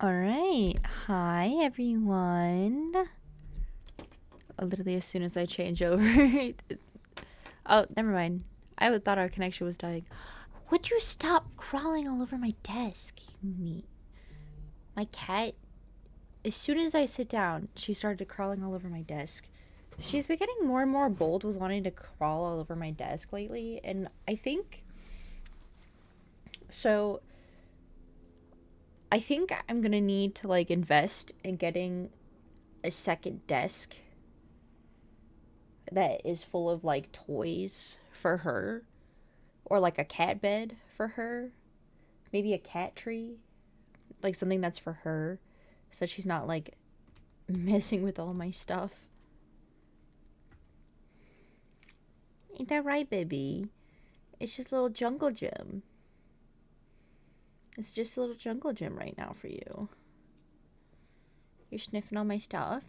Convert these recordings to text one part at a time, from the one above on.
Alright, hi everyone. Literally as soon as I change over. Oh, never mind. I thought our connection was dying. Would you stop crawling all over my desk, you meat? My cat, as soon as I sit down, she started crawling all over my desk. She's been getting more and more bold with wanting to crawl all over my desk lately, and I think I'm gonna need to like invest in getting a second desk that is full of like toys for her, or like a cat bed for her, maybe a cat tree, like something that's for her, so she's not like messing with all my stuff. Ain't that right, baby? It's just a little jungle gym. It's just a little jungle gym right now for you. You're sniffing all my stuff.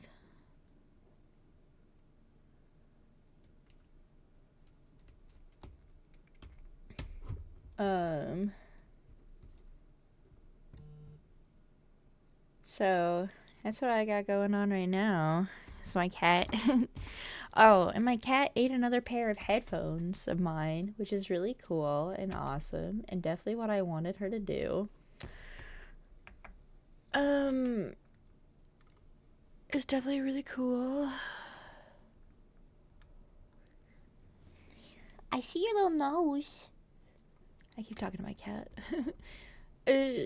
So that's what I got going on right now. It's my cat. Oh, and my cat ate another pair of headphones of mine, which is really cool and awesome, and definitely what I wanted her to do. It's definitely really cool. I see your little nose. I keep talking to my cat.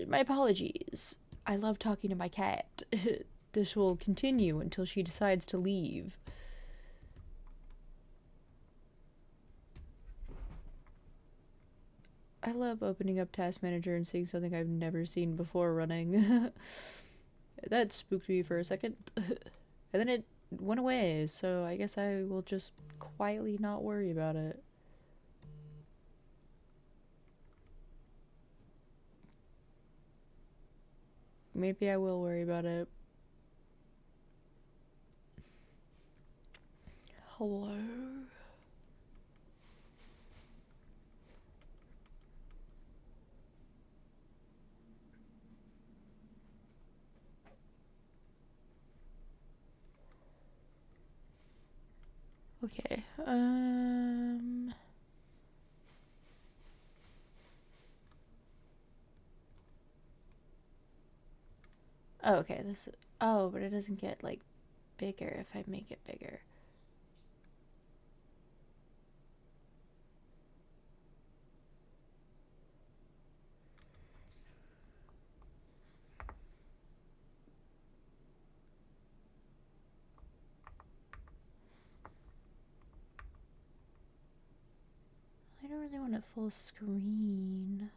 My apologies. I love talking to my cat. This will continue until she decides to leave. I love opening up Task Manager and seeing something I've never seen before running. That spooked me for a second. And then it went away, so I guess I will just quietly not worry about it. Maybe I will worry about it. Hello? Okay, oh, okay, this is... Oh, but it doesn't get, like, bigger if I make it bigger. I don't really want it full screen.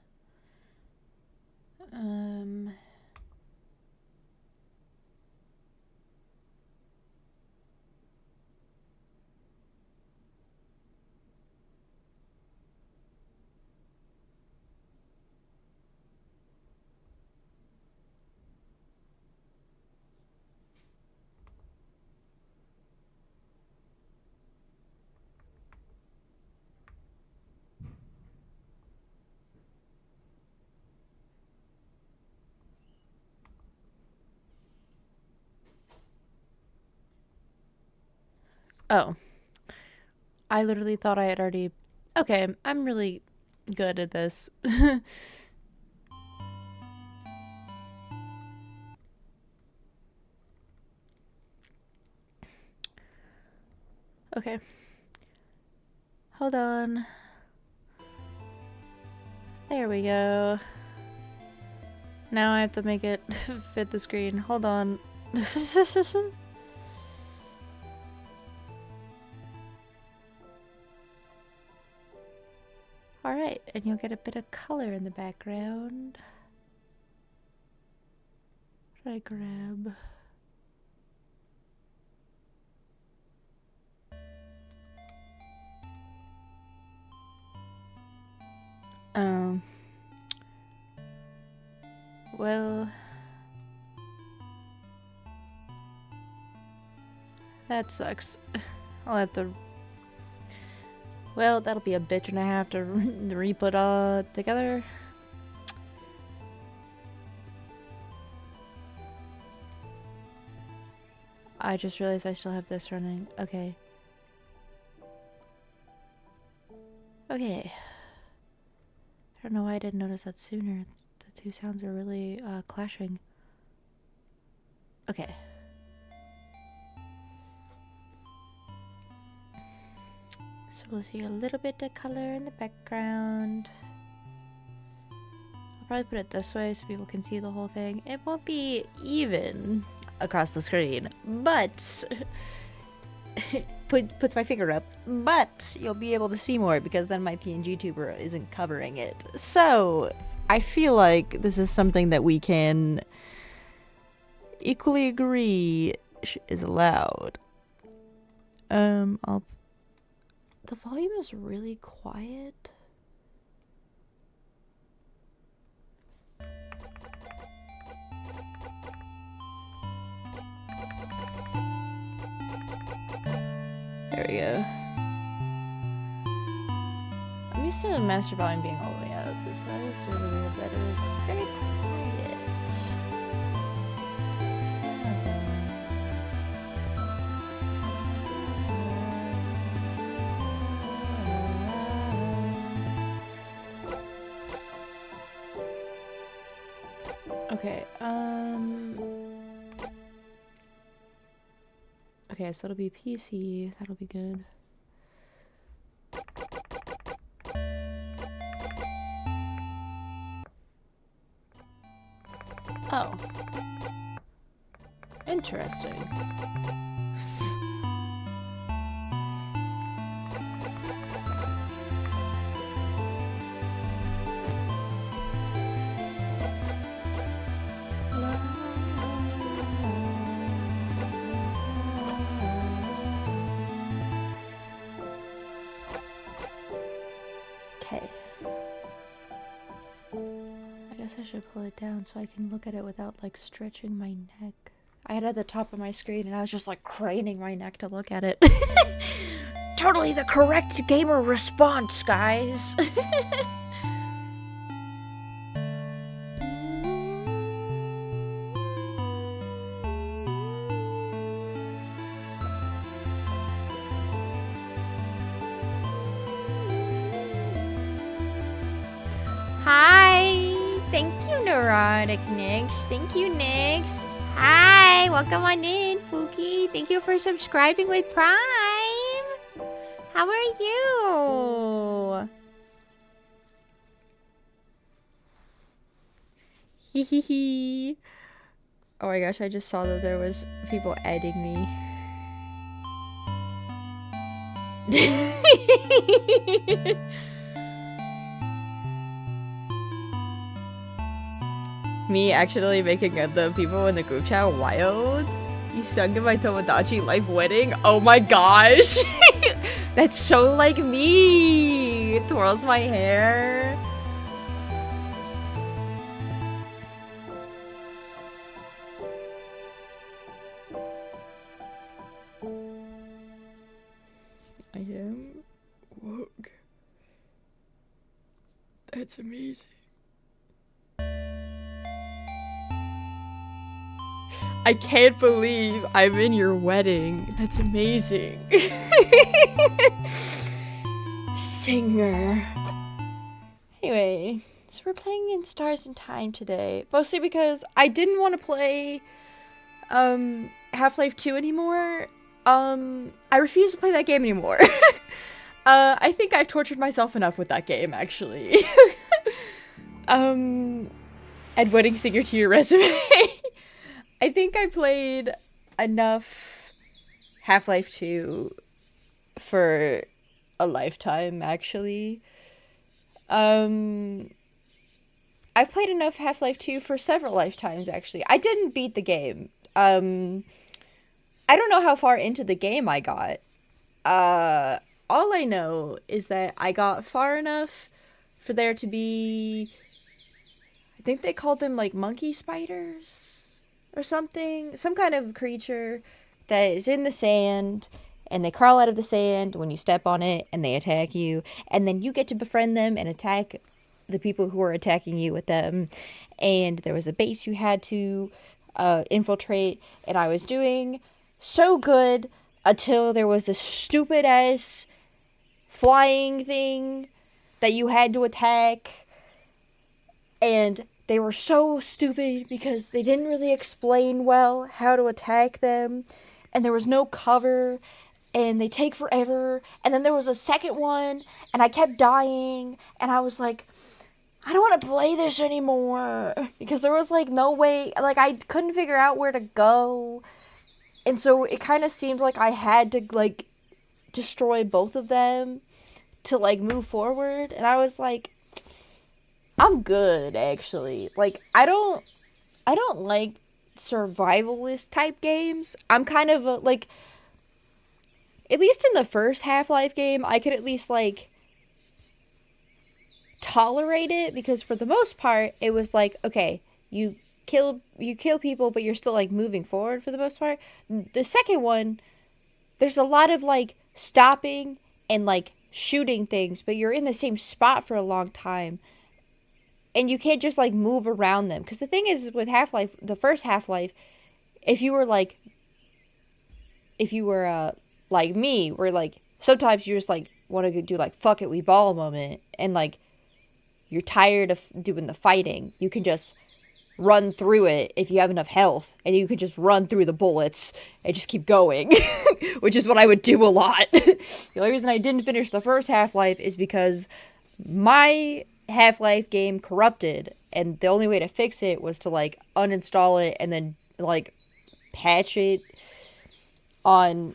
Oh. I literally thought I had already... Okay, I'm really good at this. Okay. Hold on. There we go. Now I have to make it fit the screen. Hold on. Alright, and you'll get a bit of color in the background. What did I grab? Well, that sucks. I'll have to... Well, that'll be a bitch and I have to re-put all together. I just realized I still have this running. Okay. Okay. I don't know why I didn't notice that sooner. The two sounds are really clashing. Okay. So we'll see a little bit of color in the background. I'll probably put it this way so people can see the whole thing. It won't be even across the screen, but puts my finger up, but you'll be able to see more because then my PNG tuber isn't covering it. So I feel like this is something that we can equally agree is allowed. The volume is really quiet. There we go. I'm used to the master volume being all the way up. That is really weird that it is very quiet. Okay, okay, so it'll be PC. That'll be good. Oh. Interesting. Okay. I guess I should pull it down so I can look at it without like stretching my neck. I had it at the top of my screen and I was just like craning my neck to look at it. Totally the correct gamer response, guys. Hi! Thank you, Neurotic Nix. Thank you, Nix. Hi! Welcome on in, Pookie. Thank you for subscribing with Prime. How are you? Hee hee hee. Oh my gosh, I just saw that there was people adding me. Me accidentally making the people in the group chat wild. You sung in my Tomodachi life wedding. Oh my gosh. That's so like me. It twirls my hair. I am woke. That's amazing. I can't believe I'm in your wedding. That's amazing. Singer. Anyway, so we're playing in Stars in Time today. Mostly because I didn't want to play Half-Life 2 anymore. I refuse to play that game anymore. I think I've tortured myself enough with that game, actually. Add wedding singer to your resume. I think I played enough Half-Life 2 for a lifetime, actually. I've played enough Half-Life 2 for several lifetimes, actually. I didn't beat the game. I don't know how far into the game I got. All I know is that I got far enough for there to be... I think they called them, like, monkey spiders? Or something, some kind of creature that is in the sand, and they crawl out of the sand when you step on it, and they attack you, and then you get to befriend them and attack the people who are attacking you with them. And there was a base you had to infiltrate, and I was doing so good until there was this stupid ass flying thing that you had to attack, and they were so stupid because they didn't really explain well how to attack them, and there was no cover, and they take forever. And then there was a second one, and I kept dying, and I was like, I don't want to play this anymore because there was like no way, like I couldn't figure out where to go. And so it kind of seemed like I had to like destroy both of them to like move forward, and I was like, I'm good actually. Like I don't like survivalist type games. I'm kind of a, like, at least in the first Half-Life game, I could at least like tolerate it because for the most part it was like, okay, you kill people but you're still like moving forward for the most part. The second one, there's a lot of like stopping and like shooting things, but you're in the same spot for a long time and you can't just like move around them. Because the thing is with Half-Life, the first Half-Life, if you were like, if you were like me, where like sometimes you just like want to do like fuck it we ball moment, and like you're tired of doing the fighting, you can just run through it if you have enough health, and you could just run through the bullets and just keep going, which is what I would do a lot. The only reason I didn't finish the first Half-Life is because my Half-Life game corrupted, and the only way to fix it was to like uninstall it and then like patch it on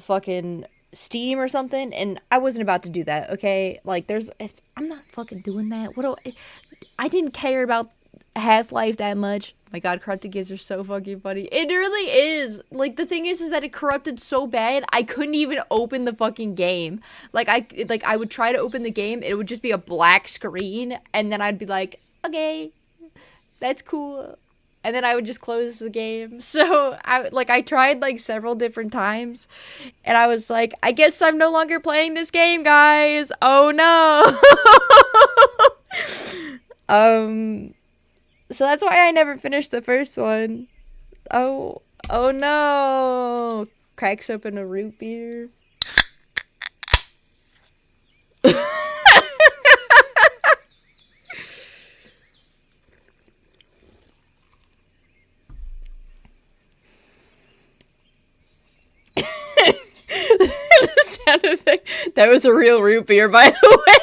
fucking Steam or something, and I wasn't about to do that. Okay, like I'm not fucking doing that. I didn't care about Half-Life that much. My god, corrupted games are so fucking funny. It really is. Like, the thing is that it corrupted so bad, I couldn't even open the fucking game. I would try to open the game, it would just be a black screen, and then I'd be like, okay, that's cool. And then I would just close the game. So, I tried, like, several different times, and I was like, I guess I'm no longer playing this game, guys. Oh, no. So that's why I never finished the first one. Oh no. Cracks open a root beer. The sound effect. That was a real root beer, by the way.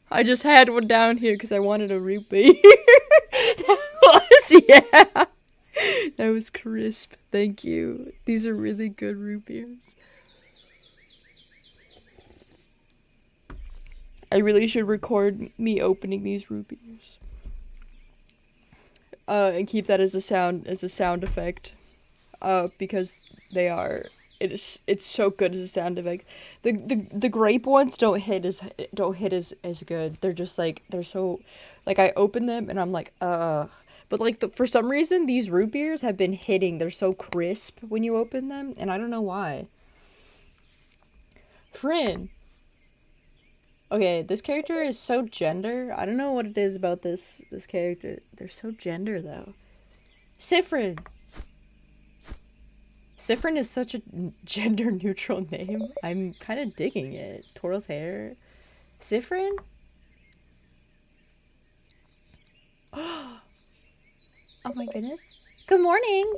I just had one down here because I wanted a root beer. That was, yeah. That was crisp. Thank you. These are really good root beers. I really should record me opening these root beers. And keep that as a sound effect. Because they are, it's so good as a sound effect. The grape ones don't hit as good. They're just like, they're so, like, I open them and I'm like, but like for some reason these root beers have been hitting. They're so crisp when you open them, and I don't know why. Frin. Okay, this character is so gender. I don't know what it is about this character. They're so gender though. Sifrin. Sifrin is such a gender neutral name. I'm kind of digging it. Twirls hair. Sifrin? Oh my goodness. Good morning.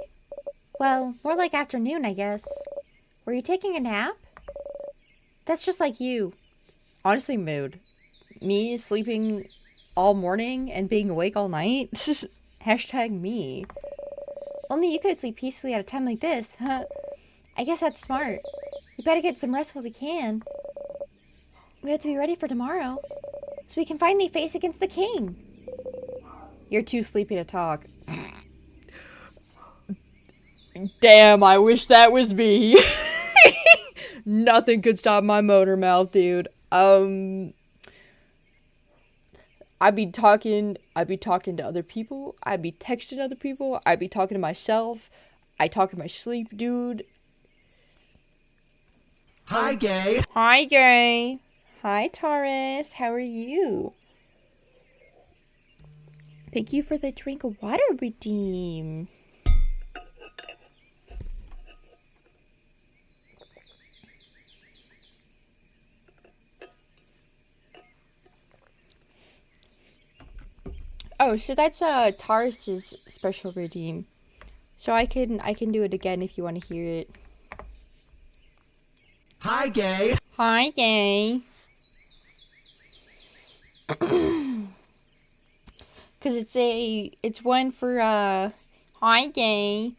Well, more like afternoon, I guess. Were you taking a nap? That's just like you. Honestly, mood. Me sleeping all morning and being awake all night? Hashtag me. Only you could sleep peacefully at a time like this, huh? I guess that's smart. We better get some rest while we can. We have to be ready for tomorrow, so we can finally face against the king. You're too sleepy to talk. Damn, I wish that was me. Nothing could stop my motor mouth, dude. I'd be talking to other people, I'd be texting other people, I'd be talking to myself, I talk in my sleep, dude. Hi, gay. Hi, gay. Hi, Taurus. How are you? Thank you for the drink of water redeem. Oh, so that's Tars's special redeem. So I can do it again if you want to hear it. Hi, gay. Hi, gay. Cause it's one for hi, gay.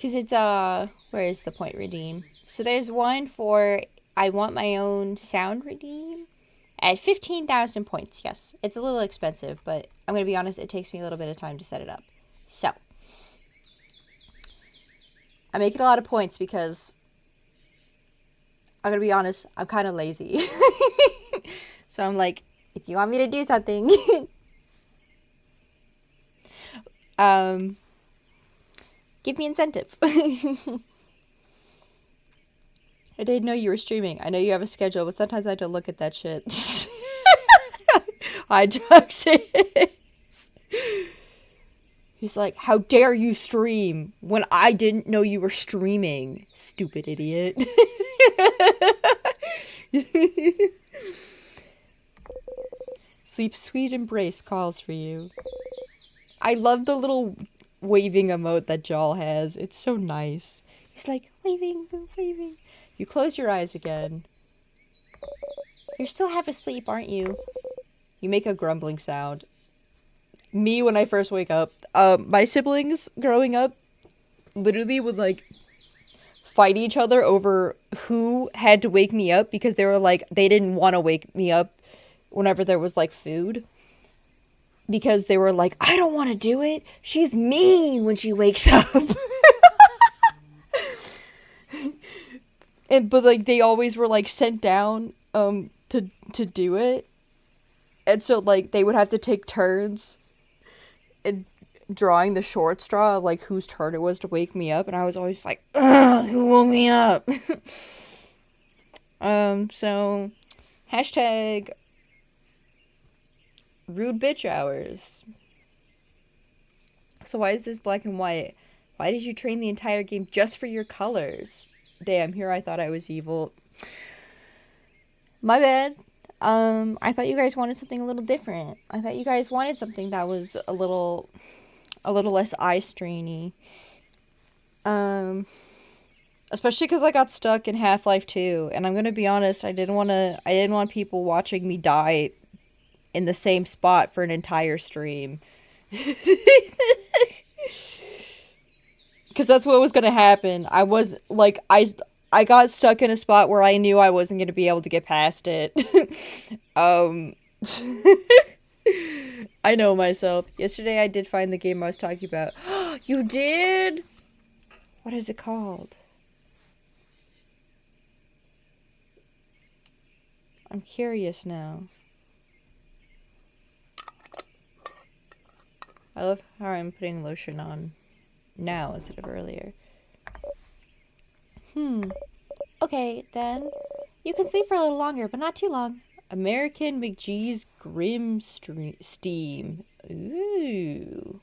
Cause it's where is the point redeem? So there's one for I want my own sound redeem at 15,000 points. Yes, it's a little expensive, but I'm gonna be honest, it takes me a little bit of time to set it up. So I'm making a lot of points because I'm gonna be honest, I'm kind of lazy. So I'm like, if you want me to do something, give me incentive. I didn't know you were streaming. I know you have a schedule, but sometimes I have to look at that shit. Hi, Juxis. He's like, how dare you stream when I didn't know you were streaming, stupid idiot. Sleep sweet embrace calls for you. I love the little waving emote that Jal has. It's so nice. He's like, waving, waving. You close your eyes again. You're still half asleep, aren't you? You make a grumbling sound. Me when I first wake up. My siblings growing up literally would like fight each other over who had to wake me up because they were like, they didn't want to wake me up whenever there was like food. Because they were like, I don't want to do it. She's mean when she wakes up. But like they always were like sent down to do it. And so like they would have to take turns in drawing the short straw of like whose turn it was to wake me up, and I was always like, ugh, who woke me up? So hashtag rude bitch hours. So why is this black and white? Why did you train the entire game just for your colors? Damn, here I thought I was evil. My bad. I thought you guys wanted something a little different. I thought you guys wanted something that was a little less eye strainy. Especially because I got stuck in Half-Life 2, and I'm gonna be honest, I didn't want people watching me die in the same spot for an entire stream. Because that's what was gonna happen. I was like, I got stuck in a spot where I knew I wasn't gonna be able to get past it. I know myself. Yesterday I did find the game I was talking about. You did? What is it called? I'm curious now. I love how I'm putting lotion on now instead of earlier. Okay, then. You can sleep for a little longer, but not too long. American McGee's Grim Steam. Ooh.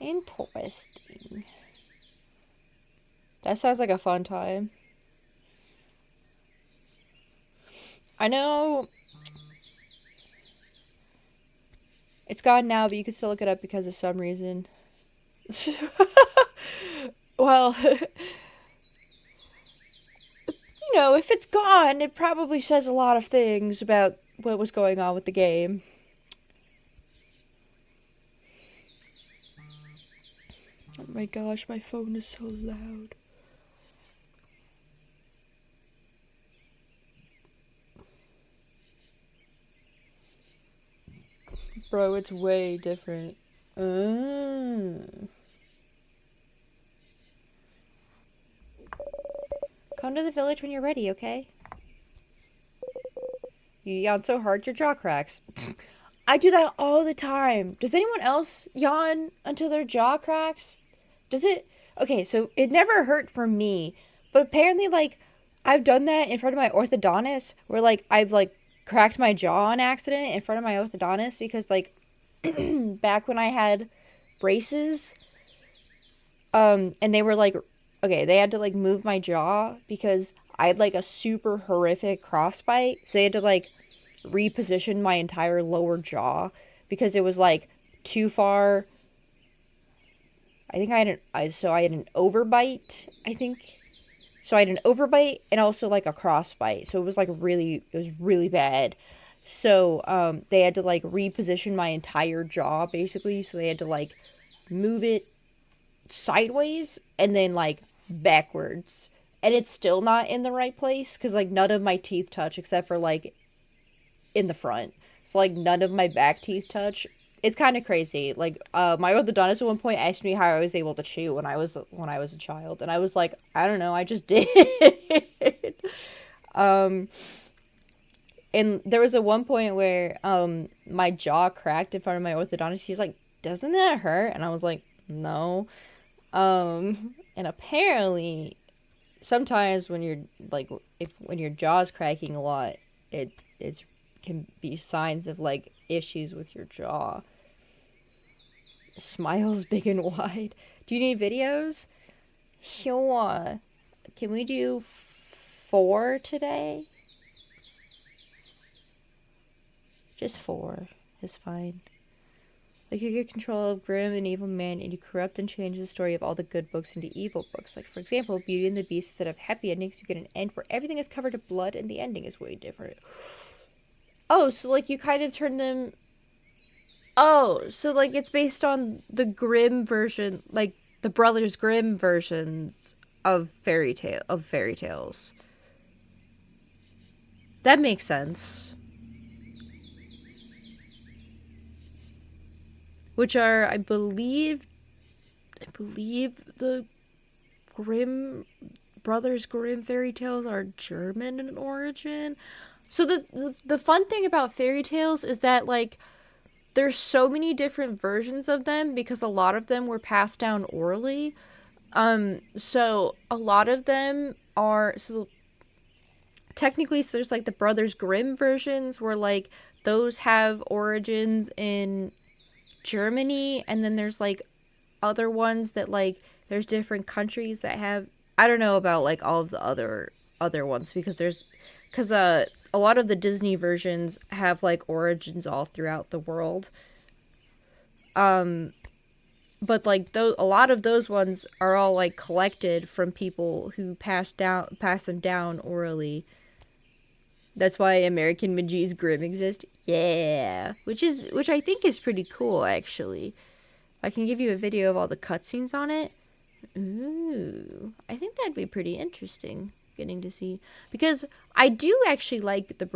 Interesting. That sounds like a fun time. I know it's gone now, but you can still look it up because of some reason. Well, you know, if it's gone, it probably says a lot of things about what was going on with the game. Oh my gosh, my phone is so loud. Bro, it's way different. Come to the village when you're ready, okay? You yawn so hard your jaw cracks. I do that all the time. Does anyone else yawn until their jaw cracks? Does it? Okay, so it never hurt for me, but apparently, like, I've done that in front of my orthodontist, where like I've like cracked my jaw on accident in front of my orthodontist because, like, back when I had braces, and they were like, okay, they had to like move my jaw because I had like a super horrific crossbite, so they had to like reposition my entire lower jaw because it was like too far. I think I had an overbite, I think. So I had an overbite and also like a crossbite. So it was like it was really bad. So they had to like reposition my entire jaw basically. So they had to like move it sideways and then like backwards. And it's still not in the right place because like none of my teeth touch except for like in the front. So like none of my back teeth touch. It's kind of crazy. Like my orthodontist at one point asked me how I was able to chew when I was a child, and I was like, I don't know, I just did. um, and there was a one point where my jaw cracked in front of my orthodontist. He's like, "Doesn't that hurt?" And I was like, "No." And apparently, sometimes when you're like, when your jaw's cracking a lot, it's can be signs of like issues with your jaw. Smiles big and wide. Do you need videos? Sure. Can we do 4 today? Just 4 is fine. Like you get control of grim and evil man and you corrupt and change the story of all the good books into evil books. Like for example, Beauty and the Beast, instead of happy endings, you get an end where everything is covered in blood and the ending is way different. Oh, so like you kind of turn them. Oh, so like it's based on the Grimm version, like the Brothers Grimm versions of fairy tales. That makes sense. Which are, I believe the Grimm Brothers Grimm fairy tales are German in origin. So the fun thing about fairy tales is that like there's so many different versions of them because a lot of them were passed down orally. So a lot of them are technically, so there's like the Brothers Grimm versions where like those have origins in Germany, and then there's like other ones that like there's different countries that have. I don't know about like all of the other ones because a lot of the Disney versions have like origins all throughout the world. But like a lot of those ones are all like collected from people who pass them down orally. That's why American Magee's Grimm exist. Yeah, which I think is pretty cool actually. I can give you a video of all the cutscenes on it. Ooh, I think that'd be pretty interesting getting to see, because I do actually like the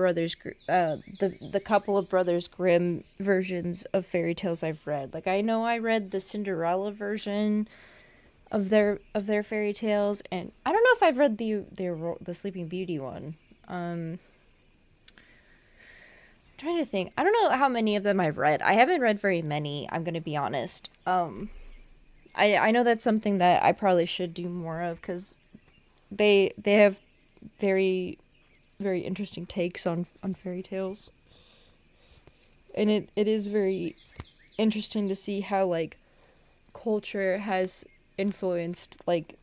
the couple of Brothers Grimm versions of fairy tales I've read. Like I know I read the Cinderella version of their fairy tales, and I don't know if I've read the Sleeping Beauty one. Trying to think. I don't know how many of them I've read. I haven't read very many, I'm gonna be honest. I know that's something that I probably should do more of because they have very very interesting takes on fairy tales, and it is very interesting to see how like culture has influenced like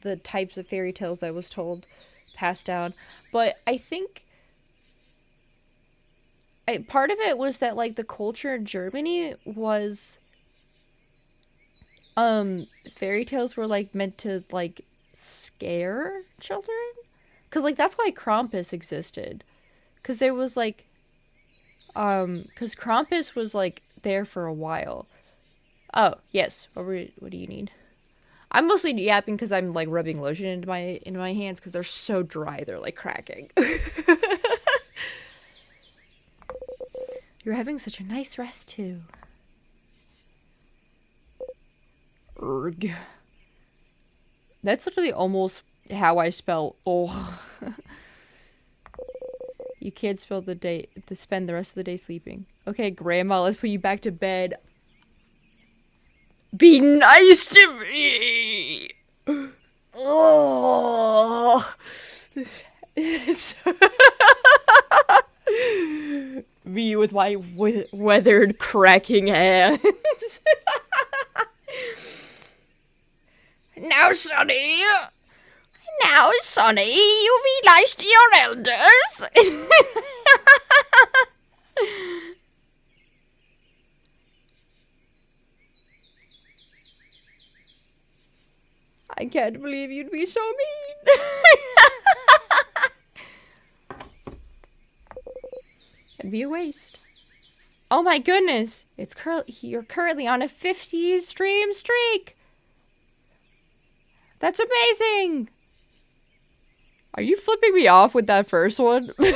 the types of fairy tales that was told, passed down. But I think part of it was that like the culture in Germany was fairy tales were like meant to like scare children, because like that's why Krampus existed, because there was like because Krampus was like there for a while. Oh yes, what do you need? I'm mostly yapping because I'm like rubbing lotion into my hands because they're so dry, they're like cracking. You're having such a nice rest too. Erg. That's literally almost how I spell oh. You can't spend the rest of the day sleeping. Okay, Grandma, let's put you back to bed. Be nice to me. Oh. Me with my weathered, cracking hands. Now, Sonny, you be nice to your elders. I can't believe you'd be so mean. It'd be a waste. Oh my goodness. You're currently on a 50 stream streak. That's amazing. Are you flipping me off with that first one? Yippee.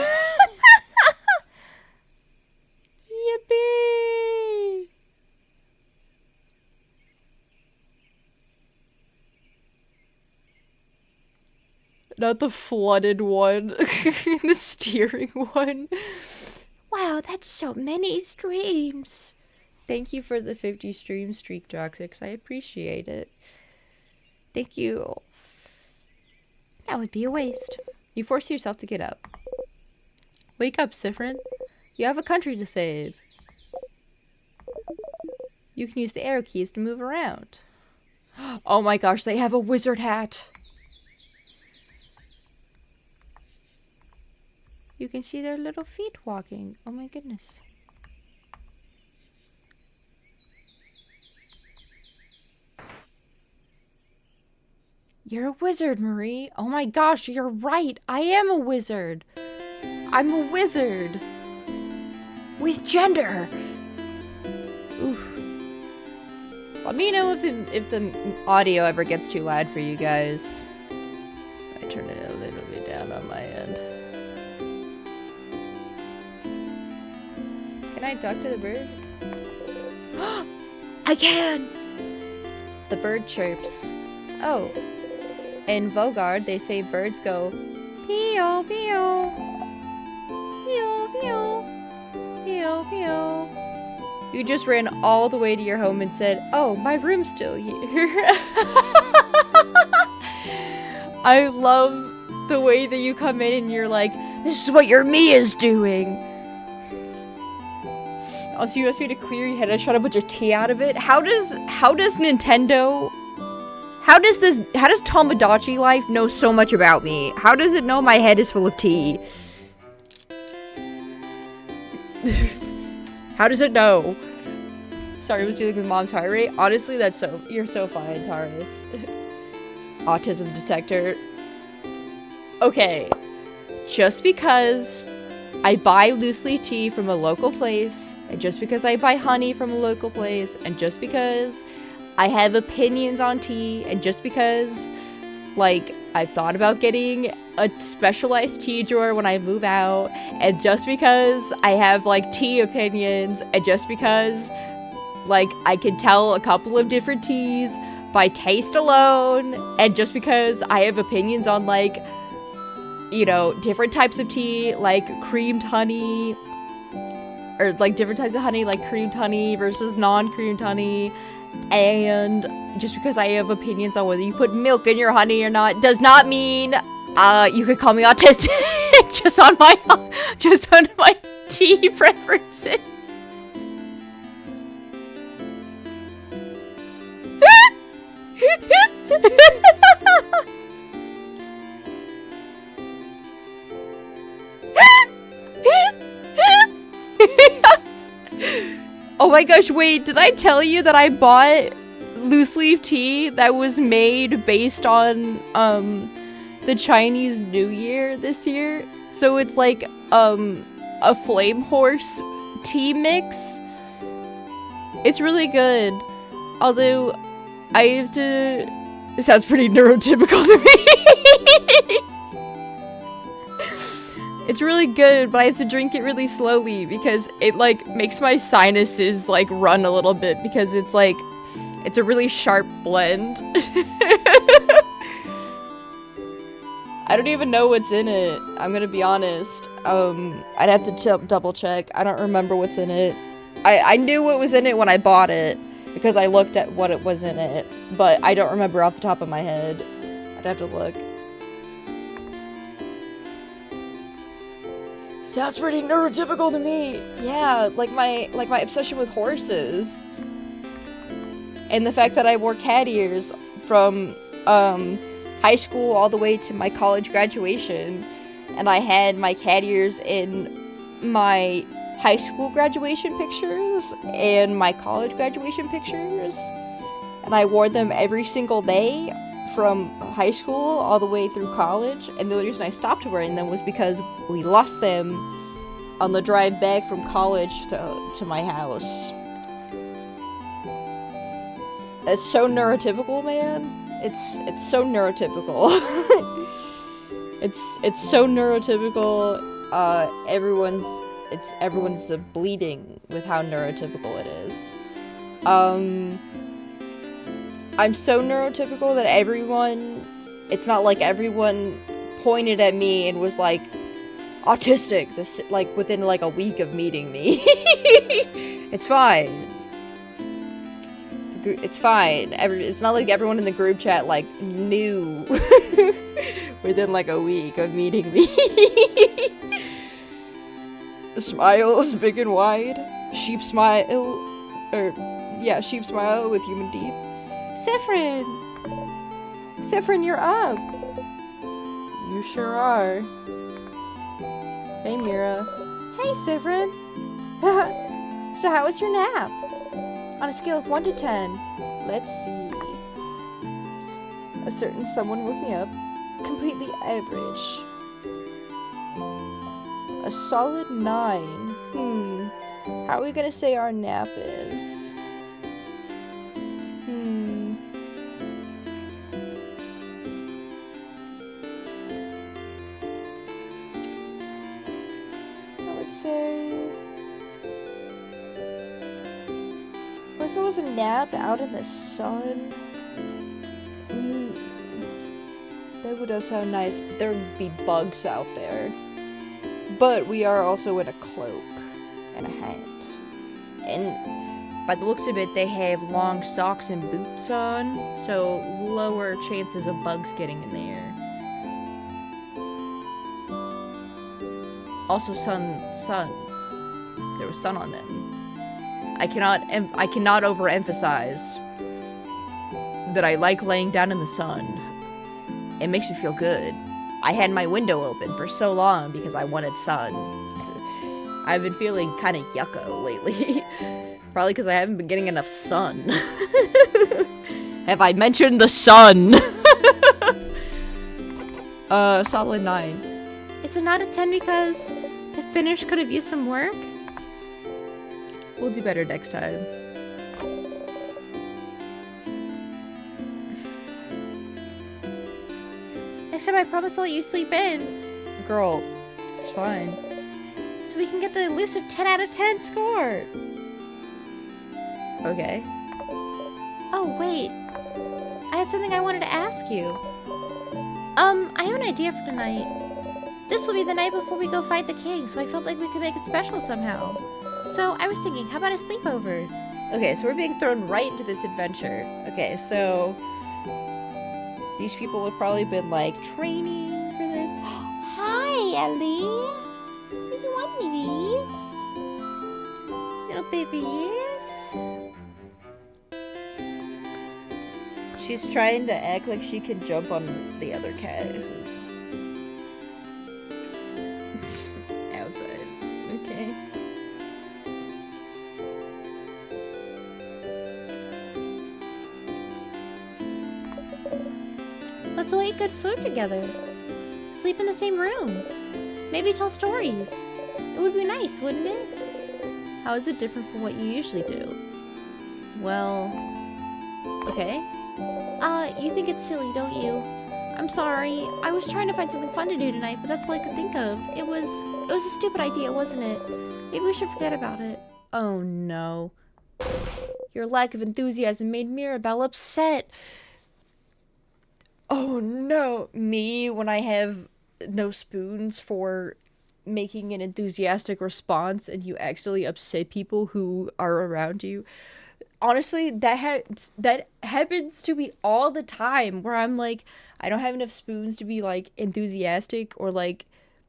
Not the flooded one. The steering one. Wow, that's so many streams. Thank you for the 50 stream streak, Droxix. I appreciate it. Thank you. That would be a waste. You force yourself to get up. Wake up, Sifrin. You have a country to save. You can use the arrow keys to move around. Oh my gosh, they have a wizard hat. You can see their little feet walking. Oh my goodness. You're a wizard, Marie. Oh my gosh, you're right. I am a wizard. I'm a wizard. With gender. Oof. Let me know if the audio ever gets too loud for you guys. I turn it a little bit down on my end. Can I talk to the bird? I can! The bird chirps. Oh. In Vogard, they say birds go peo peo. Peo peo. Peo peo. You just ran all the way to your home and said, oh, my room's still here. I love the way that you come in and you're like, this is what your Mia's doing. Also, you asked me to clear your head. I shot a bunch of tea out of it. How does Nintendo... How does Tomodachi Life know so much about me? How does it know my head is full of tea? How does it know? Sorry, I was dealing with mom's heart rate. Honestly, you're so fine, Taurus. Autism detector. Okay. Just because I buy loose leaf tea from a local place, and just because I buy honey from a local place, and just because I have opinions on tea, and just because, like, I've thought about getting a specialized tea drawer when I move out, and just because I have, like, tea opinions, and just because, like, I can tell a couple of different teas by taste alone, and just because I have opinions on, like, you know, different types of tea, like creamed honey, or, like, different types of honey, like creamed honey versus non-creamed honey, and just because I have opinions on whether you put milk in your honey or not does not mean you could call me autistic. just on my tea preferences. Oh my gosh, wait, did I tell you that I bought loose leaf tea that was made based on the Chinese New Year this year? So it's like a flame horse tea mix. It's really good. Although I have to... It sounds pretty neurotypical to me. It's really good, but I have to drink it really slowly because it, like, makes my sinuses, like, run a little bit because it's, like, it's a really sharp blend. I don't even know what's in it. I'm gonna be honest. I'd have to double check. I don't remember what's in it. I knew what was in it when I bought it because I looked at what it was in it, but I don't remember off the top of my head. I'd have to look. Sounds pretty neurotypical to me. Yeah, like my obsession with horses. And the fact that I wore cat ears from high school all the way to my college graduation. And I had my cat ears in my high school graduation pictures and my college graduation pictures. And I wore them every single day from high school all the way through college. And the reason I stopped wearing them was because we lost them on the drive back from college to my house. It's so neurotypical, man. It's so neurotypical. it's so neurotypical. Everyone's bleeding with how neurotypical it is. I'm so neurotypical that it's not like everyone pointed at me and was like, autistic, like within like a week of meeting me. It's fine. It's fine. It's not like everyone in the group chat like knew within like a week of meeting me. Smiles big and wide. Sheep smile with human teeth. Sifrin, you're up. You sure are. Hey, Mira. Hey, Sifrin. So how was your nap? On a scale of 1 to 10, let's see. A certain someone woke me up. Completely average. A solid 9. How are we gonna say our nap is? Say, what if it was a nap out in the sun? That would sound nice, but there would be bugs out there. But we are also in a cloak and a hat. And by the looks of it, they have long socks and boots on, so lower chances of bugs getting in there. Also sun. There was sun on them. I cannot overemphasize that I like laying down in the sun. It makes me feel good. I had my window open for so long because I wanted sun. I've been feeling kind of yucko lately. Probably because I haven't been getting enough sun. Have I mentioned the sun? Solid 9. Is it not a 10 because the finish could have used some work? We'll do better next time. Next time I promise to let you sleep in. Girl, it's fine. So we can get the elusive 10 out of 10 score. Okay. Oh, wait. I had something I wanted to ask you. I have an idea for tonight. This will be the night before we go fight the king, so I felt like we could make it special somehow. So I was thinking, how about a sleepover? Okay, so we're being thrown right into this adventure. Okay, so these people have probably been like training for this. Hi, Ellie. Do you want these? Little babies. She's trying to act like she can jump on the other cat who's outside. Okay. Let's all eat good food together. Sleep in the same room. Maybe tell stories. It would be nice, wouldn't it? How is it different from what you usually do? Well, okay. You think it's silly, don't you? I'm sorry. I was trying to find something fun to do tonight, but that's all I could think of. It was a stupid idea, wasn't it? Maybe we should forget about it. Oh no. Your lack of enthusiasm made Mirabelle upset. Oh no. Me, when I have no spoons for making an enthusiastic response and you accidentally upset people who are around you. Honestly, that happens to me all the time where I'm like, I don't have enough spoons to be like enthusiastic or like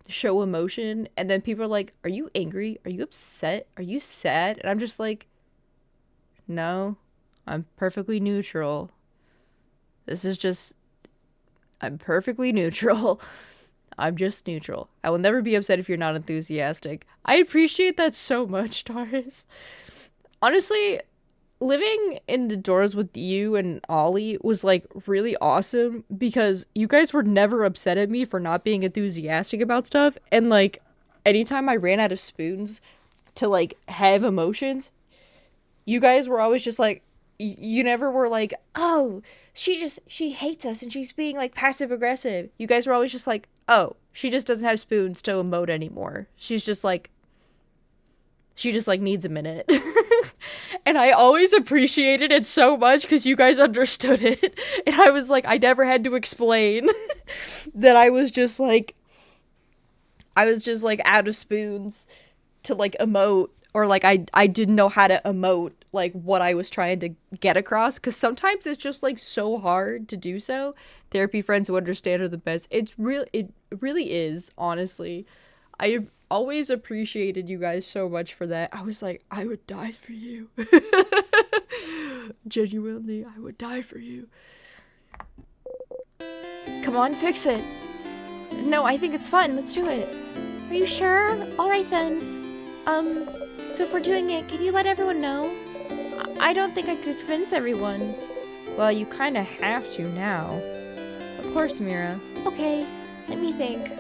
show emotion, and then people are like, are you angry? Are you upset? Are you sad? And I'm just like, no, I'm perfectly neutral. This is just, I'm perfectly neutral. I'm just neutral. I will never be upset if you're not enthusiastic. I appreciate that so much, Taurus. Honestly, living indoors with you and Ollie was like really awesome because you guys were never upset at me for not being enthusiastic about stuff. And like, anytime I ran out of spoons to like have emotions, you guys were always just like, you never were like, oh, she hates us and she's being like passive aggressive. You guys were always just like, oh, she just doesn't have spoons to emote anymore. She just like needs a minute. And I always appreciated it so much because you guys understood it. And I was like, I never had to explain that I was just like out of spoons to like emote, or like I didn't know how to emote like what I was trying to get across, because sometimes it's just like so hard to do so. Therapy friends who understand are the best. It really is, honestly. I always appreciated you guys so much for that. I was like, I would die for you. Genuinely, I would die for you. Come on, fix it. No, I think it's fun. Let's do it. Are you sure? Alright then. So if we're doing it, can you let everyone know? I don't think I could convince everyone. Well, you kinda have to now. Of course, Mira. Okay, let me think.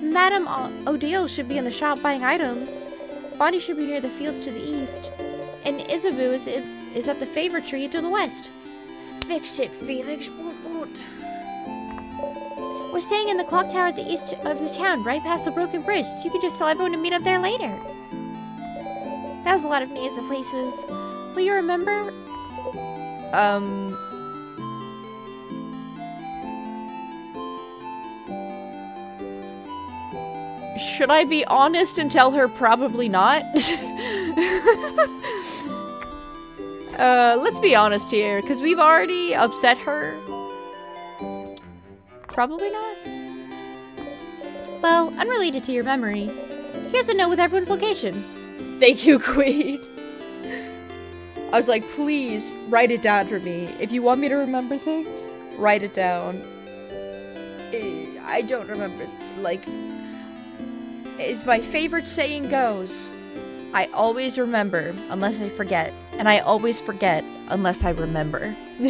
Madame Odile should be in the shop buying items. Bonnie should be near the fields to the east. And Isabu is at the favor tree to the west. Fix it, Felix. We're staying in the clock tower at the east of the town, right past the broken bridge, so you can just tell everyone to meet up there later. That was a lot of names and places. Will you remember? Should I be honest and tell her probably not? Let's be honest here, because we've already upset her. Probably not. Well, unrelated to your memory, here's a note with everyone's location. Thank you, Queen. I was like, please write it down for me. If you want me to remember things, write it down. I don't remember, like, as my favorite saying goes, I always remember unless I forget, and I always forget unless I remember. Do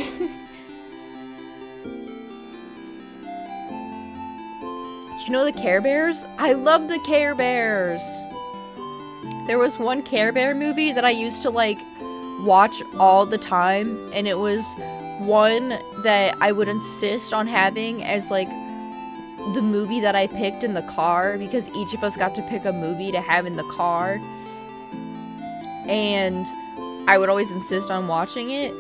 you know the Care Bears? I love the Care Bears. There was one Care Bear movie that I used to like watch all the time, and it was one that I would insist on having as like the movie that I picked in the car, because each of us got to pick a movie to have in the car, and I would always insist on watching it.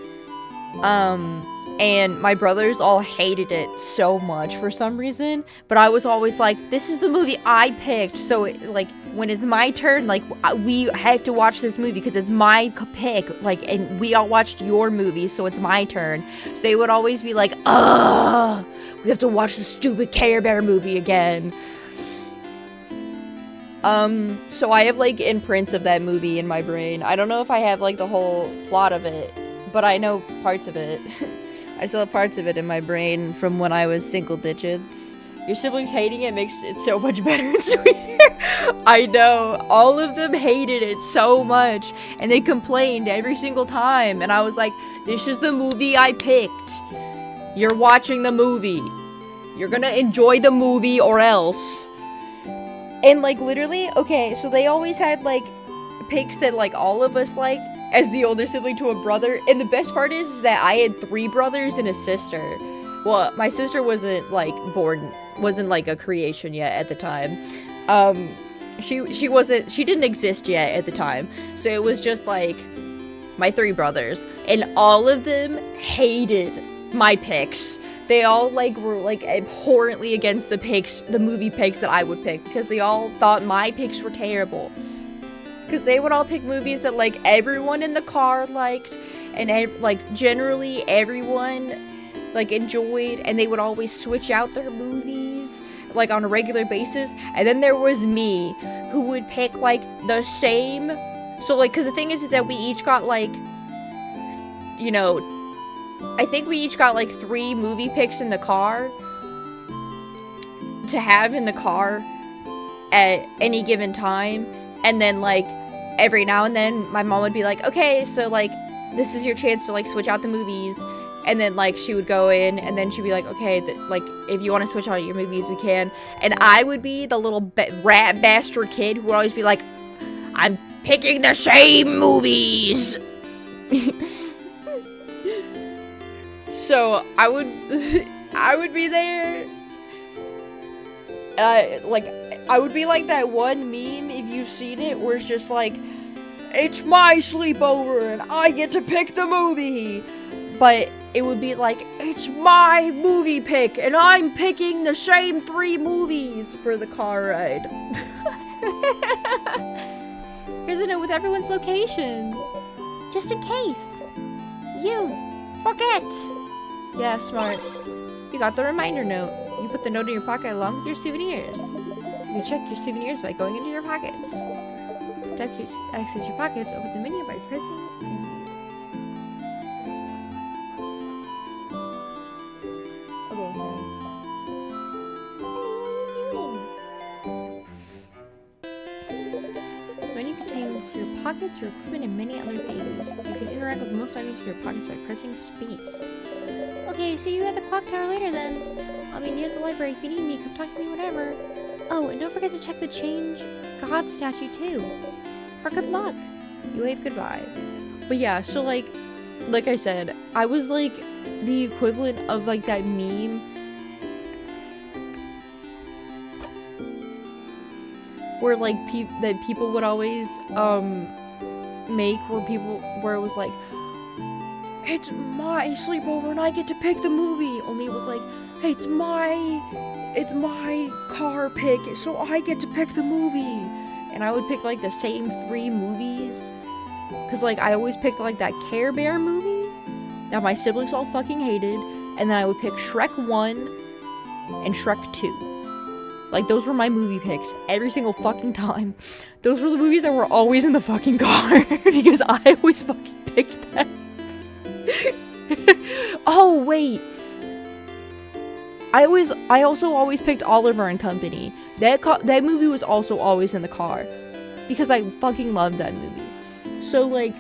And my brothers all hated it so much for some reason, but I was always like, this is the movie I picked, so like when it's my turn, like we have to watch this movie because it's my pick, like, and we all watched your movie, so it's my turn. So they would always be like, ugh, we have to watch the stupid Care Bear movie again. So I have like imprints of that movie in my brain. I don't know if I have like the whole plot of it, but I know parts of it. I still have parts of it in my brain from when I was single digits. Your siblings hating it makes it so much better and sweeter. I know. All of them hated it so much, and they complained every single time, and I was like, this is the movie I picked. You're watching the movie. You're gonna enjoy the movie or else. And like literally, okay, so they always had like picks that like all of us liked as the older sibling to a brother. And the best part is that I had 3 brothers and a sister. Well, my sister wasn't like wasn't like a creation yet at the time. She didn't exist yet at the time. So it was just like my 3 brothers, and all of them hated my picks. They all like were like abhorrently against the movie picks that I would pick, because they all thought my picks were terrible. Because they would all pick movies that like everyone in the car liked, and like generally everyone like enjoyed, and they would always switch out their movies like on a regular basis, and then there was me who would pick like the same. So like, because the thing is that we each got like, you know, I think we each got like 3 movie picks in the car to have in the car at any given time. And then like every now and then my mom would be like, okay, so like this is your chance to like switch out the movies. And then like she would go in and then she'd be like, okay, like if you want to switch out your movies, we can. And I would be the little rat bastard kid who would always be like, I'm picking the same movies. So I would be there. I would be like that one meme, if you've seen it, where it's just like, it's my sleepover and I get to pick the movie. But it would be like, it's my movie pick and I'm picking the same 3 movies for the car ride. Here's a note with everyone's location. Just in case you forget. Yeah, smart. You got the reminder note. You put the note in your pocket along with your souvenirs. You check your souvenirs by going into your pockets. To access your pockets, open the menu by pressing. Okay, sorry. The menu contains your pockets, your equipment, and many other things. You can interact with most items in your pockets by pressing space. Okay, see you at the clock tower later then. I'll meet you at the library if you need me. Come talk to me, whatever. Oh, and don't forget to check the change God statue too. For good luck. You wave goodbye. But yeah, so like I said, I was like the equivalent of like that meme where like that people would always make where it was like, it's my sleepover and I get to pick the movie. Only it was like, hey, it's my car pick, so I get to pick the movie. And I would pick like the same 3 movies. Cause like I always picked like that Care Bear movie that my siblings all fucking hated. And then I would pick Shrek 1 and Shrek 2. Like those were my movie picks every single fucking time. Those were the movies that were always in the fucking car. Because I always fucking picked them. Oh wait, I also always picked Oliver and Company. That movie was also always in the car because I fucking loved that movie. So like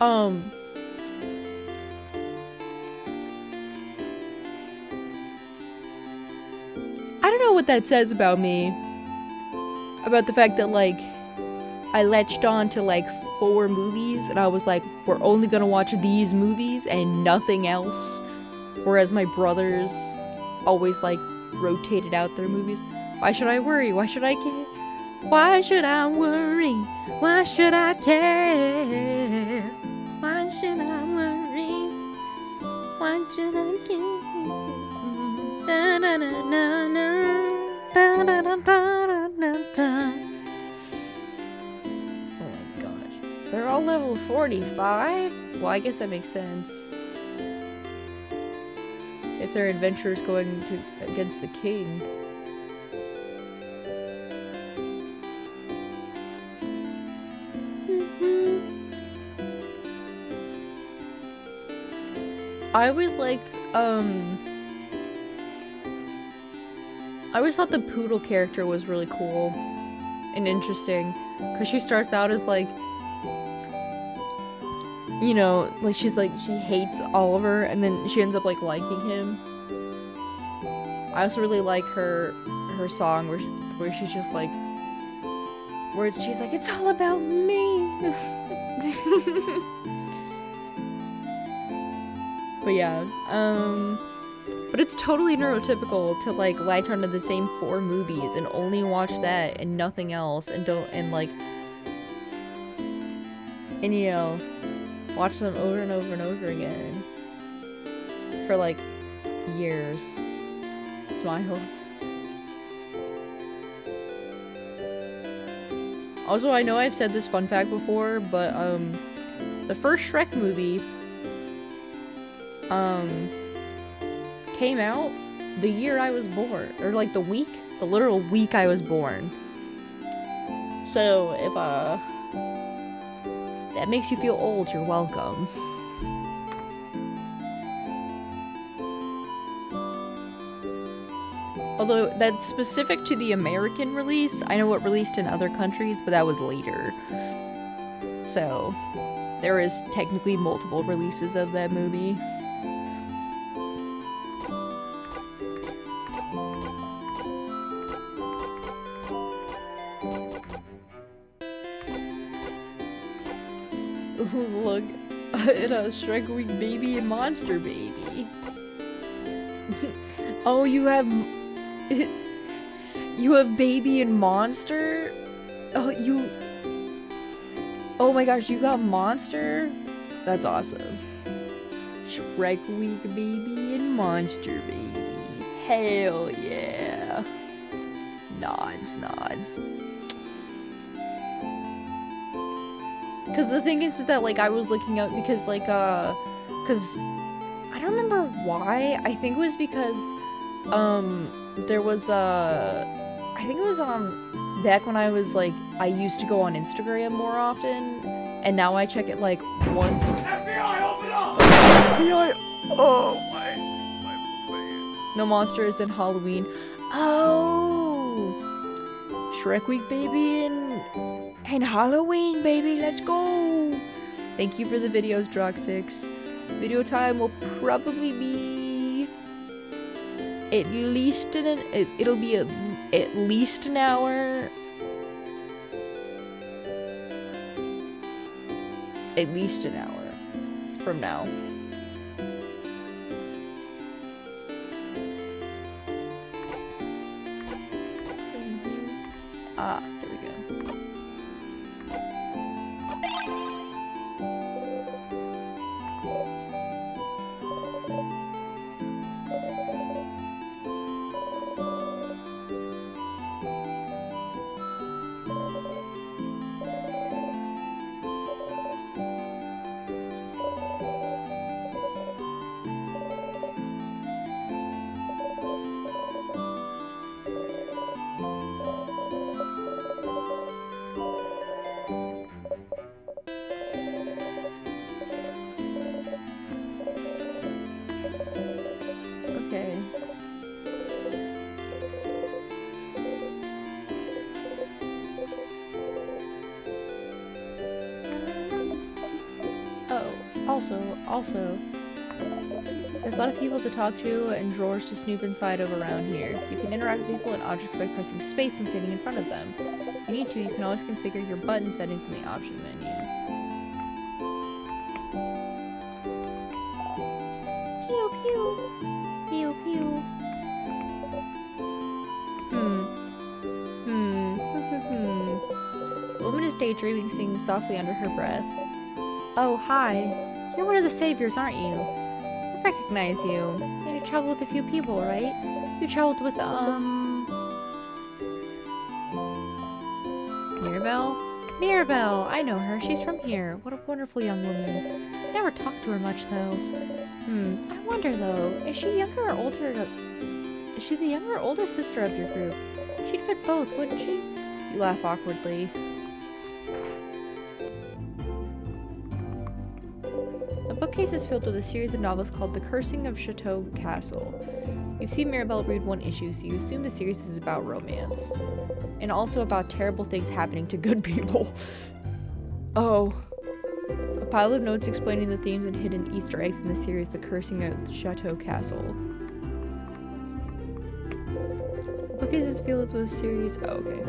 I don't know what that says about me, about the fact that like I latched on to like 4 movies and I was like, we're only gonna watch these movies and nothing else, whereas my brothers always like rotated out their movies. Why should I worry? Why should I care? Why should I worry? Why should I care? Why should I worry? Why should I care? Da, da, da, da, da, da, da, da, da, da. They're all level 45? Well, I guess that makes sense. If their adventurers going against the king. I always liked, I always thought the Poodle character was really cool and interesting. Because she starts out as like, you know, like she's like, she hates Oliver and then she ends up like liking him. I also really like her song where she's just like, she's like, it's all about me. But yeah, but it's totally neurotypical to like latch onto the same 4 movies and only watch that and nothing else and you know, watch them over and over and over again for like years. Smiles. Also, I know I've said this fun fact before, but the first Shrek movie came out the year I was born, or like the literal week I was born. So if that makes you feel old, you're welcome. Although that's specific to the American release. I know it released in other countries, but that was later. So there is technically multiple releases of that movie. Look, it has Shrek Week Baby and Monster Baby. Oh, you have Baby and Monster? Oh my gosh, you got Monster? That's awesome. Shrek Week Baby and Monster Baby. Hell yeah. Nods. Because the thing is that, like, I was looking up because, like, because I don't remember why. I think it was because, there was, I think it was, back when I was, like, I used to go on Instagram more often, and now I check it, like, once. FBI, open up! FBI! Oh, my. No monsters in Halloween. Oh! Shrek Week, baby, and Halloween, baby, let's go! Thank you for the videos, Drox6. Video time will probably be at least it'll be at least an hour. At least an hour from now. Ah, there we go. Also, there's a lot of people to talk to and drawers to snoop inside of around here. You can interact with people and objects by pressing space when sitting in front of them. If you need to, you can always configure your button settings in the option menu. Pew pew! Pew pew! The woman is daydreaming, singing softly under her breath. Oh, hi. You're one of the saviors, aren't you? I recognize you. You traveled with a few people, right? You traveled with, Mirabelle? Mirabelle! I know her. She's from here. What a wonderful young woman. Never talked to her much, though. I wonder, though, is she younger or older? Is she the younger or older sister of your group? She'd fit both, wouldn't she? You laugh awkwardly. The bookcase is filled with a series of novels called The Cursing of Chateau Castle. You've seen Mirabelle read one issue, so you assume the series is about romance. And also about terrible things happening to good people. Oh. A pile of notes explaining the themes and hidden Easter eggs in the series The Cursing of Chateau Castle. The bookcase is filled with a series... Oh, okay.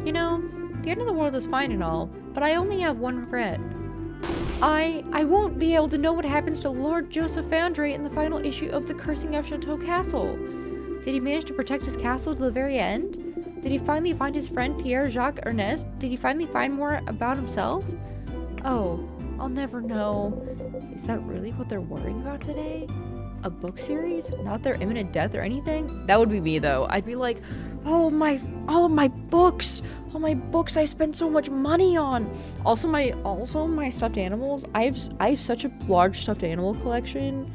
You know, the end of the world is fine and all, but I only have one regret. I won't be able to know what happens to Lord Joseph Foundry in the final issue of The Cursing of Chateau Castle. Did he manage to protect his castle to the very end? Did he finally find his friend Pierre-Jacques Ernest? Did he finally find more about himself? Oh, I'll never know. Is that really what they're worrying about today? a book series, not their imminent death or anything. That would be me though. I'd be like, all of my books, I spent so much money on. Also my stuffed animals. I have such a large stuffed animal collection.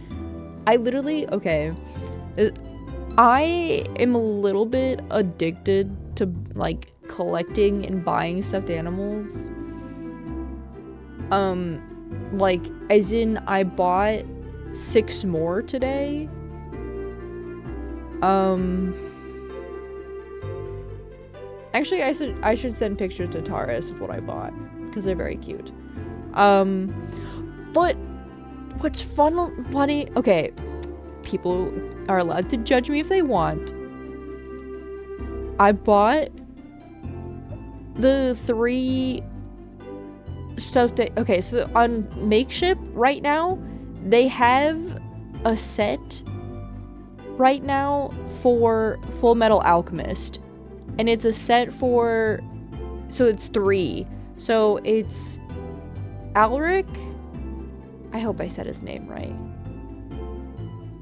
I literally, okay, I am a little bit addicted to like collecting and buying stuffed animals. Like, as in, I bought 6 more today. Actually, I should send pictures to Taurus of what I bought, because they're very cute. But what's funny, okay, people are allowed to judge me if they want. I bought the 3 stuff that, okay, so on Makeship right now, they have a set right now for Full Metal Alchemist, and it's a set for, so it's 3, so it's Alric, I hope I said his name right,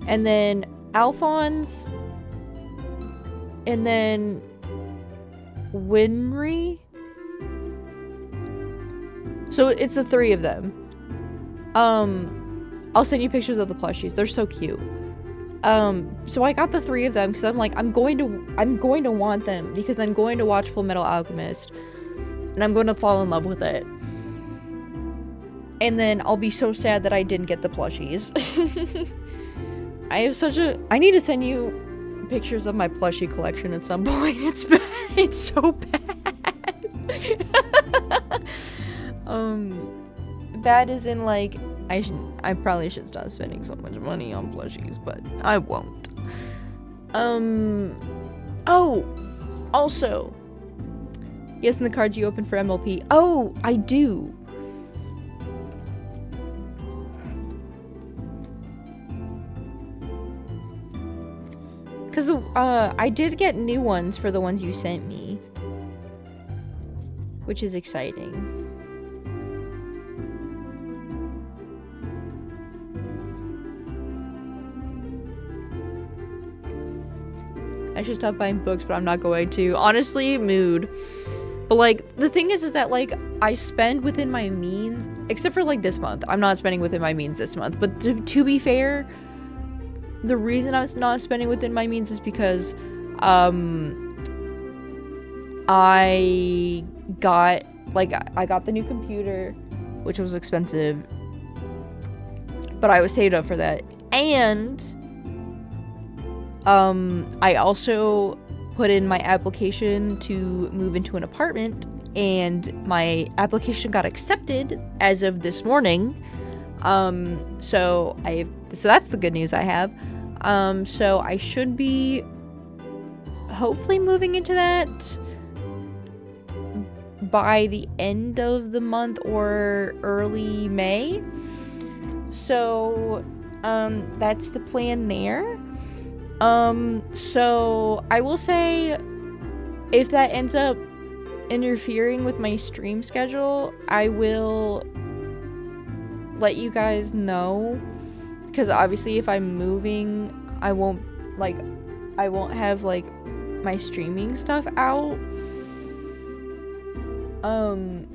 and then Alphonse, and then Winry. So it's the 3 of them. I'll send you pictures of the plushies. They're so cute. So I got the 3 of them because I'm like, I'm going to want them because I'm going to watch Full Metal Alchemist and I'm going to fall in love with it. And then I'll be so sad that I didn't get the plushies. I need to send you pictures of my plushie collection at some point. It's bad. It's so bad. Bad as in like, I probably should stop spending so much money on plushies, but I won't. Oh, also, yes, in the cards you open for MLP. Oh, I do. Because I did get new ones for the ones you sent me, which is exciting. I should stop buying books, but I'm not going to. Honestly, mood. But like, the thing is that like, I spend within my means, except for like this month. I'm not spending within my means this month. But to be fair, the reason I was not spending within my means is because I got the new computer, which was expensive, but I was saved up for that. And I also put in my application to move into an apartment, and my application got accepted as of this morning. So that's the good news I have. So I should be hopefully moving into that by the end of the month or early May. So, that's the plan there. So I will say, if that ends up interfering with my stream schedule, I will let you guys know, because obviously if I'm moving, I won't have like my streaming stuff out, and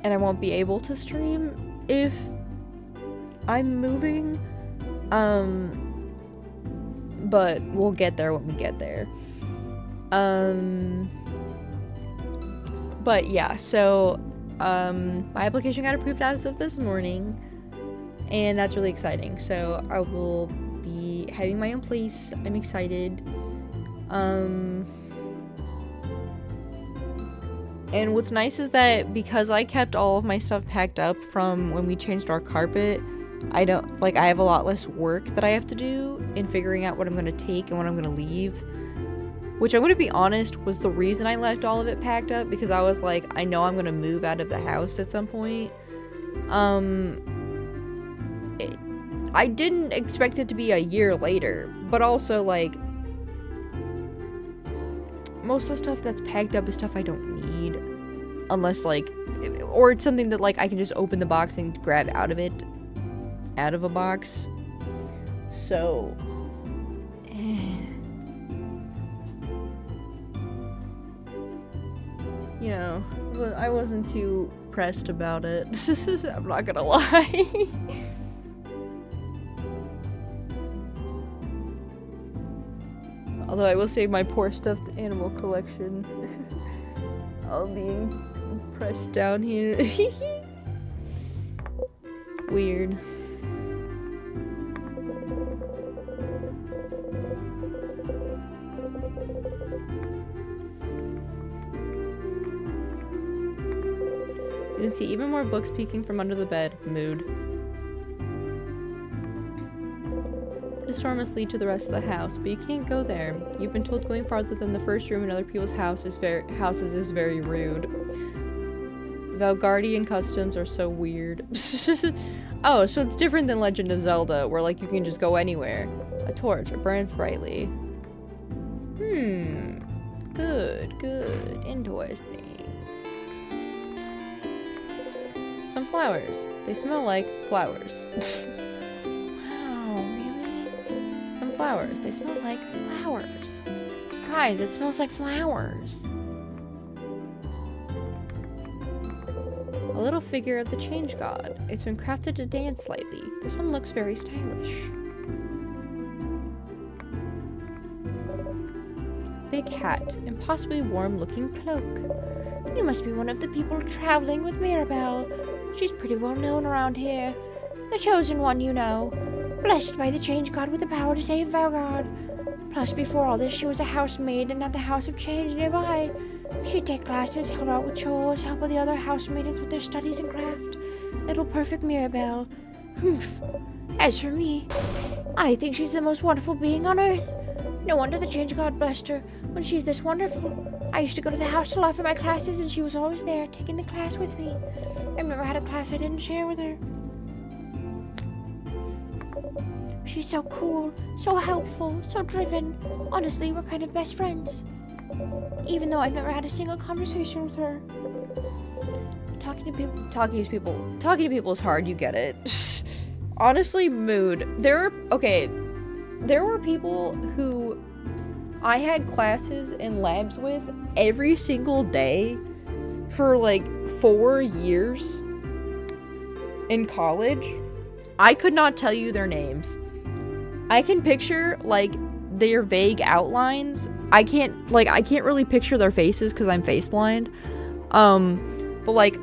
I won't be able to stream if I'm moving, but we'll get there when we get there. But yeah, so my application got approved as of this morning, and that's really exciting. So I will be having my own place. I'm excited. And what's nice is that because I kept all of my stuff packed up from when we changed our carpet, I have a lot less work that I have to do in figuring out what I'm going to take and what I'm going to leave. Which I'm going to be honest was the reason I left all of it packed up, because I was like, I know I'm going to move out of the house at some point. I didn't expect it to be a year later, but also like, most of the stuff that's packed up is stuff I don't need, unless like, or it's something that like I can just open the box and grab out of a box. So, you know, I wasn't too pressed about it. I'm not gonna lie. Although I will say my poor stuffed animal collection all being pressed down here. Weird. You can see even more books peeking from under the bed. Mood. This door must lead to the rest of the house, but you can't go there. You've been told going farther than the first room in other people's houses is very rude. Valgardian customs are so weird. Oh, so it's different than Legend of Zelda, where like you can just go anywhere. A torch, it burns brightly. Good. Interesting. Some flowers. They smell like flowers. Wow, really? Some flowers. They smell like flowers. Guys, it smells like flowers. A little figure of the change god. It's been crafted to dance slightly. This one looks very stylish. Big hat and possibly warm-looking cloak. You must be one of the people traveling with Mirabelle. She's pretty well known around here. The chosen one, you know. Blessed by the change god with the power to save Valgard. Plus, before all this, she was a housemaid and at the House of Change nearby. She'd take classes, help out with chores, help with the other housemaidens with their studies and craft. Little perfect Mirabelle. Humph. As for me, I think she's the most wonderful being on earth. No wonder the change god blessed her when she's this wonderful. I used to go to the house a lot for my classes and she was always there, taking the class with me. I've never had a class I didn't share with her. She's so cool, so helpful, so driven. Honestly, we're kind of best friends. Even though I've never had a single conversation with her. Talking to people is hard, you get it. Honestly, mood. There were people who I had classes and labs with every single day for like 4 years in college. I could not tell you their names. I can picture like their vague outlines. I can't really picture their faces because I'm face blind. But like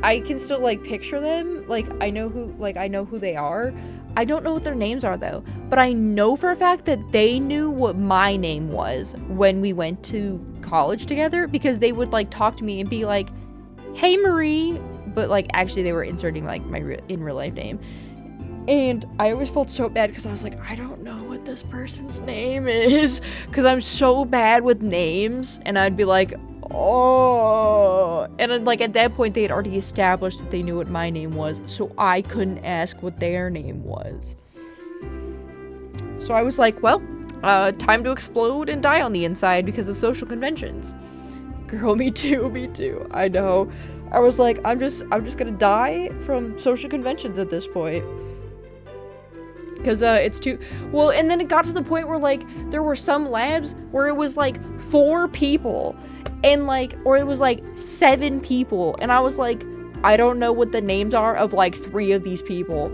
I can still like picture them. Like I know who they are. I don't know what their names are though, but I know for a fact that they knew what my name was when we went to college together, because they would like talk to me and be like, "Hey Marie," but like actually they were inserting like my in real life name. And I always felt so bad because I was like, I don't know what this person's name is, because I'm so bad with names. And I'd be like, oh, and then, like at that point they had already established that they knew what my name was, so I couldn't ask what their name was. So I was like, well, time to explode and die on the inside because of social conventions. Girl, me too. I know. I was like, I'm just gonna die from social conventions at this point. Because it's too well, and then it got to the point where like there were some labs where it was like 4 people and like, or it was like 7 people, and I was like, I don't know what the names are of like 3 of these people.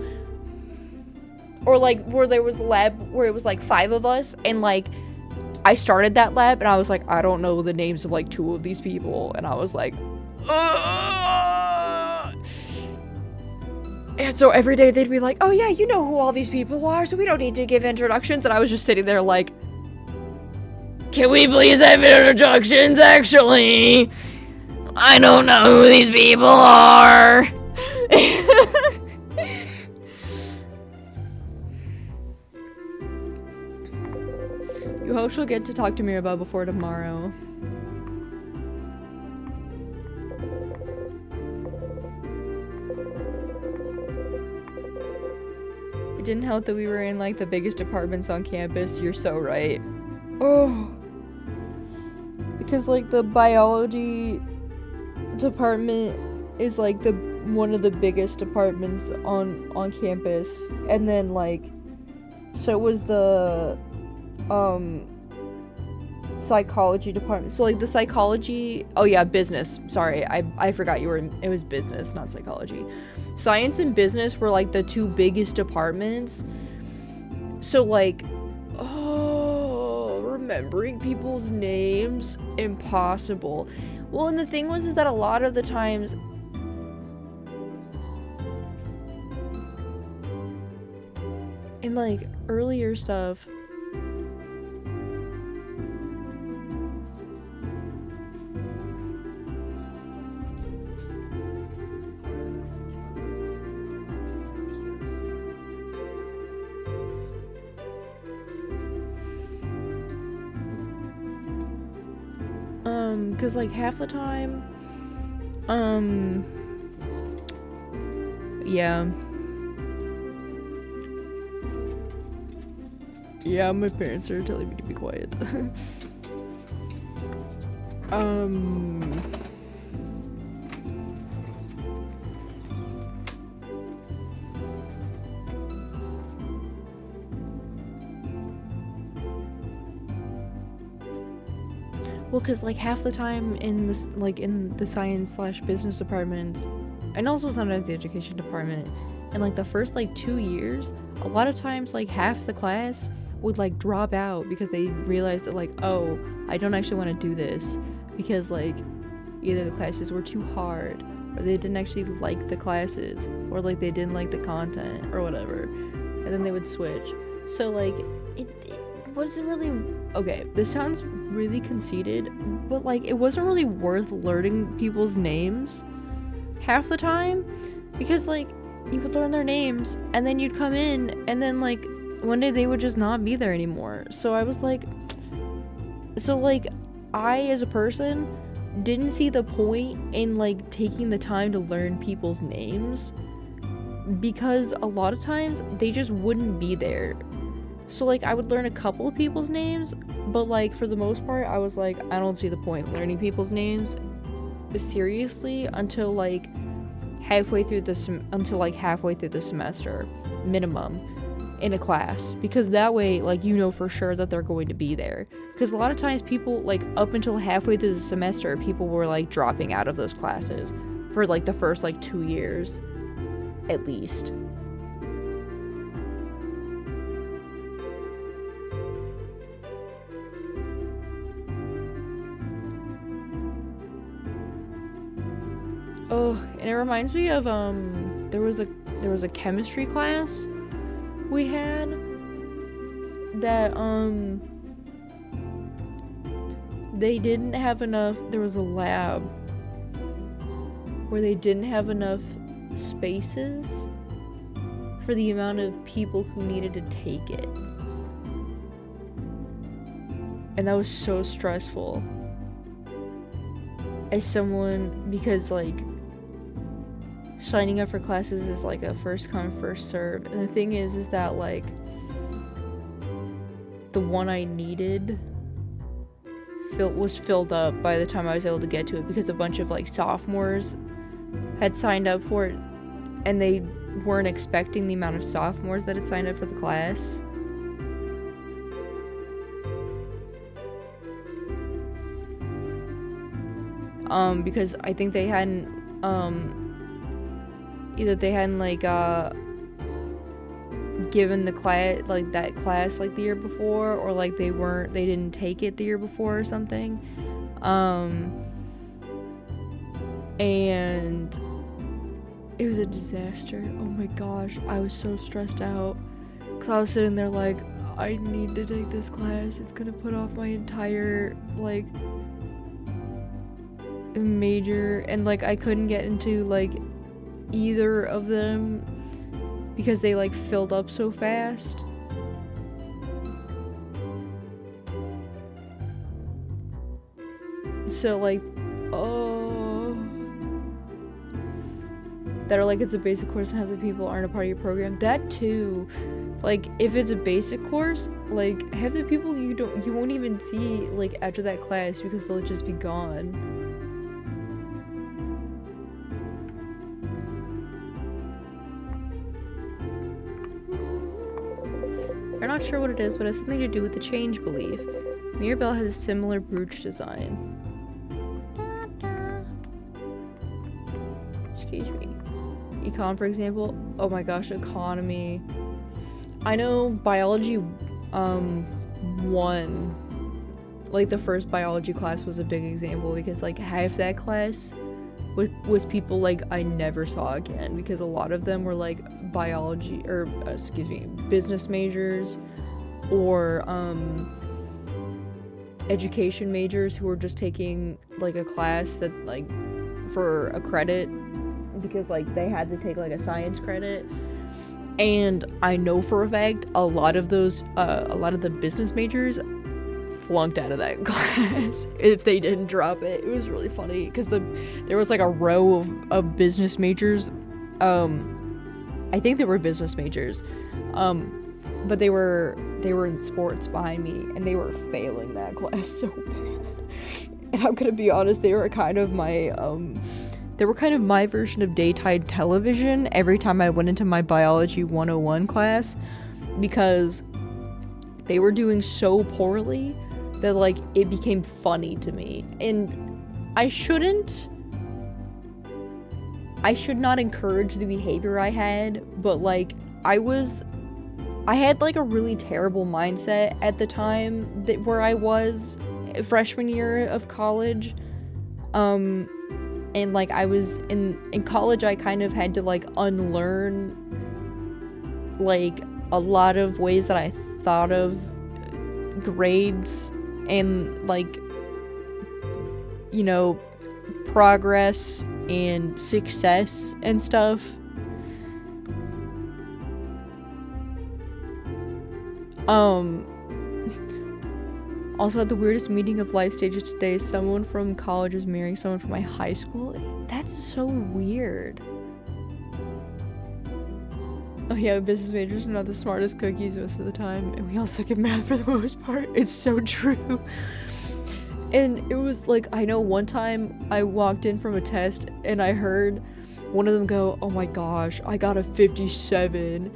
Or like where there was a lab where it was like 5 of us, and like I started that lab and I was like, I don't know the names of like 2 of these people, and I was like, and so every day they'd be like, oh yeah, you know who all these people are, so we don't need to give introductions. And I was just sitting there like, can we please have introductions, actually? I don't know who these people are. You hope she'll get to talk to Mirabelle before tomorrow. It didn't help that we were in like the biggest apartments on campus. You're so right. Oh. Because like the biology department is like one of the biggest departments on campus, and then like So it was the psychology department. So like the psychology, oh yeah, business. Sorry, I forgot you were in, it was business, not psychology. Science and business were like the two biggest departments. So like, oh, remembering people's names, impossible. Well, and the thing was is that a lot of the times in like earlier stuff, cause like half the time, yeah. Yeah, my parents are telling me to be quiet. Well, cause like half the time in this, like in the science/business departments, and also sometimes the education department, in like the first like 2 years, a lot of times like half the class would like drop out because they realized that like, oh, I don't actually want to do this because like either the classes were too hard or they didn't actually like the classes or like they didn't like the content or whatever, and then they would switch. So like it wasn't really, okay, this sounds really conceited, but like it wasn't really worth learning people's names half the time because like you would learn their names and then you'd come in and then like one day they would just not be there anymore. So I was like, so like I as a person didn't see the point in like taking the time to learn people's names because a lot of times they just wouldn't be there. So like I would learn a couple of people's names, but like for the most part I was like, I don't see the point learning people's names seriously until like halfway through the semester minimum in a class, because that way like you know for sure that they're going to be there, because a lot of times people like up until halfway through the semester people were like dropping out of those classes for like the first like 2 years at least. Oh, and it reminds me of there was a chemistry class we had that they didn't have enough, there was a lab where they didn't have enough spaces for the amount of people who needed to take it. And that was so stressful as someone, because like signing up for classes is like a first come first serve, and the thing is that like the one I needed was filled up by the time I was able to get to it, because a bunch of like sophomores had signed up for it and they weren't expecting the amount of sophomores that had signed up for the class. Because I think they hadn't either they hadn't like given the class like that class like the year before, or like they didn't take it the year before or something. And it was a disaster. Oh my gosh, I was so stressed out because I was sitting there like, I need to take this class, it's gonna put off my entire like major, and like I couldn't get into like either of them because they like filled up so fast. So like, oh, that are like, it's a basic course and half the people aren't a part of your program. That too, like if it's a basic course, like half the people you won't even see like after that class because they'll just be gone. We're not sure what it is, but it has something to do with the change belief. Mirabelle has a similar brooch design. Excuse me. Econ, for example. Oh my gosh, economy. I know biology 1, like the first biology class was a big example because like half that class was people like I never saw again, because a lot of them were like biology or business majors or education majors who were just taking like a class that like for a credit because like they had to take like a science credit. And I know for a fact a lot of the business majors flunked out of that class if they didn't drop it. It was really funny because there was like a row of business majors. I think they were business majors, but they were in sports behind me, and they were failing that class so bad. And I'm gonna be honest, they were kind of my version of daytime television every time I went into my biology 101 class, because they were doing so poorly that like it became funny to me. And I should not encourage the behavior I had, but like I had like a really terrible mindset at the time where I was freshman year of college. And like I was in college, I kind of had to like unlearn like a lot of ways that I thought of grades and like, you know, progress and success and stuff. Also at the weirdest meeting of life stages today, someone from college is marrying someone from my high school. That's so weird. Oh yeah, business majors are not the smartest cookies most of the time, and we all suck at math for the most part. It's so true. And it was like, I know one time I walked in from a test and I heard one of them go, "Oh my gosh, I got a 57."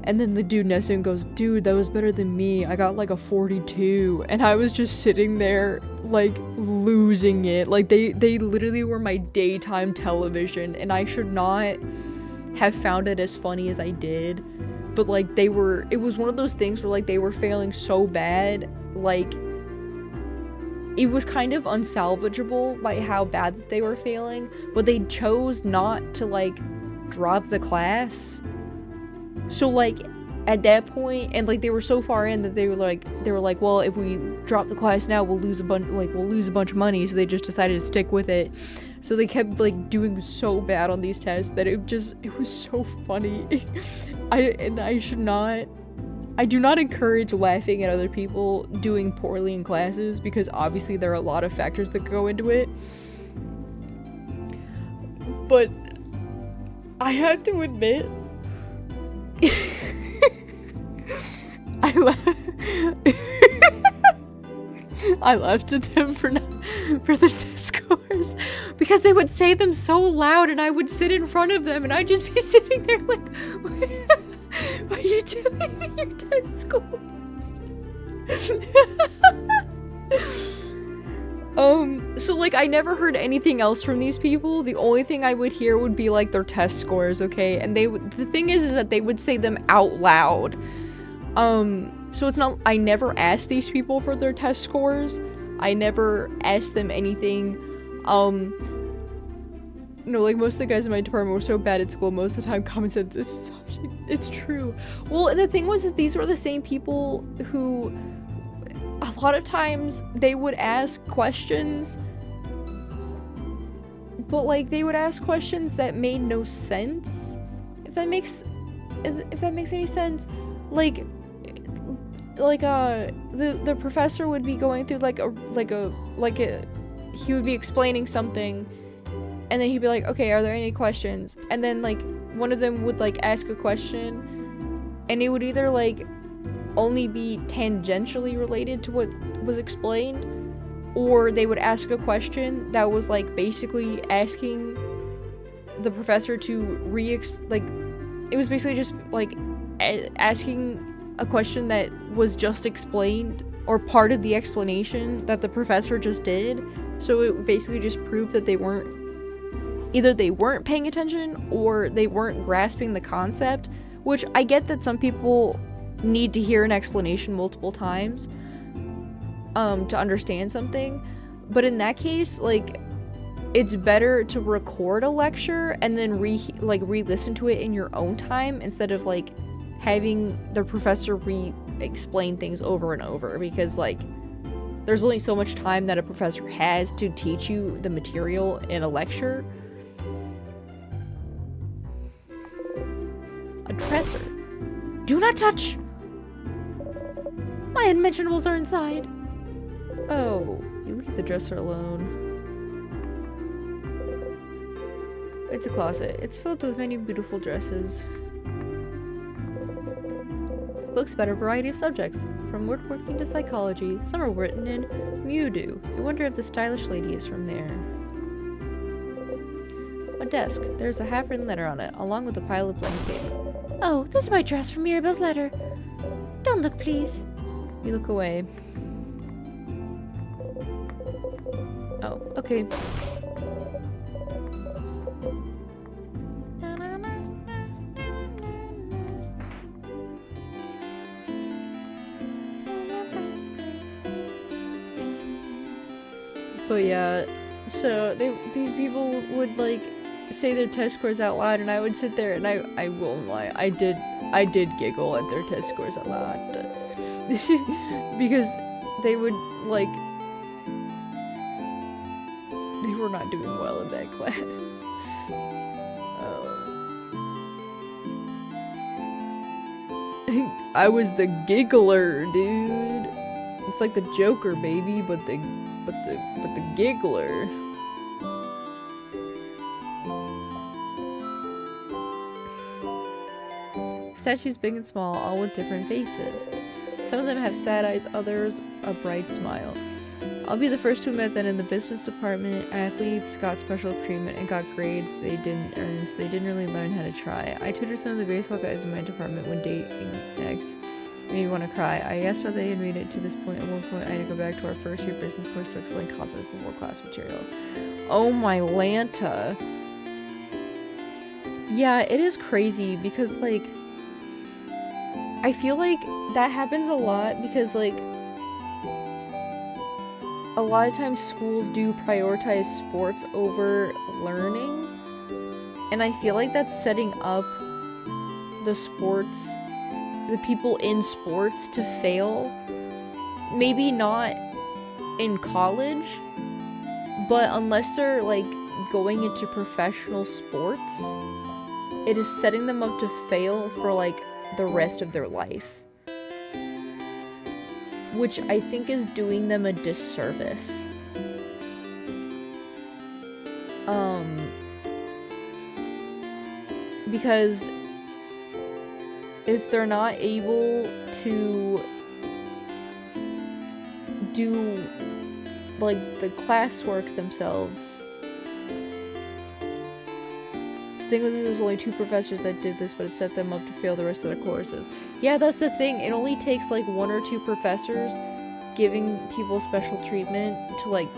And then the dude next to him goes, "Dude, that was better than me. I got like a 42." And I was just sitting there like losing it. Like they literally were my daytime television, and I should not have found it as funny as I did. But like it was one of those things where like they were failing so bad, like it was kind of unsalvageable by how bad that they were failing, but they chose not to like drop the class. So like at that point, and like they were so far in that they were like, well, if we drop the class now, we'll lose a bunch of money. So they just decided to stick with it. So they kept like doing so bad on these tests that it was so funny. I do not encourage laughing at other people doing poorly in classes, because obviously there are a lot of factors that go into it. But I have to admit, I laughed at them for the test scores, because they would say them so loud, and I would sit in front of them and I'd just be sitting there like, what are you doing with your test scores? So like I never heard anything else from these people. The only thing I would hear would be like their test scores, okay? And the thing is that they would say them out loud. So it's not, I never asked these people for their test scores. I never asked them anything. Like most of the guys in my department were so bad at school, most of the time common sense is actually, it's true. Well, the thing was, is these were the same people who, a lot of times, they would ask questions, but like, they would ask questions that made no sense. If that makes any sense. Like the professor would be going through he would be explaining something, and then he'd be like, "Okay, are there any questions?" And then like one of them would like ask a question, and it would either like only be tangentially related to what was explained, or they would ask a question that was like basically asking the professor to it was basically just like asking a question that was just explained or part of the explanation that the professor just did. So it basically just proved that they weren't paying attention or they weren't grasping the concept, which I get that some people need to hear an explanation multiple times to understand something, but in that case, like, it's better to record a lecture and then re-listen to it in your own time instead of like having the professor re-explain things over and over, because like there's only so much time that a professor has to teach you the material in a lecture. A dresser. Do not touch! My unmentionables are inside. Oh, you leave the dresser alone. It's a closet. It's filled with many beautiful dresses. Books about a variety of subjects, from woodworking to psychology. Some are written in Mudu. You wonder if the stylish lady is from there. A desk. There's a half-written letter on it, along with a pile of blank paper. Oh, those are my drafts from Mirabel's letter. Don't look, please. You look away. Oh, okay. But yeah, so these people would like say their test scores out loud, and I would sit there and I won't lie, I did giggle at their test scores out loud. Because they would like, they were not doing well in that class. I was the giggler, dude. It's like the Joker, baby, but the giggler. Statues big and small, all with different faces. Some of them have sad eyes, others a bright smile. I'll be the first to admit that in the business department, athletes got special treatment and got grades they didn't earn, so they didn't really learn how to try. I tutored some of the baseball guys in my department when dating X made me want to cry. I asked how they had made it to this point. At one point, I had to go back to our first year business course to explain concepts before class material. Oh my Lanta. Yeah, it is crazy because, like, I feel like that happens a lot because, like, a lot of times schools do prioritize sports over learning, and I feel like that's setting up the people in sports to fail. Maybe not in college, but unless they're like going into professional sports, it is setting them up to fail for like the rest of their life, which I think is doing them a disservice. Because if they're not able to do like the classwork themselves. The thing was, there's only 2 professors that did this, but it set them up to fail the rest of their courses. Yeah, that's the thing. It only takes like 1 or 2 professors giving people special treatment to like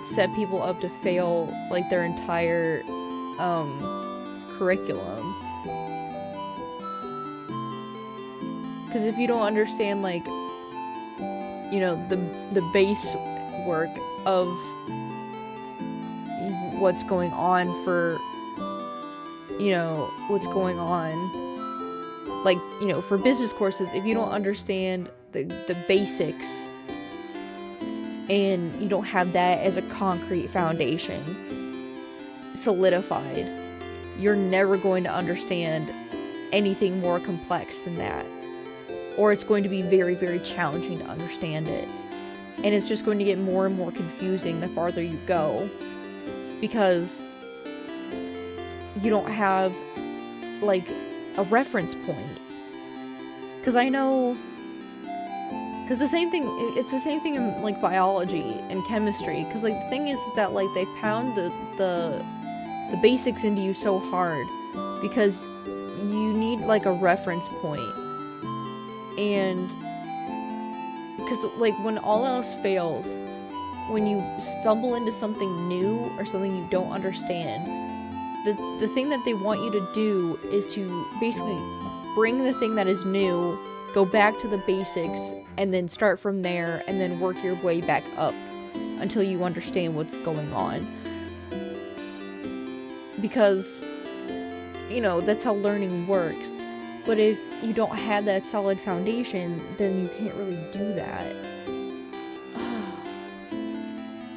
set people up to fail like their entire curriculum. Because if you don't understand, like, you know, the base work of what's going on for, you know, what's going on, like, you know, for business courses, if you don't understand the basics and you don't have that as a concrete foundation solidified, you're never going to understand anything more complex than that. Or it's going to be very, very challenging to understand it. And it's just going to get more and more confusing the farther you go. Because you don't have, like, a reference point. Because I know... Because it's the same thing in, like, biology and chemistry. Because, like, the thing is that, like, they pound the basics into you so hard. Because you need, like, a reference point. And because like when all else fails, when you stumble into something new or something you don't understand, the thing that they want you to do is to basically bring the thing that is new, go back to the basics, and then start from there, and then work your way back up until you understand what's going on. Because, you know, that's how learning works. But if you don't have that solid foundation, then you can't really do that.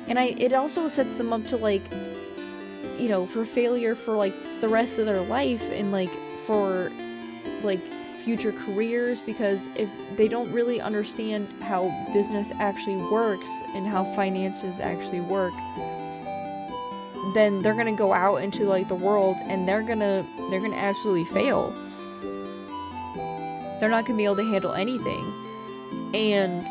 And it also sets them up to, like, you know, for failure for, like, the rest of their life and, like, for, like, future careers, because if they don't really understand how business actually works and how finances actually work, then they're gonna go out into, like, the world and they're gonna absolutely fail. They're not gonna be able to handle anything. And,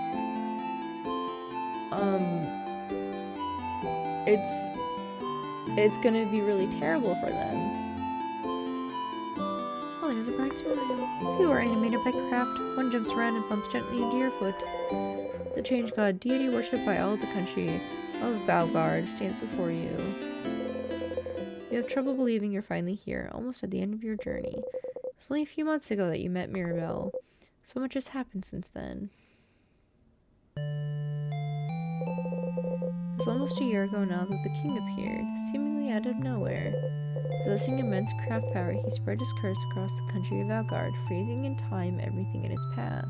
it's gonna be really terrible for them. Oh, there's a bright smile. Few are animated by craft. One jumps around and bumps gently into your foot. The change god, deity worshipped by all of the country of Valgard, stands before you. You have trouble believing you're finally here, almost at the end of your journey. It was only a few months ago that you met Mirabelle. So much has happened since then. It was almost a year ago now that the king appeared, seemingly out of nowhere. Possessing immense craft power, he spread his curse across the country of Valgard, freezing in time everything in its path.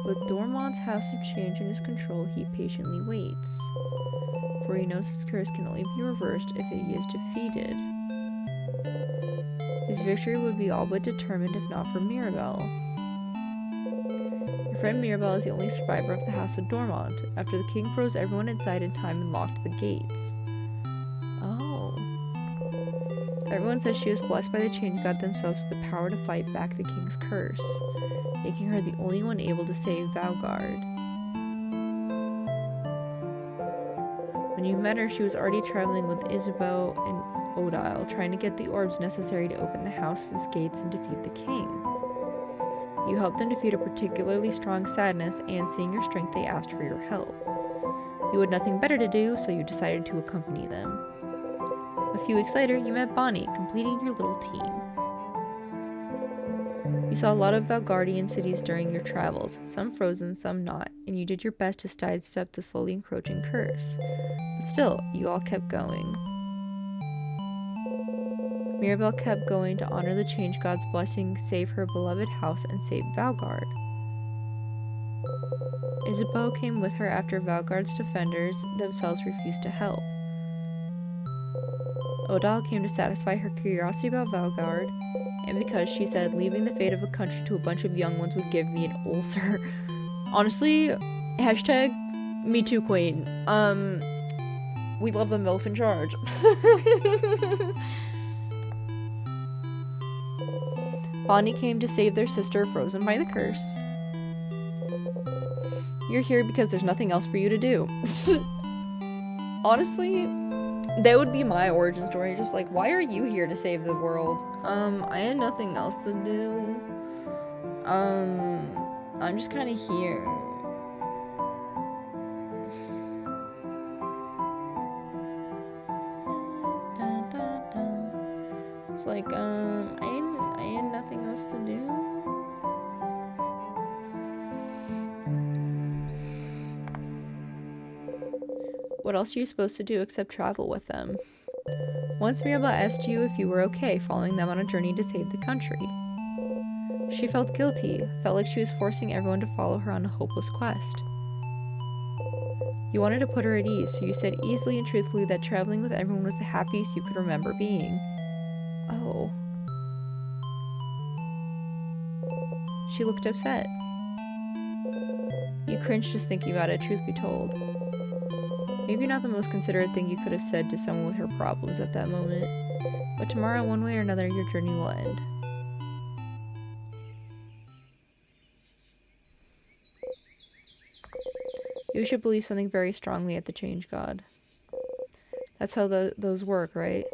With Dormont's House of Change in his control, he patiently waits, for he knows his curse can only be reversed if he is defeated. His victory would be all but determined if not for Mirabelle. Your friend Mirabelle is the only survivor of the House of Dormont, after the king froze everyone inside in time and locked the gates. Oh. Everyone says she was blessed by the change god themselves with the power to fight back the king's curse, making her the only one able to save Valgard. When you met her, she was already traveling with Isabeau and Odile, trying to get the orbs necessary to open the house's gates and defeat the king. You helped them defeat a particularly strong sadness, and seeing your strength, they asked for your help. You had nothing better to do, so you decided to accompany them. A few weeks later, you met Bonnie, completing your little team. You saw a lot of Valgardian cities during your travels, some frozen, some not, and you did your best to sidestep the slowly encroaching curse. But still, you all kept going. Mirabelle kept going to honor the change god's blessing, save her beloved house, and save Valgard. Isabeau came with her after Valgard's defenders themselves refused to help. Odile came to satisfy her curiosity about Valgard, and because she said leaving the fate of a country to a bunch of young ones would give me an ulcer. Honestly, hashtag Me Too Queen. We love the MILF in charge. Bonnie came to save their sister frozen by the curse. You're here because there's nothing else for you to do. Honestly, that would be my origin story. Just like, why are you here to save the world? I had nothing else to do. I'm just kind of here. It's like, I had nothing else to do. What else are you supposed to do except travel with them? Once Mirabelle asked you if you were okay following them on a journey to save the country. She felt guilty, felt like she was forcing everyone to follow her on a hopeless quest. You wanted to put her at ease, so you said easily and truthfully that traveling with everyone was the happiest you could remember being. Oh. She looked upset. You cringed just thinking about it, truth be told. Maybe not the most considerate thing you could have said to someone with her problems at that moment, but tomorrow, one way or another, your journey will end. You should believe something very strongly at the Change God. That's how those work, right?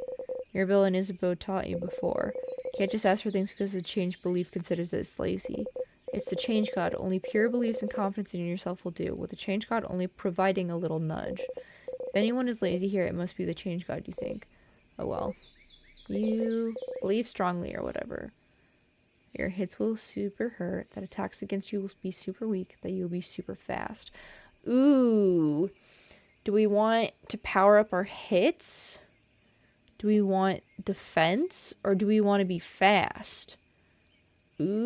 Mirabelle and Isabeau taught you before. Can't just ask for things because the change belief considers that it's lazy. It's the change god. Only pure beliefs and confidence in yourself will do, with the change god only providing a little nudge. If anyone is lazy here, it must be the change god, you think. Oh well. You believe strongly or whatever. Your hits will super hurt, that attacks against you will be super weak, that you'll be super fast. Ooh. Do we want to power up our hits? Do we want defense? Or do we want to be fast? Ooh.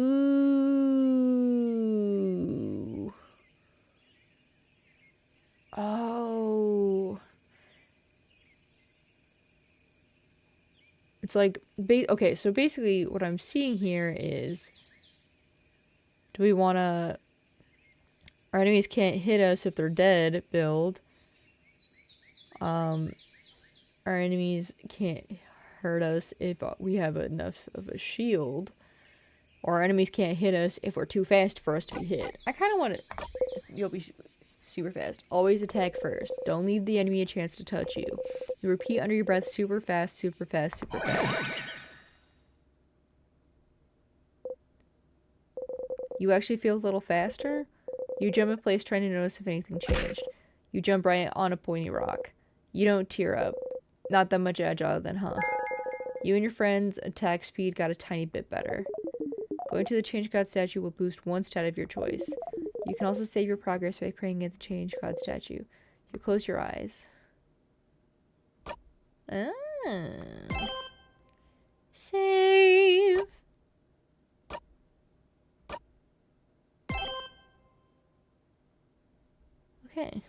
Oh. It's like, okay, so basically what I'm seeing here is, do we want to, our enemies can't hit us if they're dead build. Our enemies can't hurt us if we have enough of a shield. Or our enemies can't hit us if we're too fast for us to be hit. I kind of want to, you'll be super fast. Always attack first. Don't leave the enemy a chance to touch you. You repeat under your breath, super fast, super fast, super fast. You actually feel a little faster? You jump in place trying to notice if anything changed. You jump right on a pointy rock. You don't tear up. Not that much agile then, huh? You and your friends' attack speed got a tiny bit better. Going to the Change God statue will boost one stat of your choice. You can also save your progress by praying at the Change God statue. You close your eyes. Ah. Save. Okay.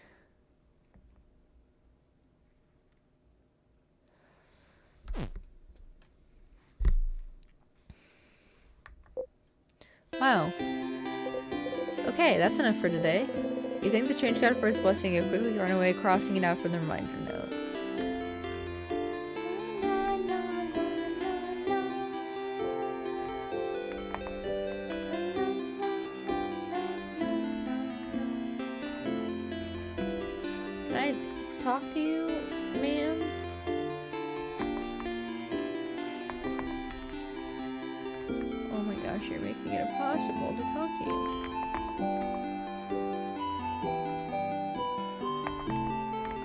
Wow. Okay, that's enough for today. You thank the Change God for his blessing and quickly run away, crossing it out from the reminder note. Can I talk to you, ma'am? Oh my gosh, you're making it impossible to talk to you.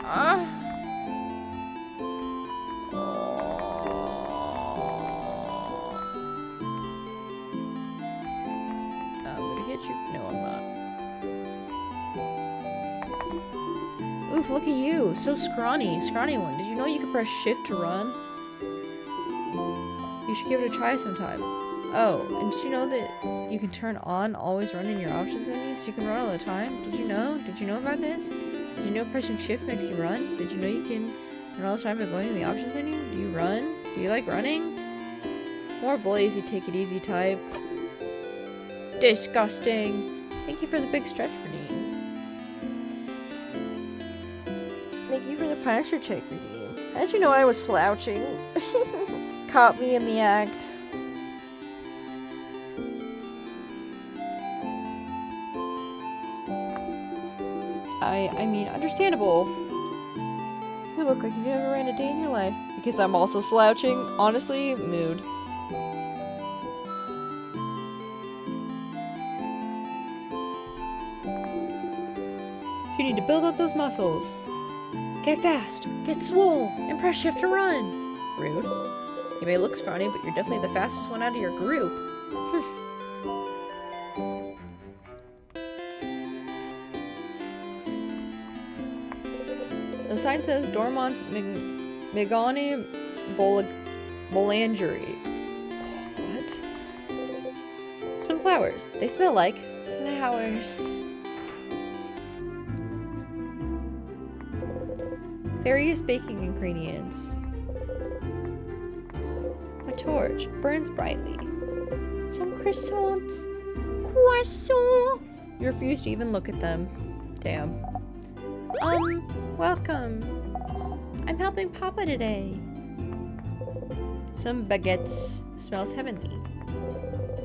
I'm gonna get you. No, I'm not. Oof, look at you. So scrawny. Scrawny one. Did you know you could press shift to run? You should give it a try sometime. Oh, and did you know that you can turn on always run in your options menu so you can run all the time? Did you know? Did you know about this? Did you know pressing shift makes you run? Did you know you can run all the time by going in the options menu? Do you run? Do you like running? More lazy, take it easy type. Disgusting. Thank you for the big stretch, Redeem. Thank you for the posture check, Redeem. How did you know I was slouching? Caught me in the act. I mean, understandable. You look like you've never ran a day in your life. Because I'm also slouching. Honestly, mood. You need to build up those muscles. Get fast, get swole, and press shift to run. Rude. You may look scrawny, but you're definitely the fastest one out of your group. The sign says Dormont's Migani Boulangerie. What? Some flowers. They smell like flowers. Various baking ingredients. A torch burns brightly. Some croissants. Croissant! You refuse to even look at them. Damn. Welcome. I'm helping Papa today. Some baguettes. Smells heavenly.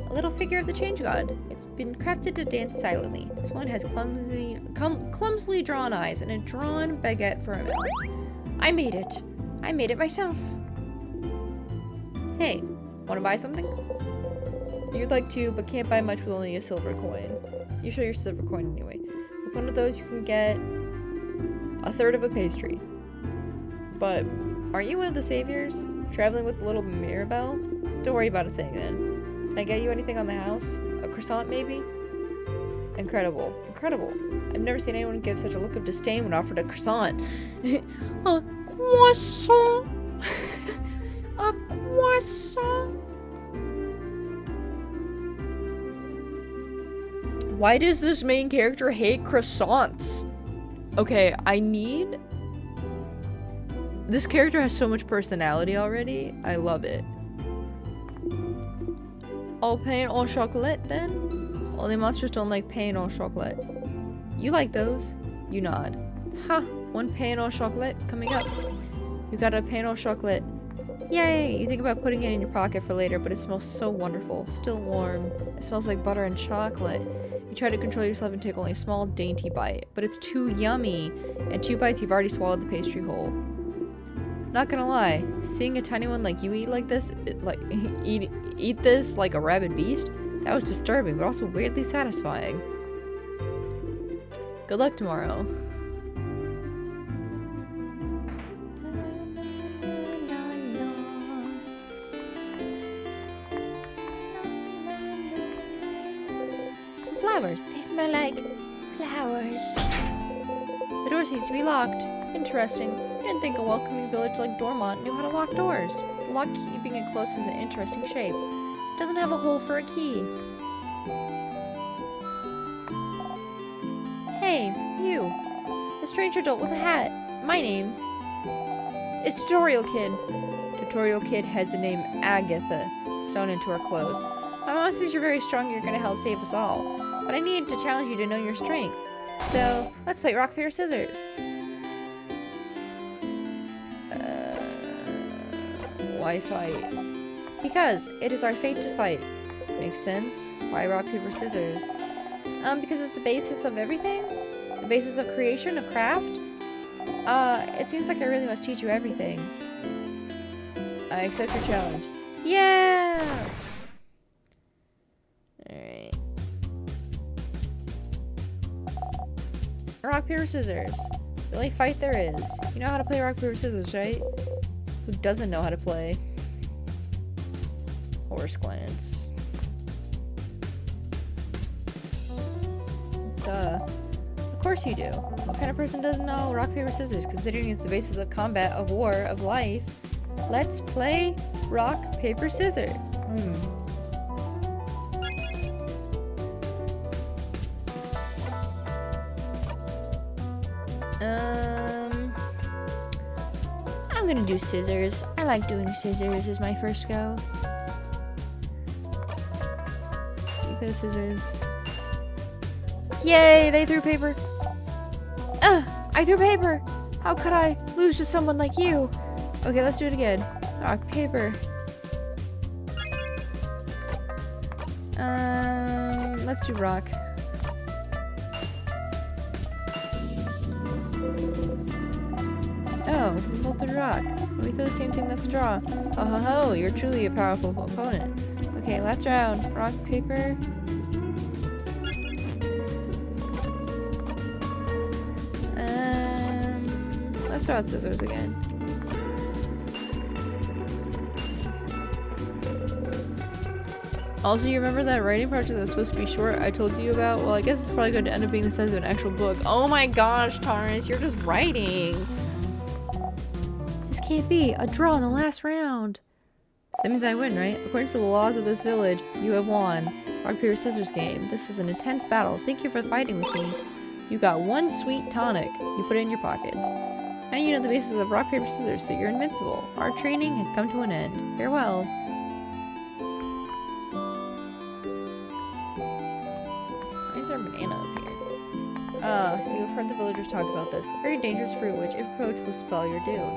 A little figure of the Change God. It's been crafted to dance silently. This one has clumsily drawn eyes and a drawn baguette for a mouth. I made it. I made it myself. Hey, Want to buy something? You'd like to, but can't buy much with only a silver coin. You show your silver coin anyway. With one of those, you can get a third of a pastry. But aren't you one of the saviors? Traveling with the little Mirabelle? Don't worry about a thing then. Can I get you anything on the house? A croissant maybe? Incredible. Incredible. I've never seen anyone give such a look of disdain when offered a croissant. A croissant! A croissant! Why does this main character hate croissants? Okay, this character has so much personality already. I love it. Au pain au chocolat then? Only monsters don't like pain au chocolat. You like those? You nod. Ha! One pain au chocolat coming up. You got a pain au chocolat. Yay! You think about putting it in your pocket for later, but it smells so wonderful. Still warm. It smells like butter and chocolate. You try to control yourself and take only a small, dainty bite, but it's too yummy. And 2 bites, you've already swallowed the pastry whole. Not gonna lie, seeing a tiny one like you eat like this, eat this like a rabid beast, that was disturbing, but also weirdly satisfying. Good luck tomorrow. Flowers. They smell like flowers. The door seems to be locked. Interesting. I didn't think a welcoming village like Dormont knew how to lock doors. The lock keeping it closed has an interesting shape. It doesn't have a hole for a key. Hey, you. A strange adult with a hat. My name is Tutorial Kid. Tutorial Kid has the name Agatha sewn into her clothes. My mom says you're very strong, you're gonna help save us all. But I need to challenge you to know your strength. So, let's play rock, paper, scissors. Why fight? Because it is our fate to fight. Makes sense. Why rock, paper, scissors? Because it's the basis of everything? The basis of creation, of craft? It seems like I really must teach you everything. I accept your challenge. Yeah! Alright. Rock, paper, scissors. The only fight there is. You know how to play rock, paper, scissors, right? Who doesn't know how to play? Horse glance. Duh. Of course you do. What kind of person doesn't know rock, paper, scissors, considering it's the basis of combat, of war, of life? Let's play rock, paper, scissors. I'm gonna do scissors. I like doing scissors as my first go. You play the scissors. Yay! They threw paper. I threw paper! How could I lose to someone like you? Okay, let's do it again. Rock, paper. Let's do rock. Oh, we both did rock. When we throw the same thing, that's a draw. Oh ho ho, you're truly a powerful opponent. Okay, last round. Rock, paper. Let's throw out scissors again. Also, you remember that writing project that was supposed to be short I told you about? Well, I guess it's probably going to end up being the size of an actual book. Oh my gosh, Taurus, you're just writing. This can't be. A draw in the last round. So that means I win, right? According to the laws of this village, you have won. Rock, paper, scissors game. This was an intense battle. Thank you for fighting with me. You got one sweet tonic. You put it in your pockets. Now you know the basis of rock, paper, scissors, so you're invincible. Our training has come to an end. Farewell. Why is there a banana up here? You have heard the villagers talk about this. Very dangerous fruit which, if approached, will spell your doom.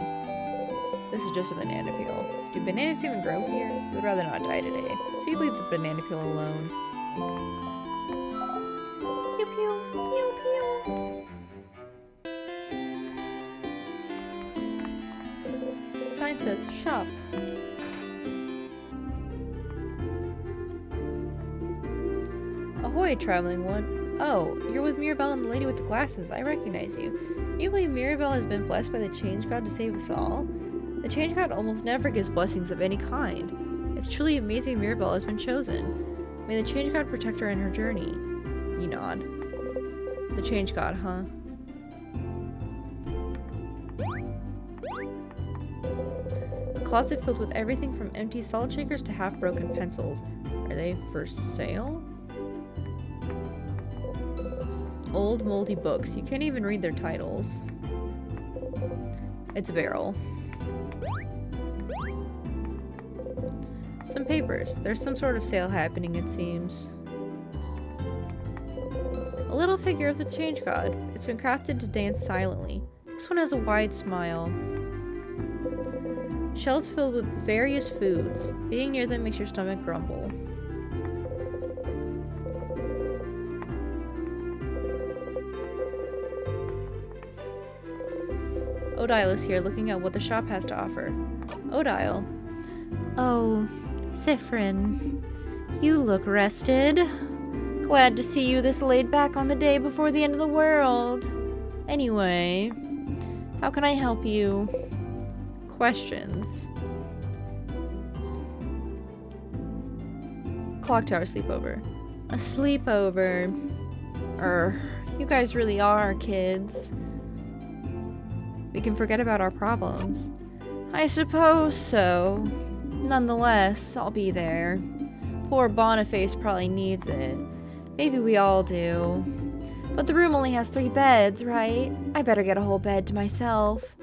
This is just a banana peel. Do bananas even grow here? You would rather not die today, so you leave the banana peel alone. Pew pew, pew pew. The sign says shop. Hi, traveling one. Oh, you're with Mirabelle and the lady with the glasses. I recognize you. Can you believe Mirabelle has been blessed by the Change God to save us all? The Change God almost never gives blessings of any kind. It's truly amazing Mirabelle has been chosen. May the Change God protect her in her journey. You nod. The Change God, huh? A closet filled with everything from empty salt shakers to half-broken pencils. Are they for sale? Old moldy books. You can't even read their titles. It's a barrel. Some papers. There's some sort of sale happening, it seems. A little figure of the Change God. It's been crafted to dance silently. This one has a wide smile. Shelves filled with various foods. Being near them makes your stomach grumble. Odile is here looking at what the shop has to offer. Odile. Oh, Sifrin. You look rested. Glad to see you this laid back on the day before the end of the world. Anyway, how can I help you? Questions. Clock tower sleepover. A sleepover. You guys really are kids. We can forget about our problems. I suppose so. Nonetheless, I'll be there. Poor Boniface probably needs it. Maybe we all do. But the room only has 3 beds, right? I better get a whole bed to myself.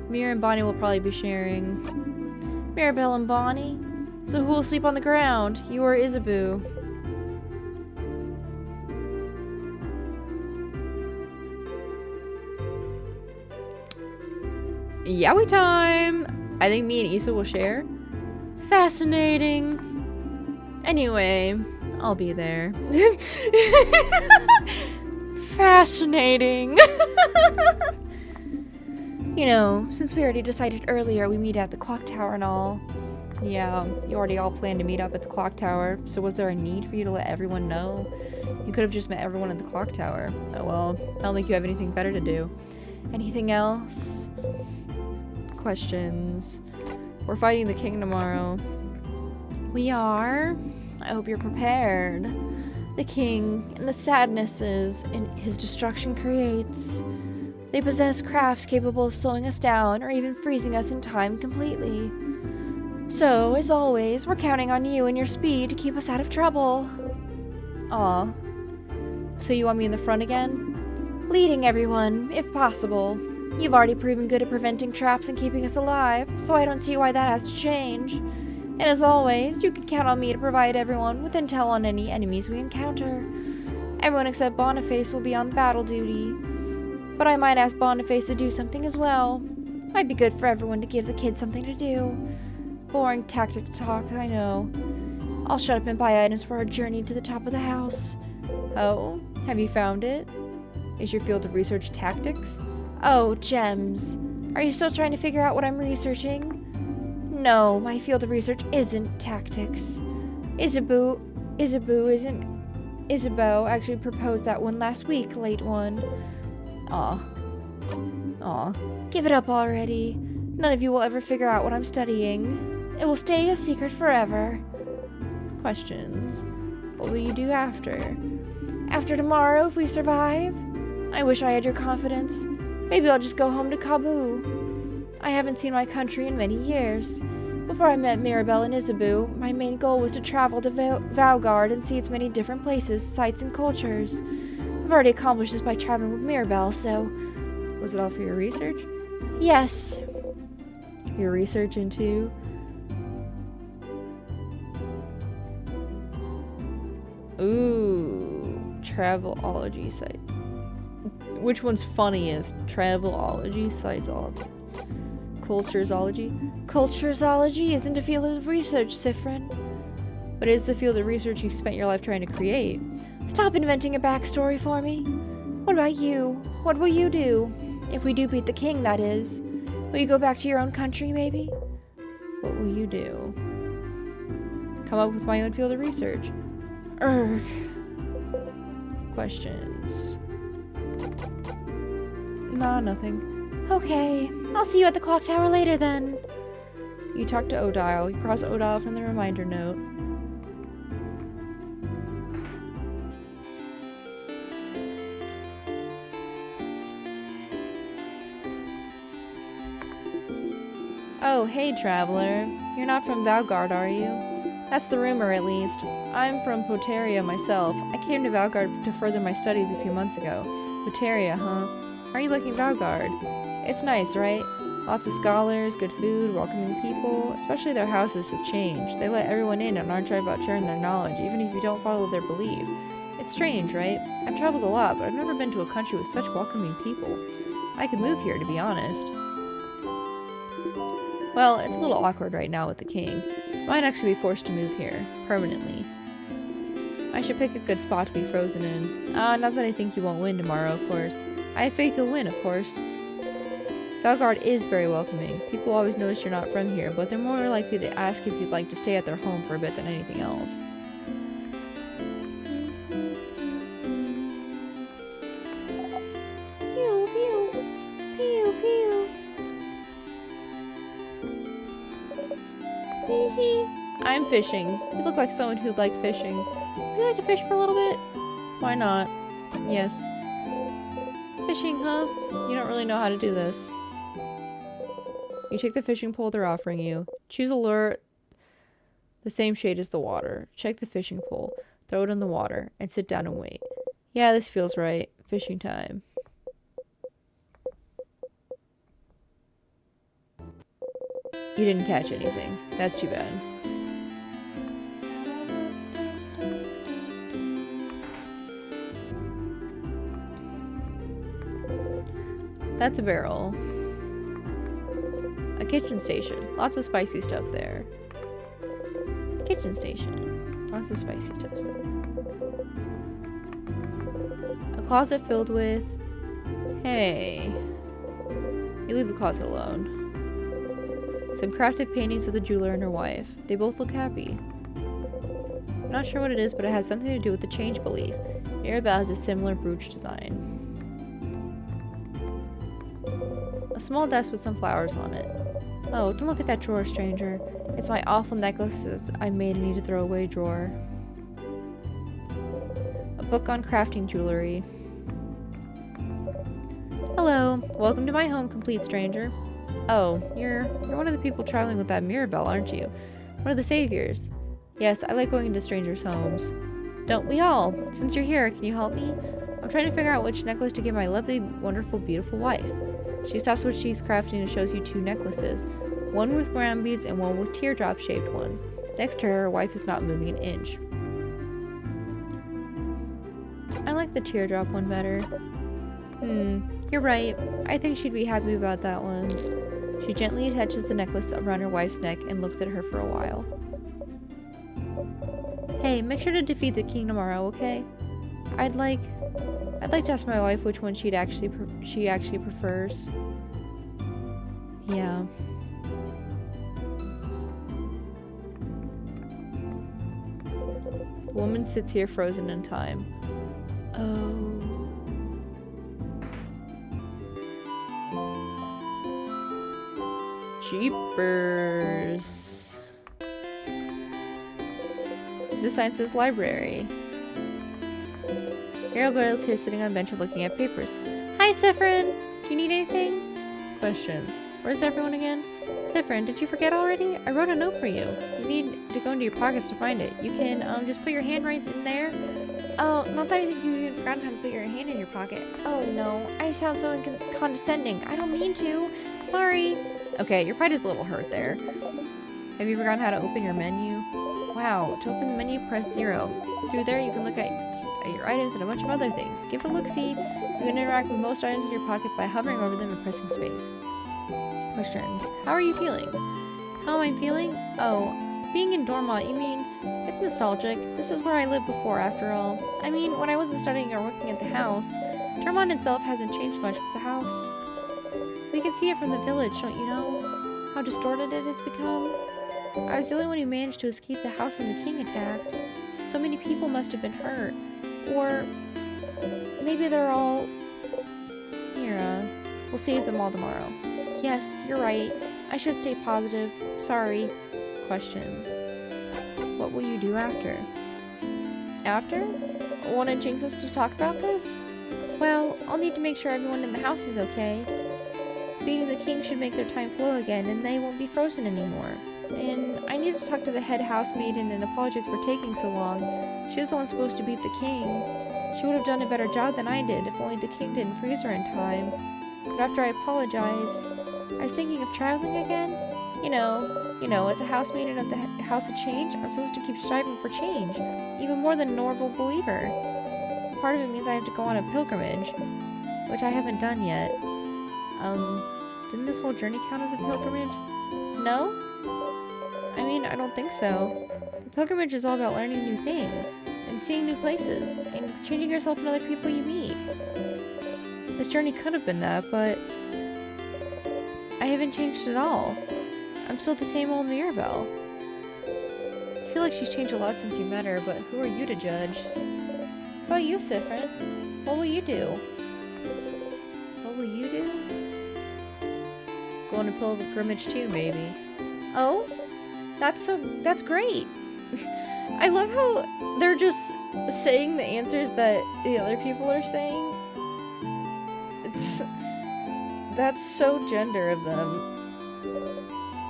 Mira and Bonnie will probably be sharing. Mirabelle and Bonnie? So who will sleep on the ground? You or Isabeau? Yowie time! I think me and Issa will share. Fascinating. Anyway, I'll be there. Fascinating. You know, since we already decided earlier we meet at the clock tower and all. Yeah, you already all planned to meet up at the clock tower, so was there a need for you to let everyone know? You could have just met everyone at the clock tower. Oh well, I don't think you have anything better to do. Anything else? Questions. We're fighting the king tomorrow. We are. I hope you're prepared. The king and the sadnesses his destruction creates. They possess crafts capable of slowing us down or even freezing us in time completely. So, as always, we're counting on you and your speed to keep us out of trouble. Aw. So you want me in the front again? Leading everyone, if possible. You've already proven good at preventing traps and keeping us alive, so I don't see why that has to change. And as always, you can count on me to provide everyone with intel on any enemies we encounter. Everyone except Boniface will be on battle duty. But I might ask Boniface to do something as well. Might be good for everyone to give the kids something to do. Boring tactic talk, I know. I'll shut up and buy items for our journey to the top of the house. Oh, have you found it? Is your field of research tactics? Oh, gems. Are you still trying to figure out what I'm researching? No, my field of research isn't tactics. Isabeau actually proposed that one last week, late one. Aw. Give it up already. None of you will ever figure out what I'm studying. It will stay a secret forever. Questions. What will you do after? After tomorrow, if we survive? I wish I had your confidence. Maybe I'll just go home to Kabul. I haven't seen my country in many years. Before I met Mirabelle and Isabeau, my main goal was to travel to Valgard and see its many different places, sites, and cultures. I've already accomplished this by traveling with Mirabelle, so... Was it all for your research? Yes. Your research into... Ooh, travelology site. Which one's funniest? Travelology, sitesology, culturesology? Culturesology isn't a field of research, Sifrin. But it is the field of research you spent your life trying to create. Stop inventing a backstory for me. What about you? What will you do? If we do beat the king, that is. Will you go back to your own country, maybe? What will you do? Come up with my own field of research. Questions? Nah, nothing. Okay, I'll see you at the clock tower later then. You talk to Odile. You cross Odile from the reminder note. Oh, hey, traveler. You're not from Valgard, are you? That's the rumor, at least. I'm from Poteria myself. I came to Valgard to further my studies a few months ago. Poteria, huh? How are you liking Valgard? It's nice, right? Lots of scholars, good food, welcoming people. Especially their houses have changed. They let everyone in and aren't shy about sharing their knowledge, even if you don't follow their belief. It's strange, right? I've traveled a lot, but I've never been to a country with such welcoming people. I could move here, to be honest. Well, it's a little awkward right now with the king. Might actually be forced to move here, permanently. I should pick a good spot to be frozen in. Not that I think you won't win tomorrow, of course. I have faith you'll win, of course. Valgard is very welcoming. People always notice you're not from here, but they're more likely to ask if you'd like to stay at their home for a bit than anything else. Pew, pew. Pew, pew. Hee hee. I'm fishing. You look like someone who'd like fishing. Would you like to fish for a little bit? Why not? Yes. Fishing, huh? You don't really know how to do this. You take the fishing pole they're offering you. Choose a lure the same shade as the water. Check the fishing pole. Throw it in the water. And sit down and wait. Yeah, this feels right. Fishing time. You didn't catch anything. That's too bad. That's a barrel. A kitchen station. Lots of spicy stuff there. Kitchen station. Lots of spicy stuff there. A closet filled with... Hey. You leave the closet alone. Some crafted paintings of the jeweler and her wife. They both look happy. I'm not sure what it is, but it has something to do with the change belief. Mirabelle has a similar brooch design. A small desk with some flowers on it. Oh, don't look at that drawer, stranger. It's my awful necklaces I made and need to throw away drawer. A book on crafting jewelry. Hello, welcome to my home, complete stranger. Oh, you're one of the people traveling with that Mirabelle, aren't you? One of the saviors. Yes, I like going into strangers' homes. Don't we all? Since you're here, can you help me? I'm trying to figure out which necklace to give my lovely, wonderful, beautiful wife. She's tossed what she's crafting and shows you two necklaces. One with brown beads and one with teardrop-shaped ones. Next to her, her wife is not moving an inch. I like the teardrop one better. You're right. I think she'd be happy about that one. She gently attaches the necklace around her wife's neck and looks at her for a while. Hey, make sure to defeat the king tomorrow, okay? I'd like to ask my wife which one she actually prefers. Yeah. The woman sits here frozen in time. Oh. Jeepers. The sign says library. Mirabelle's here sitting on a bench and looking at papers. Hi, Siffrin! Do you need anything? Questions. Where's everyone again? Siffrin, did you forget already? I wrote a note for you. You need to go into your pockets to find it. You can, just put your hand right in there. Oh, not that I think you even forgot how to put your hand in your pocket. Oh no, I sound so condescending. I don't mean to. Sorry. Okay, your pride is a little hurt there. Have you forgotten how to open your menu? Wow, to open the menu, press 0. Through there, you can look at your items and a bunch of other things. Give it a look-see. You can interact with most items in your pocket by hovering over them and pressing space. Questions. How are you feeling? How am I feeling? Oh, being in Dormont, you mean? It's nostalgic. This is where I lived before, after all. I mean, when I wasn't studying or working at the house. Dormont itself hasn't changed much, but the house... We can see it from the village, don't you know? How distorted it has become. I was the only one who managed to escape the house when the king attacked. So many people must have been hurt. Or Maybe they're all... Here, we'll save them all tomorrow. Yes, you're right. I should stay positive. Sorry. Questions. What will you do after? After? Want to jinx us to talk about this? Well, I'll need to make sure everyone in the house is okay. Being the king should make their time flow again, and they won't be frozen anymore. And I need to talk to the head housemaiden and apologize for taking so long. She was the one supposed to beat the king. She would have done a better job than I did if only the king didn't freeze her in time. But after I apologized, I was thinking of traveling again. You know, as a housemaiden of the House of Change, I'm supposed to keep striving for change, even more than a normal believer. Part of it means I have to go on a pilgrimage, which I haven't done yet. Didn't this whole journey count as a pilgrimage? No? I mean, I don't think so. The pilgrimage is all about learning new things, and seeing new places, and changing yourself and other people you meet. This journey could have been that, but I haven't changed at all. I'm still the same old Mirabelle. I feel like she's changed a lot since you met her, but who are you to judge? How about you, Sifrin? What will you do? What will you do? Go on a pilgrimage too, maybe. Oh? That's great! I love how they're just saying the answers that the other people are saying. That's so gender of them.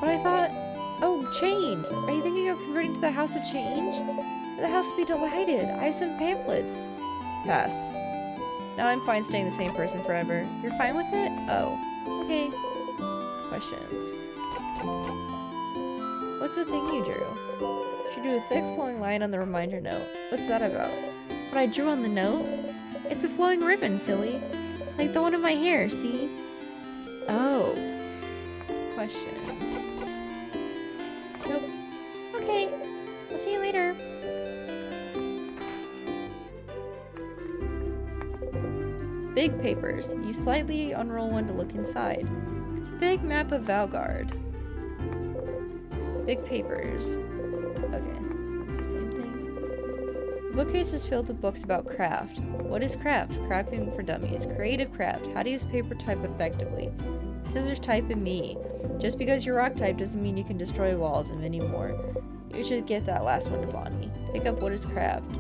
But I thought, oh, Chain, are you thinking of converting to the House of Change? The house would be delighted. I have some pamphlets. Pass. Now I'm fine staying the same person forever. You're fine with it? Oh. Okay. Questions. What's the thing you drew? She drew a thick flowing line on the reminder note. What's that about? What I drew on the note? It's a flowing ribbon, silly. Like the one in my hair, see? Oh. Questions. Nope. Okay. I'll see you later. Big papers. You slightly unroll one to look inside. It's a big map of Valgard. Big papers. Okay, it's the same thing. The bookcase is filled with books about craft. What is craft? Crafting for dummies. Creative craft. How to use paper type effectively. Scissors type and me. Just because you're rock type doesn't mean you can destroy walls and many more. You should get that last one to Bonnie. Pick up what is craft.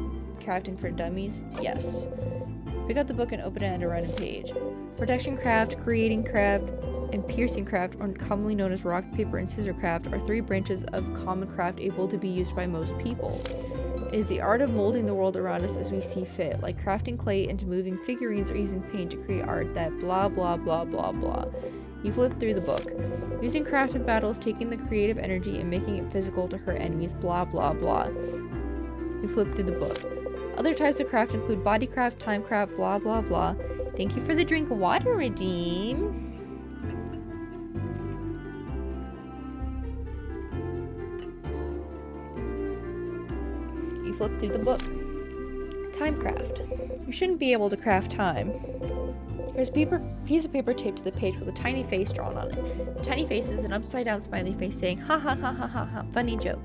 Crafting for dummies? Yes. Pick up the book and open it at a random page. Protection craft, creating craft, and piercing craft, or commonly known as rock, paper, and scissor craft, are three branches of common craft able to be used by most people. It is the art of molding the world around us as we see fit, like crafting clay into moving figurines or using paint to create art that blah blah blah blah blah. You flip through the book. Using craft in battles, taking the creative energy and making it physical to hurt enemies, blah blah blah. You flip through the book. Other types of craft include body craft, time craft, blah blah blah. Thank you for the drink water, Redeem. You flip through the book. Time craft. You shouldn't be able to craft time. There's a piece of paper taped to the page with a tiny face drawn on it. The tiny face is an upside down smiley face saying, ha ha ha ha ha ha, funny joke.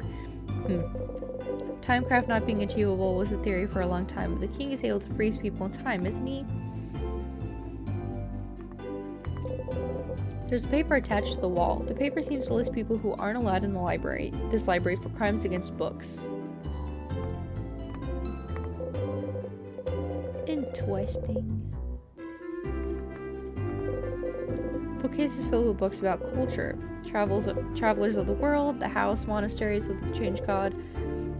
Timecraft not being achievable was a theory for a long time, but the king is able to freeze people in time, isn't he? There's a paper attached to the wall. The paper seems to list people who aren't allowed in this library for crimes against books. Interesting. Bookcase is filled with books about culture, travelers of the world, the house, monasteries of the change god,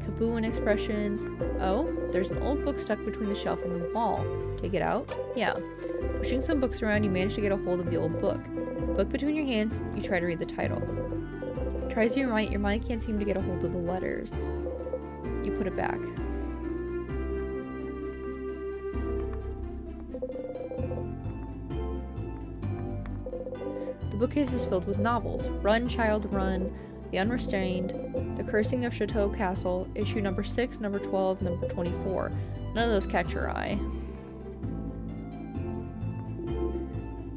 Kabuan expressions. Oh, there's an old book stuck between the shelf and the wall. Take it out? Yeah. Pushing some books around, you manage to get a hold of the old book. Book between your hands, you try to read the title. Try as you might, your mind can't seem to get a hold of the letters. You put it back. The bookcase is filled with novels. Run, Child, Run, The Unrestrained, The Cursing of Chateau Castle, issue number 6, number 12, number 24. None of those catch your eye.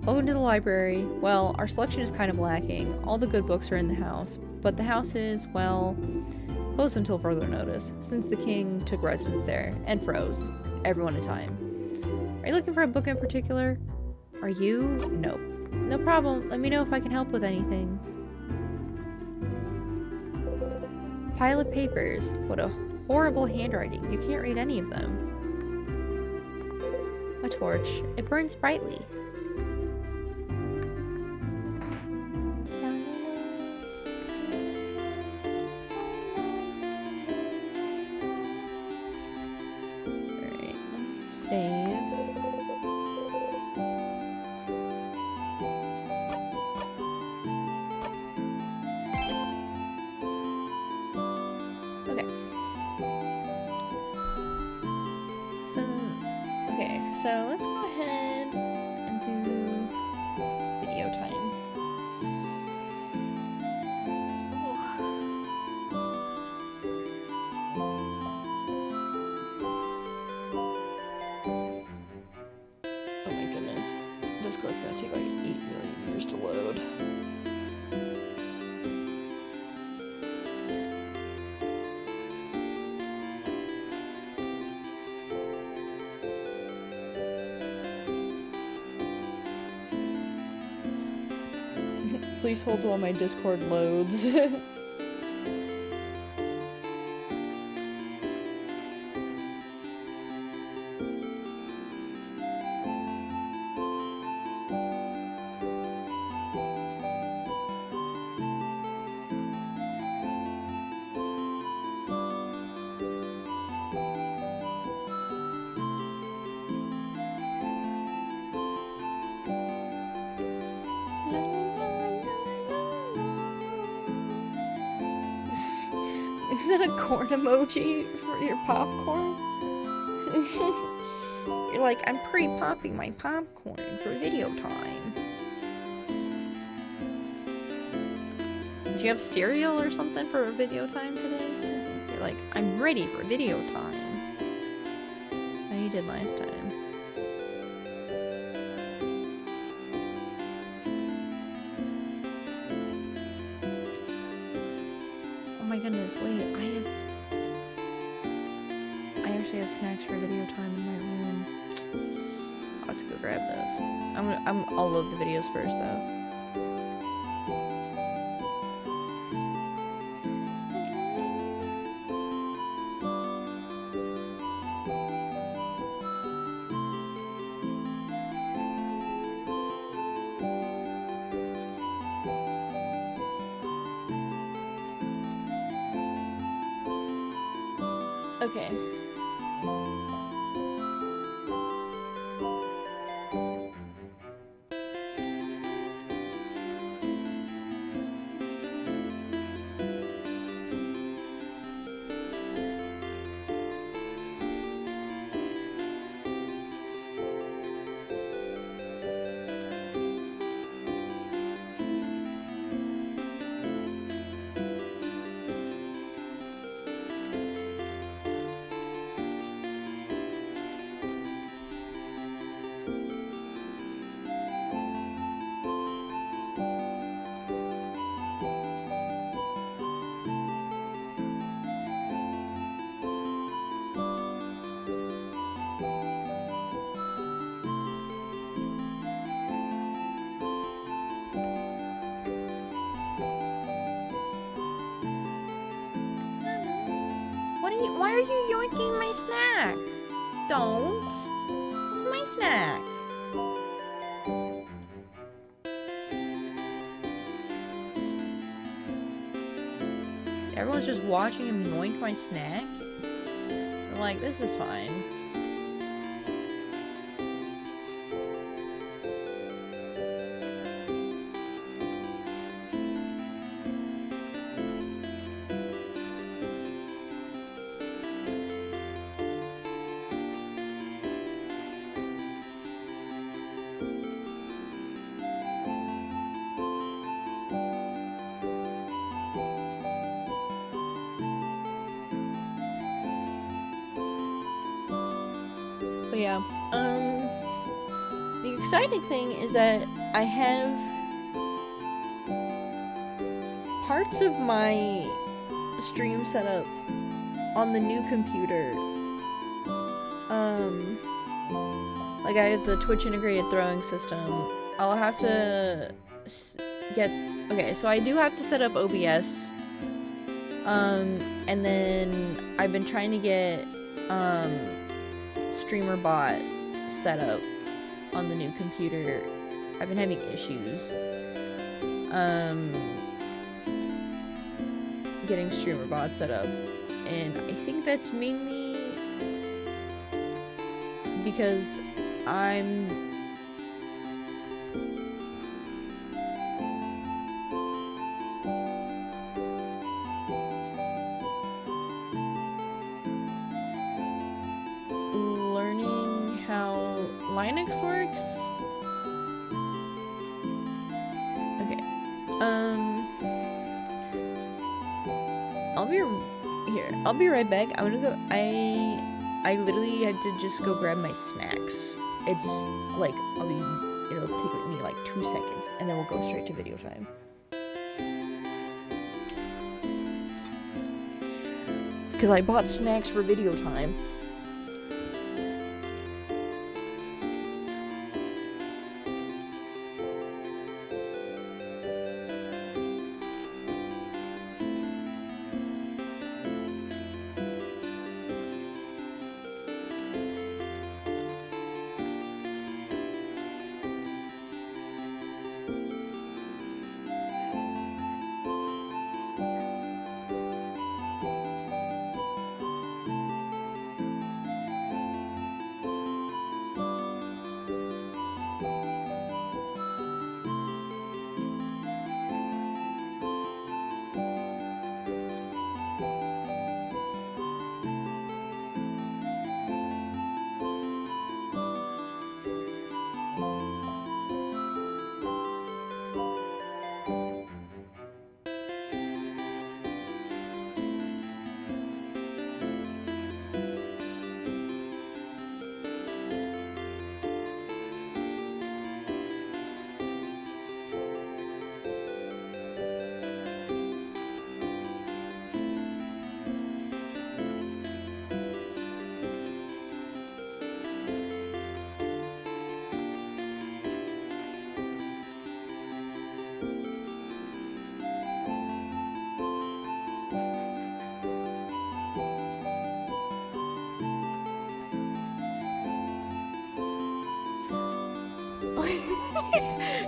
Welcome to the library. Well, our selection is kind of lacking. All the good books are in the house, but the house is, well, closed until further notice, since the king took residence there and froze everyone in time. Are you looking for a book in particular? Are you? Nope. No problem. Let me know if I can help with anything. Pile of papers. What a horrible handwriting. You can't read any of them. A torch. It burns brightly. Alright, let's save. So let's go ahead and do video time. Oh my goodness. Discord's gonna take like 8 million years to load. Please hold while my Discord loads. Is that a corn emoji for your popcorn? You're like, I'm pre-popping my popcorn for video time. Do you have cereal or something for video time today? You're like, I'm ready for video time. How you did last time. Oh my goodness, wait, I actually have snacks for video time in my room. I'll have to go grab those. I'll load the videos first though. Okay. Why are you yoinking my snack? Don't. It's my snack. Everyone's just watching him yoink my snack. I'm like, this is fine. But yeah, the exciting thing is that I have parts of my stream set up on the new computer. like I have the Twitch integrated throwing system. I'll have to get, okay, so I do have to set up OBS. And then I've been trying to get streamer bot set up on the new computer. I've been having issues getting streamer bot set up, and I think that's mainly because I'm learning how Linux works. Okay. I'll be right back. I'm gonna go. I literally had to just go grab my snacks. It's like it'll take me like 2 seconds, and then we'll go straight to video time. Because I bought snacks for video time.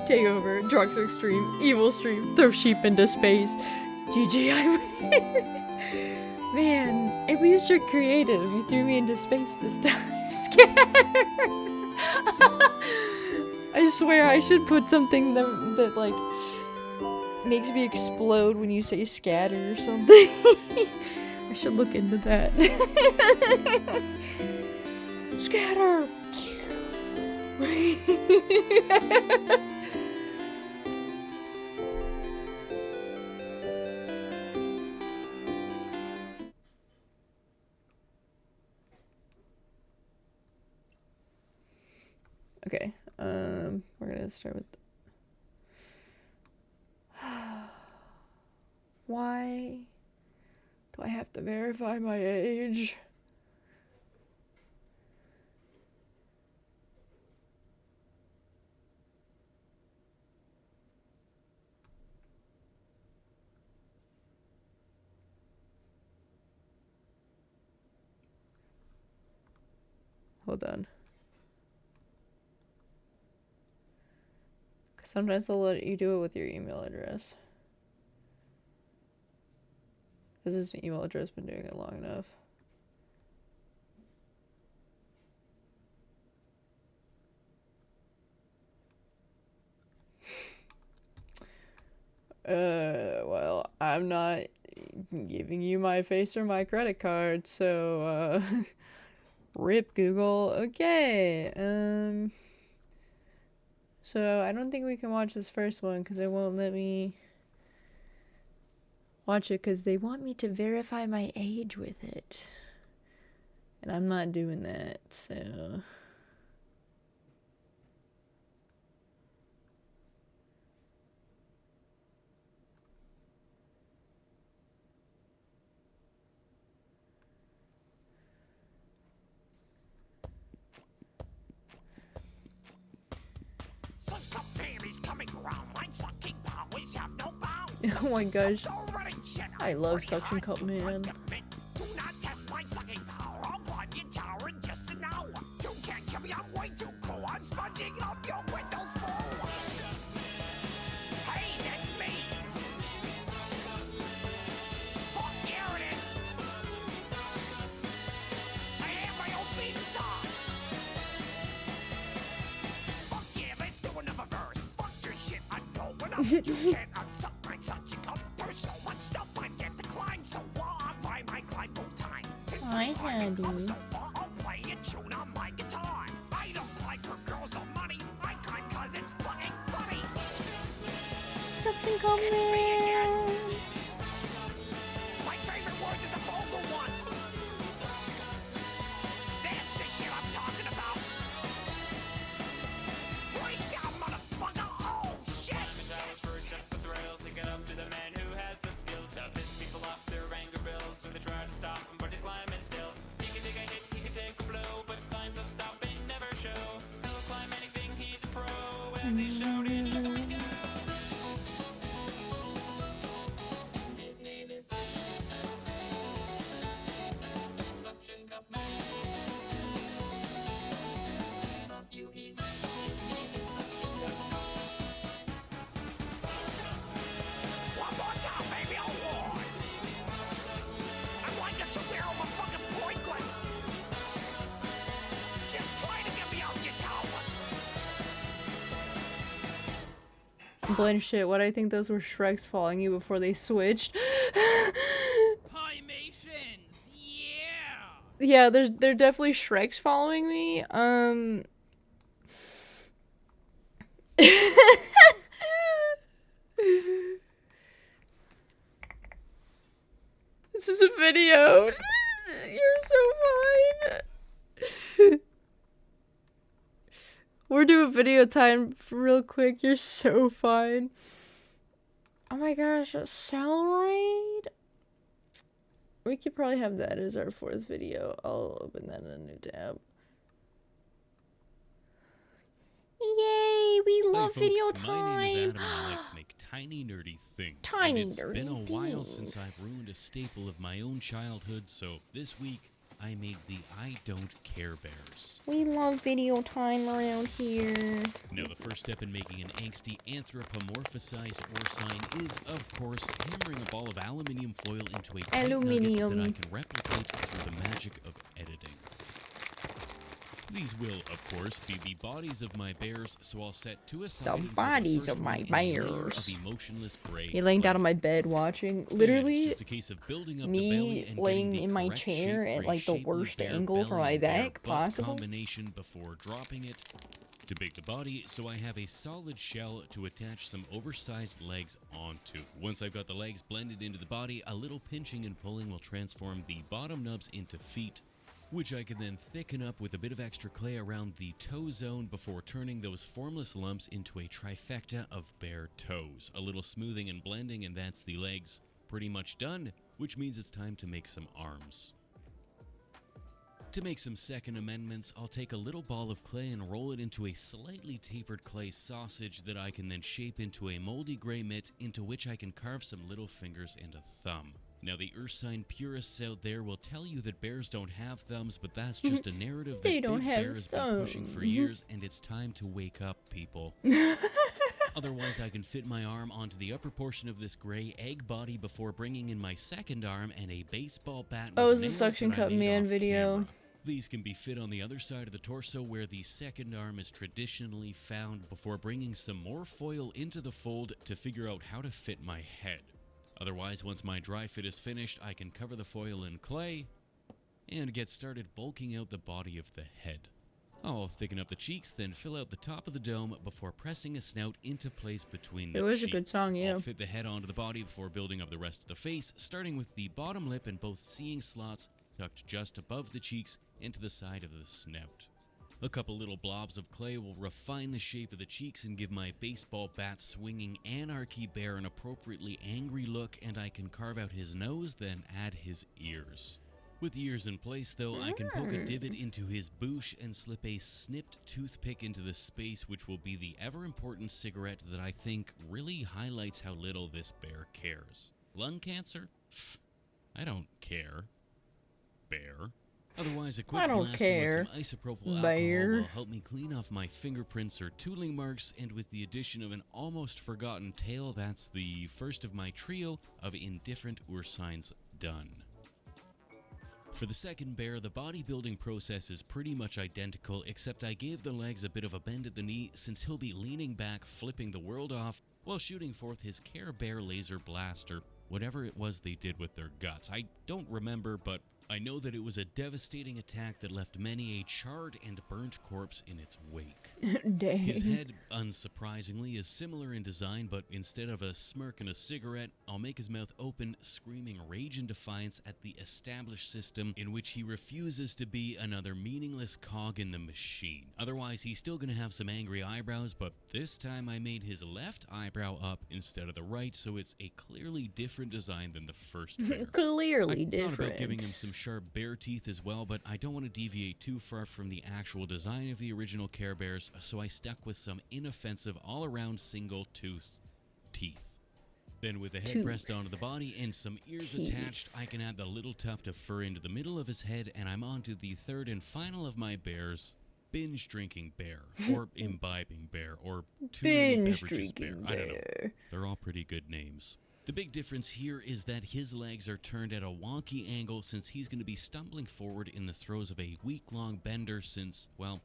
Take over, drugs extreme, evil stream, throw sheep into space. GG, I win. Man, at least you're creative. You threw me into space this time. Scatter! I swear I should put something that like makes me explode when you say scatter or something. I should look into that. Scatter! Okay, we're gonna start with why do I have to verify my age? Hold on. Sometimes they'll let you do it with your email address. Has this email address been doing it long enough? Well, I'm not giving you my face or my credit card, so, rip Google. Okay, so I don't think we can watch this first one because it won't let me watch it because they want me to verify my age with it. And I'm not doing that, so... Oh my gosh. I love Suction Cup Man. Hi, Handy. Suction Cup Man. My favorite words are the vulgar ones. That's the shit I'm talking about. Break down, motherfucker. Oh, shit. Hours for just the thrill to get up to the man who has the skill to piss people off their anger bills. So they try to stop him, but he's climbing still. He can take a hit, he can take a blow, but signs of stopping never show. He'll climb anything, he's a pro, as he showed in Let the Wind Go. His name is Suction Cup Man. Not you, his name is Suction Cup Man. One more time, baby. I want. I'm like a superhero, but fucking pointless. Just trying to get me out your tower. Shit, what I think those were Shreks following you before they switched. Pymations, yeah! Yeah, they're definitely Shreks following me. This is a video. You're so fine. We're doing video time real quick. You're so fine. Oh my gosh, Celebrate. We could probably have that as our 4th video. I'll open that in a new tab. Yay, we love Hey video folks, my name is time. Adam and I like to make tiny nerdy things. Tiny and it's been a nerdy while since things. I've ruined a staple of my own childhood, so this week I made the I Don't Care Bears. We love video time around here. Now the first step in making an angsty anthropomorphized ore sign is, of course, hammering a ball of aluminium foil into a tight Aluminium. nugget that I can replicate through the magic of editing. These will, of course, be the bodies of my bears, so I'll set two aside. The and put bodies first of my one in a layer bears. Of emotionless gray You're laying down clay. on my bed watching. It's Literally, just a case of building up the belly me and laying getting the in my correct chair shape at for a like the shapely worst bear angle for belly my and bear back butt possible. combination before dropping it. To bake the body, so I have a solid shell to attach some oversized legs onto. Once I've got the legs blended into the body, a little pinching and pulling will transform the bottom nubs into feet, which I can then thicken up with a bit of extra clay around the toe zone before turning those formless lumps into a trifecta of bare toes. A little smoothing and blending, and that's the legs pretty much done, which means it's time to make some arms. To make some second amendments, I'll take a little ball of clay and roll it into a slightly tapered clay sausage that I can then shape into a moldy gray mitt into which I can carve some little fingers and a thumb. Now the Ursine purists out there will tell you that bears don't have thumbs, but that's just a narrative that They don't Big have Bear has been pushing for thumbs. years, and it's time to wake up, people. Otherwise, I can fit my arm onto the upper portion of this gray egg body before bringing in my second arm and a baseball bat Oh, with it's a nails Suction that I Cup made Man off video. camera. These can be fit on the other side of the torso where the second arm is traditionally found before bringing some more foil into the fold to figure out how to fit my head. Otherwise, once my dry fit is finished, I can cover the foil in clay and get started bulking out the body of the head. I'll thicken up the cheeks, then fill out the top of the dome before pressing a snout into place between the It was cheeks. a good song, yeah. I'll fit the head onto the body before building up the rest of the face, starting with the bottom lip and both seeing slots tucked just above the cheeks and to the side of the snout. A couple little blobs of clay will refine the shape of the cheeks and give my baseball bat swinging anarchy bear an appropriately angry look, and I can carve out his nose, then add his ears. With the ears in place, though, I can poke a divot into his boosh and slip a snipped toothpick into the space, which will be the ever-important cigarette that I think really highlights how little this bear cares. Lung cancer? Pfft, I don't care. Bear. Otherwise, a quick I don't blasting care, with some isopropyl bear. alcohol will help me clean off my fingerprints or tooling marks, and with the addition of an almost forgotten tail, that's the first of my trio of indifferent ursines done. For the second bear, the bodybuilding process is pretty much identical, except I gave the legs a bit of a bend at the knee since he'll be leaning back, flipping the world off, while shooting forth his Care Bear laser blaster, whatever it was they did with their guts. I don't remember, but I know that it was a devastating attack that left many a charred and burnt corpse in its wake. Dang. His head, unsurprisingly, is similar in design, but instead of a smirk and a cigarette, I'll make his mouth open, screaming rage and defiance at the established system in which he refuses to be another meaningless cog in the machine. Otherwise, he's still gonna have some angry eyebrows, but this time I made his left eyebrow up instead of the right, so it's a clearly different design than the first bear. Clearly I different. thought about giving him some sharp bear teeth as well, but I don't want to deviate too far from the actual design of the original Care Bears, so I stuck with some inoffensive all-around single-tooth teeth. Then with the head pressed onto the body and some ears attached, I can add the little tuft of fur into the middle of his head, and I'm on to the third and final of my bears, binge-drinking bear, or imbibing bear, or too many beverages bear. I don't know. They're all pretty good names. The big difference here is that his legs are turned at a wonky angle since he's going to be stumbling forward in the throes of a week-long bender since, well,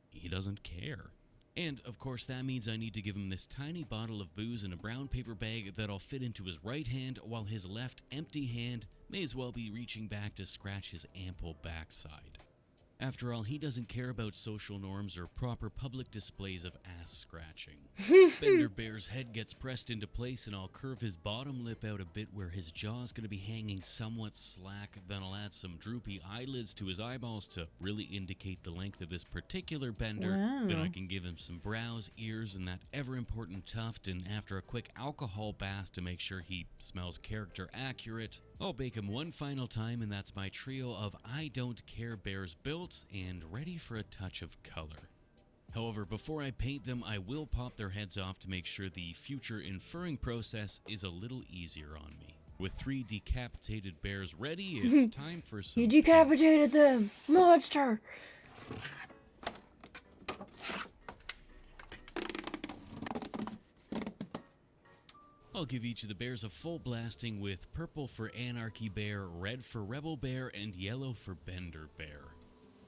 he doesn't care. And, of course, that means I need to give him this tiny bottle of booze in a brown paper bag that'll fit into his right hand, while his left empty hand may as well be reaching back to scratch his ample backside. After all, he doesn't care about social norms or proper public displays of ass scratching. Bender Bear's head gets pressed into place, and I'll curve his bottom lip out a bit where his jaw's going to be hanging somewhat slack. Then I'll add some droopy eyelids to his eyeballs to really indicate the length of this particular bender. Wow. Then I can give him some brows, ears, and that ever-important tuft, and after a quick alcohol bath to make sure he smells character accurate, I'll bake him one final time, and that's my trio of I Don't Care Bears built and ready for a touch of color. However, before I paint them, I will pop their heads off to make sure the future inferring process is a little easier on me. With 3 decapitated bears ready, it's time for some... You decapitated them! Monster! I'll give each of the bears a full blasting with purple for Anarchy Bear, red for Rebel Bear, and yellow for Bender Bear.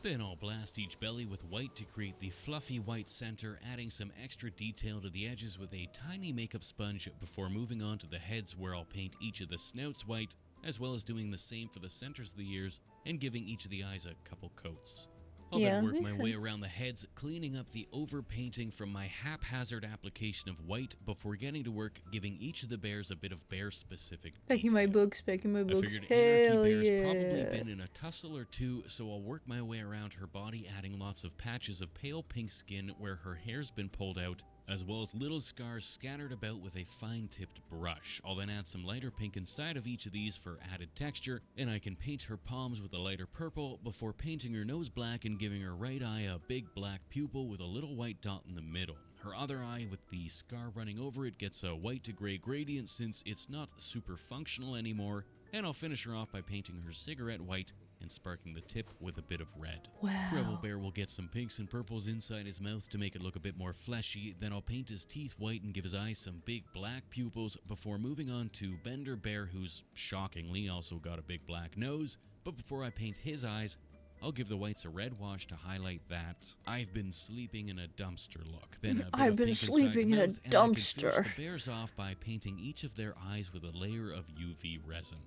Then I'll blast each belly with white to create the fluffy white center, adding some extra detail to the edges with a tiny makeup sponge before moving on to the heads, where I'll paint each of the snouts white, as well as doing the same for the centers of the ears and giving each of the eyes a couple coats. I'll then work my way around the heads, cleaning up the overpainting from my haphazard application of white before getting to work giving each of the bears a bit of bear-specific detail. Packing my books, packing my I books. figured Hell Anarchy Bear's yeah. probably been in a tussle or two, so I'll work my way around her body, adding lots of patches of pale pink skin where her hair's been pulled out, as well as little scars scattered about with a fine-tipped brush. I'll then add some lighter pink inside of each of these for added texture, and I can paint her palms with a lighter purple before painting her nose black and giving her right eye a big black pupil with a little white dot in the middle. Her other eye, with the scar running over it, gets a white to gray gradient since it's not super functional anymore, and I'll finish her off by painting her cigarette white and sparkling the tip with a bit of red. Wow. Rebel Bear will get some pinks and purples inside his mouth to make it look a bit more fleshy, then I'll paint his teeth white and give his eyes some big black pupils before moving on to Bender Bear, who's shockingly also got a big black nose. But before I paint his eyes, I'll give the whites a red wash to highlight that I've been sleeping in a dumpster look. Then a bit I've of been pink inside sleeping the in a mouth, and I can dumpster. finish the bears off by painting each of their eyes with a layer of UV resin.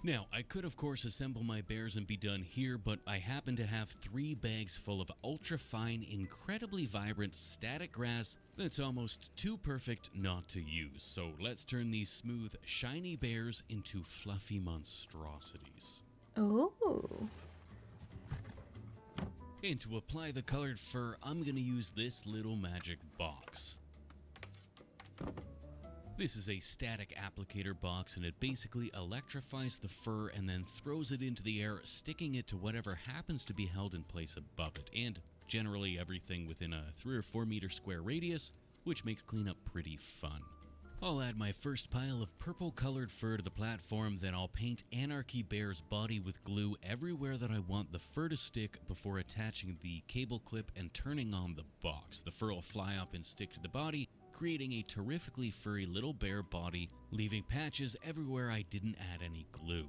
Now, I could of course assemble my bears and be done here, but I happen to have 3 bags full of ultra-fine, incredibly vibrant static grass that's almost too perfect not to use. So let's turn these smooth, shiny bears into fluffy monstrosities. Oh. And to apply the colored fur, I'm gonna use this little magic box. This is a static applicator box, and it basically electrifies the fur and then throws it into the air, sticking it to whatever happens to be held in place above it, and generally everything within a 3 or 4 meter square radius, which makes cleanup pretty fun. I'll add my first pile of purple colored fur to the platform, then I'll paint Anarchy Bear's body with glue everywhere that I want the fur to stick before attaching the cable clip and turning on the box. The fur will fly up and stick to the body, creating a terrifically furry little bear body, leaving patches everywhere I didn't add any glue.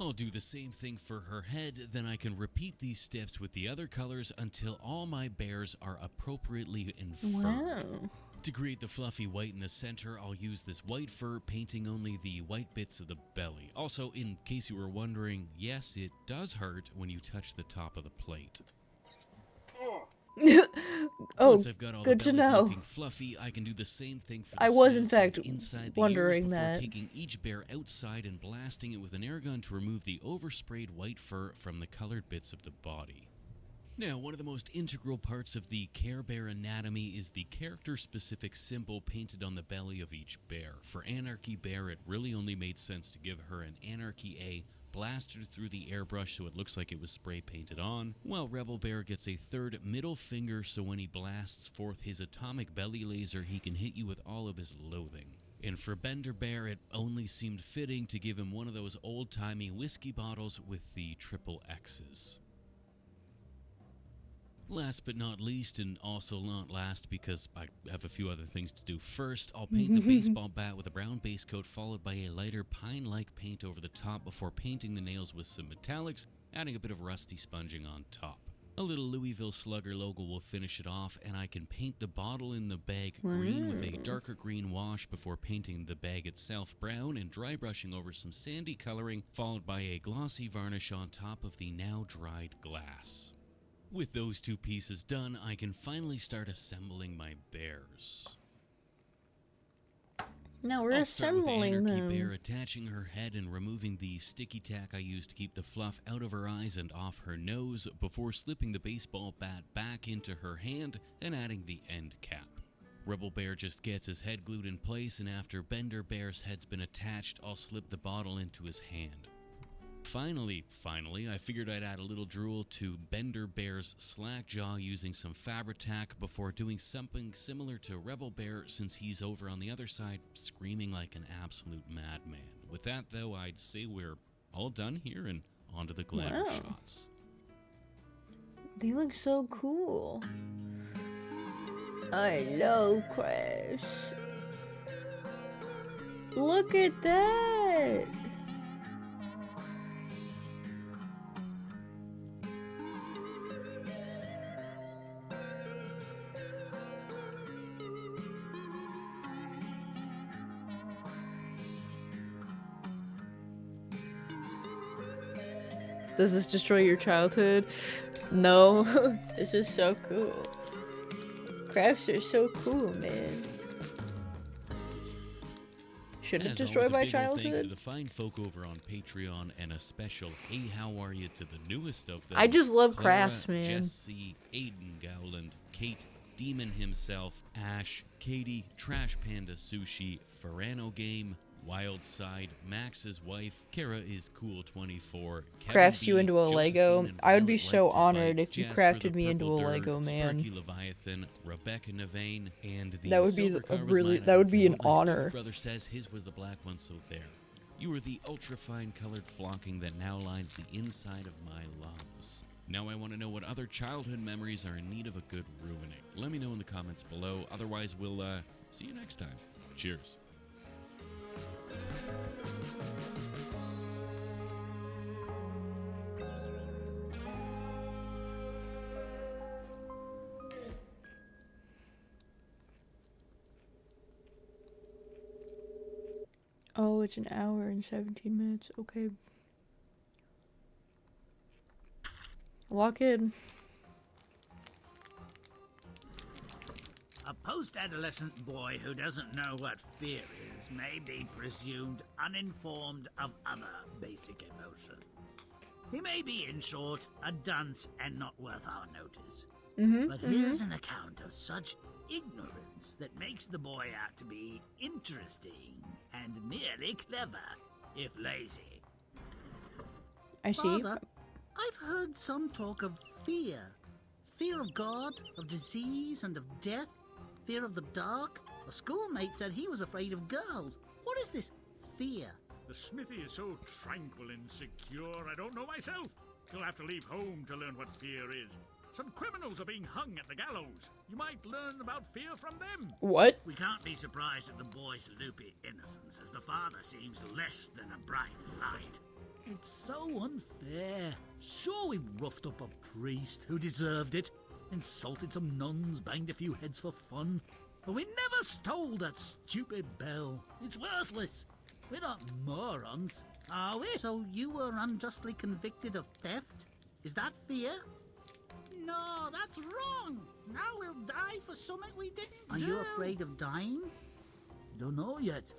I'll do the same thing for her head, then I can repeat these steps with the other colors until all my bears are appropriately infurred. Wow. To create the fluffy white in the center, I'll use this white fur, painting only the white bits of the belly. Also, in case you were wondering, yes, it does hurt when you touch the top of the plate. Oh, Once I've got all good the to bellies know. looking fluffy, I can do the same thing for the I was, in sides and fact, inside the wondering ears before that. taking each bear outside and blasting it with an air gun to remove the oversprayed white fur from the colored bits of the body. Now, one of the most integral parts of the Care Bear anatomy is the character-specific symbol painted on the belly of each bear. For Anarchy Bear, it really only made sense to give her an Anarchy A blasted through the airbrush so it looks like it was spray painted on, while Rebel Bear gets a third middle finger so when he blasts forth his atomic belly laser, he can hit you with all of his loathing. And for Bender Bear, it only seemed fitting to give him one of those old-timey whiskey bottles with the triple X's. Last but not least, and also not last because I have a few other things to do first, I'll paint the baseball bat with a brown base coat followed by a lighter pine-like paint over the top before painting the nails with some metallics, adding a bit of rusty sponging on top. A little Louisville Slugger logo will finish it off, and I can paint the bottle in the bag green with a darker green wash before painting the bag itself brown and dry brushing over some sandy coloring, followed by a glossy varnish on top of the now dried glass. With those two pieces done, I can finally start assembling my bears. Now we're I'll start with assembling Anarchy them. Bear attaching her head and removing the sticky tack I used to keep the fluff out of her eyes and off her nose before slipping the baseball bat back into her hand and adding the end cap. Rebel Bear just gets his head glued in place, and after Bender Bear's head's been attached, I'll slip the bottle into his hand. Finally, I figured I'd add a little drool to Bender Bear's slack jaw using some Fabri-Tac before doing something similar to Rebel Bear since he's over on the other side screaming like an absolute madman. With that though, I'd say we're all done here and onto the glamour Wow. shots. They look so cool. I love crafts. Look at that. Does this destroy your childhood? No. This is so cool. Crafts are so cool, man. Should it As destroy always, a my big ol' thank you to childhood? the fine folk over on Patreon, and a special hey how are you to the newest of them. I just love Clara, crafts, man. Jesse, Aiden Gowland, Kate, Demon himself, Ash, Katie, Trash Panda Sushi, Ferrano Game, Wildside, Max's wife, Kara is cool 24, Kevin Crafts B, you into a Josephine Lego? and I would be Violet so Like to honored Bite, if you Jasper crafted the me into Purple a Dirt, Lego, man. Sparky Leviathan, Rebecca Navain, and the That would be silver a car was really- mine. that I would don't be care an what my stupid honor. brother says his was the black one, so there. You are the ultra-fine colored flocking that now lines the inside of my lungs. Now I want to know what other childhood memories are in need of a good ruining. Let me know in the comments below. Otherwise, we'll see you next time. Cheers. Oh, it's an hour and 17 minutes. Okay. Walk in. A post-adolescent boy who doesn't know what fear is may be presumed uninformed of other basic emotions. He may be, in short, a dunce and not worth our notice. But here's an account of such ignorance nuance that makes the boy out to be interesting and nearly clever, if lazy. I see. Father, I've heard some talk of fear. Fear of God, of disease, and of death. Fear of the dark. A schoolmate said he was afraid of girls. What is this fear? The smithy is so tranquil and secure, I don't know myself. You'll have to leave home to learn what fear is. Some criminals are being hung at the gallows. You might learn about fear from them. What? We can't be surprised at the boy's loopy innocence, as the father seems less than a bright light. It's so unfair. Sure, we roughed up a priest who deserved it, insulted some nuns, banged a few heads for fun, but we never stole that stupid bell. It's worthless. We're not morons, are we? So you were unjustly convicted of theft? Is that fear? No, that's wrong. Now we'll die for something we didn't do. Are you afraid of dying? Don't know yet.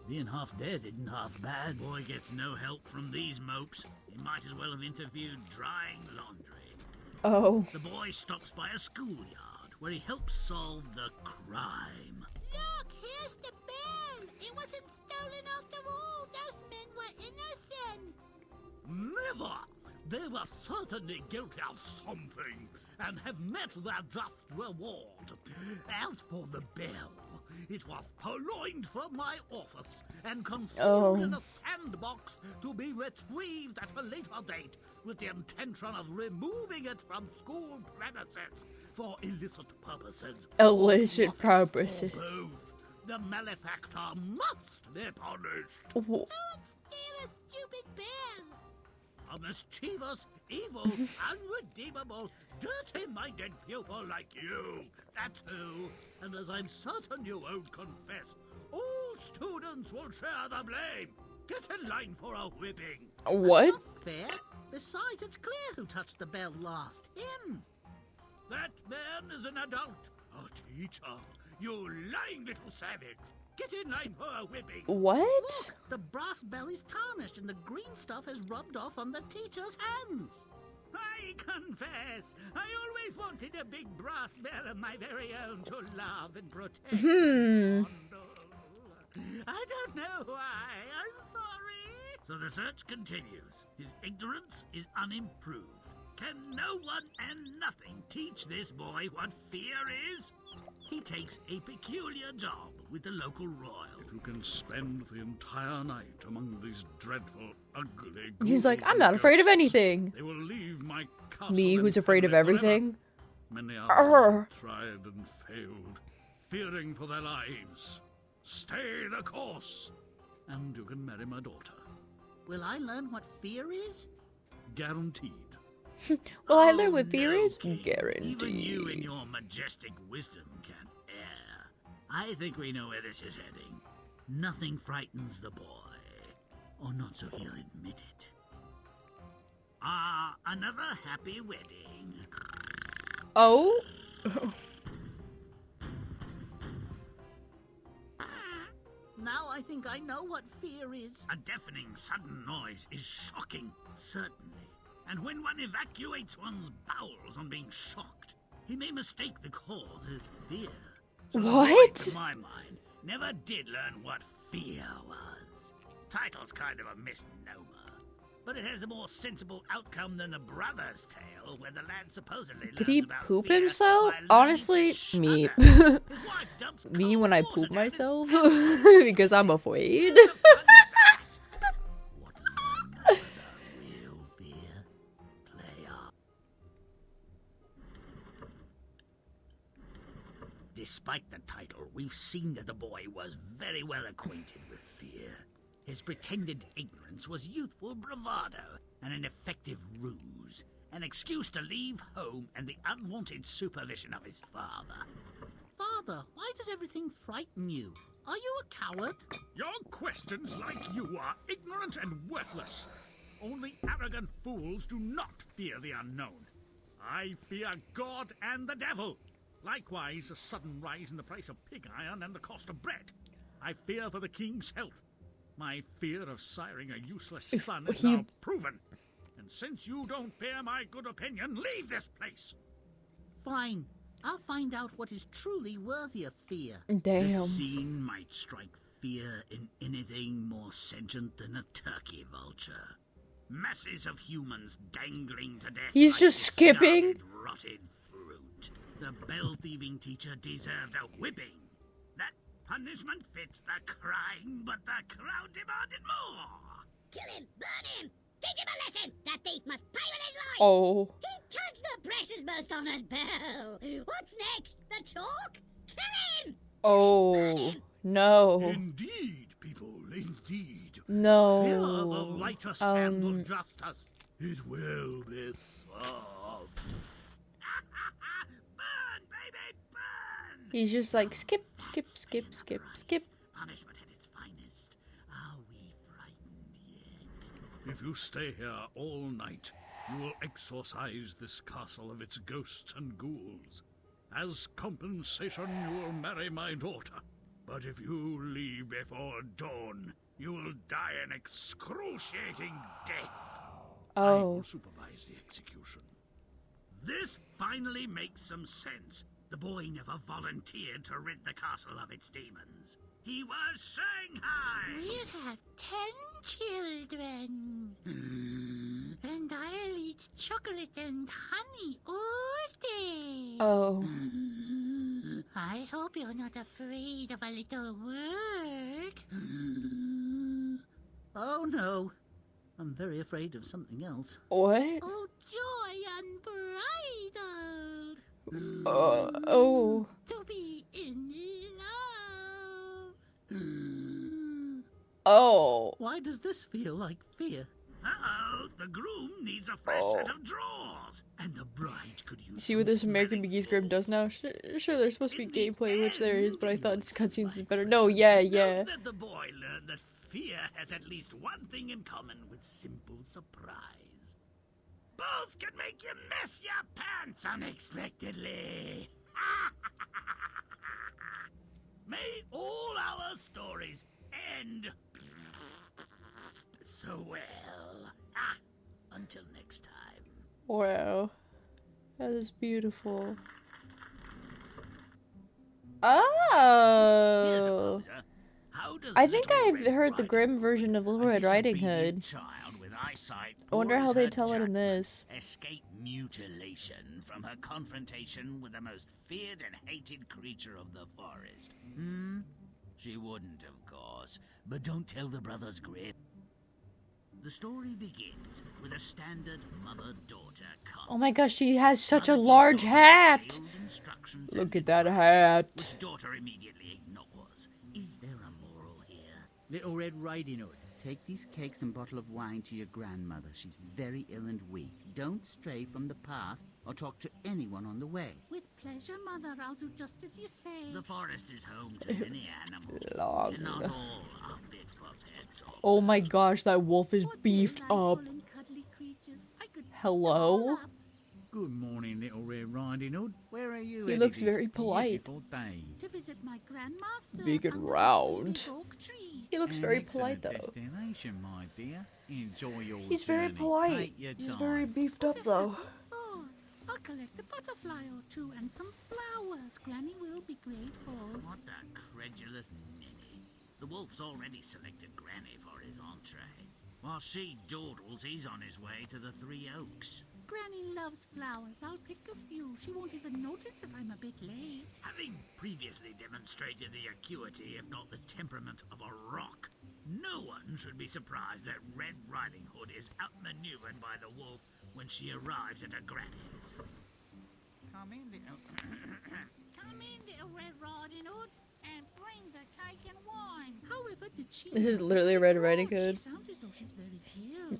Being half dead isn't half bad. Boy gets no help from these mopes. He might as well have interviewed drying laundry. Oh. The boy stops by a schoolyard where he helps solve the crime. Look, here's the bell. It wasn't stolen after all. Those men were innocent. Never! They were certainly guilty of something and have met their just reward. As for the bell, it was purloined from my office and concealed in a sandbox to be retrieved at a later date with the intention of removing it from school premises for illicit purposes. Illicit purposes. For both. The malefactor must be punished. Who would steal a stupid bell? A mischievous, evil, unredeemable, dirty-minded pupil like you. That's who. And as I'm certain you won't confess, all students will share the blame. Get in line for a whipping. What? That's not fair. Besides, it's clear who touched the bell last. Him. That man is an adult. A teacher. You lying little savage. Get in line for a whipping. What? Look, the brass bell is tarnished and the green stuff has rubbed off on the teacher's hands. I confess, I always wanted a big brass bell of my very own to love and protect. I don't know why. I'm sorry. So the search continues. His ignorance is unimproved. Can no one and nothing teach this boy what fear is? He takes a peculiar job with the local royal. If you can spend the entire night among these dreadful, ugly He's like, ghouls I'm and not afraid of ghosts, anything. They will leave my castle Me, who's and afraid of family forever. everything. Many Arr. others have tried and failed, fearing for their lives. Stay the course, and you can marry my daughter. Will I learn what fear is? Guaranteed. Well, I learned what fear no, is King. guaranteed. Even you in your majestic wisdom can err. I think we know where this is heading. Nothing frightens the boy. Or not so he'll admit it. Another happy wedding. Oh? Now I think I know what fear is. A deafening sudden noise is shocking, certainly. And when one evacuates one's bowels on being shocked, he may mistake the cause as fear. So the What? boy, to my mind, never did learn what fear was. Title's kind of a misnomer, but it has a more sensible outcome than the Brothers' Tale, where the lad supposedly Did he learns about poop fear himself? by learning Honestly, to me. shudder. His wife dumps Me cold when I water poop down his myself back. because I'm afraid. What is the real fear? Play on. Despite the title, we've seen that the boy was very well acquainted with fear. His pretended ignorance was youthful bravado and an effective ruse, an excuse to leave home and the unwanted supervision of his father. Father, why does everything frighten you? Are you a coward? Your questions like you are ignorant and worthless. Only arrogant fools do not fear the unknown. I fear God and the devil. Likewise, a sudden rise in the price of pig iron and the cost of bread. I fear for the king's health. My fear of siring a useless son is now proven. And since you don't bear my good opinion, leave this place. Fine. I'll find out what is truly worthy of fear. Damn. The scene might strike fear in anything more sentient than a turkey vulture. Masses of humans dangling to death. He's like just skipping? discarded, rotted fruit. The bell-thieving teacher deserved a whipping. That punishment fits the crime, but the crowd demanded more. Kill him! Burn him! Teach him a lesson! That thief must pay with his life! Oh. He touched the precious most honored bell! What's next? The chalk? Kill him! Oh. No. Indeed, people, indeed. No. Fear the righteous hand of justice. It will be solved. Burn, baby, burn! He's just like skip, skip, skip, skip, skip. Punishment at its finest. Are we frightened yet? If you stay here all night, you will exorcise this castle of its ghosts and ghouls. As compensation, you will marry my daughter. But if you leave before dawn, you will die an excruciating death. I Oh. will supervise the execution. This finally makes some sense. The boy never volunteered to rid the castle of its demons. He was Shanghai! We'll have 10 children. And I'll eat chocolate and honey all day. Oh. I hope you're not afraid of a little work. Oh no, I'm very afraid of something else. What? Oh, joy unbridled. Oh. To be in love. Oh. Why does this feel like fear? Uh-oh, the groom needs a fresh set of drawers. And the bride could use See what some this American smelling McGee script does salts. now? Sure, there's supposed to be In the gameplay, which there is, but I end, thought he this cutscenes is wants better. my No, expression. yeah. Note that the boy learned that fear has at least one thing in common with simple surprise. Both can make you mess your pants unexpectedly. May all our stories end so well. Until next time. Wow. That is beautiful. Here's a Oh. poser. How does I think Little I've Red heard the Riding grim version of Little A Red Riding disobedient Hood. child with eyesight I wonder how pours they her tell it in judgment, this. escape mutilation from her confrontation with the most feared and hated creature of the forest. She wouldn't, of course, but don't tell the brothers Grip. The story begins with a standard mother-daughter conflict. Oh my gosh, she has such a Mother gives large daughter hat! detailed instructions Look and at that advice, hat. which daughter immediately ignores. Is there a moral here? Little Red Riding Hood, take these cakes and bottle of wine to your grandmother. She's very ill and weak. Don't stray from the path or talk to anyone on the way. With pleasure, Mother. I'll do just as you say. The forest is home to many animals, Long. and not all are fit for pets. Or Oh my gosh, that wolf is What beefed delightful up. and cuddly creatures. I could eat them Hello? all up. Good morning, Little Red Riding Hood. Where are you He headed looks this very polite. beautiful day? To visit my grandma, sir. Big and under the round. big oak trees. He looks An very excellent polite though. destination, my dear. Enjoy your He's very journey. polite. Take your He's time. very beefed up though. Thought. I'll collect a butterfly or two and some flowers. Granny will be grateful. what a credulous ninny. The wolf's already selected Granny for his entree. While she dawdles, he's on his way to the Three Oaks. Granny loves flowers. I'll pick a few. She won't even notice if I'm a bit late. Having previously demonstrated the acuity, if not the temperament, of a rock, no one should be surprised that Red Riding Hood is outmaneuvered by the wolf when she arrives at her granny's. Come in, little... Come in, little Red Riding Hood, and bring the cake and wine. However, did she... This is literally Red Riding She Hood. sounds as though she's very ill.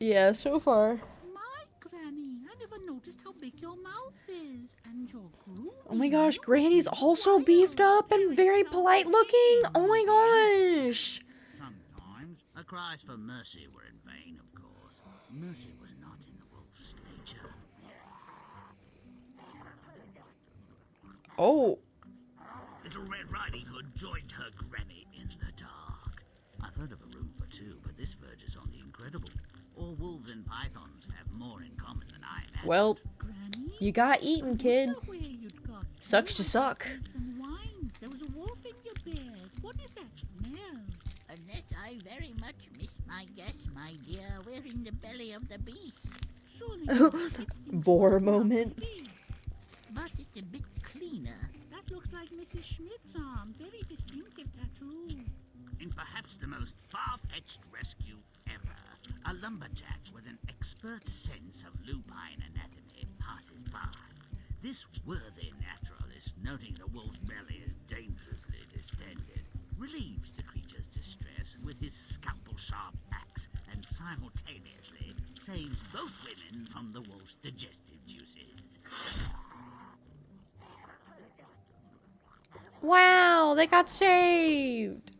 Yeah, so far. My Granny, I never noticed how big your mouth is. And your groom. Oh my gosh, Granny's also beefed up and very polite looking. Oh my gosh. Sometimes her cries for mercy were in vain, of course. Mercy was not in the wolf's nature. Oh. Little Red Riding Hood joined her granny in the dark. I've heard of a room for two, but this verges on the incredible. All wolves and pythons have more in common than I imagined. Well, Granny? you got eaten, kid. Where you'd got Sucks to suck. Cakes and wine. There was a wolf in your bed. What is that smell? Unless I very much miss my guess, my dear, we're in the belly of the beast. Surely not. It's the Vor wolf, not moment. the pig. But it's a bit cleaner. That looks like Mrs. Schmidt's arm. Very distinctive tattoo. In perhaps the most far-fetched rescue ever, a lumberjack with an expert sense of lupine anatomy passes by. This worthy naturalist, noting the wolf's belly is dangerously distended, relieves the creature's distress with his scalpel-sharp axe and simultaneously saves both women from the wolf's digestive juices. Wow, they got saved.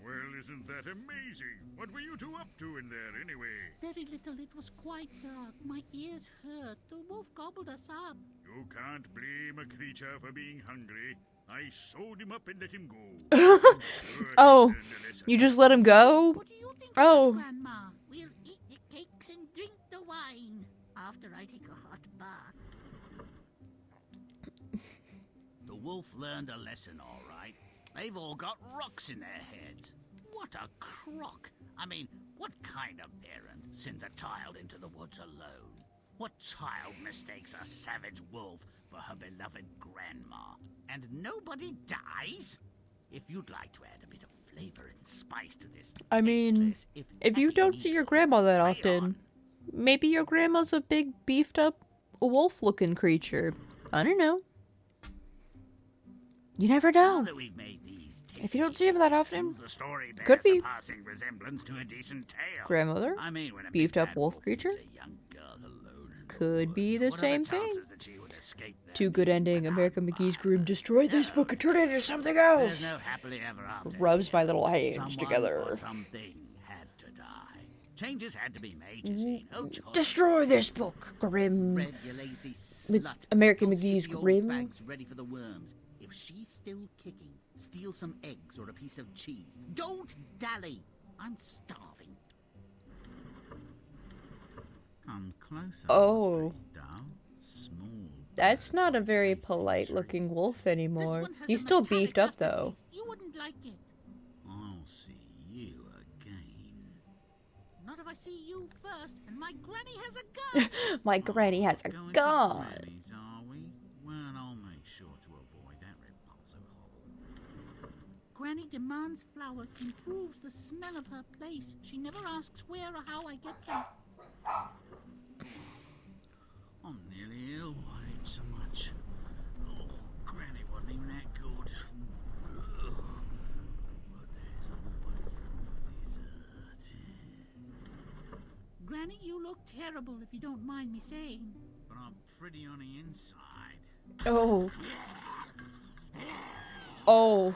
Well, isn't that amazing? What were you two up to in there, anyway? Very little. It was quite dark. My ears hurt. The wolf gobbled us up. You can't blame a creature for being hungry. I sewed him up and let him go. Oh, you just let him go? What do you think Oh. of that, Grandma? We'll eat the cakes and drink the wine after I take a hot bath. The wolf learned a lesson, all right. They've all got rocks in their heads. What a crock! I mean, what kind of parent sends a child into the woods alone? What child mistakes a savage wolf for her beloved grandma? And nobody dies? If you'd like to add a bit of flavor and spice to this I mean, tasteless, if you happy don't see your meal, grandma that play often, on. maybe your grandma's a big, beefed up, wolf-looking creature. I don't know. You never Now know. that we've made these If you don't see him that often, the story bears could be a passing resemblance to a decent tale. grandmother, I mean, when a beefed big up bad wolf eats creature. a young girl alone in the Could be the woods, what are same thing. chances that she would escape their Too good meeting ending. without America McGee's fire? groom destroyed this book and turned it into something There's else. no happily ever after. Rubs here. my little hands Someone together. or something had to die. Changes had to be made, you see. No choice. Destroy this book, Grim. Fred, you lazy With slut. American Go see if McGee's the old Grim. bag's ready for the worms. If she's still kicking, steal some eggs or a piece of cheese. Don't dally. I'm starving. Come closer. Oh. Doll. Small. That's not a very polite looking wolf anymore. He's still beefed up though. You wouldn't like it. I'll see you again. Not if I see you first, and my granny has a gun. My granny has a Going to gun. Granny's, are we? Well, I'll make sure to avoid that repulsive hole. Granny demands flowers, improves the smell of her place. She never asks where or how I get them. I'm nearly ill. I ate so much. Oh, Granny wasn't even that good. Ugh. But there's always room for dessert. Granny, you look terrible if you don't mind me saying. But I'm pretty on the inside. Oh. Oh.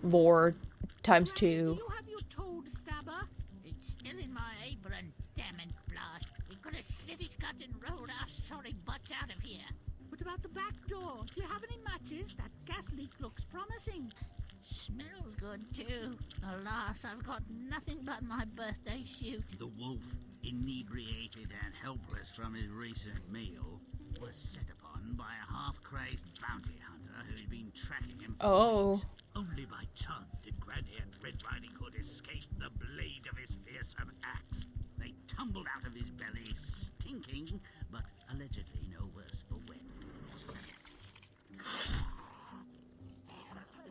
Lord. Times Granny, two. do you have your toad stabber? It's still in my apron, damn it, Blood. We could have slit his gut and rolled our sorry butts out of here. What about the back door? Do you have any matches? That gas leak looks promising. Smells good, too. Alas, I've got nothing but my birthday suit. The wolf, inebriated and helpless from his recent meal, was set upon by a half-crazed bounty hunter who'd been tracking him for Oh. weeks. Only by chance did Granny and Red Riding Hood escape the blade of his fearsome axe. They tumbled out of his belly, stinking, but allegedly no worse for wear.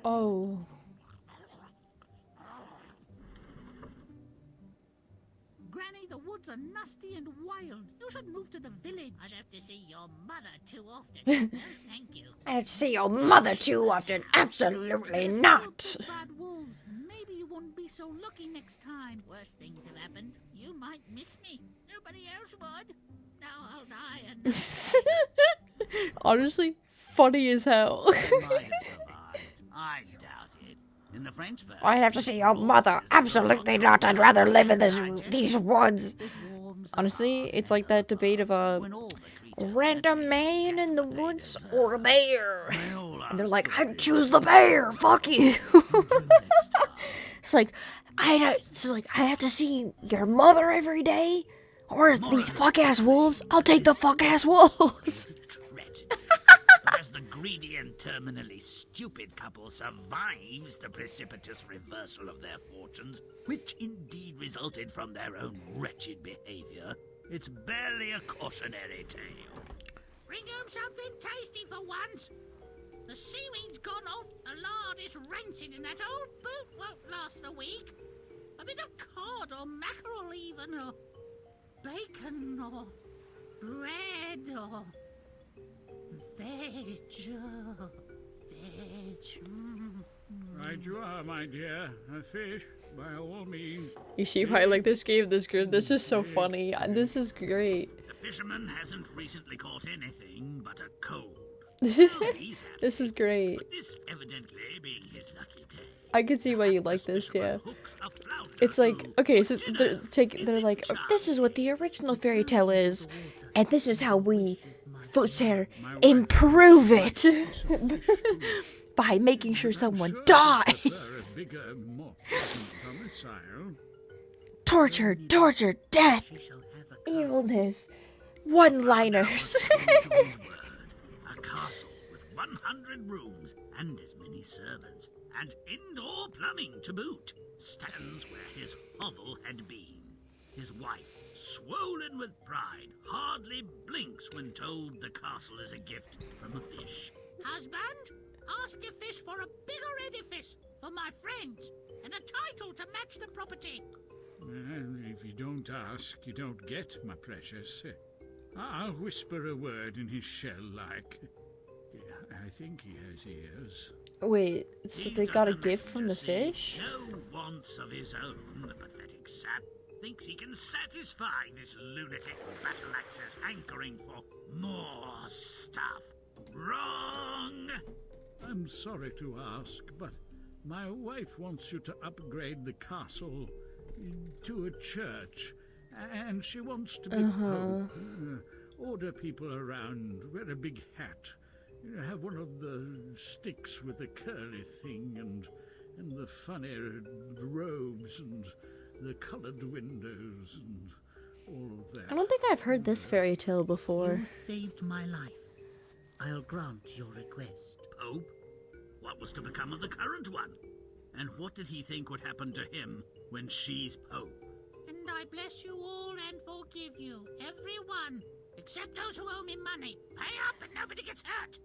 Oh. Granny, the woods are nasty and wild. You should move to the village. I'd have to see your mother too often. No, thank you. I have to see your mother too often. Absolutely There's not. still two bad wolves. Maybe you won't be so lucky next time. Worse things have happened. You might miss me. Nobody else would. Now I'll die and Honestly, funny as hell. Might have survived. I doubt it. In the French version, I'd have to see your mother. Absolutely not. I'd rather live in these woods. Honestly, it's like that debate of a when all the creatures random man in the woods or a bear. they all And they're are like, stories I'd choose the bear. Fuck you. next time. It's like, I have to see your mother every day, or these fuck ass wolves. I'll take the fuck ass wolves. Tragedy. the greedy and terminally stupid couple survives the precipitous reversal of their fortunes, which indeed resulted from their own wretched behavior, it's barely a cautionary tale. Bring home something tasty for once. The seaweed's gone off, the lard is rancid, and that old boot won't last the week. A bit of cod or mackerel even, or bacon, or bread, or veg. Right you are, my dear. A fish, by all means. You see why I like this game, this group? This is so funny. This is great. The fisherman hasn't recently caught anything but a cold. This This is great. But this evidently being his lucky day. I can see why you like this, yeah. Hooks a flounder It's like, who, okay, so for they're, dinner, they're is like, in this is what the original fairy tale is, and this is how we, Footsair, My wife improve it fish by making sure someone Sure, dies. prefer a bigger, more pleasant domicile. Torture, death, illness, one-liners. A castle with 100 rooms and as many servants, and indoor plumbing to boot, stands where his hovel had been. His wife, swollen with pride, hardly blinks when told the castle is a gift from a fish. Husband, ask your fish for a bigger edifice for my friends, and a title to match the property. If you don't ask, you don't get, my precious. I'll whisper a word in his shell like... I think he has ears. Wait, so He's they just got a a gift from the messenger, see? fish? No wants of his own, the pathetic sap. Thinks he can satisfy this lunatic battle axe's hankering for more stuff. Wrong! I'm sorry to ask, but my wife wants you to upgrade the castle to a church. And she wants to be Pope. Order people around, wear a big hat. Have one of the sticks with the curly thing and the funny robes and the coloured windows and all of that. I don't think I've heard this fairy tale before. You saved my life. I'll grant your request. Pope? What was to become of the current one? And what did he think would happen to him when she's Pope? And I bless you all and forgive you, everyone, except those who owe me money. Pay up and nobody gets hurt.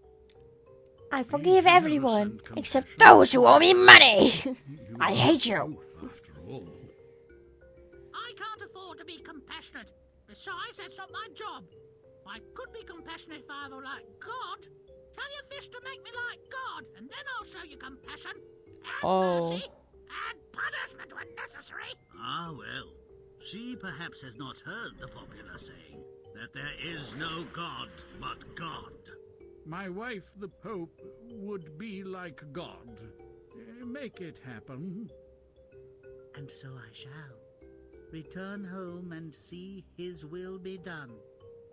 I Be forgive generous everyone, and except compassionate. those who owe me money. You I are hate you. Pope, after all. I can't afford to be compassionate. Besides, that's not my job. I could be compassionate if I were like God. Tell your fish to make me like God, and then I'll show you compassion, and mercy, and punishment when necessary. Ah, well. She perhaps has not heard the popular saying that there is no God but God. My wife, the Pope, would be like God. Make it happen. And so I shall. Return home and see his will be done.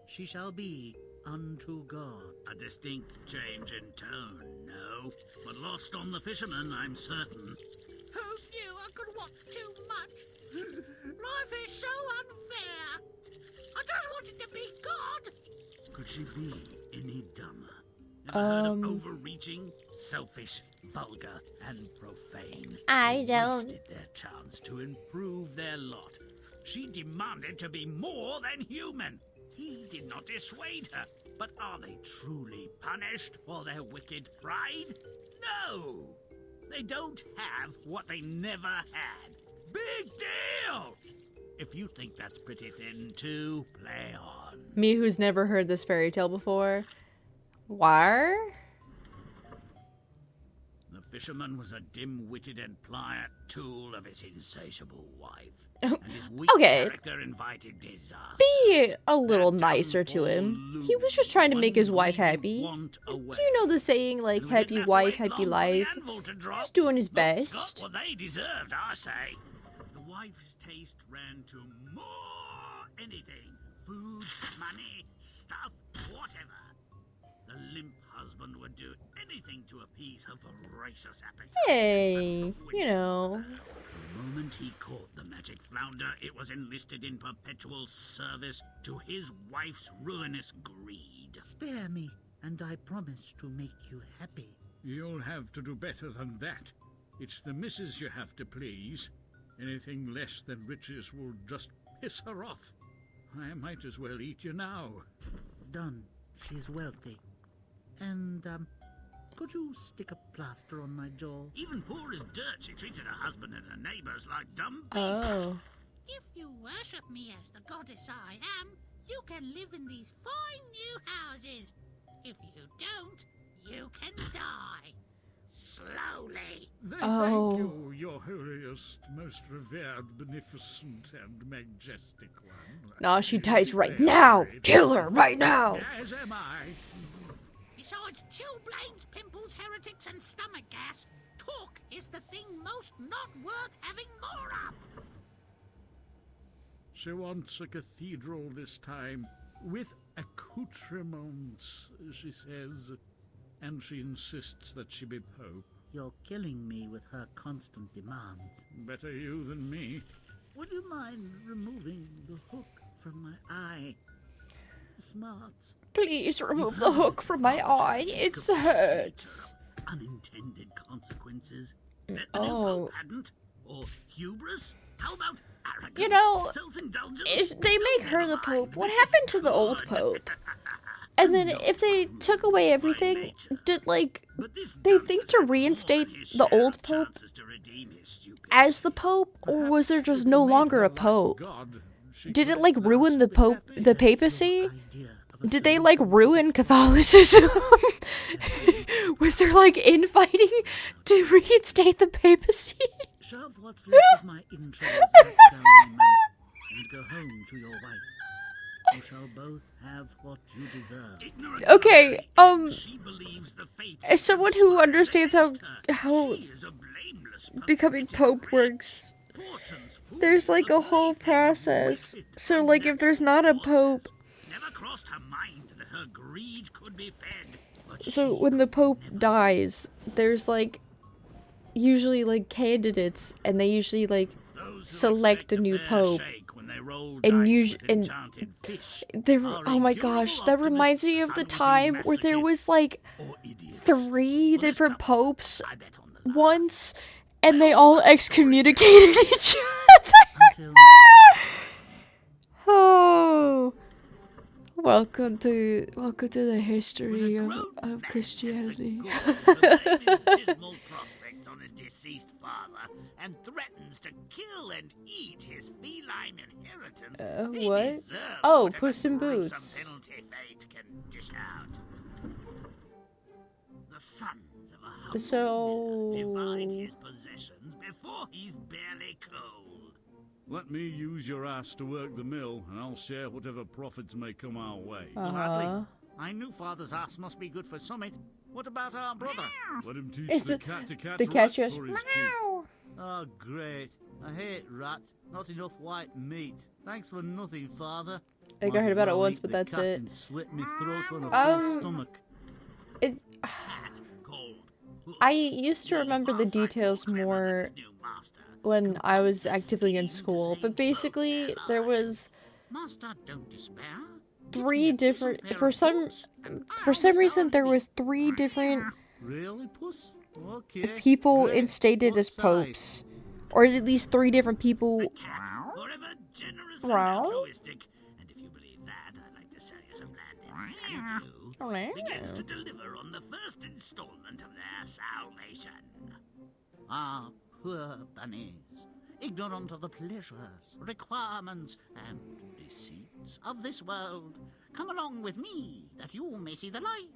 She shall be unto God. A distinct change in tone, no, but lost on the fisherman, I'm certain. Who knew I could want too much? Life is so unfair. I just wanted to be God. Could she be any dumber? Never heard of Um. overreaching, selfish, vulgar, and profane? I They don't. wasted their chance to improve their lot. She demanded to be more than human. He did not dissuade her. But are they truly punished for their wicked pride? No! They don't have what they never had. Big deal! If you think that's pretty thin too, play on. Me who's never heard this fairy tale before. Why? The fisherman was a dim-witted and pliant tool of his insatiable wife. And his weak Okay. character invited disaster. Be a little That nicer to downfall him. He was just trying to make his wife happy. Do you know the saying, like, And we didn't happy have to wife, wait happy long for the life? anvil to drop. He's doing his Folks best. got what they deserved, I say. The wife's taste ran to more anything. Food, money, stuff, whatever. The limp husband would do anything to appease her voracious appetite. Hey, you know. The moment he caught the magic flounder, it was enlisted in perpetual service to his wife's ruinous greed. Spare me. and I promise to make you happy. You'll have to do better than that. It's the missus you have to please. Anything less than riches will just piss her off. I might as well eat you now. Done. She's wealthy. And, could you stick a plaster on my jaw? Even poor as dirt, she treated her husband and her neighbors like dumb beasts. Oh. If you worship me as the goddess I am, you can live in these fine new houses. If you don't, you can die. Slowly. They Oh. thank you, your holiest, most revered, beneficent, and majestic one. Nah, she dies right now. Kill her right now. As am I. Besides chilblains, pimples, heretics, and stomach gas, talk is the thing most not worth having more of. She wants a cathedral this time, with accoutrements, she says, and she insists that she be pope. You're killing me with her constant demands. Better you than me. Would you mind removing the hook from my eye? Smarts. Please remove the hook from my eye. It hurts. Unintended consequences. Bet the new Oh. pope hadn't. Or hubris? How about arrogance? You know, Self-indulgence? if they make her the Never pope, mind, what this happened is to the old good. pope? And then if they took away everything, did like But this they dunce think has to had more reinstate than his the share old of pope chances to redeem his stupidity. as the pope, or was there just no longer a pope? Did it like ruin the Your papacy? idea of a Did they solution like to ruin this Catholicism? Was there like infighting to reinstate the papacy? Shove what's left of my entrails back down my mouth and go home to your wife. You shall both have what you deserve. Ignorant Okay, she believes the fate as someone who understands how She is a blameless becoming pope works, Fortune's fool, there's like a whole process. So like if there's not a pope, never crossed her mind that her greed could be fed. But so she when the pope dies, there's like usually like candidates, and they usually like those who select expect a new fair pope. shake when they roll And dice with and enchanted fish there, are oh my incurable gosh, that reminds me of the optimists, time where there was unwitting like or idiots. 3 Well, this different couple, popes I bet on the last. once, and they all excommunicated each other. Until Oh, welcome to the history When a of, grown man of has Christianity. the gall to blame his dismal prospects on his deceased father and threatens to kill and eat his feline inheritance, he what? deserves Oh, whatever Puss in gruesome Boots. penalty fate can dish out. The sons of a humble So- miller divide his possessions before he's barely cold. Let me use your ass to work the mill, and I'll share whatever profits may come our way. Uh-huh. I knew father's ass must be good for summit. What about our brother? Let him teach It's the a- cat to catch The rats catchers. for his keep. Oh, great. I hate rat. Not enough white meat. Thanks for nothing, father. I think I Might heard as about it well once, eat but the that's cat it. And slit me throat on a full stomach. It, Cat called Hoof. I used to remember the Far-sighted details clever than more his new master. when I was Concocted actively in scheme to school, save but basically both there their was Master, don't despair. Give 3 me a decent different pair for of some boots, and for I'll some be reason down there to was 3 different Really, puss? Okay. people great. instated What as size? popes, or at least 3 different people. cat, forever generous Wow. and altruistic. And if you believe that, I'd like to sell you some land in Xanadu. Begins to deliver on the first installment of their salvation. Ah, poor bunnies. Ignorant of the pleasures, requirements, and deceits of this world. Come along with me, that you may see the light.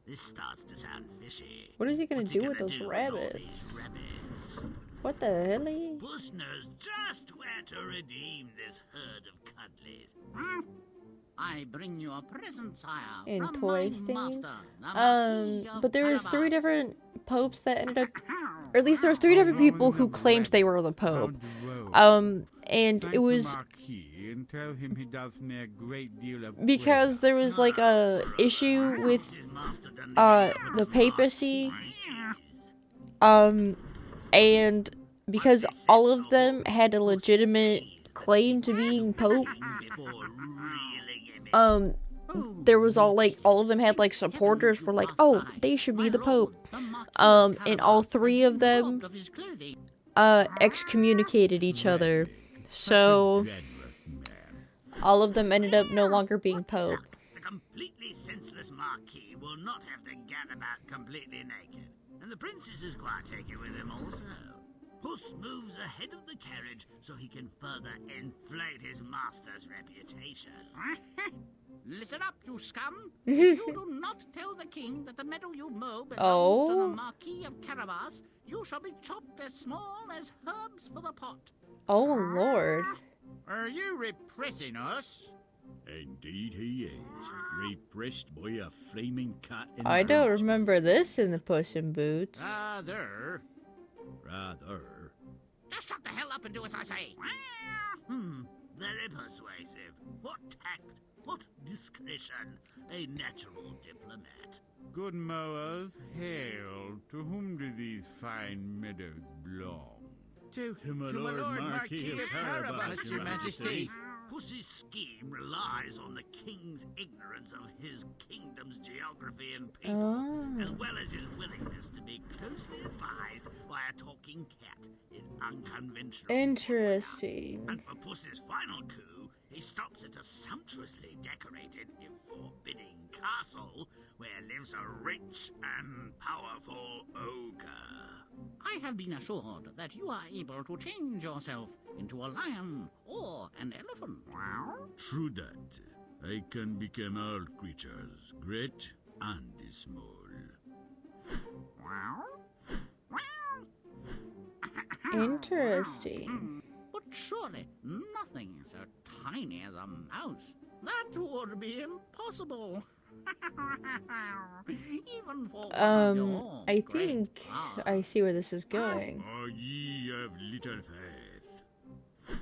This starts to sound fishy. What is he gonna What's he do with gonna those do rabbits? all these rabbits? What the hell? Puss knows just where to redeem this herd of cuddlies. I bring you a present, sire, In from toy my stain? master, the Marquis of But there was 3 Carabas. different popes that ended up, or at least there was 3 different people who claimed they were the pope. And it was and tell him he does me a great deal of because there was like a issue with His master done the papacy, and because all of them had a legitimate claim to being pope, before reeling him there was all of them had like supporters were like, oh, they should be the Pope. And all three of them excommunicated each other. So all of them ended up no longer being Pope. The completely senseless Marquis will not have to gad about completely naked. And the princess is quite taken with him also. Puss moves ahead of the carriage so he can further inflate his master's reputation. Listen up, you scum. If you do not tell the king that the meadow you mow belongs to the Marquis of Carabas, you shall be chopped as small as herbs for the pot. Oh, Lord. Are you repressing us? Indeed he is. Repressed by a flaming cat in I don't boots. remember this in the Puss in Boots. Rather. Just shut the hell up and do as I say. Very persuasive. What tact, what discretion. A natural diplomat. Good mowers, hail. To whom do these fine meadows belong? To my Lord Marquis of Carabas, Your Majesty. Pussy's scheme relies on the king's ignorance of his kingdom's geography and people, as well as his willingness to be closely advised by a talking cat in unconventional Interesting. And for Pussy's final coup, he stops at a sumptuously decorated, if forbidding, castle where lives a rich and powerful ogre. I have been assured that you are able to change yourself into a lion or an elephant. True that. I can become all creatures, great and small. Interesting. But surely nothing so tiny as a mouse. That would be impossible. Even for one of your I great think powers. I see where this is going. Oh, ye of little faith.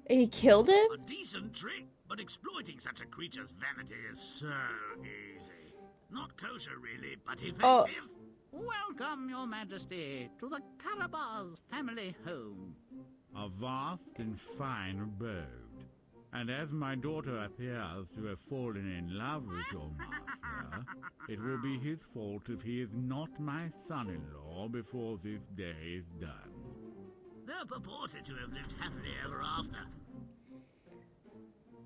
He killed him? A decent trick, but exploiting such a creature's vanity is so easy. Not kosher, really, but effective. Welcome, Your Majesty, to the Carabas family home. A vast and fine abode. And as my daughter appears to have fallen in love with your master, it will be his fault if he is not my son-in-law before this day is done. They're purported to have lived happily ever after.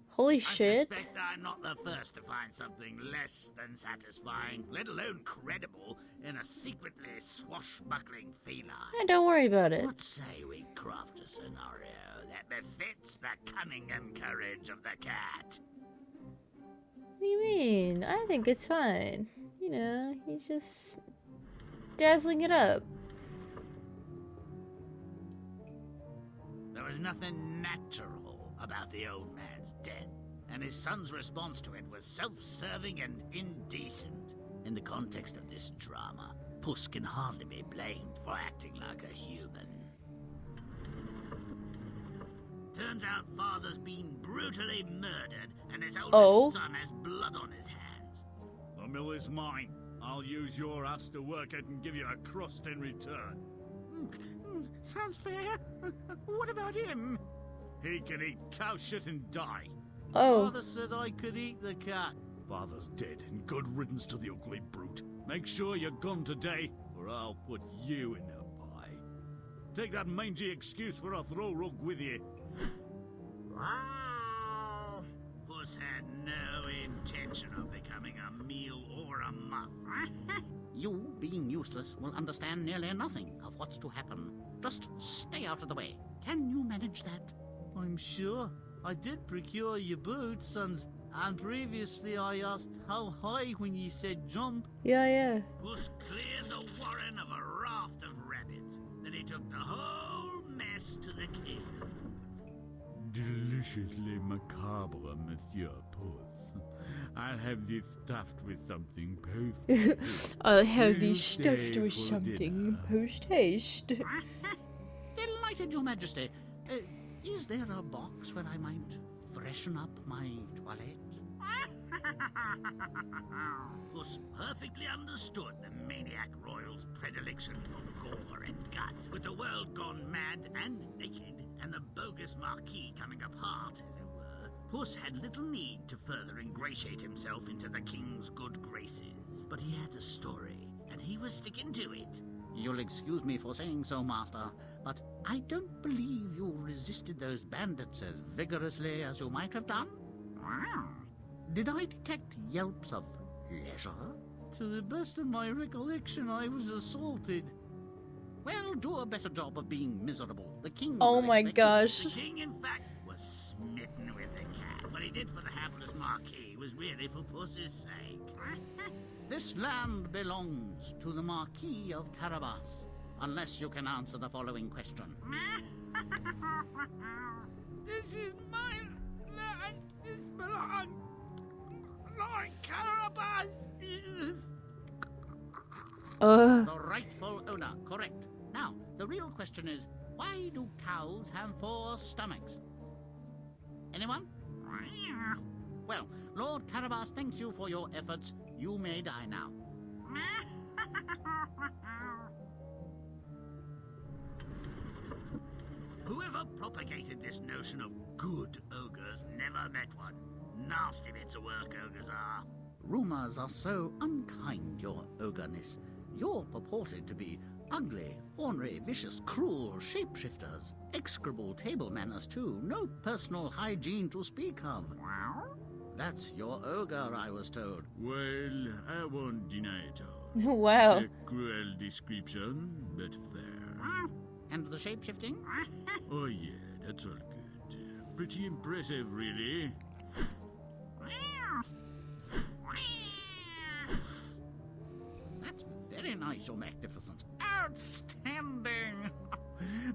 Holy I shit. suspect I'm not the first to find something less than satisfying, let alone credible, in a secretly swashbuckling feline. Yeah, don't worry about it. What say we craft a scenario that befits the cunning and courage of the cat? What do you mean? I think it's fine. You know, he's just dazzling it up. There was nothing natural about the old man's death, and his son's response to it was self-serving and indecent. In the context of this drama, Puss can hardly be blamed for acting like a human. Turns out father's been brutally murdered, and his oldest son has blood on his hands. The mill is mine. I'll use your ass to work it and give you a crust in return. Sounds fair. What about him? He can eat cow shit and die. Oh. Father said I could eat the cat. Father's dead, and good riddance to the ugly brute. Make sure you're gone today, or I'll put you in a pie. Take that mangy excuse for a throw rug with you. Puss had no intention of becoming a meal or a muff. You, being useless, will understand nearly nothing of what's to happen. Just stay out of the way. Can you manage that? I'm sure. I did procure your boots, and previously I asked how high when you said jump. Yeah. Puss cleared the warren of a raft of rabbits. Then he took the whole mess to the king. Deliciously macabre, Monsieur Puss. I'll have this stuffed with something post. I'll have Will you these stuffed stay with for something dinner? post-haste. Delighted, Your Majesty. Is there a box where I might freshen up my toilette? Puss perfectly understood the maniac royal's predilection for gore and guts. With the world gone mad and naked, and the bogus marquis coming apart, as it were, Puss had little need to further ingratiate himself into the king's good graces, but he had a story, and he was sticking to it. You'll excuse me for saying so, Master, but I don't believe you resisted those bandits as vigorously as you might have done. Did I detect yelps of leisure? To the best of my recollection, I was assaulted. Well, do a better job of being miserable. The king Oh will my expect it. gosh. The king, in fact, was smitten with the cat. What he did for the hapless Marquis was really for Puss's sake. This land belongs to the Marquis of Carabas, unless you can answer the following question. This is my land. This belongs. Lord Carabas is. The rightful owner, correct. Now, the real question is, why do cows have 4 stomachs? Anyone? Well, Lord Carabas thanks you for your efforts. You may die now. Whoever propagated this notion of good ogres never met one. Nasty bits of work ogres are. Rumors are so unkind, your ogreness. You're purported to be ugly, ornery, vicious, cruel shapeshifters. Execrable table manners, too. No personal hygiene to speak of. That's your ogre, I was told. Well, I won't deny it all. Wow. A cruel description, but fair. And the shapeshifting? Oh yeah, that's all good. Pretty impressive, really. That's very nice, your magnificence. Outstanding!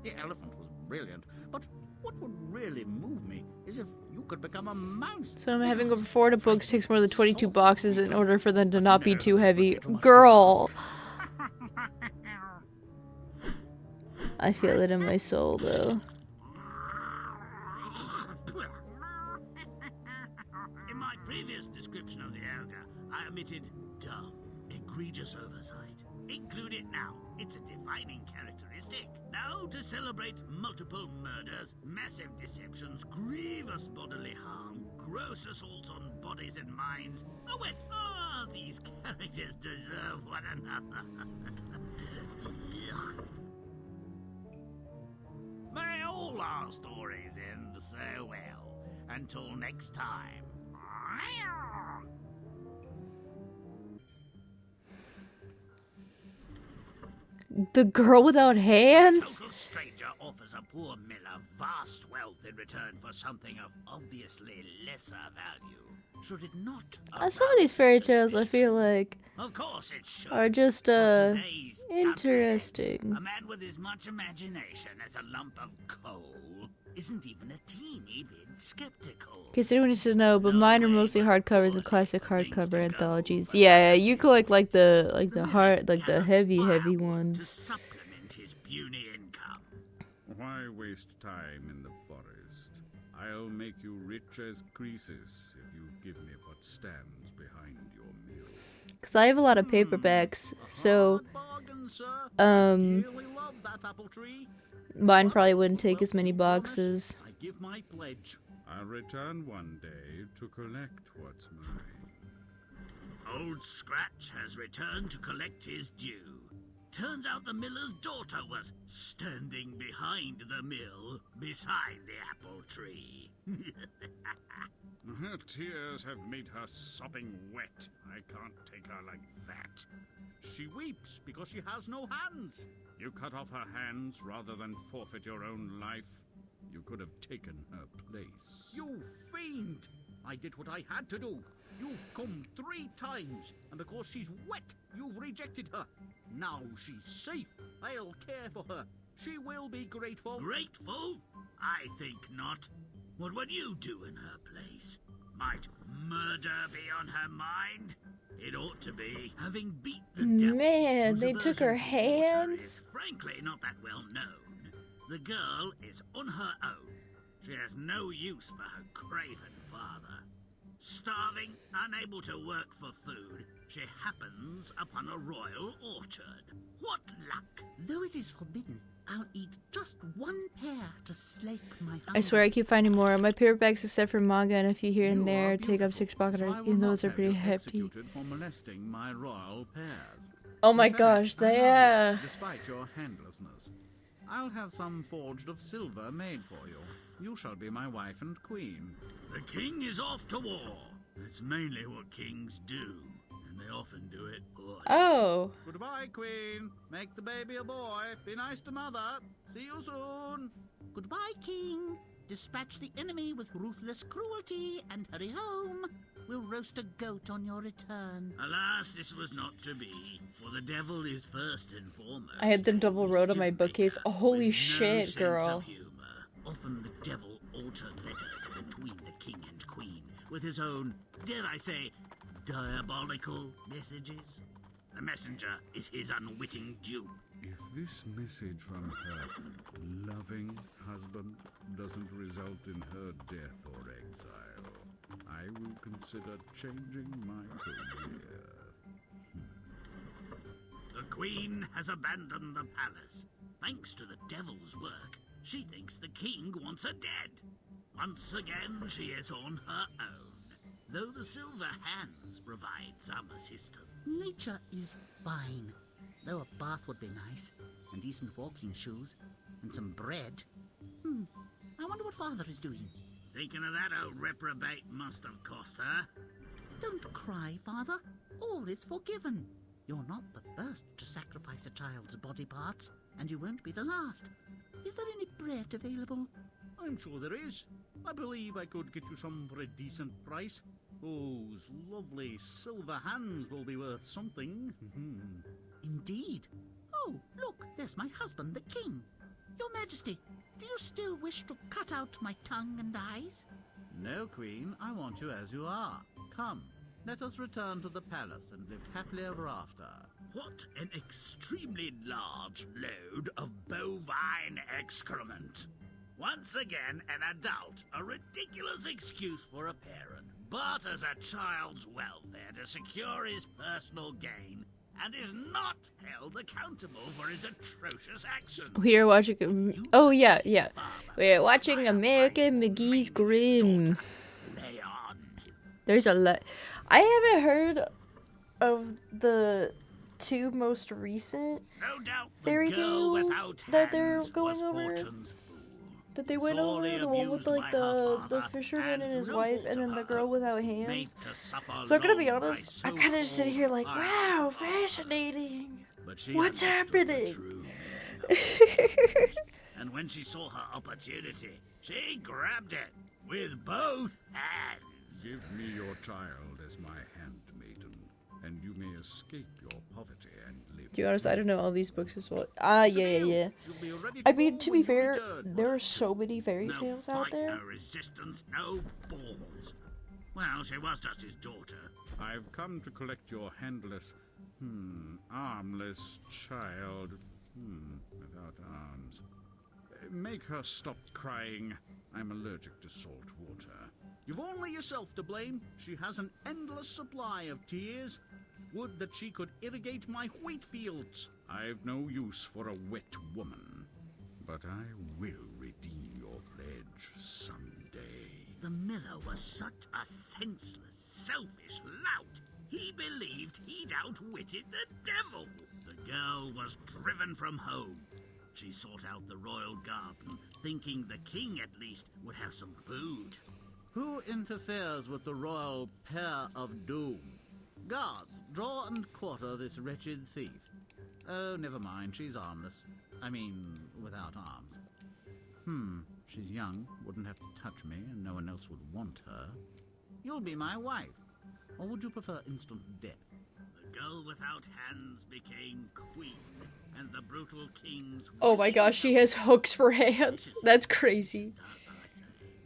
The elephant was brilliant, but what would really move me is if you could become a mouse. So I'm having over 4 books takes more than 22 boxes in order for them to not be too heavy. Girl! I feel it in my soul, though. In my previous description of the ogre, I omitted dumb, egregious oversight. Include it now. It's a defining characteristic. Now, to celebrate multiple murders, massive deceptions, grievous bodily harm, gross assaults on bodies and minds. Oh, wait. Oh, these characters deserve one another. May all our stories end so well. Until next time. The girl without hands? Total stranger offers a poor miller vast wealth in return for something of obviously lesser value. Should it not? Some of these fairy tales, I feel like, Of course it should. are just, But today's interesting. dunderhead, a man with as much imagination as a lump of coal, isn't even a teeny bit skeptical. In case anyone needs to know, but mine are mostly hardcovers and classic hardcover anthologies. Yeah, you collect like the heavy To ones. supplement his puny income. Why waste time in the forest? I'll make you rich as Croesus if you give me what stands behind your mill. Cause I have a lot of paperbacks, so Bargain, sir. um, Dearly love that apple tree. mine probably wouldn't take as many boxes. I give my pledge. I'll return one day to collect what's mine. Old Scratch has returned to collect his due. Turns out the miller's daughter was standing behind the mill, beside the apple tree. Her tears have made her sopping wet. I can't take her like that. She weeps because she has no hands. You cut off her hands rather than forfeit your own life. You could have taken her place. You fiend! I did what I had to do. You've come 3 times, and because she's wet, you've rejected her. Now she's safe. I'll care for her. She will be grateful. Grateful? I think not. What would you do in her place? Might murder be on her mind? It ought to be. Having beat the devil. Man, whose they took her aversion to water hands. is frankly not that well known. The girl is on her own. She has no use for her craven father. Starving, unable to work for food, she happens upon a royal orchard. What luck! Though it is forbidden, I'll eat just one pear to slake my hunger. I swear I keep finding more. My paperbacks, except for manga and a few here and You there, are take up beautiful, 6 pocket so hours, I will even not those are have pretty you hefty. executed for molesting my royal pears. Oh In my fact, gosh, I love you, yeah. despite your handlessness. I'll have some forged of silver made for you. You shall be my wife and queen. The king is off to war. That's mainly what kings do, and they often do it poorly. Oh. Goodbye, queen. Make the baby a boy. Be nice to mother. See you soon. Goodbye, king. Dispatch the enemy with ruthless cruelty and hurry home. We'll roast a goat on your return. Alas, this was not to be, for the devil is first and foremost. I had them double wrote on my bookcase. Oh, holy with shit, no sense girl. of humor. Often the devil altered letters between the king and queen with his own, dare I say, diabolical messages. The messenger is his unwitting dupe. If this message from her loving husband doesn't result in her death or exile, I will consider changing my career. The queen has abandoned the palace. Thanks to the devil's work, she thinks the king wants her dead. Once again, she is on her own, though the silver hands provide some assistance. Nature is fine. Though a bath would be nice, and decent walking shoes, and some bread. I wonder what father is doing. Thinking of that old reprobate must have cost her. Don't cry, father. All is forgiven. You're not the first to sacrifice a child's body parts, and you won't be the last. Is there any bread available? I'm sure there is. I believe I could get you some for a decent price. Those lovely silver hands will be worth something. Indeed. Oh, look, there's my husband, the king. Your Majesty, do you still wish to cut out my tongue and eyes? No, queen, I want you as you are. Come, let us return to the palace and live happily ever after. What an extremely large load of bovine excrement. Once again, an adult, a ridiculous excuse for a parent, but as a child's welfare to secure his personal gain, and is not held accountable for his atrocious actions. We are watching. Oh yeah, yeah. We are watching American McGee's Grimm. Lay on. There's a lot. I haven't heard of the 2 most recent No doubt the fairy girl tales without that they're hands going was over. Fortune's fool. That they went Sorely over, the one with abused like by her the father, fisherman and his no wife, fault and then of the her girl own, without made hands. to suffer So I'm gonna be long by honest, I'm kind of just sitting here like, wow, fascinating. But she What's understood the happening? true meaning of it. And when she saw her opportunity, she grabbed it with both hands. Give me your child as my handmaiden, and you may escape your poverty and live. To be honest, I don't know all these books as well. Ah, yeah. She'll be ready I to mean, go to when be you fair, return. there are so many fairy No tales fight, out there. no resistance, no balls. Well, she was just his daughter. I've come to collect your handless, armless child, without arms. Make her stop crying. I'm allergic to salt water. You've only yourself to blame. She has an endless supply of tears. Would that she could irrigate my wheat fields. I've no use for a wet woman, but I will redeem your pledge someday. The miller was such a senseless, selfish lout. He believed he'd outwitted the devil. The girl was driven from home. She sought out the royal garden, thinking the king at least would have some food. Who interferes with the royal pair of doom? Guards, draw and quarter this wretched thief. Oh, never mind, she's armless. I mean, without arms. She's young, wouldn't have to touch me, and no one else would want her. You'll be my wife. Or would you prefer instant death? The girl without hands became queen, and the brutal king's... Oh my gosh, she has hooks for hands. That's crazy.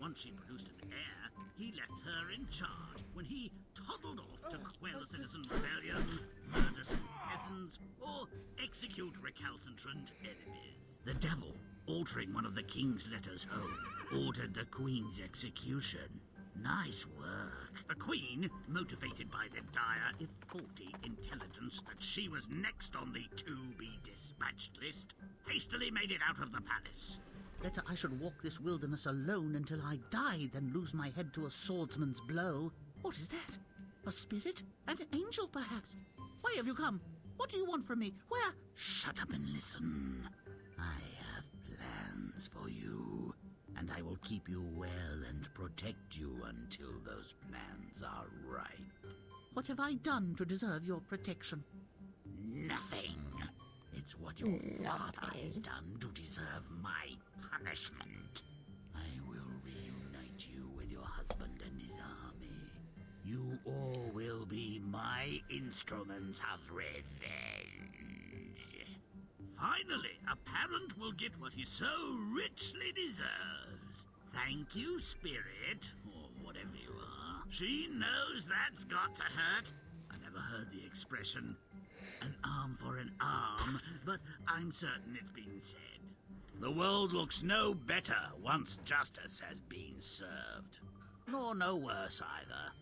Once she produced an heir, he left her in charge when he toddled off to quell citizen rebellion, murder some peasants, or execute recalcitrant enemies. The devil, altering one of the king's letters home, ordered the queen's execution. Nice work. The Queen, motivated by the dire, if faulty, intelligence that she was next on the to-be-dispatched list, hastily made it out of the palace. Better I should walk this wilderness alone until I die than lose my head to a swordsman's blow. What is that? A spirit? An angel, perhaps? Why have you come? What do you want from me? Where? Shut up and listen. I have plans for you, and I will keep you well and protect you until those plans are ripe. What have I done to deserve your protection? Nothing. It's what your father has done to deserve my punishment. I will reunite you with your husband and his army. You all will be my instruments of revenge. Finally, a parent will get what he so richly deserves. Thank you, Spirit, or whatever you are. She knows that's got to hurt. I never heard the expression, an arm for an arm, but I'm certain it's been said. The world looks no better once justice has been served. Nor no worse either.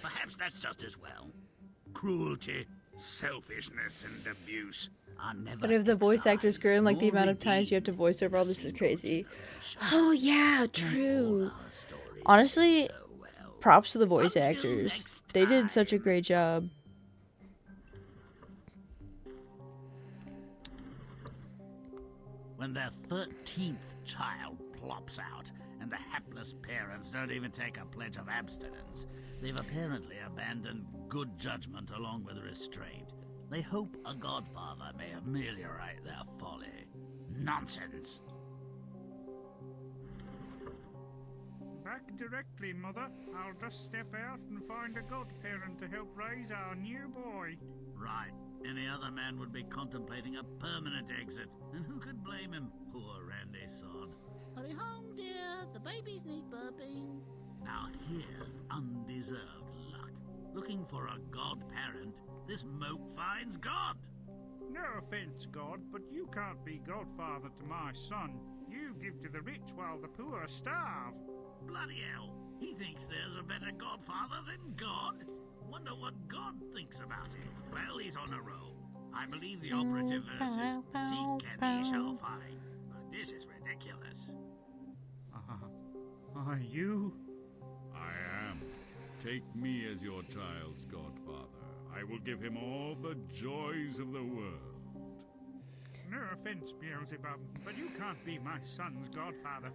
Perhaps that's just as well. Cruelty, selfishness, and abuse are never. But if the voice actors excised grow, like the nor amount of times you have to redeemed voice over all in this is single crazy. generation. Oh yeah, All true. our stories Honestly, end so well. props to the voice Until actors. next They did such a time. great job. When their 13th child plops out and the hapless parents don't even take a pledge of abstinence, they've apparently abandoned good judgment along with restraint. They hope a godfather may ameliorate their folly. Nonsense. Back directly, Mother. I'll just step out and find a godparent to help raise our new boy. Right. Any other man would be contemplating a permanent exit. And who could blame him? Poor Randy Sod. Hurry home, dear. The babies need burping. Now here's undeserved luck. Looking for a godparent, this mope finds God. No offense, God, but you can't be godfather to my son. You give to the rich while the poor starve. Bloody hell. He thinks there's a better godfather than God. Wonder what God thinks about it. Well, he's on a roll. I believe the operative verse is, seek and ye shall find. But this is ridiculous. Are you? I am. Take me as your child's godfather. I will give him all the joys of the world. No offense, Beelzebub, but you can't be my son's godfather.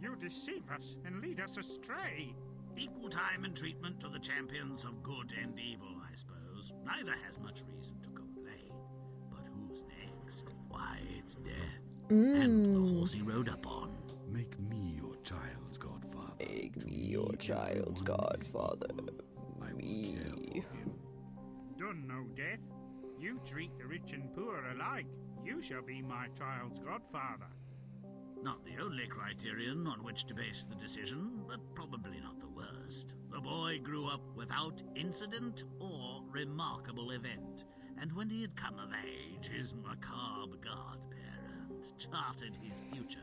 You deceive us and lead us astray. Equal time and treatment to the champions of good and evil, I suppose. Neither has much reason to complain. But who's next? Why, it's death. And the horse he rode up on. Make me your child's godfather. Make me your child's godfather. I will care for him. Done no death. You treat the rich and poor alike. You shall be my child's godfather. Not the only criterion on which to base the decision, but probably not the worst. The boy grew up without incident or remarkable event, and when he had come of age, his macabre godparent charted his future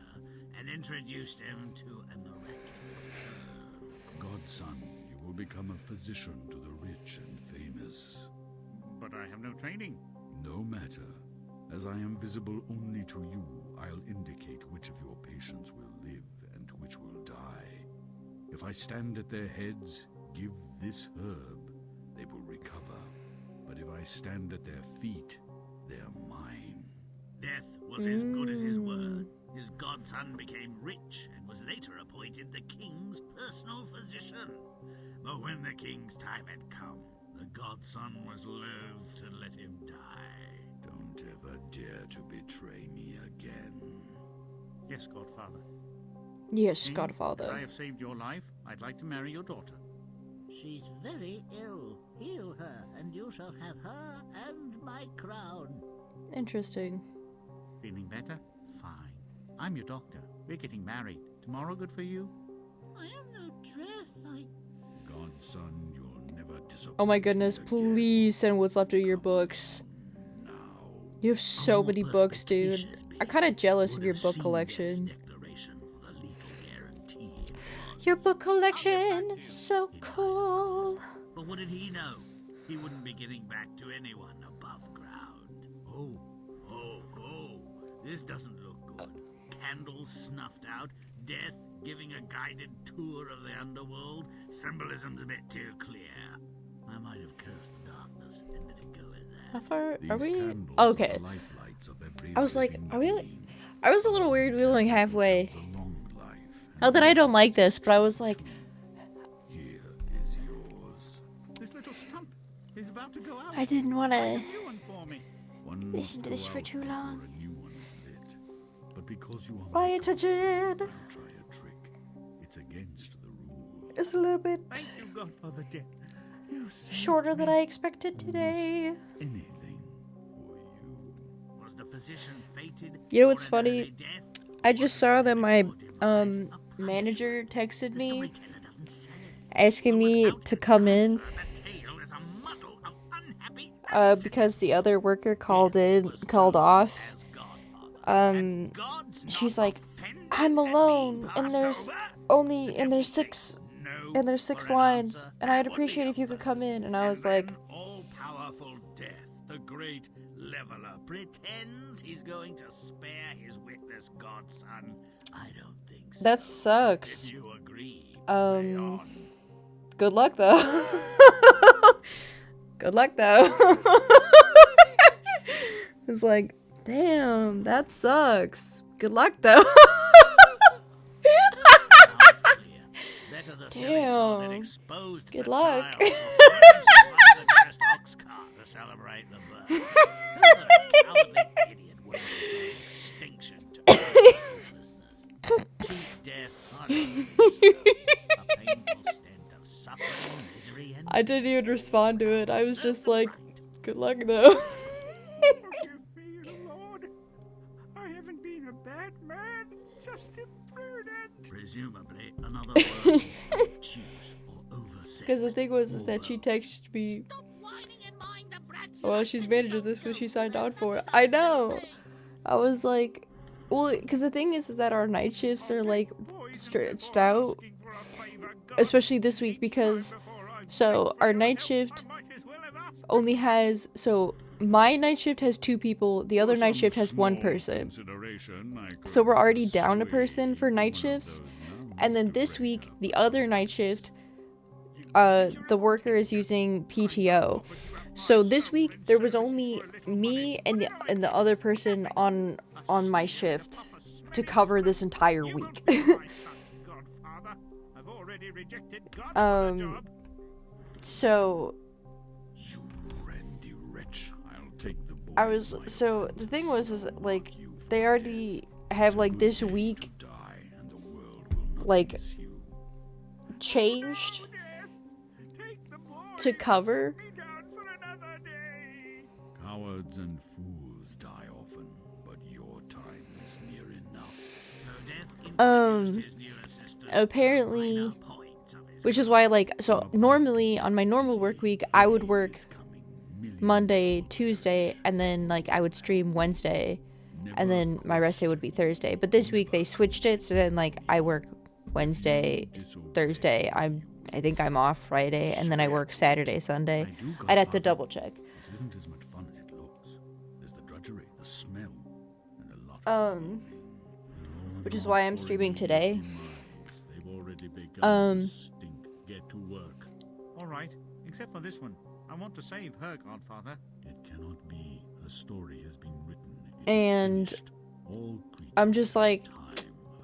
and introduced him to a miraculous herb. Godson, you will become a physician to the rich and famous. But I have no training. No matter. As I am visible only to you, I'll indicate which of your patients will live and which will die. If I stand at their heads, give this herb, they will recover. But if I stand at their feet, they are mine. Death was as good as his word. His godson became rich and was later appointed the king's personal physician. But when the king's time had come, the godson was loath to let him die. Don't ever dare to betray me again. Yes, Godfather. Yes, And godfather. As I have saved your life, I'd like to marry your daughter. She's very ill. Heal her, and you shall have her and my crown. Interesting. Feeling better? Fine. I'm your doctor. We're getting married. Tomorrow good for you? I have no dress. Godson, you'll never disappoint Oh my goodness, me again. please send what's left of your books. Now. You have so more many books, dude. perspicacious I'm kind of jealous of would your have book seen this collection. declaration for the legal guarantee it was Your book I'll get back collection, to you. so He might have cool. asked, but what did he know? He wouldn't be getting back to anyone above ground. Oh, this doesn't look good. Candles snuffed out, death giving a guided tour of the underworld. Symbolism's a bit too clear. I might have cursed the darkness and let it go in How there. far are These we? candles Okay. are the lifelights of every I was like, living are we? being. I was a little weird wheeling halfway. Tells a long life, Not that I don't like this, but I was like, here is yours. This little stump is about to go out. I didn't want to. New one for me. One Listen must to this go for out too before long. a new one is lit. But because you are My my attention godson, don't try a trick. It's against the rules. It's a little bit Thank you, Godfather Death. You saved shorter than me. I expected today. Anything for you. Was the physician fated? You know for what's an funny? early death? I just saw that my Um, Manager texted The me storyteller doesn't say. asking me to come in The tale is a muddle of unhappy because the other worker called off. as godfather. Um, God's she's not like, offended I'm at being alone, and passed there's over? only The and there's devil six takes no and there's six for an lines, answer. and I'd That would be appreciate if you could come first. in. And I was And like, then all-powerful death, the great leveler, pretends he's going to spare his witless godson. I don't think so. that sucks. If you agree, Um, play on. Good luck though. Good luck though. It's like, damn, that sucks. Good luck though. Sounds clear. Better the silly soul that Damn. exposed Good the luck. child before it the nearest ox cart to celebrate the birth. Another cowardly idiot waiting for extinction to uselessness. Cheap death, a painful stint of suffering, misery, and I didn't even respond to it. I was Serve just them like, right. good luck though. Forgive me, Lord. I haven't been a bad man, just imprudent. Presumably another word choose or overset. Because the thing was is that she texted me, Stop whining and mind the brats. well, she's manager, this is what she signed on for. I know. I was like, well, because the thing is that our night shifts are like stretched out, especially this week because, so our night shift only has, so my night shift has 2 people, the other night shift has 1 person. So we're already down a person for night shifts. And then this week, the other night shift, the worker is using PTO. So this week there was only me and the other person on my shift to cover this entire week. So You randy wretch. I'll take the boy I was, as my so the thing was is like they already have like this week die, and the world will not like miss you. changed to cover. Cowards and fools die often, but your time is near enough. So Death introduced his new assistant, Apparently, minor points of his which is why like, so normally on my normal work week I would work Monday, Tuesday, and then like I would stream Wednesday, and then my rest day would be Thursday. But this week they switched it, so then like I work Wednesday, Thursday. I think I'm off Friday, and then I work Saturday, Sunday. I'd have to double check. This isn't as much fun as it looks. There's the drudgery, the smell, and a lot of Which is why I'm streaming today. They've already begun to stink. Get to work. All right, except for this one. I want to save her, Godfather. It cannot be. The story has been written. It is And finished. All I'm just like, time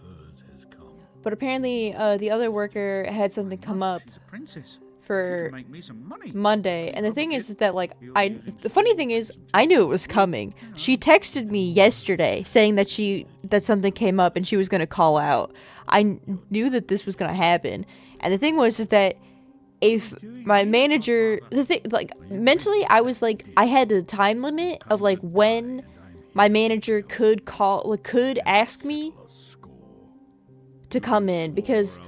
hers has come. but apparently the other worker had something come up She's a princess. She for can make me some money. Monday, and the thing is that like the funny thing is I knew it was coming. She texted me yesterday saying that something came up and she was gonna call out. I knew that this was gonna happen, and the thing was is that if my manager, the thing like mentally I was like I had the time limit of like when my manager could could ask me to come in, because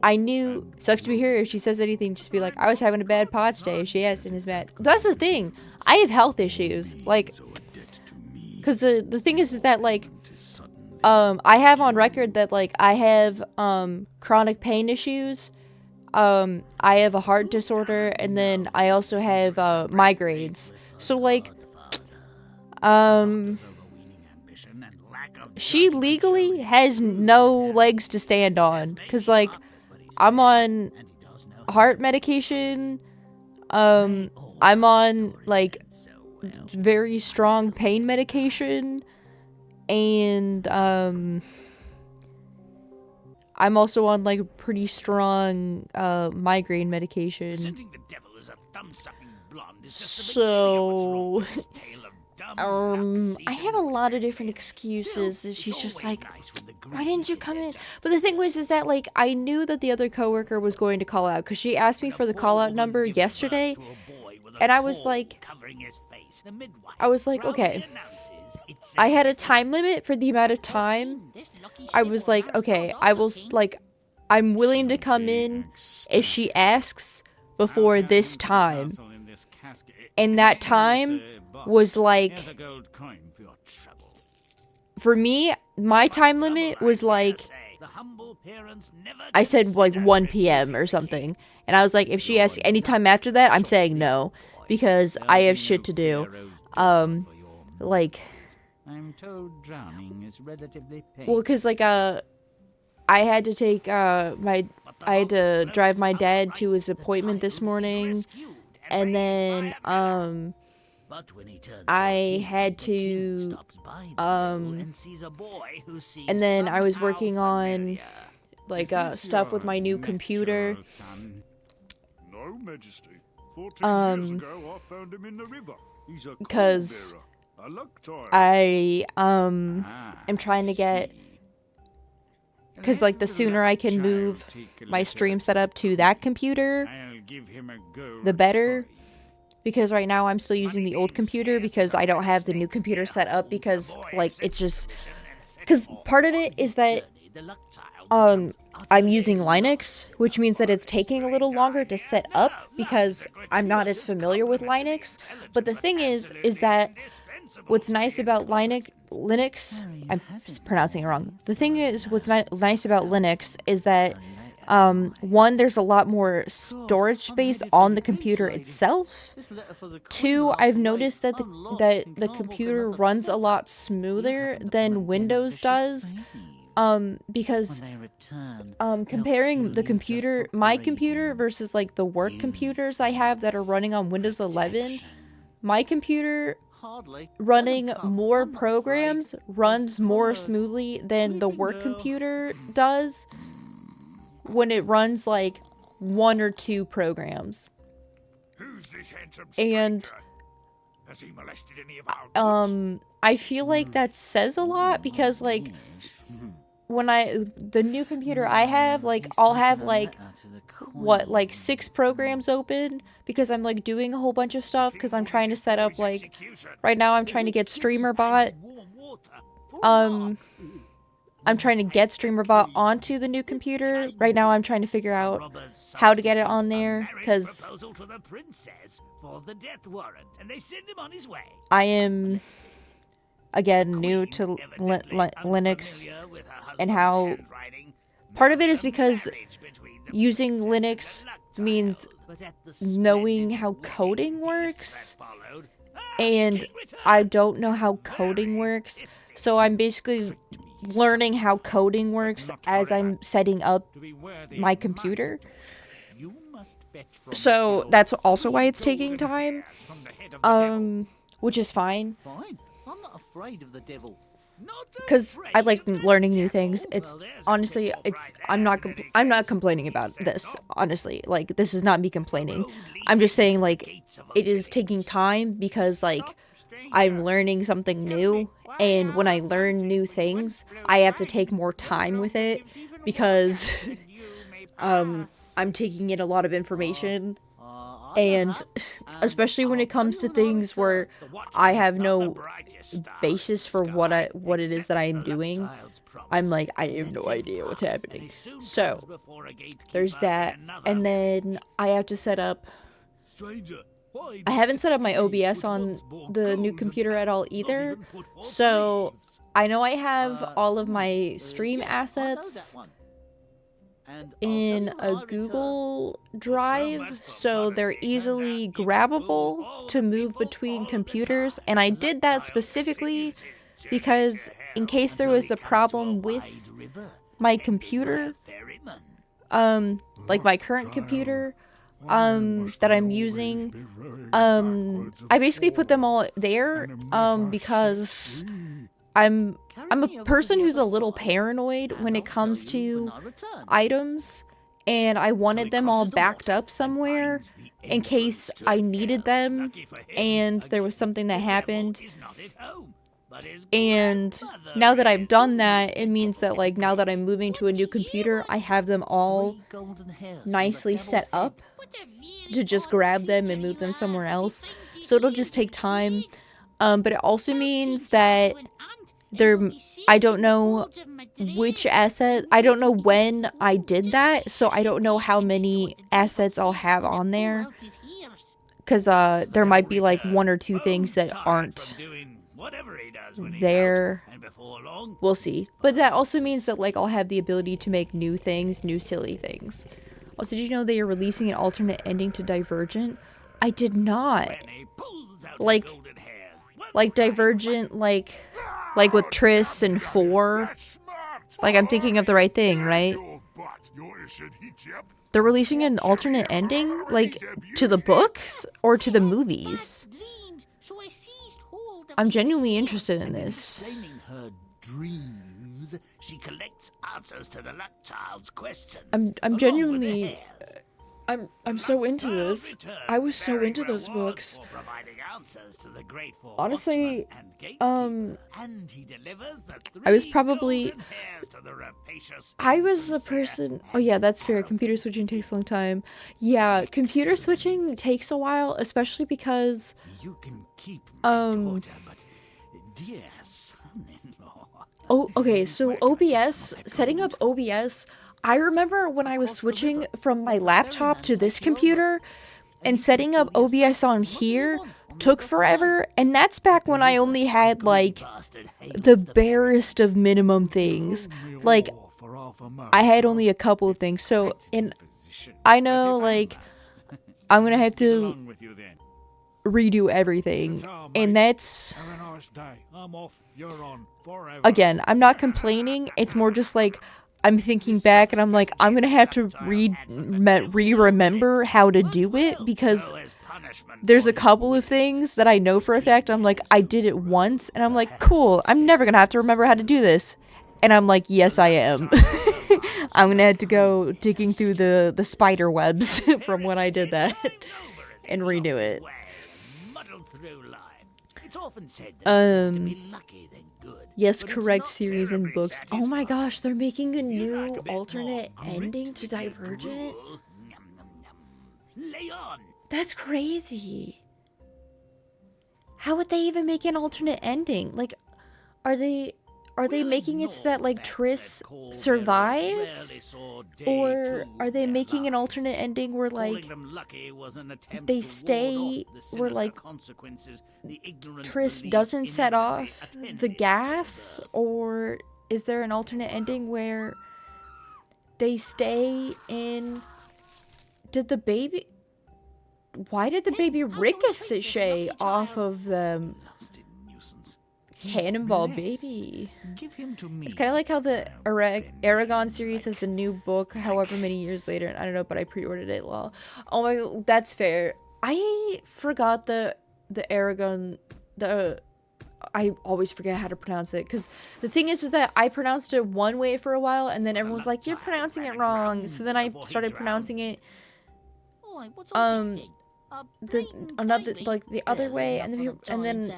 I knew, sucks to be here, if she says anything, just be like, I was having a bad potch day. If she asks and is mad. That's the thing. I have health issues. Like, because the thing is that, like, I have on record that like I have chronic pain issues. I have a heart disorder, and then I also have migraines. So like she legally has no legs to stand on, cuz like I'm on heart medication. I'm on like very strong pain medication, and I'm also on like pretty strong migraine medication. Presenting the devil as a thumb-sucking blonde is just the So beginning of what's wrong with this tale of dumb I have a lot of different excuses. And she's just like, why didn't you come in? But the thing was, is that like I knew that the other coworker was going to call out, because she asked me for the call out number yesterday, and I was like, okay. I had a time limit for the amount of time. I was like, okay, I will like, I'm willing to come in if she asks before this time. And that time was like, for me, my time limit was like, I said like 1 p.m. or something. And I was like, if she asks any time after that, I'm saying no, because I have shit to do. Like, I'm told drowning is relatively painless. well, because like I had to take I had to drive my dad to his appointment this morning, and then I had to and then I was working on like stuff with my new computer. No, Majesty. 14 years ago, I found him in the river. He's a Because Alactine. I am trying to get, because like the sooner I can move my stream setup to that computer, the better. Because right now I'm still using the old computer because I don't have the new computer set up, because like it's just, because part of it is that I'm using Linux, which means that it's taking a little longer to set up because I'm not as familiar with Linux. But the thing is that what's nice about Linux, I'm pronouncing it wrong. The thing is, what's nice about Linux is that one, there's a lot more storage space on the computer itself. Two, I've noticed that the computer runs a lot smoother than Windows does. Because comparing the computer, my computer versus like the work computers I have that are running on Windows 11, my computer running more programs runs more smoothly than the work computer does when it runs like 1 or 2 programs. Who's this handsome And stranger? Has he molested any of our I feel like that says a lot, because like when the new computer I have, like I'll have like like 6 programs open, because I'm like doing a whole bunch of stuff, because I'm trying to set up like, right now I'm trying to get StreamerBot. I'm trying to get StreamerBot onto the new computer. Right now I'm trying to figure out how to get it on there, because I am again new to Linux, and how part of it is because using Linux means knowing how coding works, and I don't know how coding works, so I'm basically learning how coding works as I'm setting up my computer. So that's also why it's taking time, which is fine. I'm not afraid of the devil. Because I like learning new things. It's honestly, I'm not complaining about this. Honestly, like this is not me complaining. I'm just saying like it is taking time, because like I'm learning something new, and when I learn new things, I have to take more time with it, because I'm taking in a lot of information. And especially when it comes to things where I have no basis for what it is that I am doing, I'm like, I have no idea what's happening. So there's that, and then I have to set up I haven't set up my OBS on the new computer at all either. So I know I have all of my stream assets in a Google Drive, so they're easily grabbable to move between computers. And I did that specifically because in case there was a problem with my computer, like my current computer, that I'm using, I basically put them all there, because I'm a person who's a little paranoid when it comes to items, and I wanted them all backed up somewhere in case I needed them and there was something that happened. And now that I've done that, it means that like now that I'm moving to a new computer, I have them all nicely set up to just grab them and move them somewhere else. So it'll just take time. But it also means that I don't know which asset, I don't know when I did that, so I don't know how many assets I'll have on there. Because there might be like one or two things that aren't there. We'll see. But that also means that like I'll have the ability to make new things, new silly things. Also, did you know they are releasing an alternate ending to Divergent? I did not. Like Divergent, like with Triss and 4. Like, I'm thinking of the right thing, right? They're releasing an alternate ending, like, to the books or to the movies. I'm genuinely interested in this. She collects answers to the luck child's question. I'm genuinely I'm so into this. I was so into those books. Honestly, I was probably I was a person. Oh yeah, that's fair. Computer switching takes a long time. Yeah, computer switching takes a while, especially because you can keep my daughter, but dear son-in-law. Oh, okay, so OBS, setting up OBS, I remember when I was switching from my laptop to this computer, and setting up OBS on here took forever, and that's back when I only had, like, the barest of minimum things. Like, I had only a couple of things, so, and I know, like, I'm gonna have to redo everything, and that's... Again, I'm not complaining, it's more just like, I'm thinking back and I'm like, I'm gonna have to remember how to do it, because there's a couple of things that I know for a fact, I'm like, I did it once, and I'm like, cool, I'm never gonna have to remember how to do this. And I'm like, yes, I am. I'm gonna have to go digging through the spider webs from when I did that and redo it. Yes, correct series and books. Oh my gosh, they're making a new alternate ending to Divergent? That's crazy. How would they even make an alternate ending? Like, are they making it so that, like, Triss survives? Or are they making an alternate ending where, like, they stay, where, like, Triss doesn't set off the gas? Or is there an alternate ending where they stay in... Why did the baby ricochet off of them? Cannonball Baby. It's kind of like how the Aragon series has the new book however many years later. I don't know, but I pre-ordered it. Lol. Oh my, that's fair. I forgot the Aragon. I always forget how to pronounce it, because the thing is that I pronounced it one way for a while, and then everyone's like, "You're pronouncing it wrong." So then I started pronouncing it the other way, and then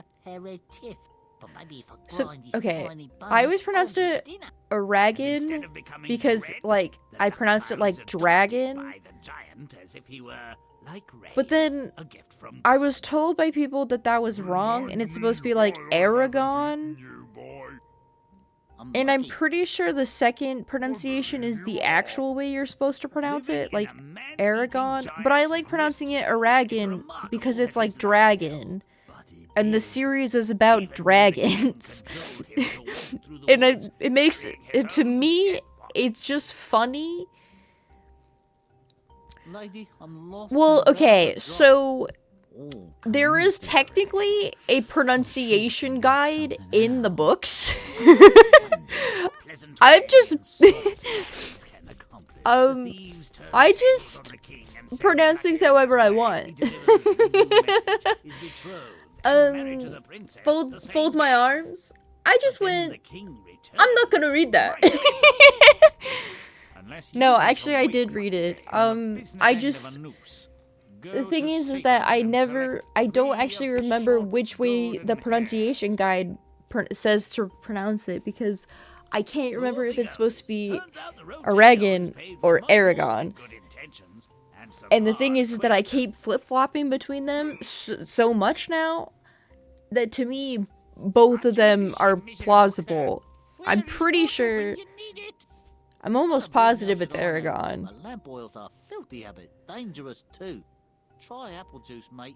so, okay, I always pronounced it Aragon because, like, I pronounced it like dragon, but then I was told by people that was wrong, and it's supposed to be like Aragon. And I'm unlucky. pretty sure the second pronunciation is the actual way you're supposed to pronounce it, like Aragon. But I like pronouncing it Aragon because it's like dragon. And the series is about dragons. And it makes it, to me, it's just funny. Lady, I'm lost Well, and about okay, to drop. so Oh, there is technically a pronunciation guide in the books. I'm just I just pronounce things however I want. Folds my arms. I just went, I'm not gonna read that. No, actually I did read it. I just, the thing is that I don't actually remember which way the pronunciation guide says to pronounce it, because I can't remember if it's supposed to be Aragon or Aragon. And the thing is that I keep flip-flopping between them so much now that to me, both of them are plausible. I'm pretty sure, I'm almost positive it's Aragon. But lamp oils are filthy habit, dangerous too. Try apple juice, mate.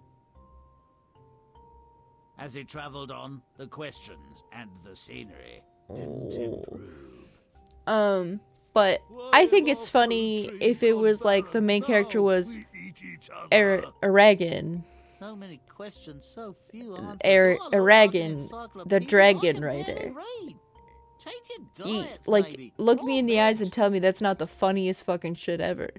As he travelled on, the questions and the scenery didn't improve. But I think it's funny if it was like the main character was Aragon. So many questions, so few answers. Aragon, the dragon rider. Look me in the eyes and tell me that's not the funniest fucking shit ever.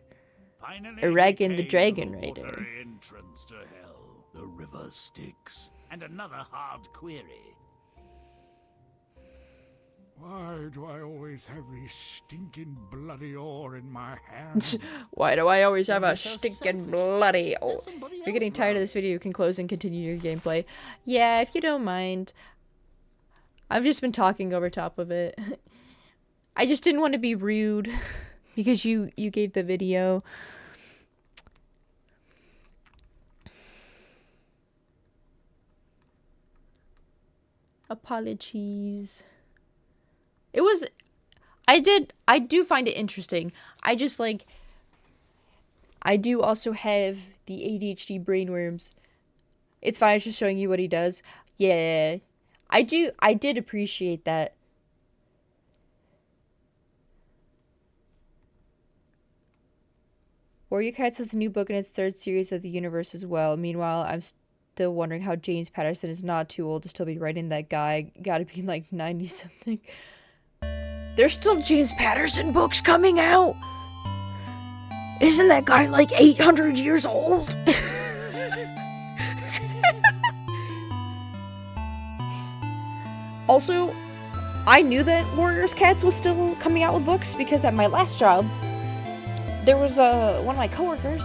Aragon the Dragon Raider. Entrance to hell, the river Styx, and another hard query. Why do I always have these stinking bloody ore in my hand? Why do I always have a stinking bloody ore? If you're getting tired of this video, you can close and continue your gameplay. Yeah, if you don't mind. I've just been talking over top of it. I just didn't want to be rude because you gave the video. Apologies. It was, I do find it interesting. I just like, I do also have the ADHD brainworms. It's fine, it's just showing you what he does. Yeah, I did appreciate that. Warrior Cats has a new book in its third series of the universe as well. Meanwhile, I'm still wondering how James Patterson is not too old to still be writing that guy. Gotta be like 90 something. There's still James Patterson books coming out. Isn't that guy like 800 years old? Also, I knew that Warriors Cats was still coming out with books because at my last job, there was one of my coworkers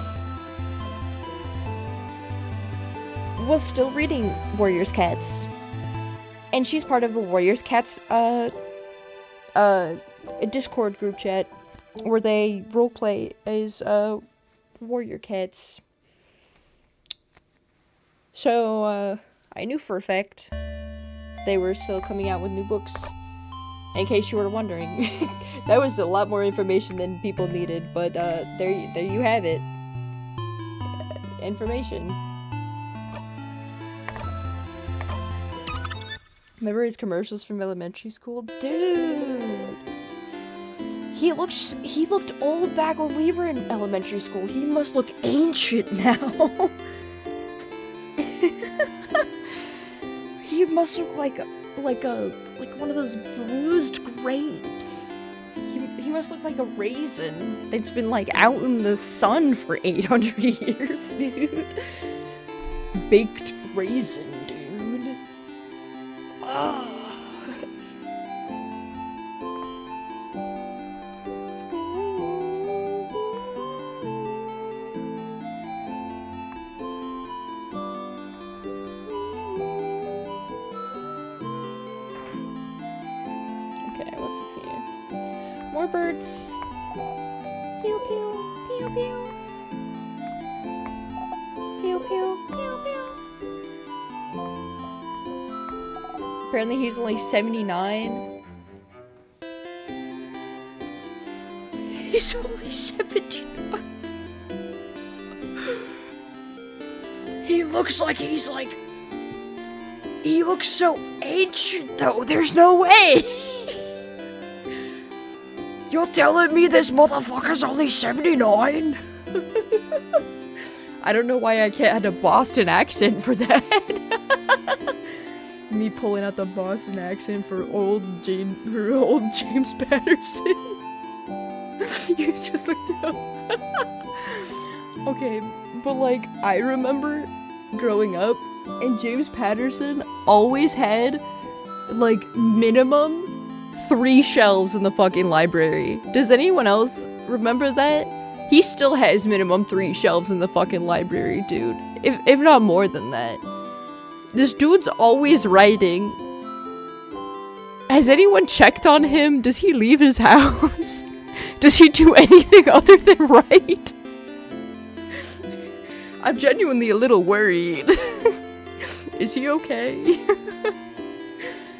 was still reading Warriors Cats, and she's part of a Warriors Cats a Discord group chat where they roleplay as Warrior Cats. So I knew for a fact they were still coming out with new books. In case you were wondering, that was a lot more information than people needed, but there you have it. Information. Remember his commercials from elementary school? Dude! He looked old back when we were in elementary school. He must look ancient now. He must look like one of those bruised grapes. He must look like a raisin that's been like out in the sun for 800 years, dude. Baked raisin, dude. Ah. More birds. Pew pew, pew pew. Pew pew, pew pew. Apparently he's only 79. He's only 79. He looks like he's like... He looks so ancient, though. There's no way. You're telling me this motherfucker's only 79? I don't know why I can't add a Boston accent for that. Me pulling out the Boston accent for old James Patterson. You just looked it up. Okay, but like, I remember growing up, and James Patterson always had, like, minimum 3 shelves in the fucking library. Does anyone else remember that? He still has minimum 3 shelves in the fucking library, dude. If not more than that. This dude's always writing. Has anyone checked on him? Does he leave his house? Does he do anything other than write? I'm genuinely a little worried. Is he okay?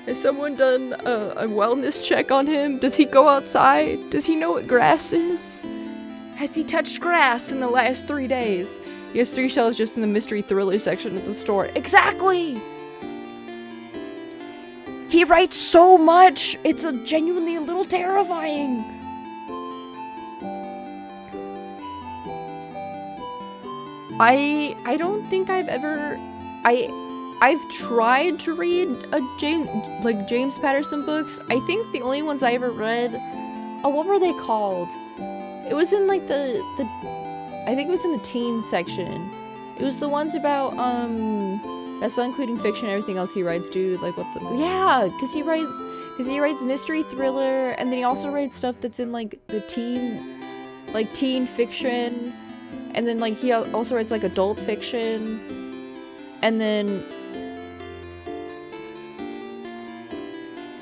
Has someone done a wellness check on him? Does he go outside? Does he know what grass is? Has he touched grass in the last 3 days? He has 3 shelves just in the mystery thriller section of the store. Exactly! He writes so much! It's genuinely a little terrifying! I don't think I've ever... I've tried to read James Patterson books. I think the only ones I ever read... Oh, what were they called? It was in like the I think it was in the teens section. It was the ones about that's not including fiction and everything else he writes, dude. Like what the because he writes mystery thriller, and then he also writes stuff that's in like the teen fiction, and then like he also writes like adult fiction, and then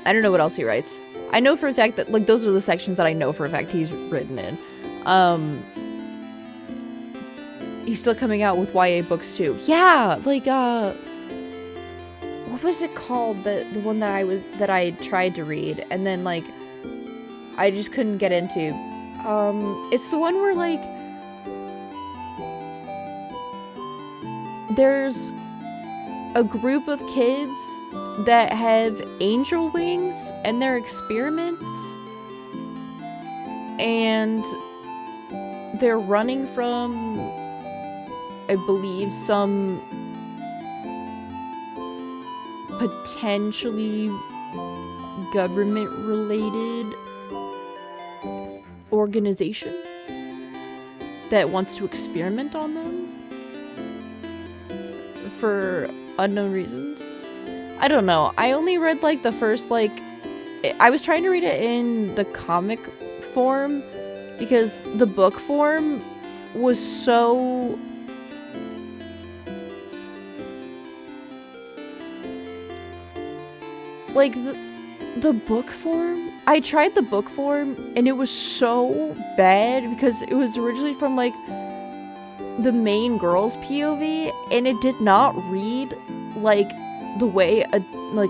I don't know what else he writes. I know for a fact that like those are the sections that I know for a fact he's written in. He's still coming out with YA books too. Yeah, like what was it called? The one that I tried to read and then like I just couldn't get into. It's the one where like there's a group of kids that have angel wings and they're experiments, and they're running from, I believe, some potentially government-related organization that wants to experiment on them for unknown reasons. I don't know. I only read like the first like I was trying to read it in the comic form because the book form was so like the book form. I tried the book form and it was so bad because it was originally from like the main girl's POV and it did not read like the way a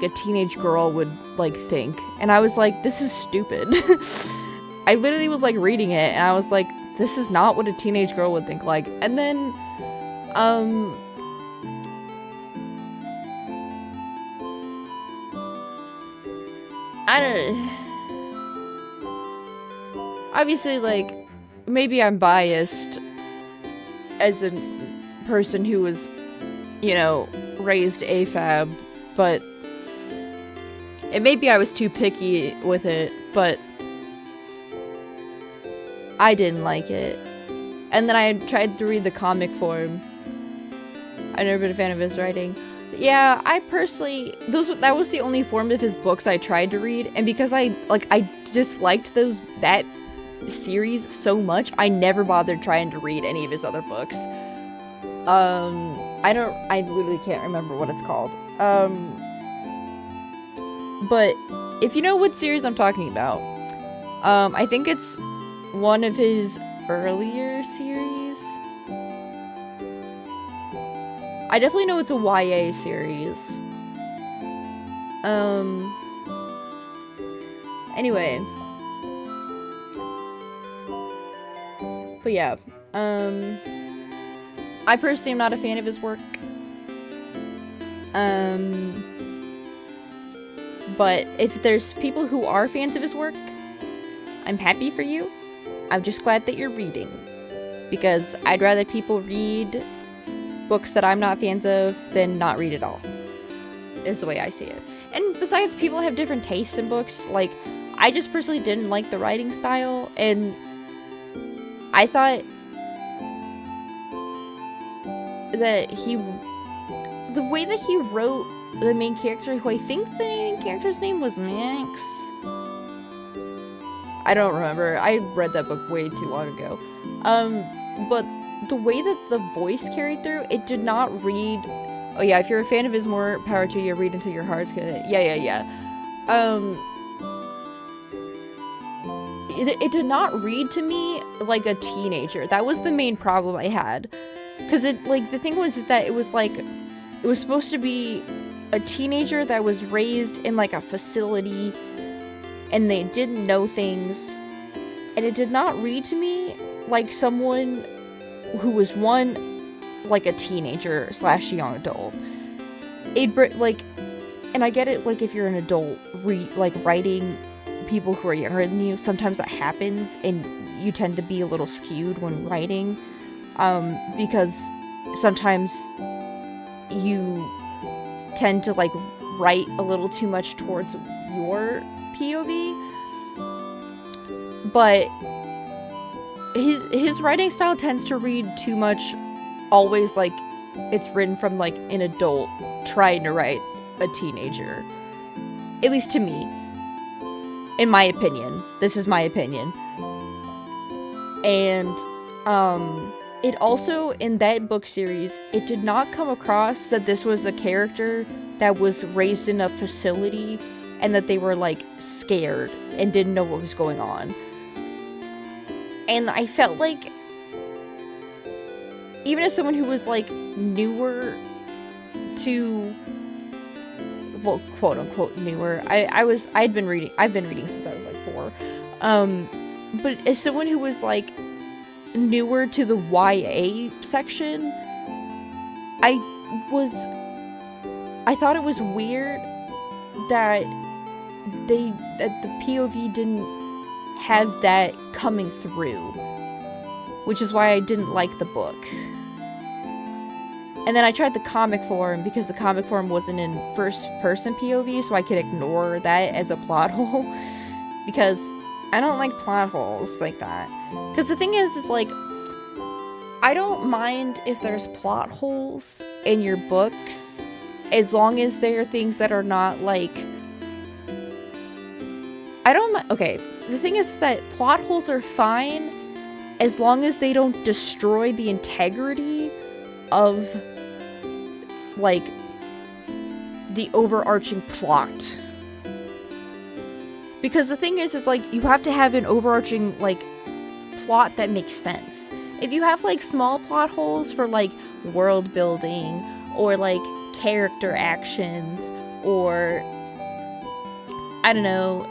teenage girl would like think, and I was like, this is stupid. I literally was like reading it and I was like, this is not what a teenage girl would think like. And then I don't, obviously like maybe I'm biased as a person who was, you know, raised AFAB, but and maybe I was too picky with it, but I didn't like it. And then I tried to read the comic form. I've never been a fan of his writing. Yeah, I personally that was the only form of his books I tried to read, and because I disliked that series so much, I never bothered trying to read any of his other books. I literally can't remember what it's called. But if you know what series I'm talking about, I think it's one of his earlier series. I definitely know it's a YA series. Anyway. But yeah, I personally am not a fan of his work. But if there's people who are fans of his work, I'm happy for you. I'm just glad that you're reading. Because I'd rather people read books that I'm not fans of than not read at all. Is the way I see it. And besides, people have different tastes in books. Like, I just personally didn't like the writing style, and I thought that the way that he wrote the main character, who I think the main character's name was Max. I don't remember. I read that book way too long ago. But the way that the voice carried through, it did not read. Oh yeah, if you're a fan of his, more power to you. Read until your heart's gonna. Yeah. It did not read to me like a teenager. That was the main problem I had. Cause it, like, the thing was is that it was supposed to be a teenager that was raised in like a facility, and they didn't know things, and it did not read to me like someone who was like a teenager / young adult. And I get it, like, if you're an adult writing people who are younger than you, sometimes that happens, and you tend to be a little skewed when writing, because sometimes you tend to like write a little too much towards your POV, but his writing style tends to read too much always like it's written from like an adult trying to write a teenager, at least to me, in my opinion. This is my opinion. And it also, in that book series, it did not come across that this was a character that was raised in a facility and that they were like scared and didn't know what was going on. And I felt like, even as someone who was like newer to, well, quote unquote newer, I've been reading since I was like 4. But as someone who was like newer to the YA section, I thought it was weird that the POV didn't have that coming through, which is why I didn't like the book. And then I tried the comic form, because the comic form wasn't in first person POV, so I could ignore that as a plot hole, because I don't like plot holes like that. Because the thing is like, I don't mind if there's plot holes in your books, as long as they are things that are not like, okay, the thing is that plot holes are fine as long as they don't destroy the integrity of like the overarching plot. Because the thing is like, you have to have an overarching like plot that makes sense. If you have like small plot holes for like world building or like character actions or I don't know,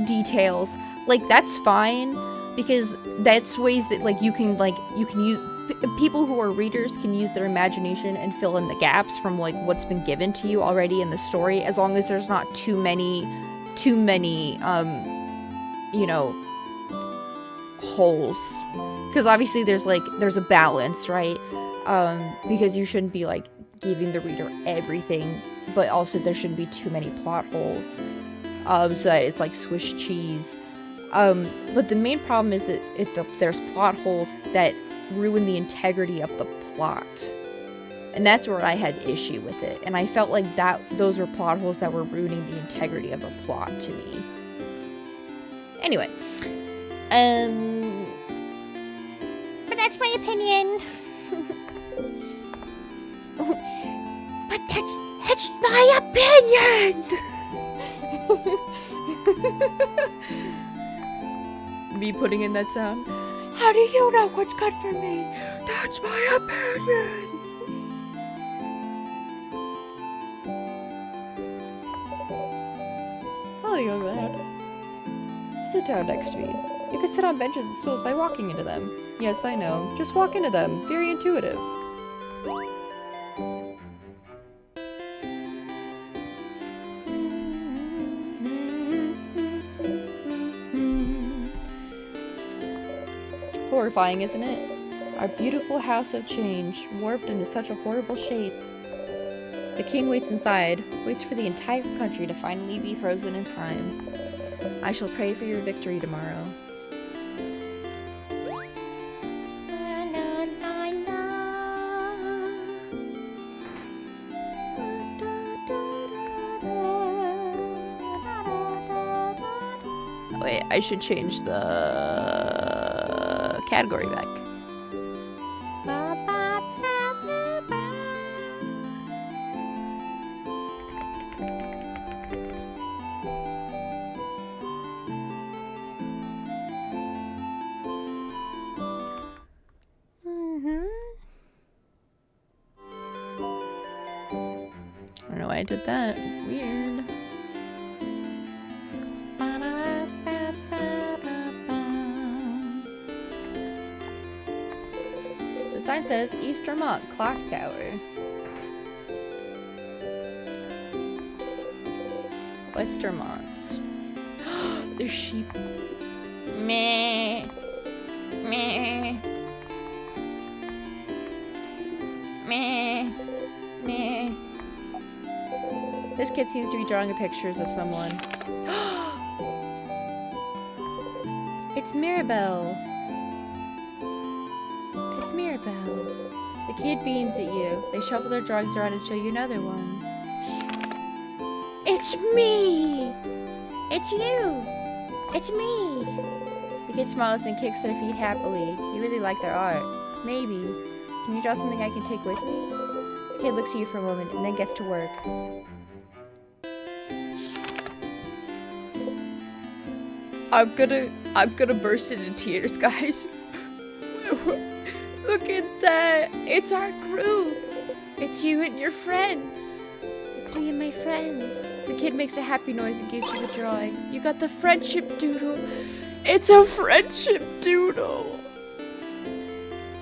details, like that's fine, because that's ways that like you can use, people who are readers can use their imagination and fill in the gaps from like what's been given to you already in the story, as long as there's not too many you know, holes. Because obviously there's a balance, right? Because you shouldn't be like giving the reader everything, but also there shouldn't be too many plot holes, so that it's like Swiss cheese. But the main problem is that there's plot holes that ruin the integrity of the plot. And that's where I had issue with it. And I felt like those were plot holes that were ruining the integrity of the plot to me. Anyway. But that's my opinion. But that's my opinion. Me putting in that sound. How do you know what's good for me? That's my opinion. Oh, young lad. Sit down next to me. You can sit on benches and stools by walking into them. Yes, I know. Just walk into them. Very intuitive. Horrifying, isn't it? Our beautiful house of change, warped into such a horrible shape. The king waits inside, waits for the entire country to finally be frozen in time. I shall pray for your victory tomorrow. Wait, I should change the category back. I don't know why I did that. Weird. The sign says Eastermont Clock Tower. Westermont. There's sheep. Meh. Meh. Meh. Meh. This kid seems to be drawing pictures of someone. It's Mirabelle. It's Mirabelle. The kid beams at you. They shuffle their drawings around and show you another one. It's me! It's you! It's me! The kid smiles and kicks their feet happily. You really like their art. Maybe. Can you draw something I can take with me? The kid looks at you for a moment and then gets to work. I'm gonna burst into tears, guys. Look at that! It's our crew! It's you and your friends! It's me and my friends. The kid makes a happy noise and gives you the drawing. You got the friendship doodle! It's a friendship doodle!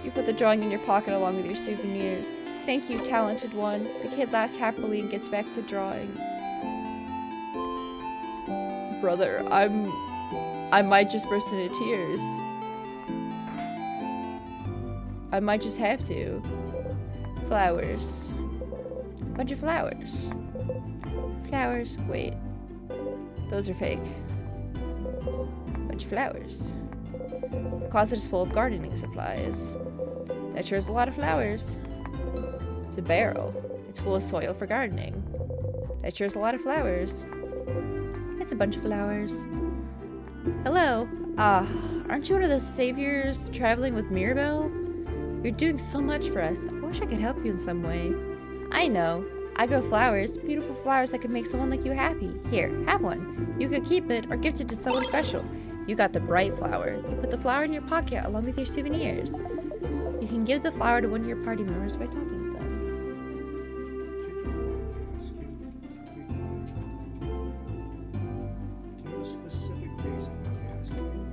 You put the drawing in your pocket along with your souvenirs. Thank you, talented one. The kid laughs happily and gets back to drawing. Brother, I might just burst into tears. I might just have to. Flowers. Bunch of flowers. Flowers. Wait. Those are fake. Bunch of flowers. The closet is full of gardening supplies. That sure is a lot of flowers. It's a barrel. It's full of soil for gardening. That sure is a lot of flowers. It's a bunch of flowers. Hello. Aren't you one of the saviors traveling with Mirabelle? You're doing so much for us. I wish I could help you in some way. I know. I grow flowers. Beautiful flowers that could make someone like you happy. Here, have one. You could keep it or gift it to someone special. You got the bright flower. You put the flower in your pocket along with your souvenirs. You can give the flower to one of your party members by talking to them. Give a specific reason I'm asking you.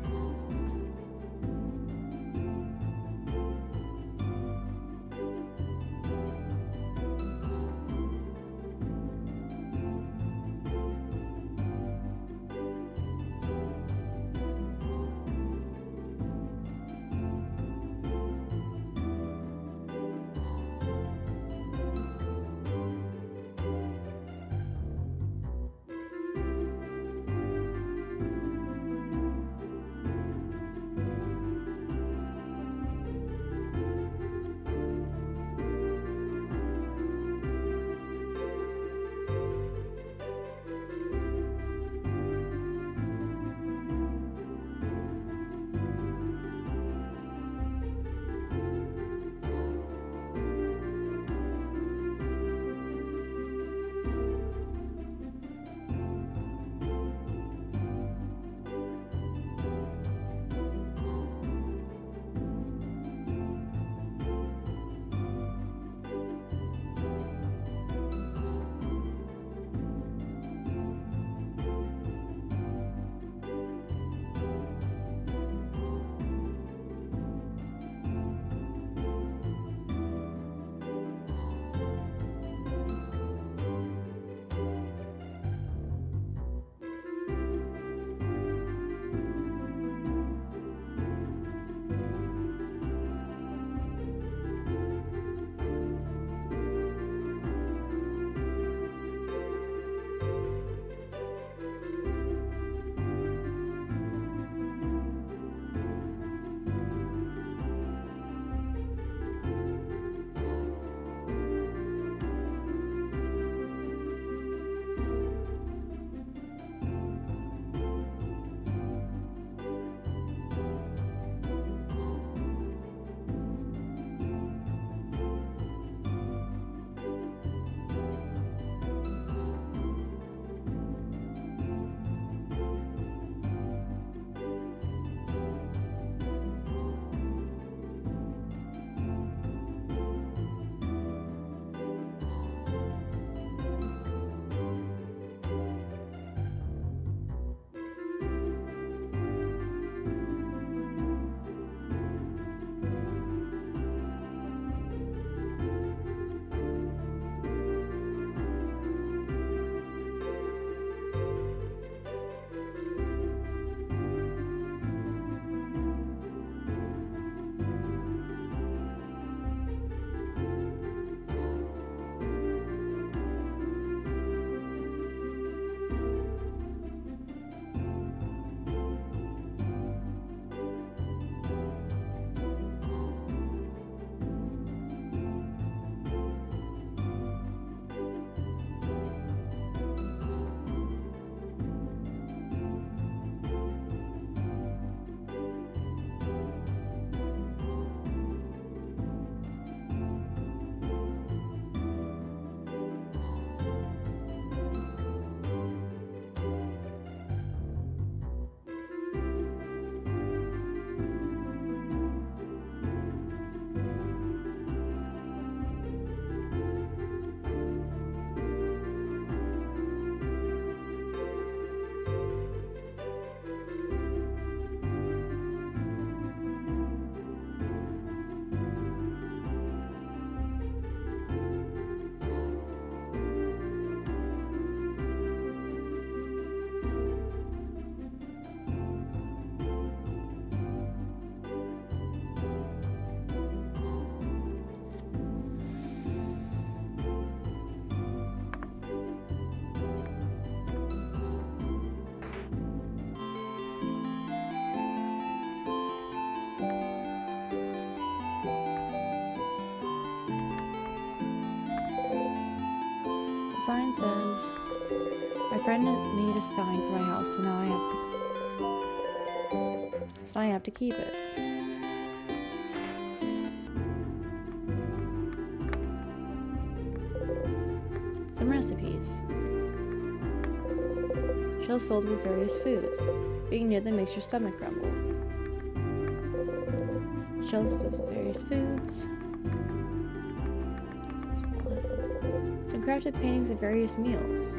sign says, my friend made a sign for my house, so now I have to keep it. Some recipes. Shells filled with various foods. Being near them makes your stomach grumble. Shells filled with various foods. Some crafted paintings of various meals.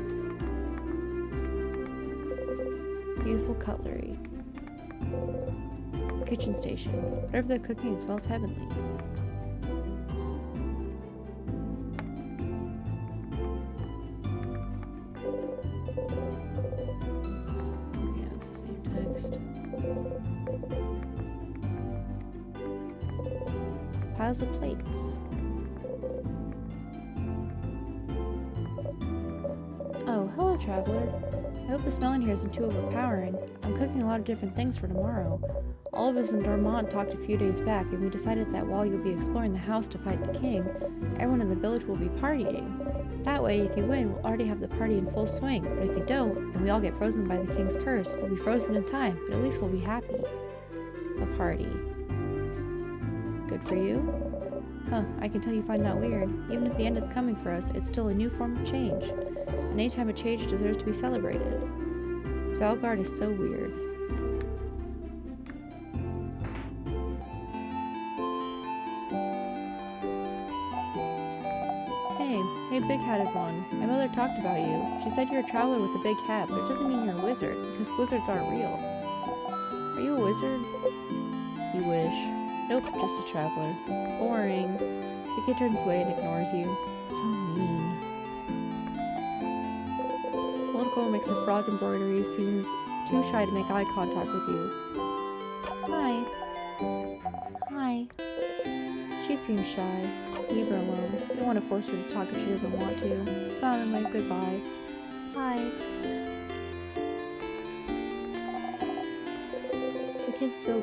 Beautiful cutlery. Kitchen station. Whatever they're cooking, it smells heavenly. Yeah, it's the same text. Piles of plates. Oh, hello, traveler. I hope the smell in here isn't too overpowering. I'm cooking a lot of different things for tomorrow. All of us in Dormont talked a few days back, and we decided that while you'll be exploring the house to fight the king, everyone in the village will be partying. That way, if you win, we'll already have the party in full swing, but if you don't, and we all get frozen by the king's curse, we'll be frozen in time, but at least we'll be happy. A party. Good for you? Huh, I can tell you find that weird. Even if the end is coming for us, it's still a new form of change. And any time of change deserves to be celebrated. Valgard is so weird. Hey, big-hatted one. My mother talked about you. She said you're a traveler with a big hat, but it doesn't mean you're a wizard, because wizards aren't real. Are you a wizard? You wish. Nope, just a traveler. Boring. The kid turns away and ignores you. So mean. The little girl makes a frog embroidery, seems too shy to make eye contact with you. Hi. Hi. She seems shy. Leave her alone. You don't want to force her to talk if she doesn't want to. Smile and wave goodbye. Hi. The kid still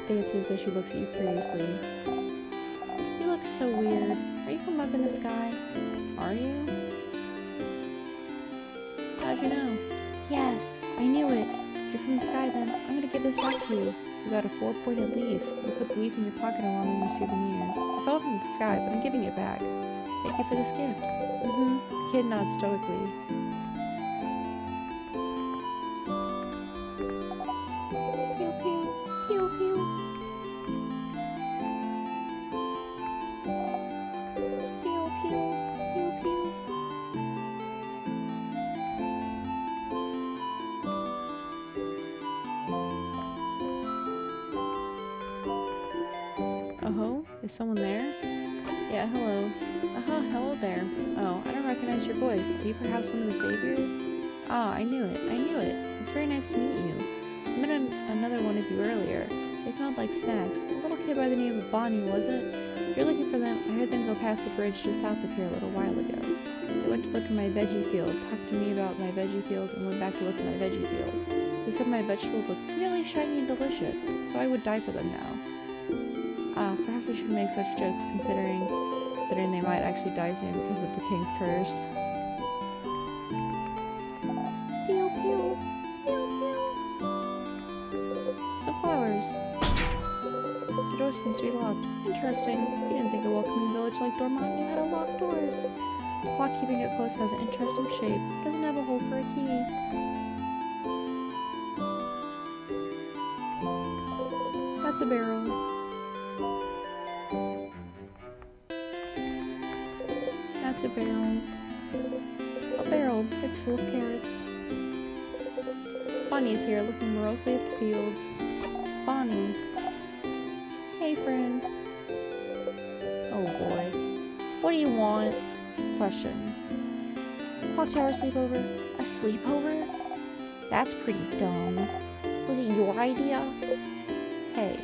dances as she looks at you curiously. You look so weird. Are you from up in the sky? Are you? How'd you know? Yes, I knew it. You're from the sky then. I'm gonna give this back to you. You got a 4-pointed leaf. You put the leaf in your pocket along with your souvenirs. It fell from the sky, but I'm giving it back. Thank you for this gift. The kid nods stoically. Pew pew, pew pew. Pew pew, pew pew. Oh, is someone there? Yeah, hello. Hello there. Oh, I don't recognize your voice. Are you perhaps one of the saviors? Ah, I knew it. It's very nice to meet you. I met another one of you earlier. They smelled like snacks. A little kid by the name of Bonnie, was it? You're looking for them. I heard them go past the bridge just south of here a little while ago. They went to look at my veggie field, talked to me about my veggie field, and went back to look at my veggie field. They said my vegetables looked really shiny and delicious, so I would die for them now. Perhaps I shouldn't make such jokes considering they might actually die soon because of the king's curse. Pew pew, pew pew. Some flowers. The door seems to be locked. Interesting. You didn't think a welcoming village like Dormont knew how to lock doors. The clock keeping it closed has an interesting shape. It doesn't have a hole for a key. That's a barrel. That's a barrel. A barrel. It's full of carrots. Bonnie is here, looking morosely at the fields. Bonnie. Hey, friend. Oh boy. What do you want? Questions. Clocktower sleepover? A sleepover? That's pretty dumb. Was it your idea? Hey.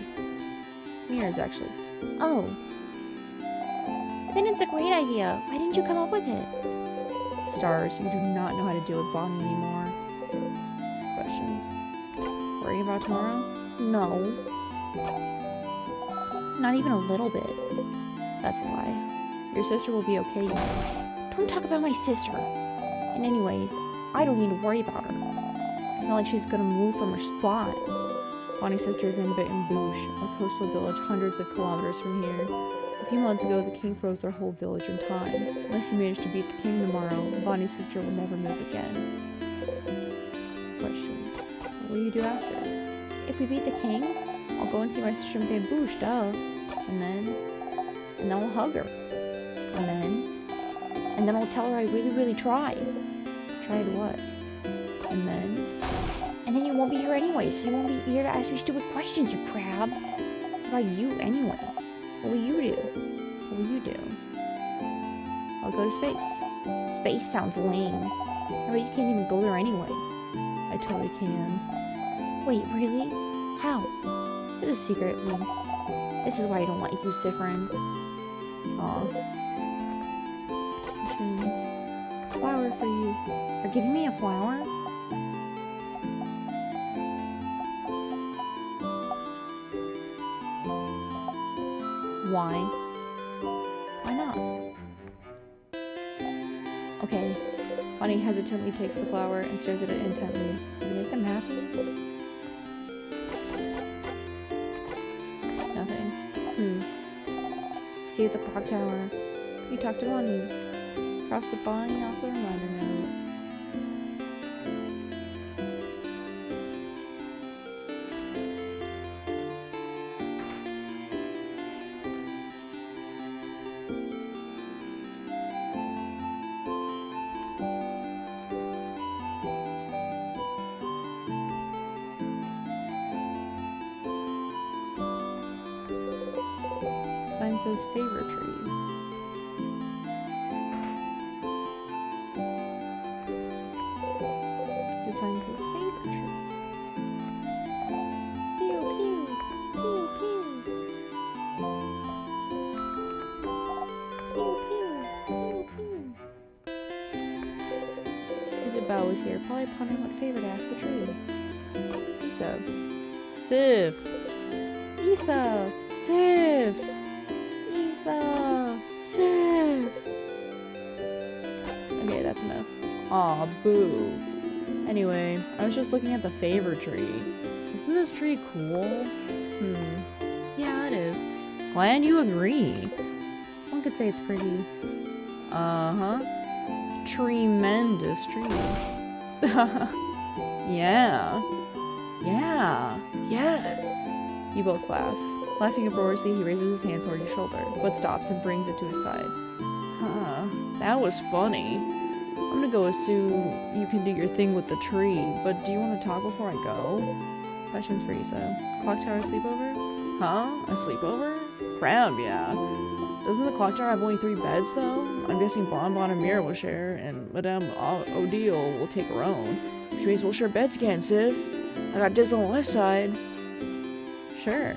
Mirrors, actually. Oh. Then it's a great idea. Why didn't you come up with it? Stars, you do not know how to deal with Bonnie anymore. Questions. Worrying about tomorrow? No. Not even a little bit. That's a lie. Your sister will be okay, you know. Don't talk about my sister. And anyways, I don't need to worry about her. It's not like she's gonna move from her spot. Bonnie's sister is in Bouche, a coastal village hundreds of kilometers from here. A few months ago, the king froze their whole village in time. Unless you manage to beat the king tomorrow, Bonnie's sister will never move again. Questions. What will you do after? If we beat the king, I'll go and see my sister in Bouche, duh. And then I'll hug her. And then I'll tell her I really, really tried. Tried what? And then you won't be here anyway, so you won't be here to ask me stupid questions, you crab. What about you, anyway? What will you do? What will you do? I'll go to space. Space sounds lame. I bet you can't even go there anyway. I totally can. Wait, really? How? It's a secret. This is why I don't like you, Sifrin. Aw. Flower for you. You're giving me a flower? Why? Why not? Okay. Bonnie hesitantly takes the flower and stares at it intently. Does it make them happy? Nothing. See you at the clock tower. You talk to Bonnie. Cross the Bonnie off the reminder note. Sign says favorite tree. The sign says favorite tree. Pew pew. Pew pew. Pew pew. Pew pew. Isabel was here, probably pondering what favor to ask the tree. Isa. Sif. Isa. Sif. Sif. Okay, that's enough. Aw, boo. Anyway, I was just looking at the favor tree. Isn't this tree cool? Yeah, it is. Glad you agree. One could say it's pretty. Uh-huh. Tremendous tree. Yeah. Yeah. Yes. You both laugh. Laughing uproariously, he raises his hand toward your shoulder, but stops and brings it to his side. That was funny. I'm gonna go assume you can do your thing with the tree, but do you want to talk before I go? Questions for Issa. Clock tower sleepover? Huh? A sleepover? Crap, yeah. Doesn't the clock tower have only 3 beds, though? I'm guessing Bonbon and Mira will share, and Madame Odile will take her own. Which means we'll share beds again, Sif. I got dibs on the left side. Sure.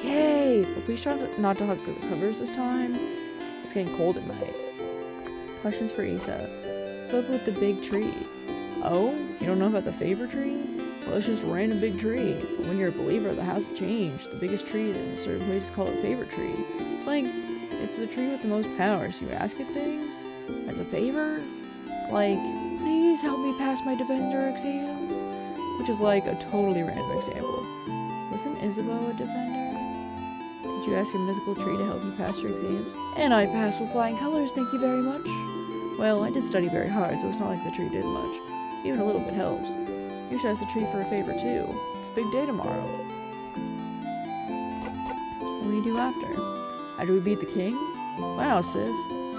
Yay! But please try not to hug the covers this time. It's getting cold at night. Questions for Issa. What's up with the big tree? Oh? You don't know about the favor tree? Well, it's just a random big tree. But when you're a believer, the house will change. The biggest tree in certain places call it favor tree. It's like, it's the tree with the most power, so you ask it things? As a favor? Like, please help me pass my defender exams? Which is like a totally random example. Wasn't Isabeau a defender? Did you ask a mythical tree to help you pass your exams? And I passed with flying colors, thank you very much. Well, I did study very hard, so it's not like the tree did much. Even a little bit helps. You should ask the tree for a favor too. It's a big day tomorrow. What will you do after? After we beat the king? Wow, Sif.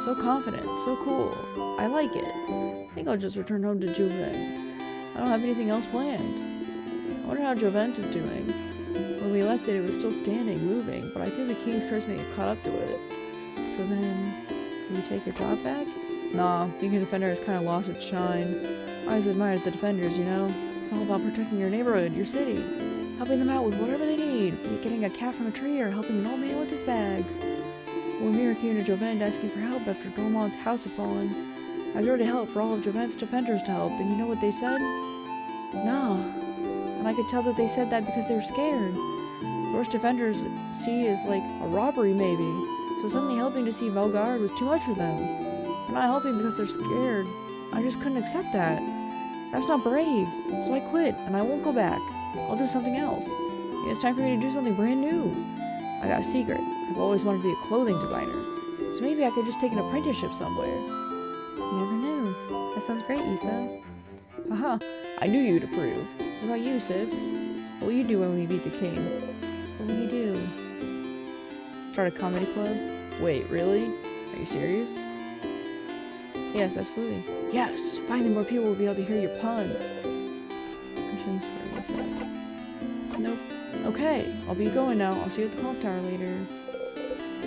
So confident, so cool. I like it. I think I'll just return home to Juvent. I don't have anything else planned. I wonder how Juvent is doing. When we left it was still standing, moving, but I think the king's curse may have caught up to it. So then, do you take your job back? Nah, being a defender has kind of lost its shine. I always admired the defenders, you know? It's all about protecting your neighborhood, your city, helping them out with whatever they need, be it getting a cat from a tree or helping an old man with his bags. When Mira came to Juvent asking for help after Dormont's house had fallen, I was ready to help for all of Jovent's defenders to help, and you know what they said? Nah. And I could tell that they said that because they were scared. The worst defenders see is like a robbery, maybe. So suddenly helping to see Valgard was too much for them. They're not helping because they're scared. I just couldn't accept that. That's not brave. So I quit, and I won't go back. I'll do something else. It's time for me to do something brand new. I got a secret. I've always wanted to be a clothing designer. So maybe I could just take an apprenticeship somewhere. You never knew. That sounds great, Issa. Haha, I knew you'd approve. What about you, Sif? What will you do when we beat the king? What will you do? Start a comedy club? Wait, really? Are you serious? Yes, absolutely. Yes, finally more people will be able to hear your puns. Questions for Issa. Nope. Okay, I'll be going now. I'll see you at the clock tower later.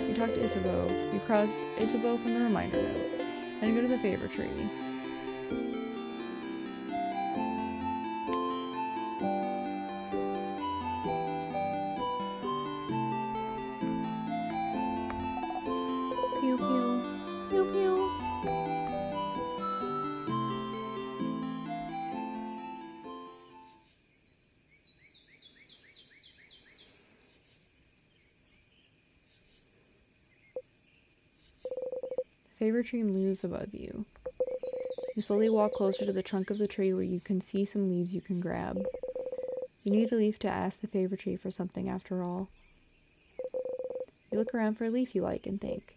You talk to Isabeau. You cross Isabeau from the reminder note. And go to the favor tree. Pew pew. Pew pew. The favor tree looms above you. You slowly walk closer to the trunk of the tree where you can see some leaves you can grab. You need a leaf to ask the favor tree for something after all. You look around for a leaf you like and think,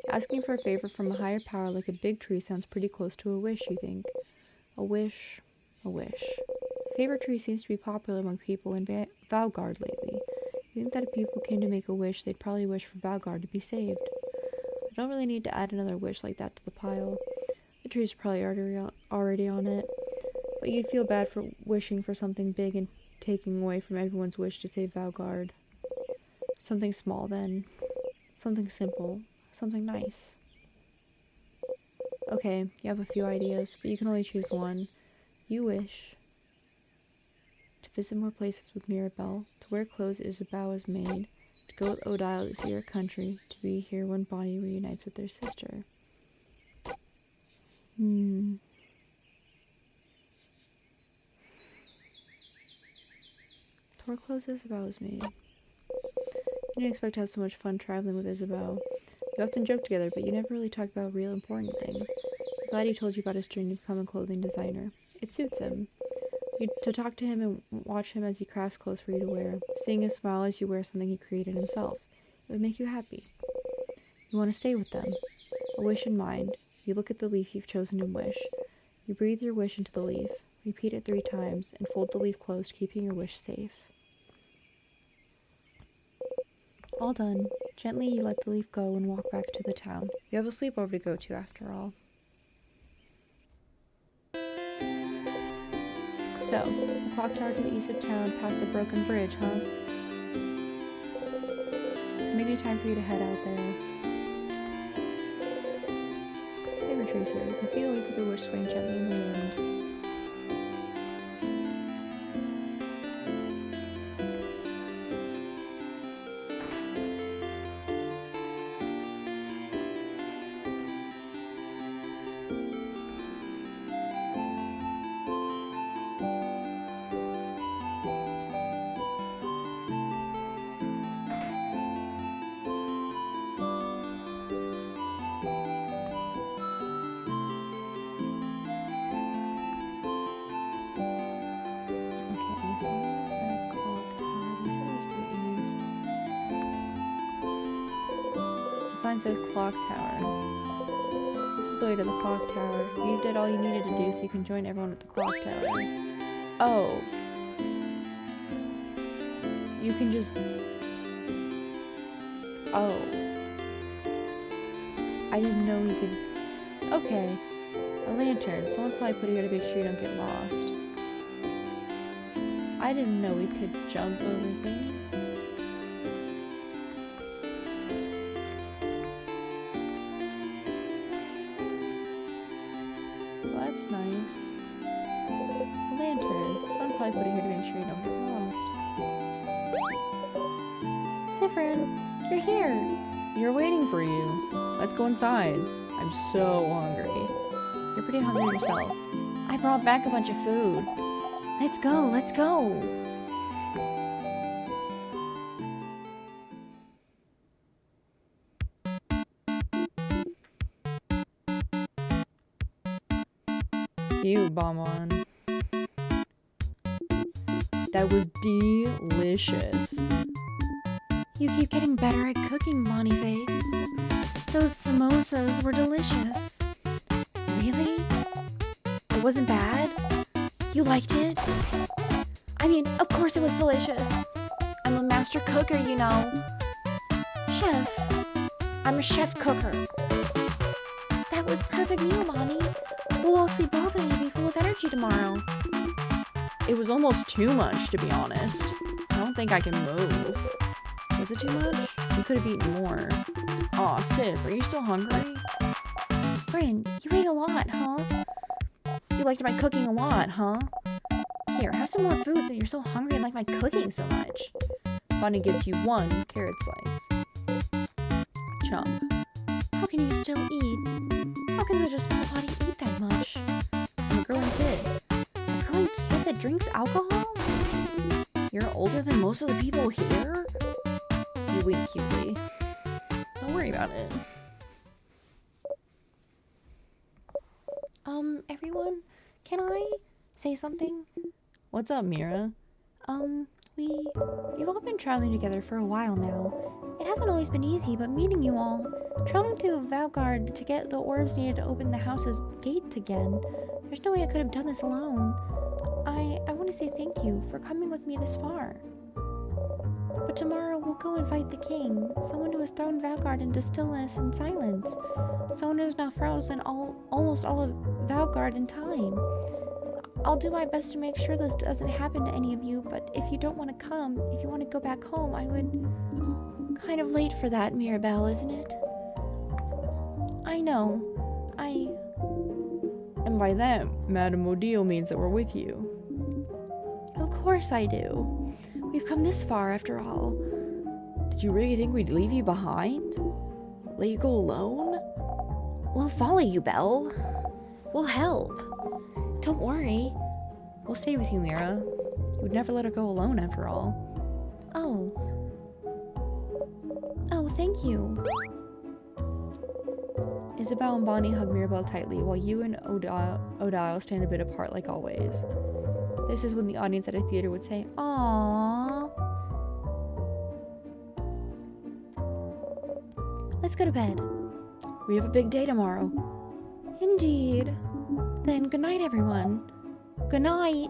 asking for a favor from a higher power like a big tree sounds pretty close to a wish, you think. A wish, a wish. Favor tree seems to be popular among people in Valgard lately. You think that if people came to make a wish, they'd probably wish for Valgard to be saved. I don't really need to add another wish like that to the pile. The tree's probably already on it, but you'd feel bad for wishing for something big and taking away from everyone's wish to save Valgard. Something small then. Something simple. Something nice. Okay, you have a few ideas, but you can only choose one. You wish to visit more places with Mirabelle, to wear clothes Isabeau has made, to go with Odile to see her country, to be here when Bonnie reunites with their sister. To wear clothes Isabeau has made. You didn't expect to have so much fun traveling with Isabeau. You often joke together, but you never really talk about real important things. I'm glad he told you about his dream to become a clothing designer. It suits him. To talk to him and watch him as he crafts clothes for you to wear, seeing his smile as you wear something he created himself. It would make you happy. You want to stay with them. A wish in mind. You look at the leaf you've chosen and wish. You breathe your wish into the leaf, repeat it 3 times, and fold the leaf closed, keeping your wish safe. All done. Gently you let the leaf go and walk back to the town. You have a sleepover to go to after all. So, the clock tower to the east of town past the broken bridge, huh? Maybe time for you to head out there. Favor Tracer, you can see the leaf of the wish swaying gently in the wind. The sign says clock tower. This is the way to the clock tower. You did all you needed to do so you can join everyone at the clock tower. Oh. You can just... Oh. I didn't know we could... Okay. A lantern. Someone probably put it here to make sure you don't get lost. I didn't know we could jump over things. Well, that's nice. A lantern. Someone probably put it here to make sure you don't get lost. Zephyrin, you're here. You're waiting for you. Let's go inside. I'm so hungry. You're pretty hungry yourself. I brought back a bunch of food. Let's go, let's go. You, Bonbon. That was delicious. You keep getting better at cooking, Bonnie Face. Those samosas were delicious. Really? It wasn't bad? You liked it? I mean, of course it was delicious. I'm a master cooker, you know. Chef. I'm a chef cooker. That was perfect meal, Bonnie. We'll all sleep well today and be full of energy tomorrow. It was almost too much, to be honest. I don't think I can move. Was it too much? We could have eaten more. Aw, Sif, are you still hungry? Bryn, you ate a lot, huh? You liked my cooking a lot, huh? Here, have some more food since you're so hungry and like my cooking so much. Bonnie gives you 1 carrot slice. Chomp. How can you still eat? How can such a small body eat that much? I'm a growing kid. A growing kid that drinks alcohol? You're older than most of the people here? You wink cutely. Don't worry about it. Everyone, can I say something? What's up, Mira? We've all been traveling together for a while now. It hasn't always been easy, but meeting you all, traveling to Valgard to get the orbs needed to open the house's gate again. There's no way I could have done this alone. I want to say thank you for coming with me this far. But tomorrow we'll go and fight the king, someone who has thrown Valgard into stillness and silence, someone who has now frozen almost all of Valgard in time. I'll do my best to make sure this doesn't happen to any of you, but if you don't want to come, if you want to go back home, I would... Kind of late for that, Mirabelle, isn't it? I know. And by that, Madame Odile means that we're with you. Of course I do. We've come this far, after all. Did you really think we'd leave you behind? Let you go alone? We'll follow you, Belle. We'll help. Don't worry. We'll stay with you, Mira. You would never let her go alone, after all. Oh. Oh, thank you. Isabel and Bonnie hug Mirabelle tightly, while you and Odile stand a bit apart like always. This is when the audience at a theater would say, "Aww." Let's go to bed. We have a big day tomorrow. Indeed. Then good night, everyone. Good night.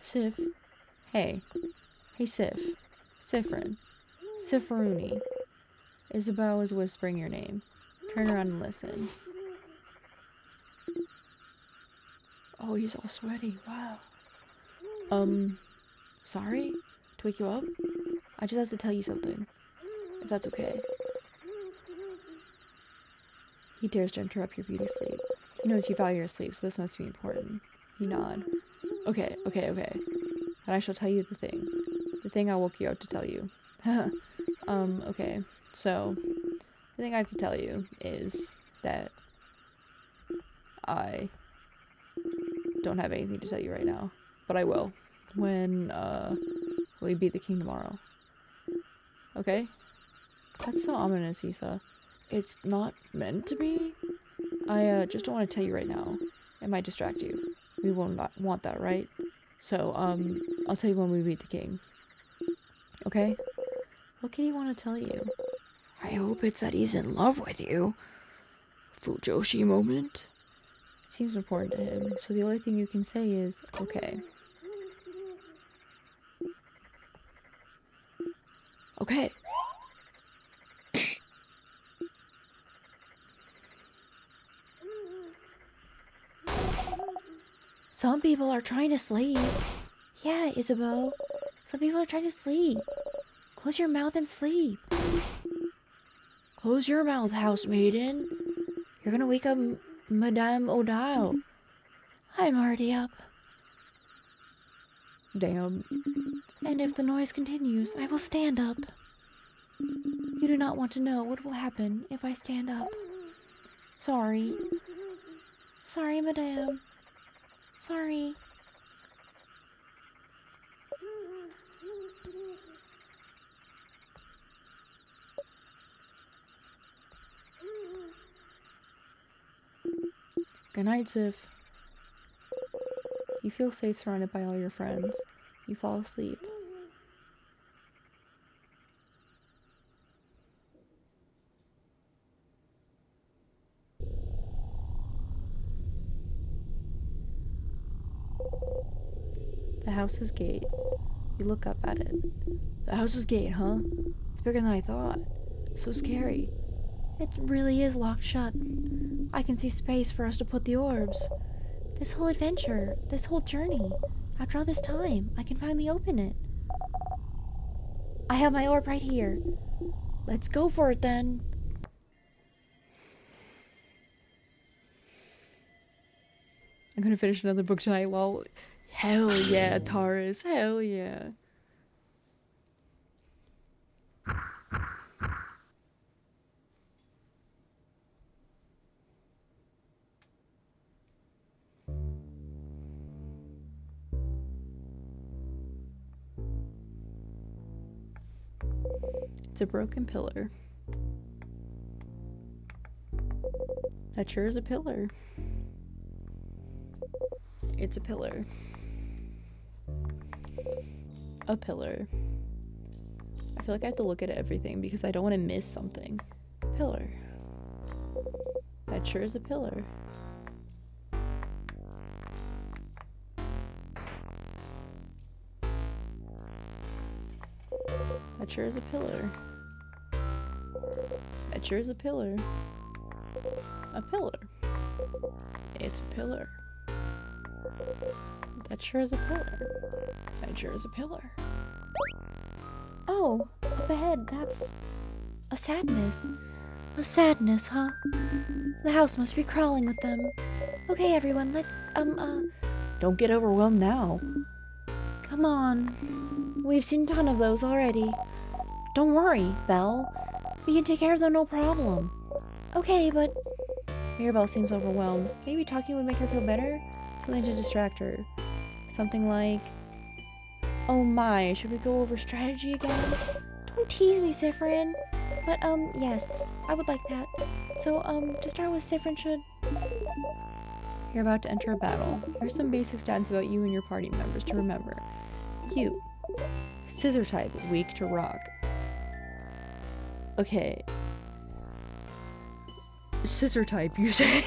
Sif. Hey. Hey, Sif. Sifrin. Sifruni. Isabel is whispering your name. Turn around and listen. Oh, he's all sweaty. Wow. Sorry? To wake you up? I just have to tell you something. If that's okay. He dares to interrupt your beauty sleep. He knows you value your sleep, so this must be important. You nod. Okay. And I shall tell you the thing. The thing I woke you up to tell you. Okay. So, the thing I have to tell you is that I don't have anything to tell you right now. But I will. When, we beat the king tomorrow. Okay? That's so ominous, Issa. It's not meant to be. I, just don't want to tell you right now. It might distract you. We will not want that, right? So, I'll tell you when we beat the king. Okay? What can he want to tell you? I hope it's that he's in love with you. Fujoshi moment. Seems important to him, so the only thing you can say is, okay. Okay. Some people are trying to sleep. Yeah, Isabeau. Some people are trying to sleep. Close your mouth and sleep. Close your mouth, house maiden. You're gonna wake up Madame Odile. I'm already up. Damn. And if the noise continues, I will stand up. You do not want to know what will happen if I stand up. Sorry. Sorry, Madame. Sorry. Good night, Sif. You feel safe surrounded by all your friends. You fall asleep. The house's gate. You look up at it. The house's gate, huh? It's bigger than I thought. So scary. It really is locked shut. I can see space for us to put the orbs. This whole adventure, this whole journey. After all this time, I can finally open it. I have my orb right here. Let's go for it then. I'm gonna finish another book tonight, lol. Hell yeah, Taurus. Hell yeah. It's a broken pillar. That sure is a pillar. It's a pillar. A pillar. I feel like I have to look at everything because I don't want to miss something. Pillar. That sure is a pillar. That sure is a pillar. That sure is a pillar. A pillar. It's a pillar. That sure is a pillar. That sure is a pillar. Oh, up ahead, that's a sadness. A sadness, huh? The house must be crawling with them. Okay, everyone, let's, don't get overwhelmed now. Come on. We've seen a ton of those already. Don't worry, Belle. We can take care of them, no problem. Okay, but... Mirabelle seems overwhelmed. Maybe talking would make her feel better? Something to distract her. Something like... Oh my, should we go over strategy again? Don't tease me, Sifrin. But, yes, I would like that. So, to start with, Sifrin should... You're about to enter a battle. Here's some basic stats about you and your party members to remember. You. Scissor type, weak to rock. Okay. Scissor type, you say?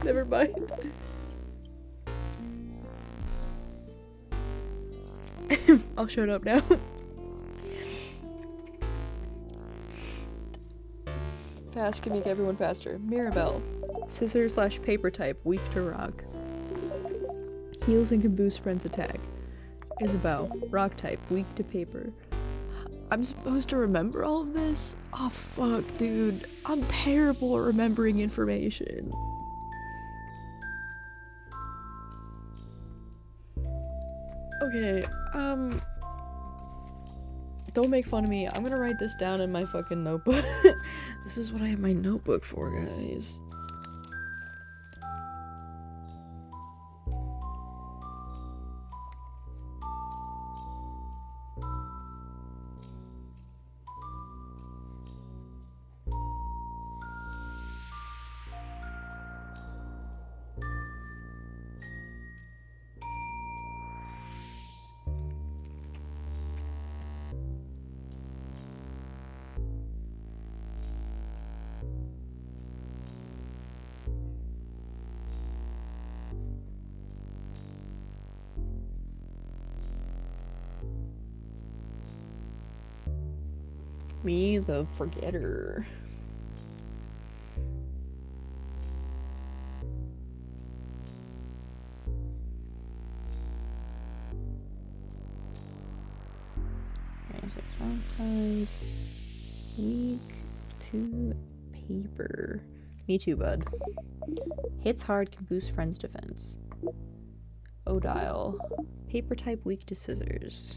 Never mind. I'll shut up now. Fast can make everyone faster. Mirabelle. Scissor / paper type, weak to rock. Heals and can boost friends' attack. Isabel. Rock type, weak to paper. I'm supposed to remember all of this? Oh fuck, dude. I'm terrible at remembering information. Okay, don't make fun of me. I'm gonna write this down in my fucking notebook. This is what I have my notebook for, guys. Me, the forgetter. Okay, so it's wrong type. Weak to paper. Me too, bud. Hits hard, can boost friends' defense. Odile. Paper type, weak to scissors.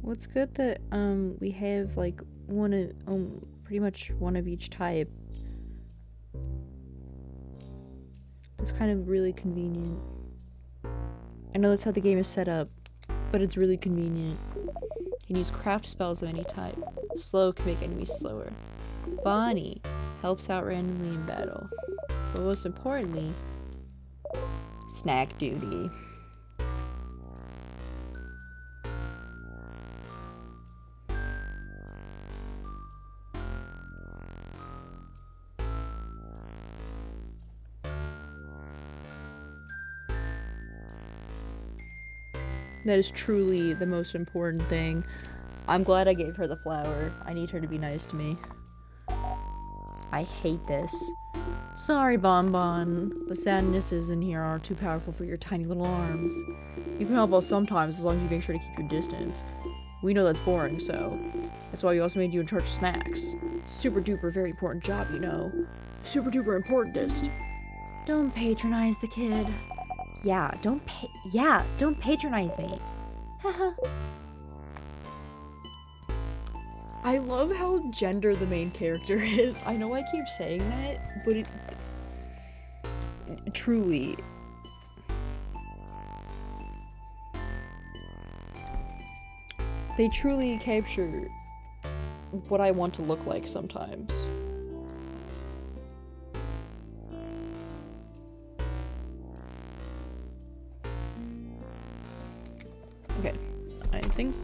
What's good that we have like one of pretty much one of each type kind of really convenient. I know that's how the game is set up, but it's really convenient. You can use craft spells of any type. Slow can make enemies slower. Bonnie helps out randomly in battle. But most importantly, snack duty. That is truly the most important thing. I'm glad I gave her the flower. I need her to be nice to me. I hate this. Sorry, Bonbon. The sadnesses in here are too powerful for your tiny little arms. You can help out sometimes as long as you make sure to keep your distance. We know that's boring, so that's why we also made you in charge of snacks. Super duper very important job, you know. Super duper importantest. Don't patronize the kid. Yeah, don't patronize me. Haha. I love how gender the main character is. I know I keep saying that, but it truly. They truly capture what I want to look like sometimes. Okay, I think.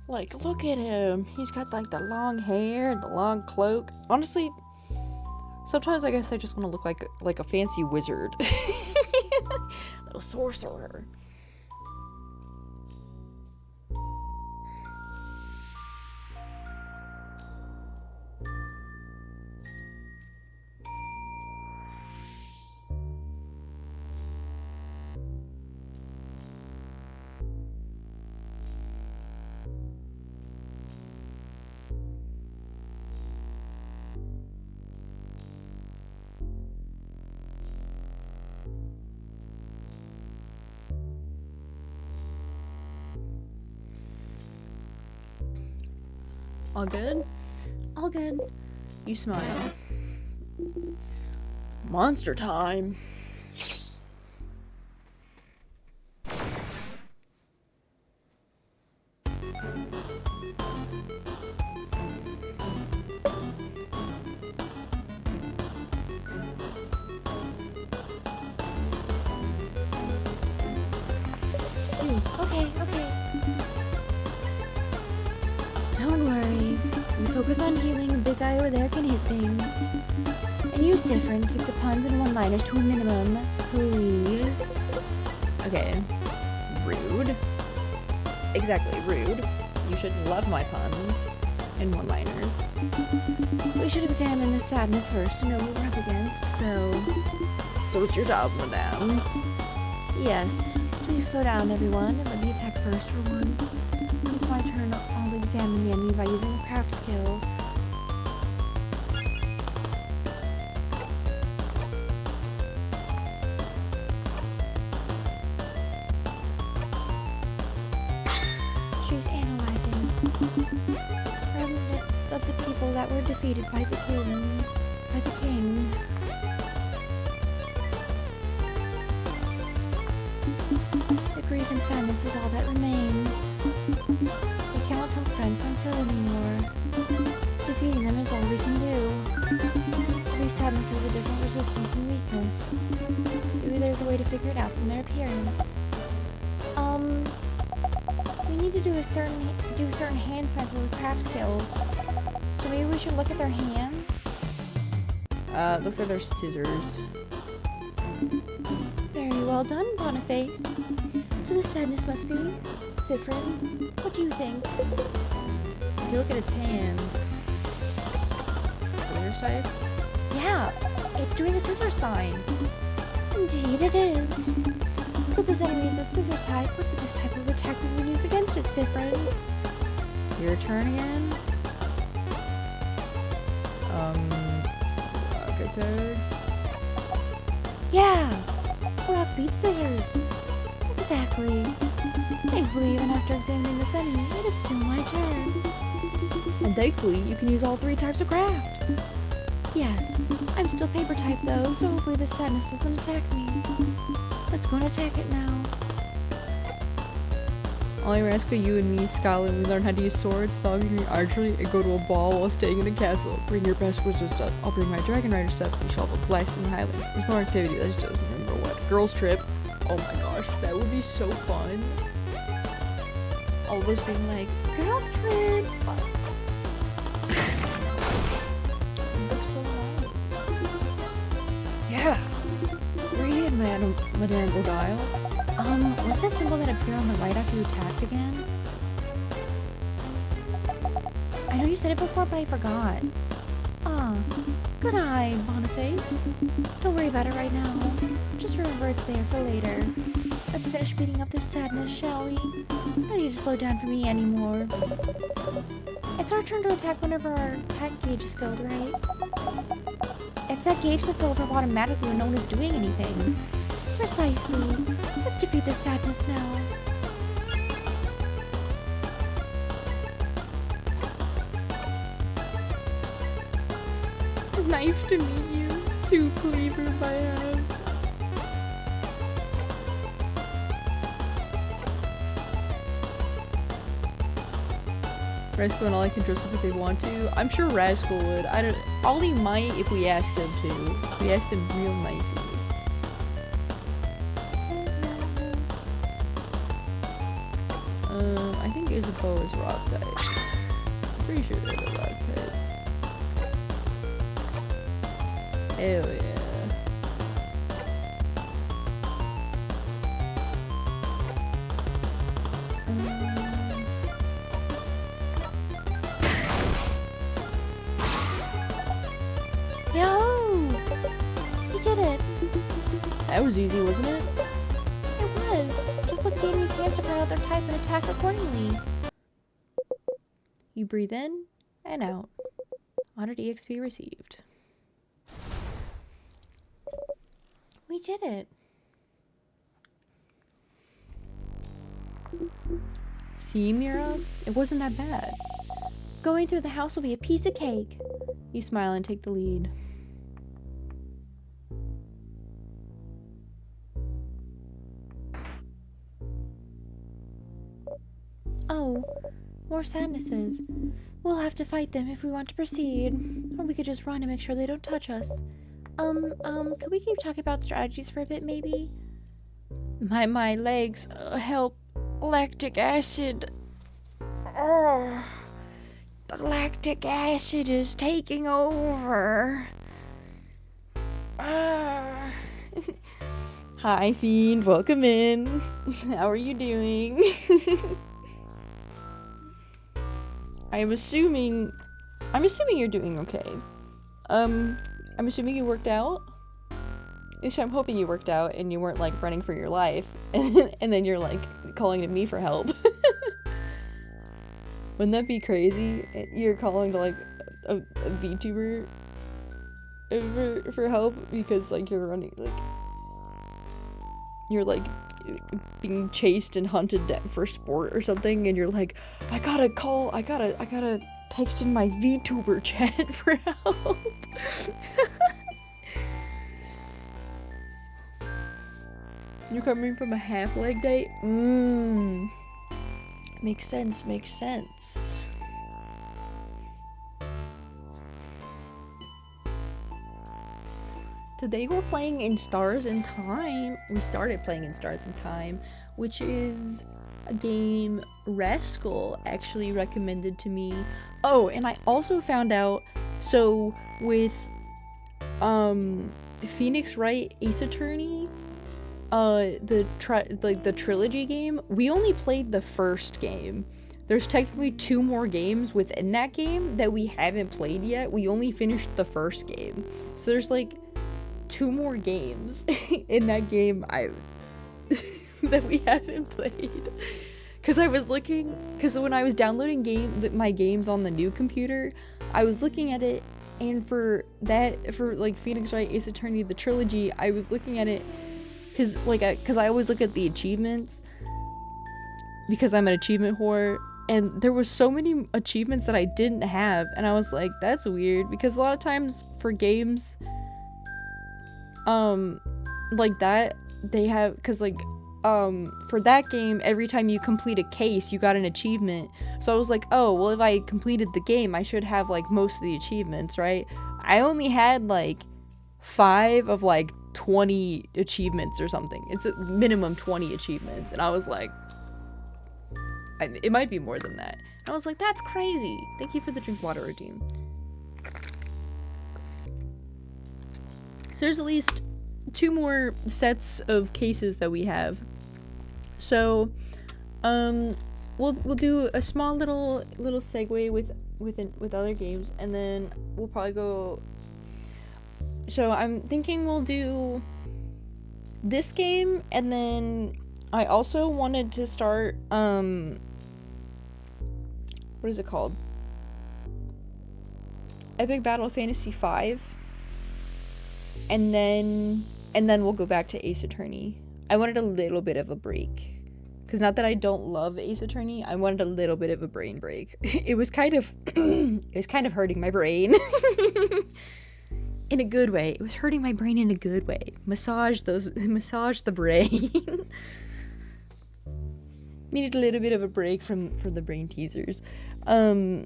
Like, look at him. He's got like the long hair, the long cloak. Honestly, sometimes I guess I just want to look like a fancy wizard. Little sorcerer. All good? All good. You smile. Monster time. Okay. Don't worry. You focus on healing, the big guy over there can hit things. And you, Siffrin, keep the puns and one-liners to a minimum, please. Okay. Rude. Exactly, rude. You should love my puns and one-liners. We should examine the sadness first to know what we're up against, So it's your job, madame. Yes. Please slow down, everyone, and let me attack first for once. When it's my turn, I'll examine the enemy by using a craft skill. She's analyzing. Remnants of the people that were defeated by the king. The grief and sadness is all that remains. We cannot tell friend from foe anymore. Defeating them is all we can do. Every sadness has a different resistance and weakness. Maybe there's a way to figure it out from their appearance. We need to do certain hand signs with craft skills. So maybe we should look at their hands. Looks like they're scissors. Very well done, Boniface. So the sadness must be Siffrin. What do you think? If you look at its hands, scissors type? Yeah, it's doing a scissor sign. Indeed it is. So if this enemy is a scissor type, what's the best type of attack we can use against it, Sifrin? Your turn again? Rock attack. Yeah! Rock beats scissors. Exactly. Thankfully, even after examining this enemy, it is still my turn. And thankfully, you can use all 3 types of craft. Yes, I'm still paper type though, so hopefully this sadness doesn't attack me. Let's go and attack it now. Ollie, Raska, you and me, Scotland, we learn how to use swords, falconry, archery, and go to a ball while staying in a castle. Bring your best wizard stuff. I'll bring my dragon rider stuff. We shall have a blast in the Highlands. There's more activity. Let's just remember what. Girls trip. Oh my gosh, that would be so fun. All of us being like, girls trip. That's so long. Yeah. Read, Madame Bodile. What's that symbol that appeared on the right after you attacked again? I know you said it before, but I forgot. Good eye, Boniface. Don't worry about it right now. Just remember it's there for later. Let's finish beating up this sadness, shall we? No need to slow down for me anymore. It's our turn to attack whenever our attack gauge is filled, right? It's that gauge that fills up automatically when no one is doing anything. Precisely. Let's defeat this sadness now. Nice to meet you. Too clever by half. Rascal and Ollie can dress up if they want to. I'm sure Rascal would. I don't. Ollie might if we ask him to. If we ask him real nicely. I think Isabeau is rock type. I'm pretty sure they're the rock type. Hell yeah. Yo! You did it! That was easy, wasn't it? It was! Just look at the enemy's hands to find out their type and attack accordingly. You breathe in and out. Honored EXP received. We did it. See, Mira? It wasn't that bad. Going through the house will be a piece of cake. You smile and take the lead. Oh, more sadnesses. We'll have to fight them if we want to proceed. Or we could just run and make sure they don't touch us. Could we keep talking about strategies for a bit, maybe? My legs. Help. Lactic acid. Oh, the lactic acid is taking over. Hi, Fiend. Welcome in. How are you doing? I'm assuming you're doing okay. I'm assuming you worked out. At least I'm hoping you worked out and you weren't like running for your life and then you're like calling to me for help. Wouldn't that be crazy? You're calling to like a VTuber for help because like you're running, like you're like being chased and hunted for sport or something, and you're like, I gotta text in my VTuber chat for help. You're coming from a half leg day? Makes sense, makes sense. Today we're playing in Stars in Time. We started playing in Stars in Time, which is a game Rascal actually recommended to me. Oh, and I also found out, so with Phoenix Wright Ace Attorney, the trilogy game, we only played the first game. there's technically 2 more games within that game that we haven't played yet. We only finished the first game. So there's like 2 more games in that game that we haven't played. Cause I was looking, cause when I was downloading my games on the new computer, I was looking at it, and for like Phoenix Wright Ace Attorney the trilogy, I was looking at it, cause I always look at the achievements, because I'm an achievement whore, and there was so many achievements that I didn't have, and I was like, that's weird, because a lot of times for games, like that, they have, cause like, for that game, every time you complete a case, you got an achievement. So I was like, oh, well, if I completed the game, I should have, like, most of the achievements, right? I only had, like, 5 of, like, 20 achievements or something. It's a minimum 20 achievements. And I was like, it might be more than that. And I was like, that's crazy. Thank you for the drink water routine. So there's at least 2 more sets of cases that we have. So, we'll do a small little segue with other games, and then we'll probably go. So I'm thinking we'll do this game, and then I also wanted to start what is it called? Epic Battle Fantasy 5, and then we'll go back to Ace Attorney. I wanted a little bit of a break. Because not that I don't love Ace Attorney, I wanted a little bit of a brain break. It was kind of hurting my brain. In a good way. It was hurting my brain in a good way. Massage the brain. Needed a little bit of a break from the brain teasers. So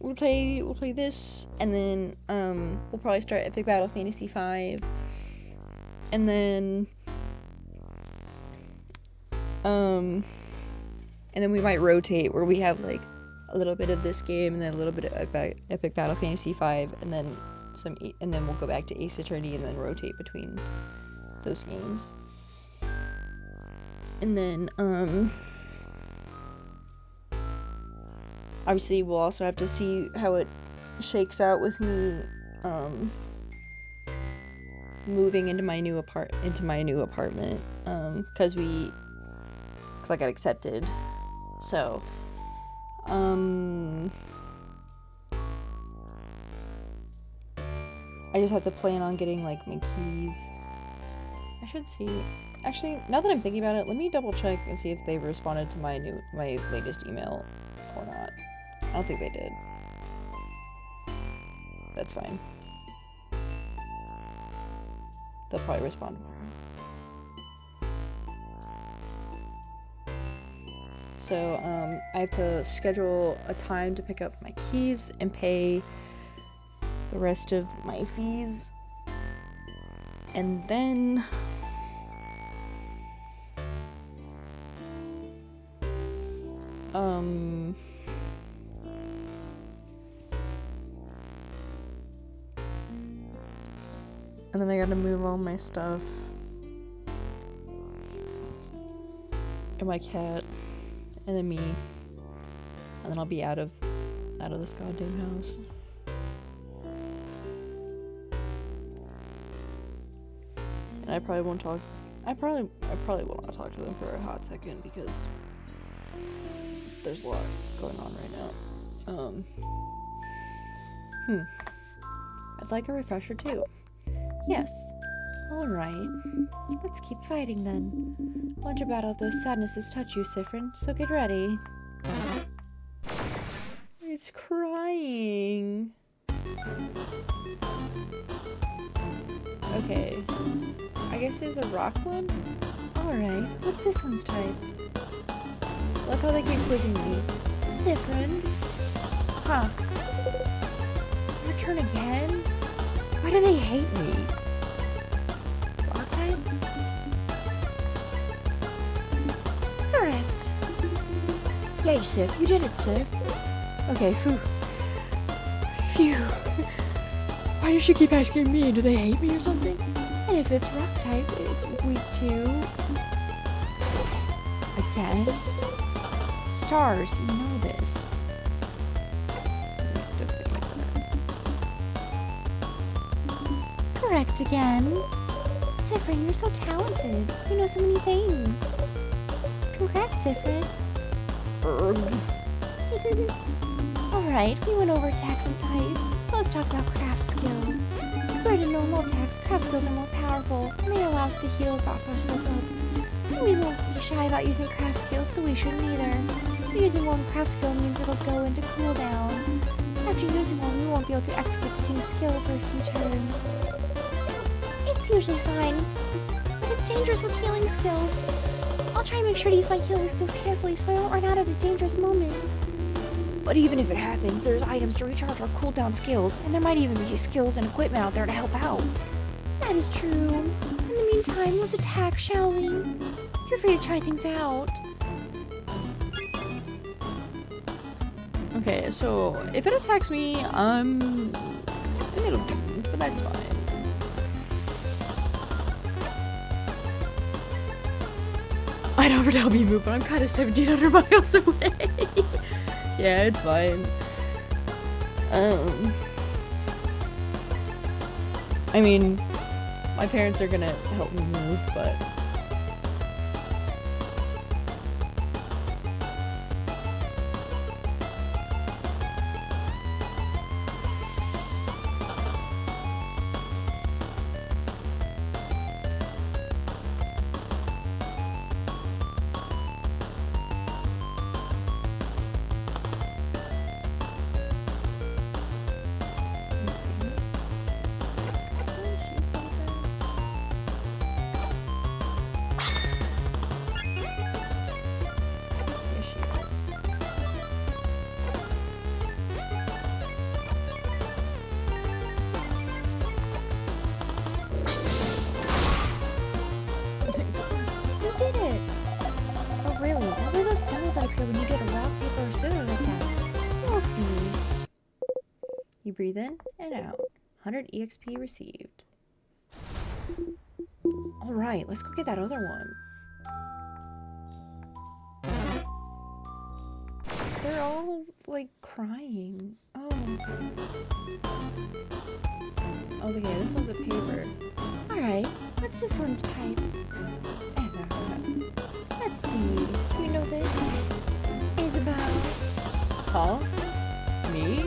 we'll play this, and then we'll probably start Epic Battle Fantasy 5. And then we might rotate where we have like a little bit of this game and then a little bit of Epic Battle Fantasy 5, and then we'll go back to Ace Attorney and then rotate between those games. And then obviously we'll also have to see how it shakes out with me moving into my new apartment, because I got accepted. So I just have to plan on getting like my keys. I should see. Actually, now that I'm thinking about it, let me double check and see if they've responded to my latest email or not. I don't think they did. That's fine. They'll probably respond tomorrow. So, I have to schedule a time to pick up my keys and pay the rest of my fees. And then I gotta move all my stuff and my cat and then me, and then I'll be out of this goddamn house. And I probably won't talk. I probably will not talk to them for a hot second because there's a lot going on right now. I'd like a refresher too. Yes. Alright. Let's keep fighting then. Won't your battle of those sadnesses touch you, Sifrin, so get ready. It's crying. Okay. I guess there's a rock one? Alright, what's this one's type? Love how they keep quizzing me. Sifrin? Huh. Your turn again? Why do they hate me? Rock type? Correct. Yay, Sif. You did it, Sif. Okay, phew. Phew. Why does she keep asking me? Do they hate me or something? And if it's rock type, it's weak too. Again? stars. You know this. Correct again. Sifrin, you're so talented. You know so many things. Congrats, Sifrin. Alright, we went over attacks and types, so let's talk about craft skills. Compared to normal attacks, craft skills are more powerful, and they allow us to heal or buff ourselves up. We won't be shy about using craft skills, so we shouldn't either. Using one craft skill means it'll go into cooldown. After using one, we won't be able to execute the same skill for a few turns. It's usually fine, but it's dangerous with healing skills. I'll try and make sure to use my healing skills carefully so I don't run out at a dangerous moment. But even if it happens, there's items to recharge our cooldown skills, and there might even be skills and equipment out there to help out. That is true. In the meantime, let's attack, shall we? Feel free to try things out. Okay, so if it attacks me, I'm a little doomed, but that's fine. I'd offer to help you move, but I'm kind of 1,700 miles away. Yeah, it's fine. I mean, my parents are gonna help me move, but When you get a rock, paper, or scissors attack. We'll see. you breathe in and out. 100 EXP received. Alright, let's go get that other one. They're all, like, crying. Oh. Oh, okay, this one's a paper. Alright, what's this one's type? Let's see. Do you know this? Isabel. Huh? Me?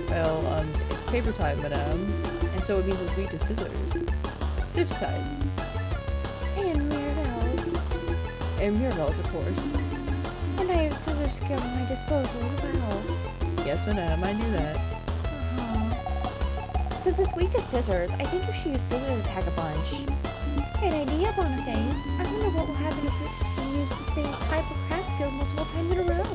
Well, it's paper type, madame. And so it means it's weak to scissors. Sif's type. And Mirabelle's. And Mirabelle's, of course. And I have scissor skill at my disposal as well. Yes, madame, I knew that. Since it's weak to scissors, I think you should use scissors attack a bunch. Great idea, Boniface. I wonder what will happen if we use the same type of craft skill multiple times in a row.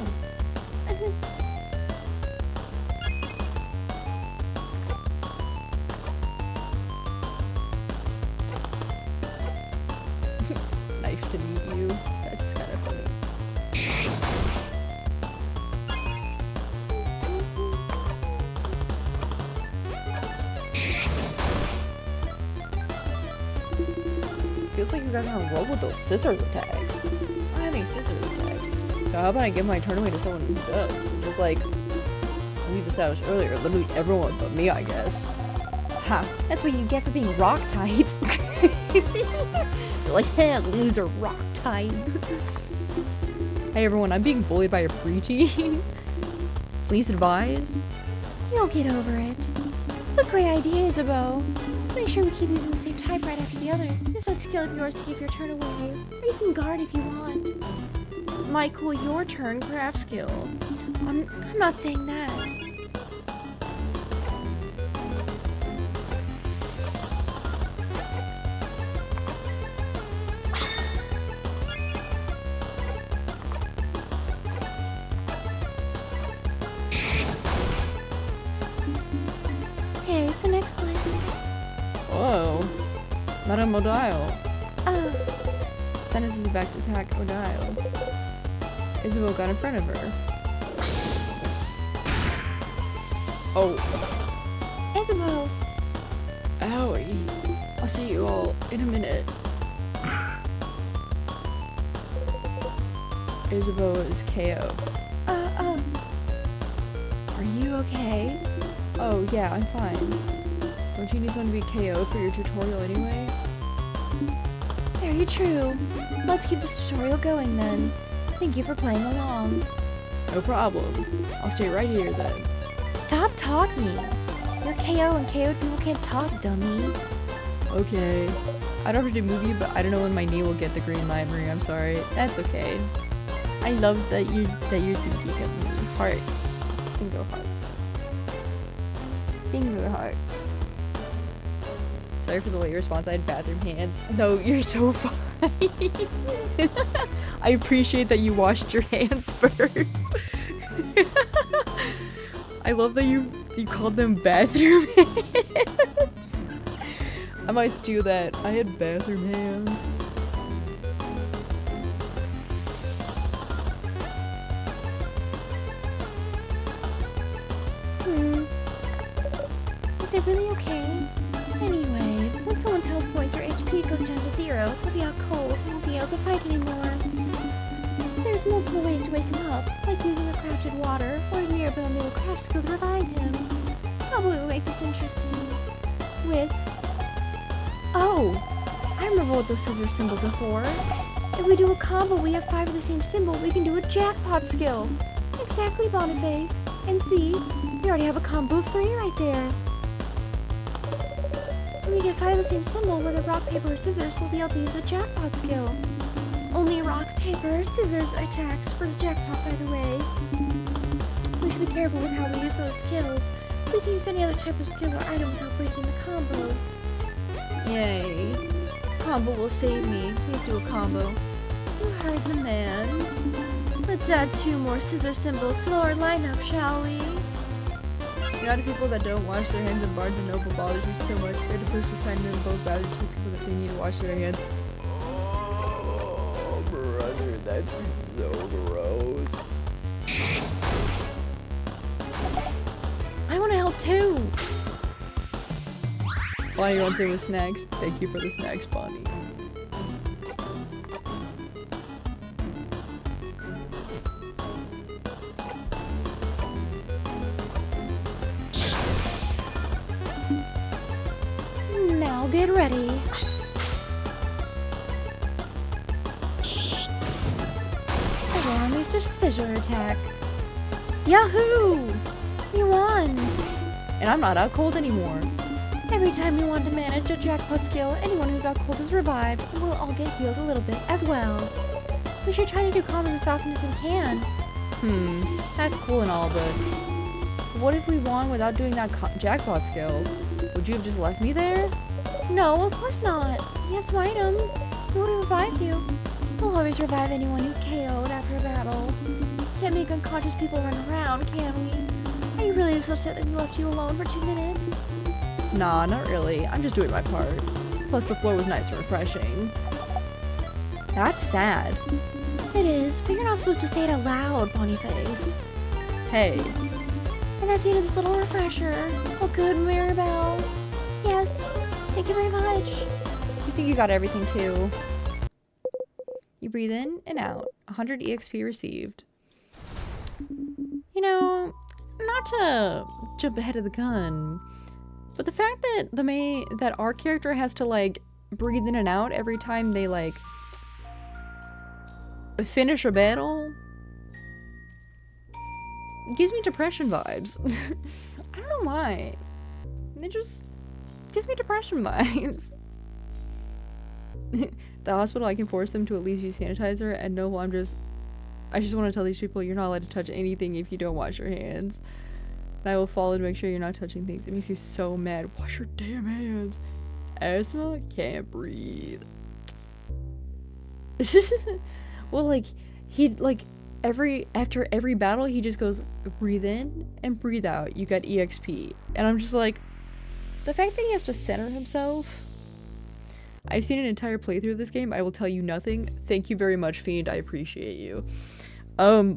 Nice to meet you. That's kind of funny. Feels like you guys are on a roll with those scissors attacks. I don't have any scissors attacks. So how about I give my turn away to someone who does? Just like we've established earlier, literally everyone but me, I guess. Ha! That's what you get for being rock type. You're like, heh, loser, rock type. Hey everyone, I'm being bullied by a preteen. Please advise. You'll get over it. But great idea, Isabeau. Make sure we keep using the same type right after the other. Use that skill of yours to give your turn away. Or you can guard if you want. Might cool your turn craft skill. I'm not saying that. Okay, so next let's... Whoa. Madame Odile. Sentences back to attack Odile. Isabel got in front of her. Oh. Isabel! Owie. I'll see you all in a minute. Isabeau is KO. Are you okay? Oh, yeah, I'm fine. Don't you need someone to be KO'd for your tutorial anyway? Very true. Let's keep this tutorial going then. Thank you for playing along. No problem. I'll stay right here then. Stop talking. You're KO and KO'd people can't talk, dummy. Okay. I don't really move you, but I don't know when my knee will get the green light ring. I'm sorry. That's okay. I love that you're thinking of me. Heart. Bingo hearts. Bingo hearts. Sorry for the late response. I had bathroom hands. No, you're so fine. I appreciate that you washed your hands first. I love that you called them bathroom hands. I might steal that. I had bathroom hands. Is it really okay? Anyway, when someone's health points or HP goes down to 0, they'll be out cold and won't be able to fight anymore. There's multiple ways to wake him up, like using a crafted water or a nearby little craft skill to revive him. Probably will make this interesting. With... Oh! I remember what those scissor symbols are for. If we do a combo, we have 5 of the same symbol, we can do a jackpot skill. Exactly, Boniface. And see, we already have a combo of 3 right there. When we get 5 of the same symbol, whether rock, paper, or scissors, we'll be able to use a jackpot skill. Only rock, paper, scissors attacks for the jackpot, by the way. We should be careful with how we use those skills. We can use any other type of skill or item without breaking the combo. Yay. Combo will save me. Please do a combo. You heard the man. Let's add 2 more scissor symbols to our lineup, shall we? The amount of people that don't wash their hands in Barnes & Noble bothers me so much. They're supposed to sign in both rather than people that they need to wash their hands. Oh, brother, that's so gross. I want to help too! Why you want to with snacks? Thank you for the snacks, Bonnie. Now get ready. Everyone used a scissor attack. Yahoo! You won! And I'm not out cold anymore. Every time you want to manage a jackpot skill, anyone who's out cold is revived, and we'll all get healed a little bit as well. We should try to do combos as often as we can. That's cool and all, but what if we won without doing that jackpot skill? Would you have just left me there? No, of course not. We have some items. We would revive you. We'll always revive anyone who's KO'd after a battle. Can't make unconscious people run around, can we? Are you really this upset that we left you alone for 2 minutes? Nah, not really. I'm just doing my part. Plus the floor was nice and refreshing. That's sad. It is, but you're not supposed to say it out loud, Boniface. Hey. And that's the end of this little refresher. Oh good, Maribel. Yes, thank you very much. You think you got everything too? You breathe in and out. 100 EXP received. You know, not to jump ahead of the gun, but the fact that that our character has to like breathe in and out every time they like finish a battle gives me depression vibes. I don't know why. It just gives me depression vibes. The hospital, I can force them to at least use sanitizer, and no, I just want to tell these people you're not allowed to touch anything if you don't wash your hands. And I will follow to make sure you're not touching things. It makes you so mad. Wash your damn hands. Asthma? Can't breathe. Well, like, after every battle, he just goes, breathe in and breathe out. You got EXP. And I'm just like, the fact that he has to center himself. I've seen an entire playthrough of this game. I will tell you nothing. Thank you very much, Fiend. I appreciate you.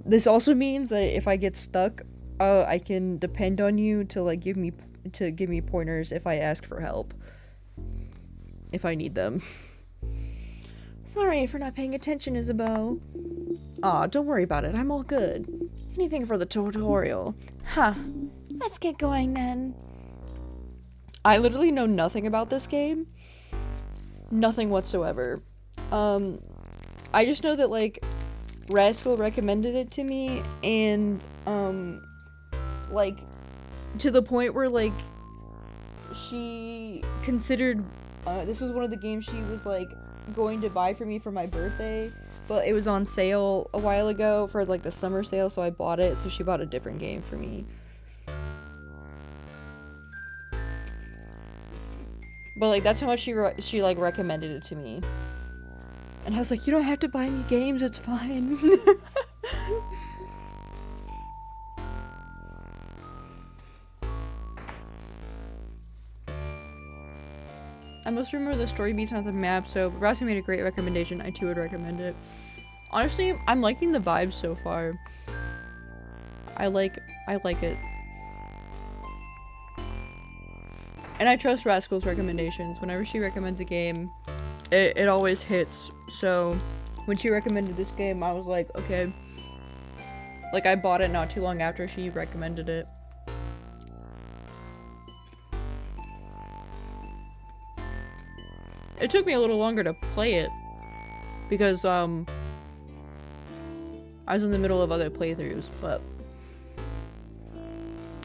This also means that if I get stuck, I can depend on you to like give me pointers if I ask for help. If I need them. Sorry for not paying attention, Isabeau. Aw, don't worry about it. I'm all good. Anything for the tutorial. Huh. Let's get going then. I literally know nothing about this game. Nothing whatsoever. I just know that, like, Rascal recommended it to me, and, like, to the point where, like, she considered, this was one of the games she was, like, going to buy for me for my birthday, but it was on sale a while ago for, like, the summer sale, so I bought it, so she bought a different game for me. But, like, that's how much she like, recommended it to me. And I was like, you don't have to buy me games, it's fine. I must remember the story beats on the map, so Rascal made a great recommendation. I too would recommend it. Honestly, I'm liking the vibes so far. I like it. And I trust Rascal's recommendations. Whenever she recommends a game, it always hits. So when she recommended this game, I was like, okay. Like, I bought it not too long after she recommended it. It took me a little longer to play it because I was in the middle of other playthroughs, but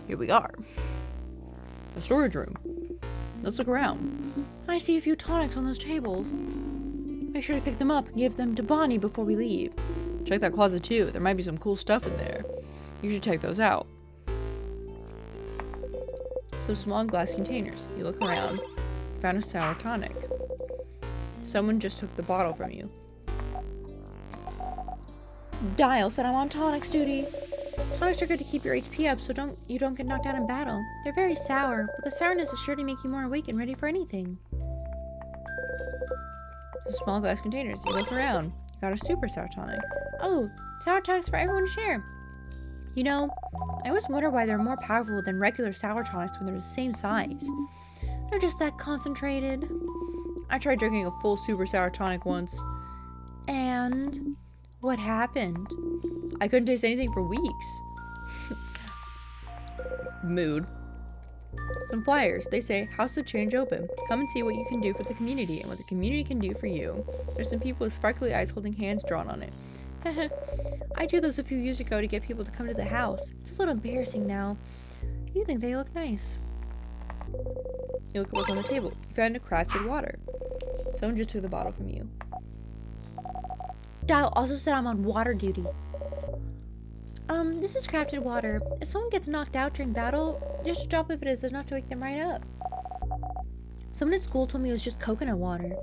here we are. A storage room. Let's look around. I see a few tonics on those tables. Make sure to pick them up and give them to Bonnie before we leave. Check that closet too. There might be some cool stuff in there. You should check those out. Some small glass containers. You look around. Found a sour tonic. Someone just took the bottle from you. Dial said I'm on tonics duty. Tonics are good to keep your HP up so you don't get knocked out in battle. They're very sour, but the sourness is sure to make you more awake and ready for anything. Some small glass containers. You look around. You got a super sour tonic. Oh, sour tonics for everyone to share. You know, I always wonder why they're more powerful than regular sour tonics when they're the same size. They're just that concentrated. I tried drinking a full super sour tonic once. And what happened? I couldn't taste anything for weeks. Mood. Some flyers. They say, House of Change open. Come and see what you can do for the community and what the community can do for you. There's some people with sparkly eyes holding hands drawn on it. I did those a few years ago to get people to come to the house. It's a little embarrassing now. You think they look nice. You look at what's on the table. You found a crafted water. Someone just took the bottle from you. Dial also said I'm on water duty. This is crafted water. If someone gets knocked out during battle, just a drop of it is enough to wake them right up. Someone at school told me it was just coconut water.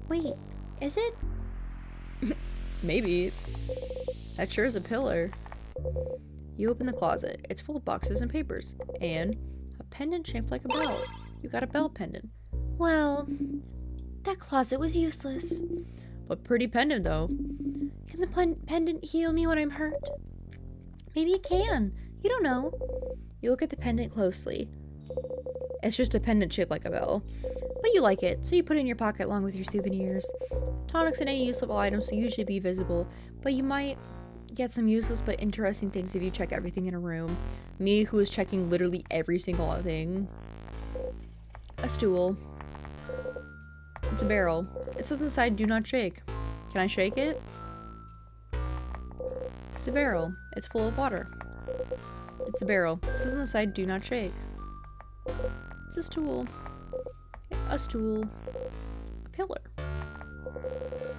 Wait, is it? Maybe. That sure is a pillar. You open the closet. It's full of boxes and papers. And a pendant shaped like a bell. You got a bell pendant. Well, that closet was useless. But pretty pendant, though. Can the pendant heal me when I'm hurt? Maybe it can. You don't know. You look at the pendant closely. It's just a pendant shaped like a bell. But you like it, so you put it in your pocket along with your souvenirs. Tonics and any useful items will usually be visible, but you might get some useless but interesting things if you check everything in a room. Me, who is checking literally every single thing. A stool. It's a barrel. It says on the side, do not shake. Can I shake it? It's a barrel. It's full of water. It's a barrel. It says on the side, do not shake. It's a stool. A stool. A pillar.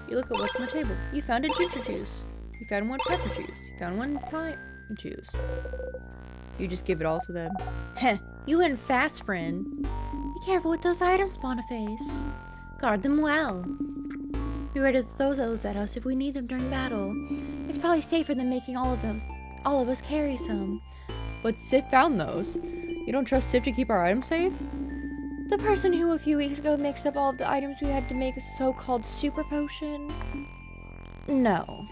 You look at what's on the table. You found a ginger juice. You found one pepper juice. You found one thyme juice. You just give it all to them. Heh, you learn fast, friend. Be careful with those items, Boniface. Guard them well. Be ready to throw those at us if we need them during battle. It's probably safer than making all of us carry some. But Sif found those. You don't trust Sif to keep our items safe? The person who a few weeks ago mixed up all of the items we had to make a so-called super potion? No.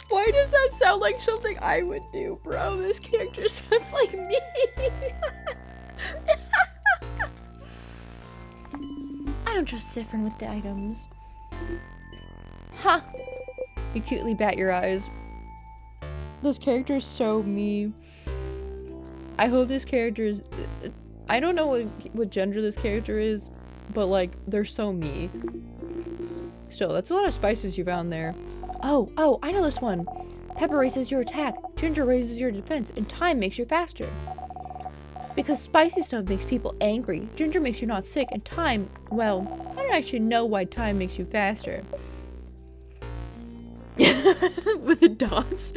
Why does that sound like something I would do, bro? This character sounds like me. I don't trust Siffrin with the items. Ha! You cutely bat your eyes. This character is so me. I hope this character is... I don't know what gender this character is, but like, they're so me. Still, that's a lot of spices you found there. Oh, I know this one. Pepper raises your attack, ginger raises your defense, and thyme makes you faster. Because spicy stuff makes people angry, ginger makes you not sick, and thyme, well, I don't actually know why thyme makes you faster. With the dots.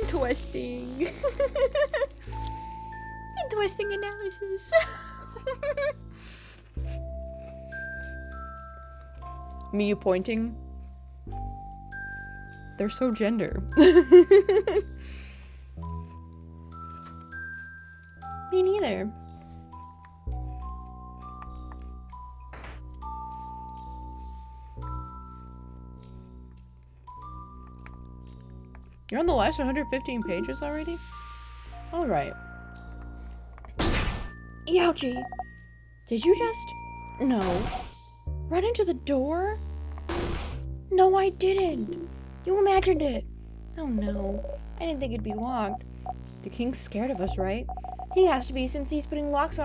Interesting. Interesting analysis. Me, you pointing? They're so gender. Me neither. You're on the last 115 pages already? Alright. Ouchie! Did you just... No. Run into the door? No, I didn't. You imagined it. Oh no. I didn't think it'd be locked. The king's scared of us, right? He has to be since he's putting locked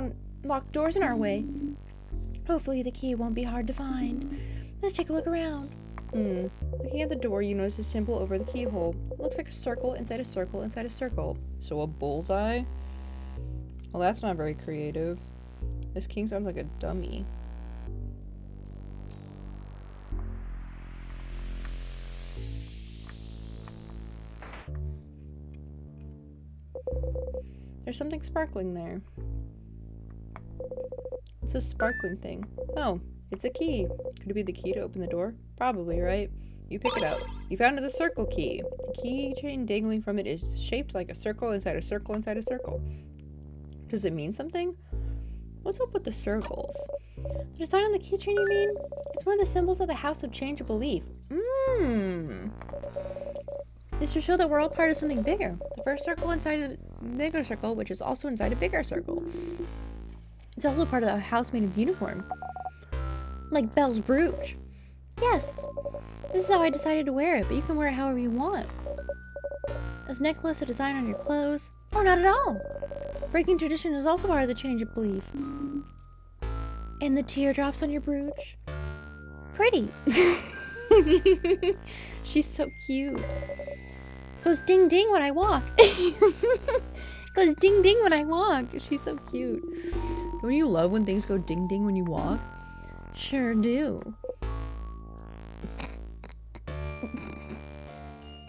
doors in our way. Hopefully the key won't be hard to find. Let's take a look around. Looking at the door, you notice a symbol over the keyhole. It looks like a circle inside a circle inside a circle. So a bullseye? Well, that's not very creative. This king sounds like a dummy. There's something sparkling there. It's a sparkling thing. Oh, it's a key. Could it be the key to open the door? Probably, right? You pick it up. You found the circle key. The keychain dangling from it is shaped like a circle inside a circle inside a circle. Does it mean something? What's up with the circles? The design on the keychain, you mean? It's one of the symbols of the House of Change of Belief. It's to show that we're all part of something bigger. The first circle inside a bigger circle, which is also inside a bigger circle. It's also part of the housemaid's uniform. Like Belle's brooch. Yes. This is how I decided to wear it, but you can wear it however you want. As a necklace, a design on your clothes, or not at all. Breaking tradition is also part of the change of belief. And the teardrops on your brooch. Pretty. She's so cute. Goes ding ding when I walk. Goes ding ding when I walk. She's so cute. Don't you love when things go ding ding when you walk? Sure do.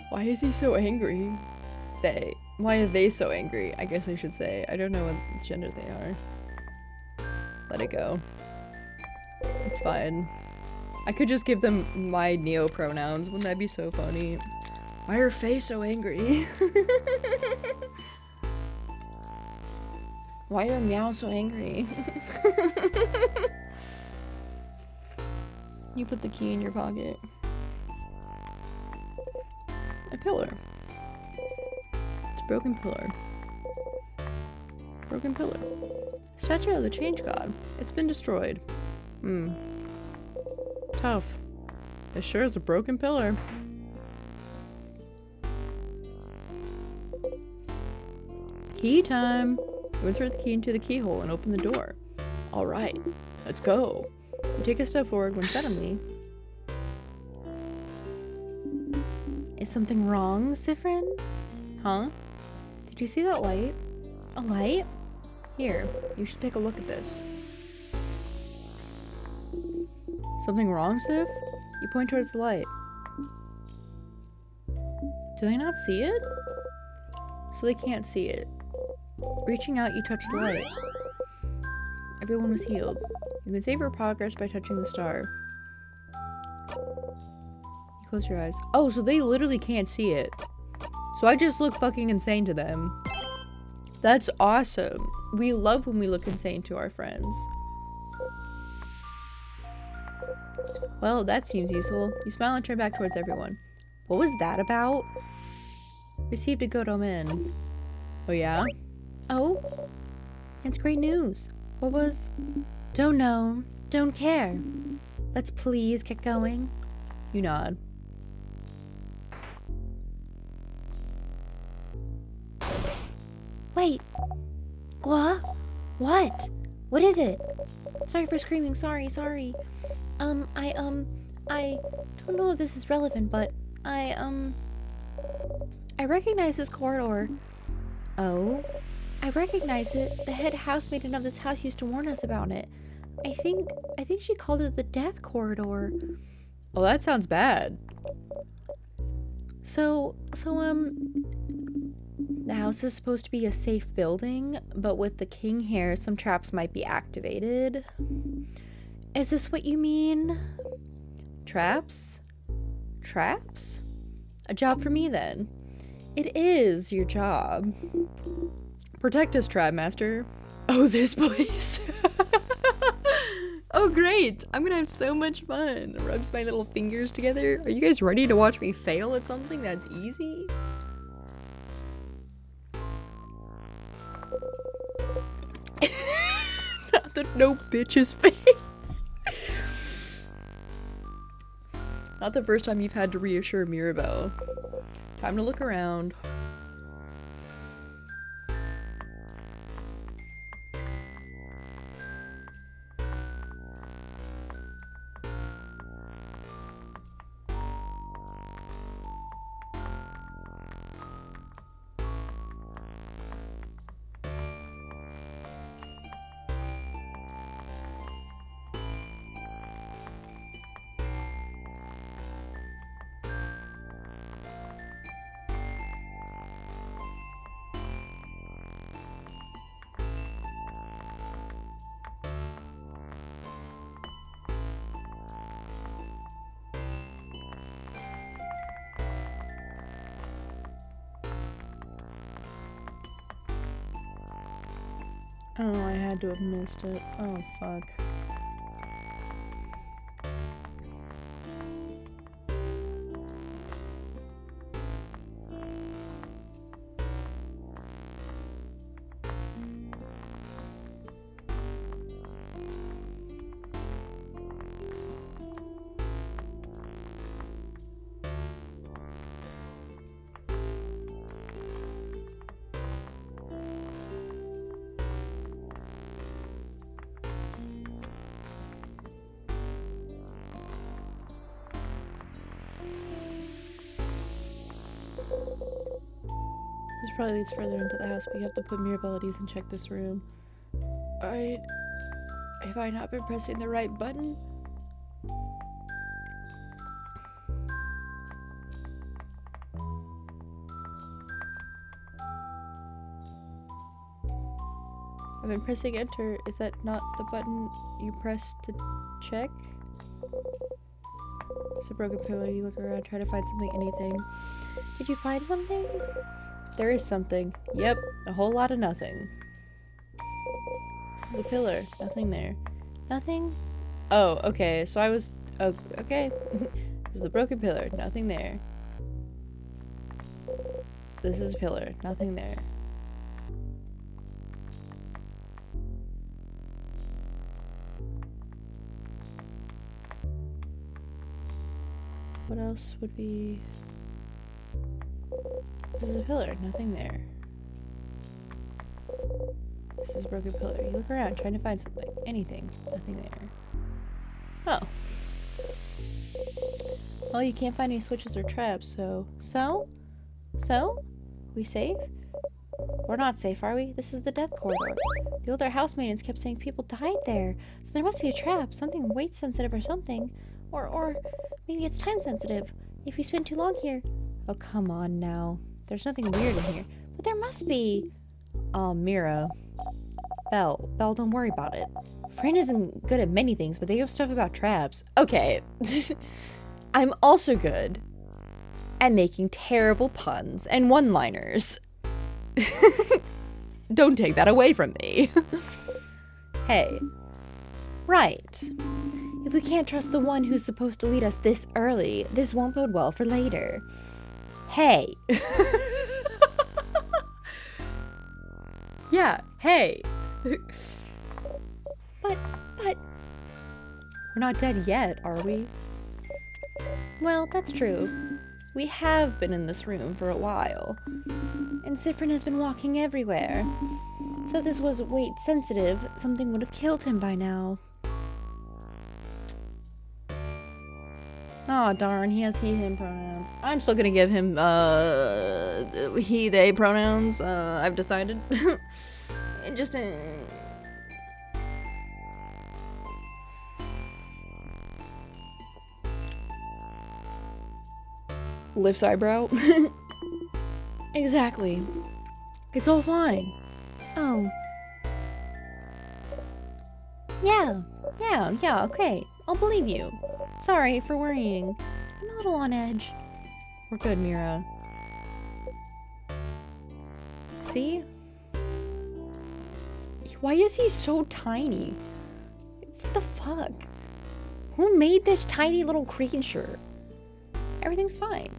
Why is he so angry? Why are they so angry? I guess I should say. I don't know what gender they are. Let it go. It's fine. I could just give them my neo pronouns. Wouldn't that be so funny? Why are Faye so angry? Why are Meow so angry? You put the key in your pocket. A pillar. It's a broken pillar. Broken pillar. Statue of the Change God. It's been destroyed. Tough. It sure is a broken pillar. Key time! You insert the key into the keyhole and open the door. Alright, let's go. You take a step forward when suddenly... Is something wrong, Sifrin? Huh? Did you see that light? A light? Here, you should take a look at this. Something wrong, Sif? You point towards the light. Do they not see it? So they can't see it. Reaching out, you touch the light. Everyone was healed. You can save your progress by touching the star. You close your eyes. Oh, so they literally can't see it. So I just look fucking insane to them. That's awesome. We love when we look insane to our friends. Well, that seems useful. You smile and turn back towards everyone. What was that about? Received a good omen. Oh yeah? Oh? That's great news. What was... Don't know. Don't care. Let's please get going. You nod. Wait. Gua? What? What is it? Sorry for screaming. Sorry. I don't know if this is relevant, but I recognize this corridor. Oh? I recognize it. The head housemaiden of this house used to warn us about it. I think she called it the death corridor. Oh, that sounds bad. So, the house is supposed to be a safe building, but with the king here, some traps might be activated. Is this what you mean? Traps? Traps? A job for me, then. It is your job. Protect us, Trap Master. Oh, this place. Oh, great. I'm gonna have so much fun. Rubs my little fingers together. Are you guys ready to watch me fail at something that's easy? Not the no bitch's face. Not the first time you've had to reassure Mirabelle. Time to look around. Oh, I had to have missed it. Oh, fuck. This probably leads further into the house, but you have to put Mirabelle at ease and check this room. Alright. Have I not been pressing the right button? I've been pressing enter. Is that not the button you press to check? It's a broken pillar. You look around, try to find something, anything. Did you find something? There is something. Yep, a whole lot of nothing. This is a pillar. Nothing there. Nothing? Oh, okay. So I was... Oh, okay. This is a broken pillar. Nothing there. This is a pillar. Nothing there. What else would be... This is a pillar, nothing there. This is a broken pillar. You look around, trying to find something. Anything. Nothing there. Oh. Well, you can't find any switches or traps, so... So? We safe? We're not safe, are we? This is the death corridor. The older housemaidens kept saying people died there. So there must be a trap, something weight sensitive or something. Or maybe it's time sensitive. If we spend too long here... Oh, come on now. There's nothing weird in here. But there must be. Oh, Mira. Belle, don't worry about it. Fran isn't good at many things, but they know stuff about traps. Okay. I'm also good at making terrible puns and one-liners. Don't take that away from me. Hey. Right. If we can't trust the one who's supposed to lead us this early, this won't bode well for later. Hey. Yeah, hey. But We're not dead yet, are we? Well, that's true. We have been in this room for a while. And Sifrin has been walking everywhere. So if this was weight sensitive, something would have killed him by now. Aw, darn, he has he, him pronouns. I'm still gonna give him, he, they pronouns. I've decided. Just, lifts eyebrow. Exactly. It's all fine. Oh. Yeah, okay. I'll believe you. Sorry for worrying. I'm a little on edge. We're good, Mira. See? Why is he so tiny? What the fuck? Who made this tiny little creature? Everything's fine.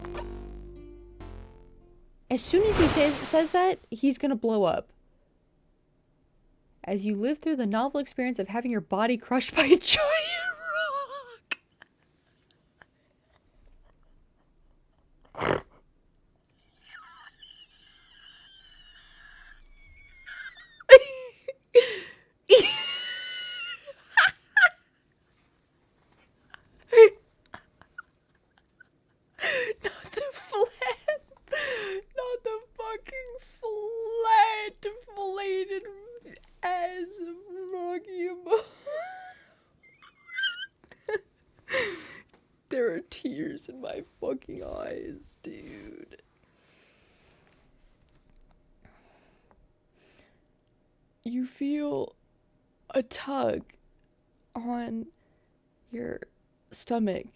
As soon as he says that, he's gonna blow up. As you live through the novel experience of having your body crushed by a giant rock. Not the flat, not the fucking flat, deflated ass of Rocky. There are tears in my fucking eyes, dude. You feel a tug on your stomach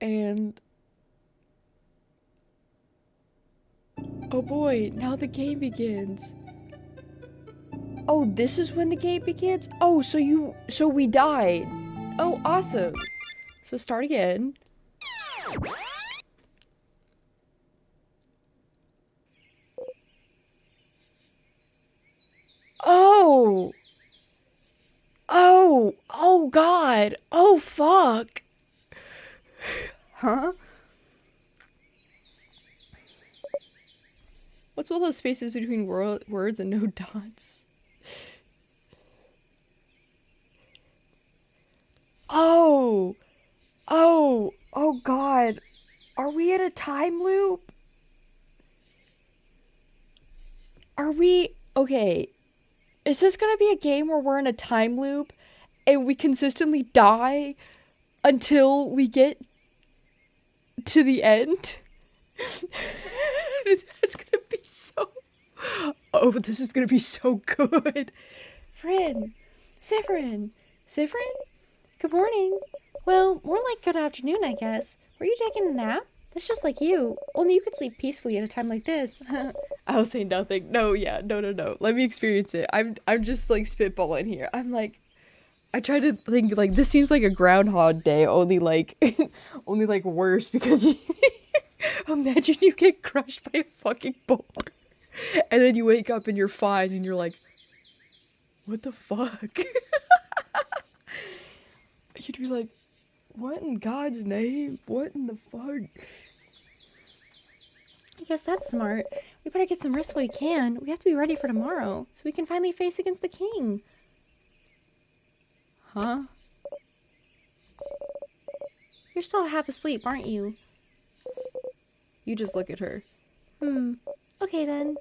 and oh boy, now the game begins. Oh, this is when the game begins? Oh, so we died. Oh, awesome. So start again. Oh. Oh God. Oh fuck. Huh? What's all those spaces between words and no dots? Oh God. Are we in a time loop? Are we... Okay. Is this gonna be a game where we're in a time loop and we consistently die until we get to the end? That's gonna be so... Oh, this is gonna be so good. Friend. Sifrin. Sifrin? Good morning. Well, more like good afternoon, I guess. Were you taking a nap? That's just like you. Only you could sleep peacefully at a time like this. I'll say nothing. No. Let me experience it. I'm just like spitballing here. I'm like, I try to think like this seems like a Groundhog Day, only like worse because you imagine you get crushed by a fucking boulder, and then you wake up and you're fine, and you're like, what the fuck? You'd be like, what in God's name? What in the fuck? I guess that's smart. We better get some rest while we can. We have to be ready for tomorrow, so we can finally face against the king. Huh? You're still half asleep, aren't you? You just look at her. Okay then.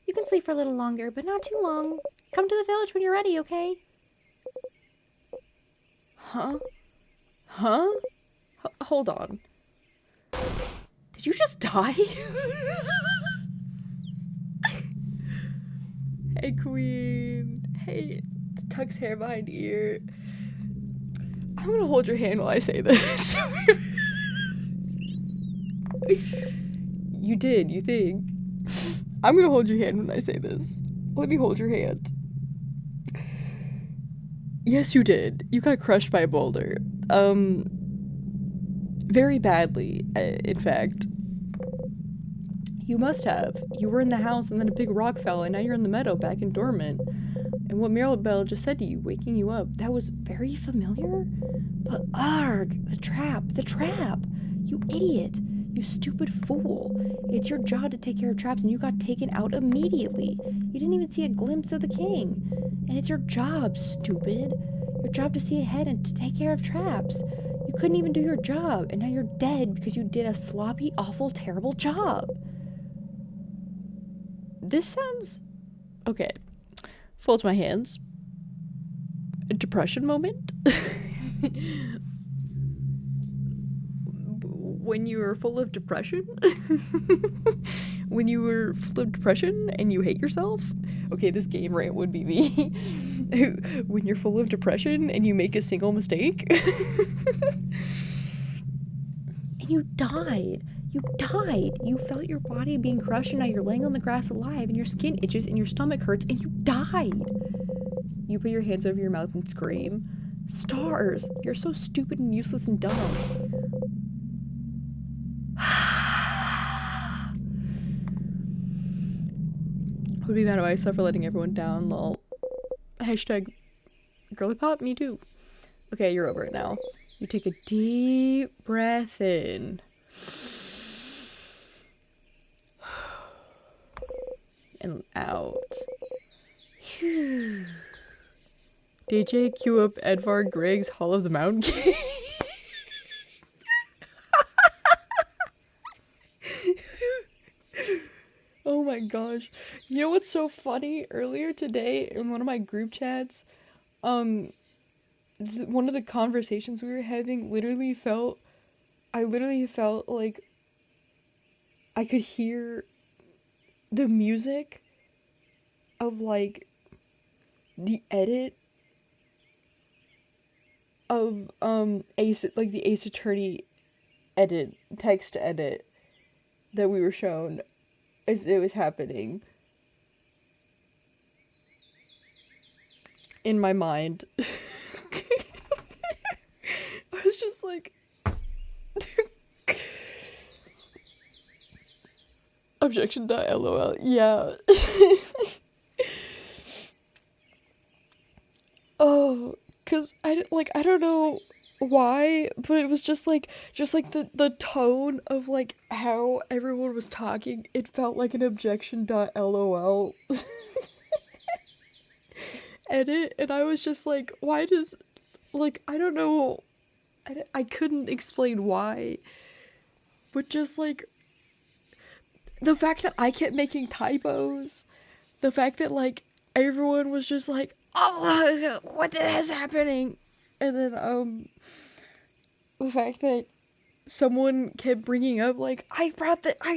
You can sleep for a little longer, but not too long. Come to the village when you're ready, okay? Huh? Hold on. Did you just die? Hey, queen. Hey, tucks hair behind ear. I'm gonna hold your hand while I say this. You did, you think? I'm gonna hold your hand when I say this. Let me hold your hand. Yes, you did. You got crushed by a boulder. Very badly, in fact. You must have. You were in the house and then a big rock fell and now you're in the meadow back in dormant. And what Mirabelle just said to you, waking you up, that was very familiar. But arg, the trap. You idiot. You stupid fool. It's your job to take care of traps and you got taken out immediately. You didn't even see a glimpse of the king. And it's your job, stupid. Your job to see ahead and to take care of traps. You couldn't even do your job, and now you're dead because you did a sloppy, awful, terrible job. This sounds... Okay. Fold my hands. A depression moment? When you were full of depression? When you were full of depression and you hate yourself? Okay, this game rant would be me. When you're full of depression and you make a single mistake? And you died. You felt your body being crushed and now you're laying on the grass alive and your skin itches and your stomach hurts and you died. You put your hands over your mouth and scream. Stars! You're so stupid and useless and dumb. I would be mad at myself for letting everyone down, lol. Hashtag girly pop, me too. Okay, you're over it now. You take a deep breath in. And out. Phew. DJ, cue up Edvard Grieg's Hall of the Mountain King. Oh my gosh. You know what's so funny? Earlier today in one of my group chats, one of the conversations we were having I literally felt like I could hear the music of like the edit of Ace, like the Ace Attorney edit, text edit that we were shown as it was happening in my mind. I was just like objection.lol. Yeah. Oh, cause I don't know why, but it was just like the tone of like how everyone was talking, it felt like an objection.lol edit, and I was just like, why does, like, I don't know, I couldn't explain why, but just like the fact that I kept making typos, the fact that like everyone was just like, oh, what is happening? And then the fact that someone kept bringing up like, I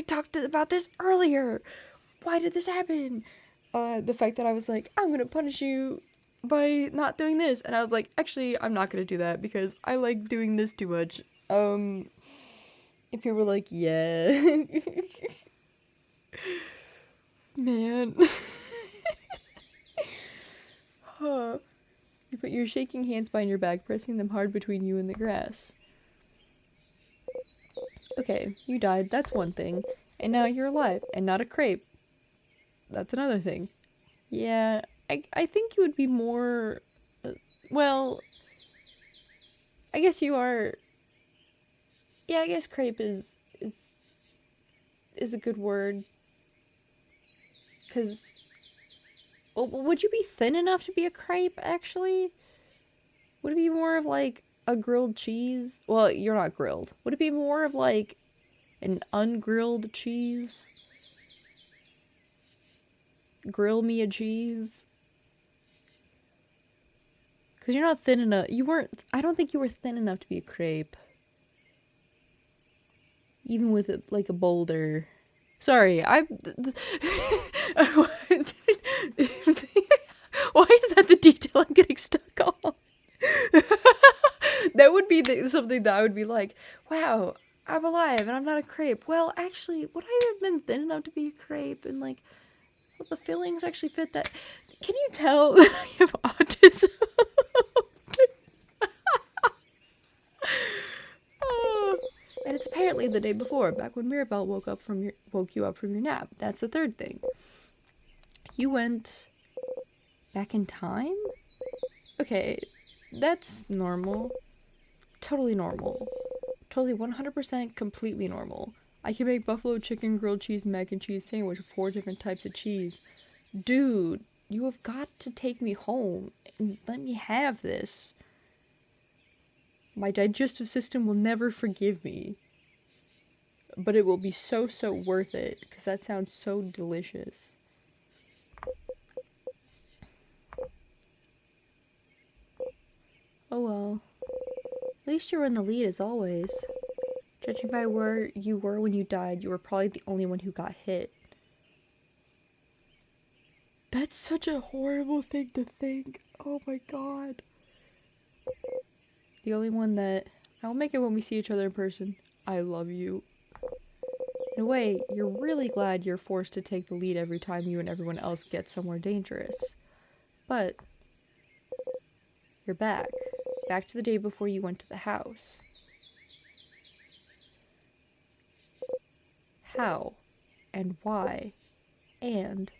talked about this earlier. Why did this happen? The fact that I was like, I'm gonna punish you by not doing this, and I was like, actually, I'm not gonna do that because I like doing this too much. And people were like, yeah. Man. Huh. You put your shaking hands behind your back, pressing them hard between you and the grass. Okay, you died, that's one thing. And now you're alive, and not a crepe. That's another thing. Yeah, I think you would be more... well... I guess you are... Yeah, I guess crepe is a good word. Because... well, would you be thin enough to be a crepe, actually? Would it be more of, like, a grilled cheese? Well, you're not grilled. Would it be more of, like, an ungrilled cheese? Grill me a cheese? Because you're not thin enough. You weren't... I don't think you were thin enough to be a crepe. Even with, like, a boulder. Sorry, Why is that the detail I'm getting stuck on? That would be something that I would be like, wow, I'm alive and I'm not a crepe. Well, actually, would I have been thin enough to be a crepe? And like, well, the fillings actually fit that. Can you tell that I have autism? Oh. And it's apparently the day before, back when Mirabelle woke you up from your nap. That's the third thing. You went Back in time? Okay, that's normal. Totally normal. Totally 100% completely normal. I can make buffalo chicken, grilled cheese, mac and cheese sandwich with 4 different types of cheese. Dude, you have got to take me home and let me have this. My digestive system will never forgive me. But it will be so worth it, because that sounds so delicious. Oh well. At least you were in the lead as always. Judging by where you were when you died, you were probably the only one who got hit. That's such a horrible thing to think. Oh my god. The only one that... I'll make it when we see each other in person. I love you. In a way, you're really glad you're forced to take the lead every time you and everyone else get somewhere dangerous. But... you're back. Back to the day before you went to the house. How? And why? And...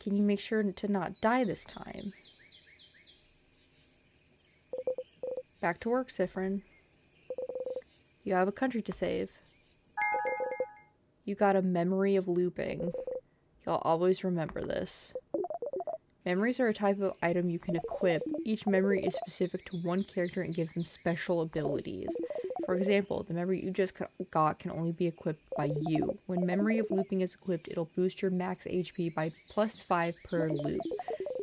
can you make sure to not die this time? Back to work, Sifrin. You have a country to save. You got a memory of looping. You'll always remember this. Memories are a type of item you can equip. Each memory is specific to one character and gives them special abilities. For example, the memory you just got can only be equipped by you. When Memory of Looping is equipped, it'll boost your max HP by +5 per loop.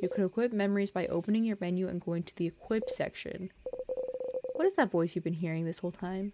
You can equip memories by opening your menu and going to the Equip section. What is that voice you've been hearing this whole time?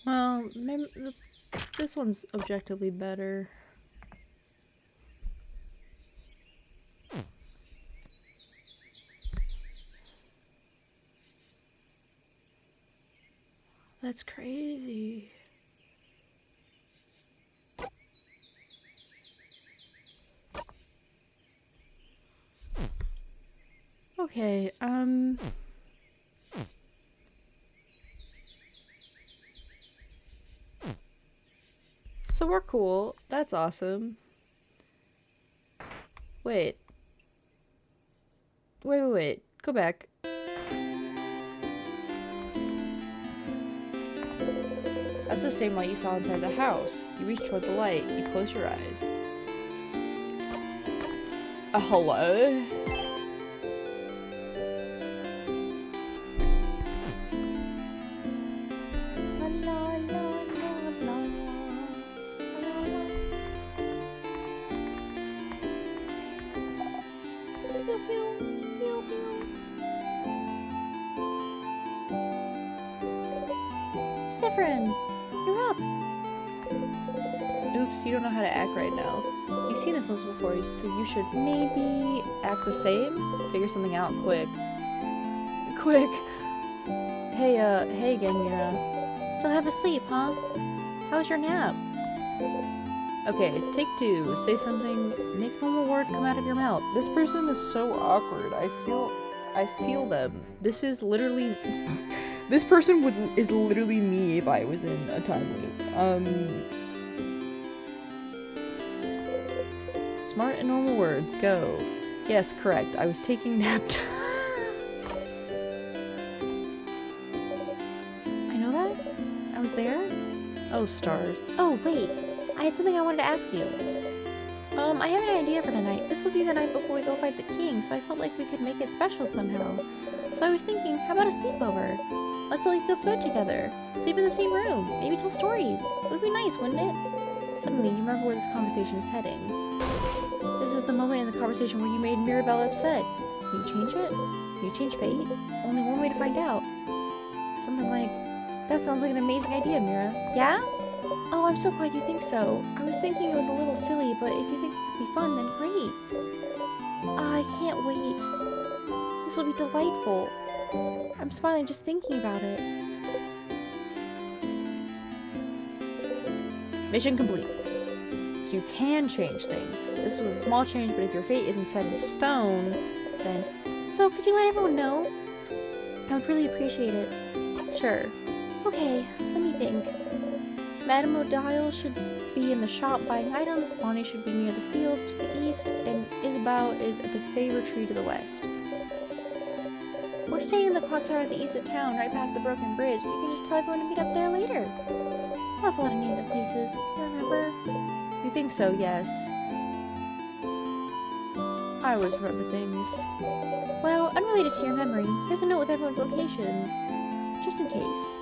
Well, this one's objectively better. That's crazy. Okay, so we're cool. That's awesome. Wait. Wait. Go back. That's the same light you saw inside the house. You reach toward the light. You close your eyes. Hello? Sifrin, you're up. Oops, you don't know how to act right now. You've seen this once before, so you should maybe act the same? Figure something out quick. Quick! Hey again, Mira. Still half asleep, huh? How was your nap? Okay, take 2. Say something. Make normal words come out of your mouth. This person is so awkward. I feel them. This is literally... this person is literally me if I was in a time loop. Smart and normal words, go. Yes, correct. I was taking nap time. I know that? I was there? Oh, stars. Oh, wait. I had something I wanted to ask you. I have an idea for tonight. This will be the night before we go fight the king, so I felt like we could make it special somehow. So I was thinking, how about a sleepover? Let's all eat good food together. Sleep in the same room. Maybe tell stories. It would be nice, wouldn't it? Suddenly, you remember where this conversation is heading. This is the moment in the conversation where you made Mirabelle upset. Can you change it? Can you change fate? Only one way to find out. Something like, that sounds like an amazing idea, Mira. Yeah? Oh, I'm so glad you think so. I was thinking it was a little silly, but if you think it could be fun, then great. I can't wait. This will be delightful. I'm smiling just thinking about it. Mission complete. So you can change things. This was a small change, but if your fate isn't set in stone, then... So, could you let everyone know? I would really appreciate it. Sure. Okay, let me think. Madame Odile should be in the shop buying items, Bonnie should be near the fields to the east, and Isabel is at the favor tree to the west. We're staying in the clock tower at the east of town, right past the broken bridge. You can just tell everyone to meet up there later. That's a lot of names and places. You remember? You think so, yes. I always remember things. Well, unrelated to your memory, here's a note with everyone's locations. Just in case.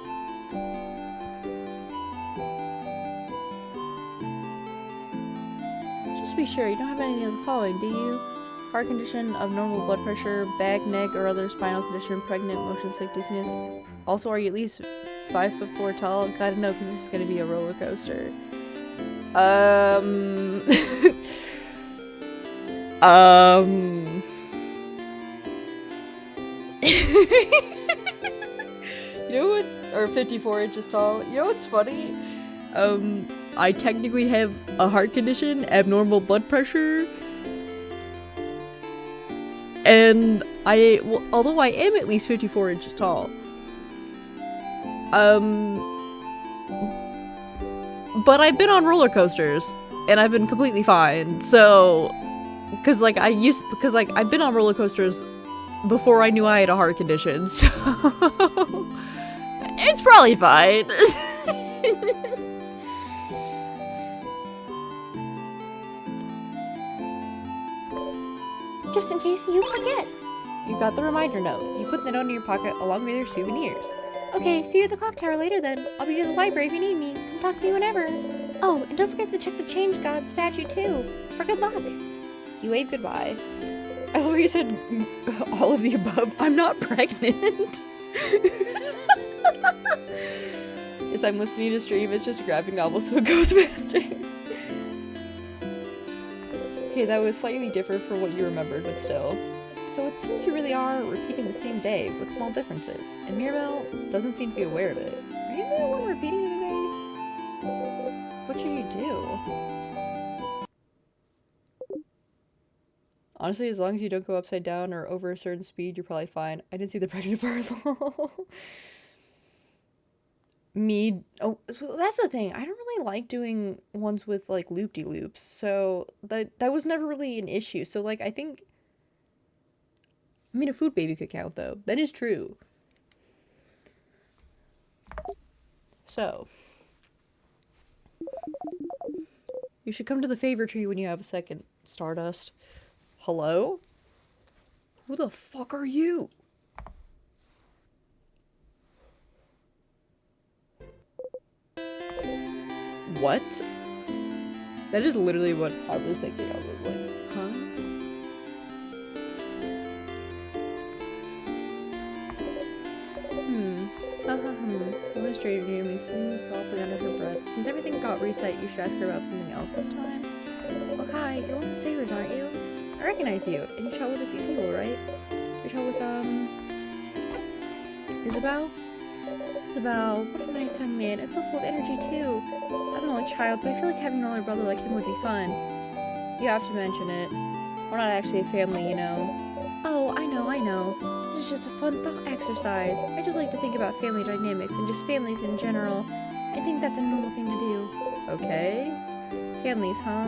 Just be sure, you don't have any of the following, do you? Heart condition, abnormal blood pressure, back, neck, or other spinal condition, pregnant, motion sick, dizziness. Also, are you at least 5'4" tall? Gotta know, because this is gonna be a roller coaster. You know what? Or 54 inches tall. You know what's funny? I technically have a heart condition, abnormal blood pressure, and although I am at least 54 inches tall, but I've been on roller coasters, and I've been completely fine, so, cause I've been on roller coasters before I knew I had a heart condition, so, it's probably fine. Just in case you forget. You got the reminder note. You put the note in your pocket along with your souvenirs. Okay, see you at the clock tower later then. I'll be near the library if you need me. Come talk to me whenever. Oh, and don't forget to check the Change God statue too. For good luck. You wave goodbye. I love you said all of the above. I'm not pregnant. Yes, I'm listening to stream. It's just a graphic novel, so it goes faster. Okay, that was slightly different from what you remembered, but still. So it seems you really are repeating the same day, with small differences. And Mirabelle doesn't seem to be aware of it. Are you the one repeating it today? What should you do? Honestly, as long as you don't go upside down or over a certain speed, you're probably fine. I didn't see the pregnant part though. Oh, that's the thing. I don't really like doing ones with like loop-de-loops, so that was never really an issue. So like I mean a food baby could count though. That is true. So you should come to the favor tree when you have a second, Stardust. Hello? Who the fuck are you? What? That is literally what I was thinking. I was like, huh? Someone straight near me, singing softly under her breath. Since everything got reset, you should ask her about something else this time. Oh, hi, you're one of the Savers, aren't you? I recognize you. And you shot with a few people, right? You shot with, Isabel? Isabel, what a nice young man. It's so full of energy, too. I'm an only child, but I feel like having an older brother like him would be fun. You have to mention it. We're not actually a family, you know. Oh, I know. This is just a fun thought exercise. I just like to think about family dynamics and just families in general. I think that's a normal thing to do. Okay. Families, huh?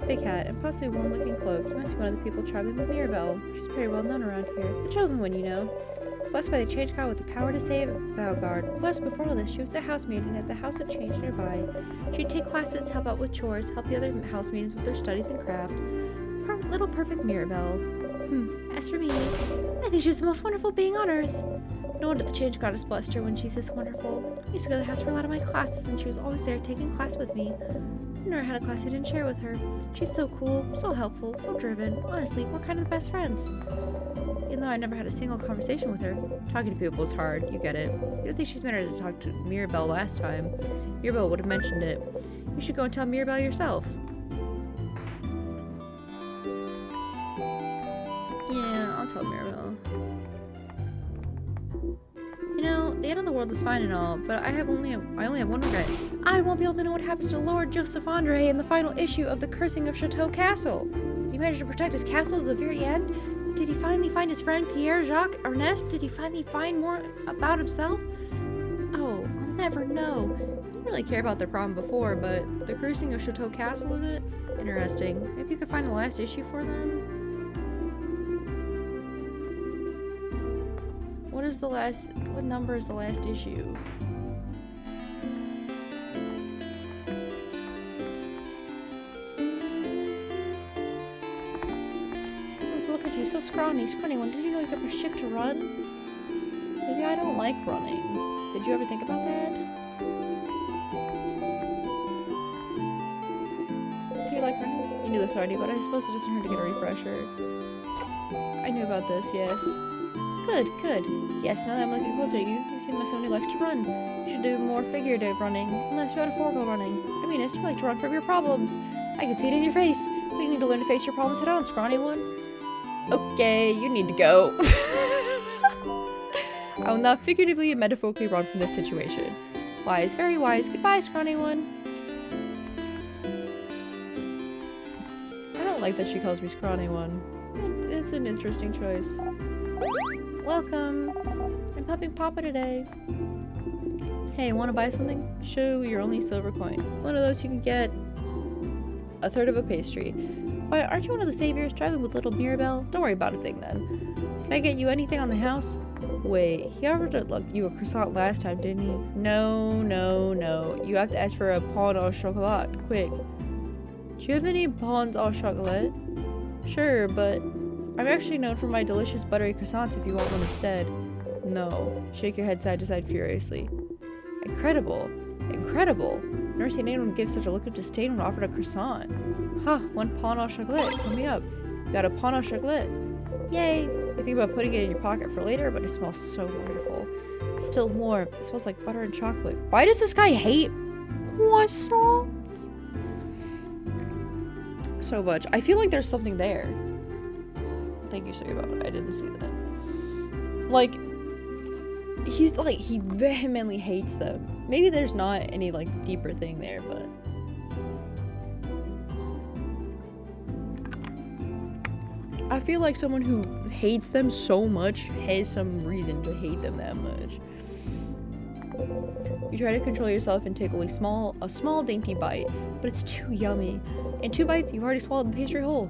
Big hat and possibly a warm-looking cloak. You must be one of the people traveling with Mirabelle. She's pretty well known around here. The chosen one, you know. Blessed by the Change God with the power to save Valgard. Plus, before all this, she was a housemaiden at the House of Change nearby. She'd take classes, help out with chores, help the other housemaidens with their studies and craft. Little perfect Mirabelle. As for me, I think she's the most wonderful being on Earth. No wonder the Change Goddess blessed her when she's this wonderful. I used to go to the house for a lot of my classes, and she was always there taking class with me. I never had a class I didn't share with her. She's so cool, so helpful, so driven. Honestly, we're kind of the best friends. In though I never had a single conversation with her. Talking to people is hard, you get it. You don't think she's managed to talk to Mirabelle last time. Mirabelle would have mentioned it. You should go and tell Mirabelle yourself. Yeah, I'll tell Mirabelle. You know, the end of the world is fine and all, but I only have one regret. I won't be able to know what happens to Lord Joseph Andre in the final issue of The Cursing of Chateau Castle. Did he manage to protect his castle to the very end? Did he finally find his friend Pierre-Jacques Ernest? Did he finally find more about himself? Oh, I'll never know. I didn't really care about their problem before, but The Cursing of Chateau Castle, is it? Interesting. Maybe you could find the last issue for them? What number is the last issue? Look at you, so scrawny one. Did you know you got a shift to run? Maybe I don't like running. Did you ever think about that? Do you like running? You knew this already, but I suppose it doesn't hurt to get a refresher. I knew about this, yes. Good, good. Yes, now that I'm looking closer at you, you seem like somebody who likes to run. You should do more figurative running, and less metaphorical running. I mean, you like to run from your problems. I can see it in your face. But you need to learn to face your problems head on, scrawny one. Okay, you need to go. I will not figuratively and metaphorically run from this situation. Wise, very wise. Goodbye, scrawny one. I don't like that she calls me scrawny one. It's an interesting choice. Welcome. I'm helping Papa today. Hey, wanna buy something? Show your only silver coin. One of those you can get a third of a pastry. Why, aren't you one of the saviors traveling with little Mirabelle? Don't worry about a thing then. Can I get you anything on the house? Wait, he offered you a croissant last time, didn't he? No, no, no. You have to ask for a pain au chocolat. Quick. Do you have any pains au chocolat? Sure, but I'm actually known for my delicious buttery croissants if you want one instead. No. Shake your head side to side furiously. Incredible. Incredible. I've never seen anyone give such a look of disdain when offered a croissant. Ha, one pain au chocolat. Coming up. You got a pain au chocolat. Yay. You think about putting it in your pocket for later, but it smells so wonderful. Still more. It smells like butter and chocolate. Why does this guy hate croissants so much? I feel like there's something there. Thank you, sorry about it. I didn't see that. Like, he vehemently hates them. Maybe there's not any, like, deeper thing there, but... I feel like someone who hates them so much has some reason to hate them that much. You try to control yourself and take only a small dainty bite, but it's too yummy. In 2 bites, you've already swallowed the pastry whole.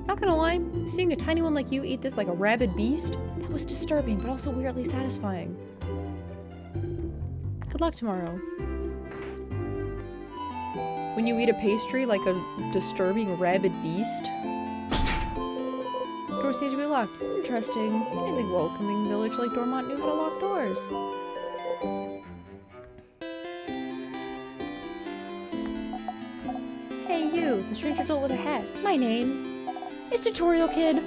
Not gonna lie, seeing a tiny one like you eat this like a rabid beast, that was disturbing, but also weirdly satisfying. Good luck tomorrow. When you eat a pastry like a disturbing rabid beast. Doors seem to be locked. Interesting. I think welcoming village like Dormont knew how to lock doors. Hey you, the strange adult with a hat. My name is Tutorial Kid.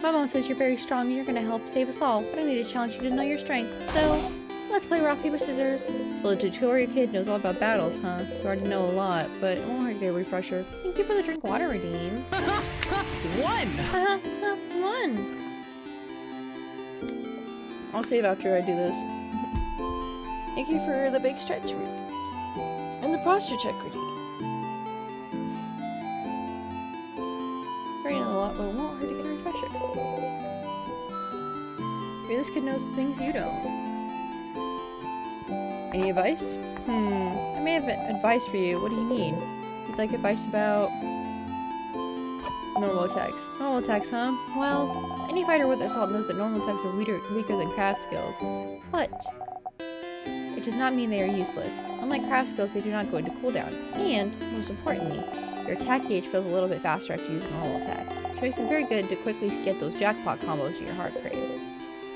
My mom says you're very strong and you're gonna help save us all, but I need to challenge you to know your strength. So, let's play rock, paper, scissors. So the Tutorial Kid knows all about battles, huh? You already know a lot, but it won't hurt to get a refresher. Thank you for the drink water redeem. One! One! I'll save after I do this. Thank you for the big stretch redeem. And the posture check redeem. A lot, but it won't hurt to get a refresher. Maybe this kid knows things you don't. Any advice? I may have advice for you. What do you need? You'd like advice about normal attacks. Normal attacks, huh? Well, any fighter worth their salt knows that normal attacks are weaker than craft skills. But it does not mean they are useless. Unlike craft skills, they do not go into cooldown. And, most importantly, your attack gauge feels a little bit faster after using a normal attack, which makes it very good to quickly get those jackpot combos your heart craves.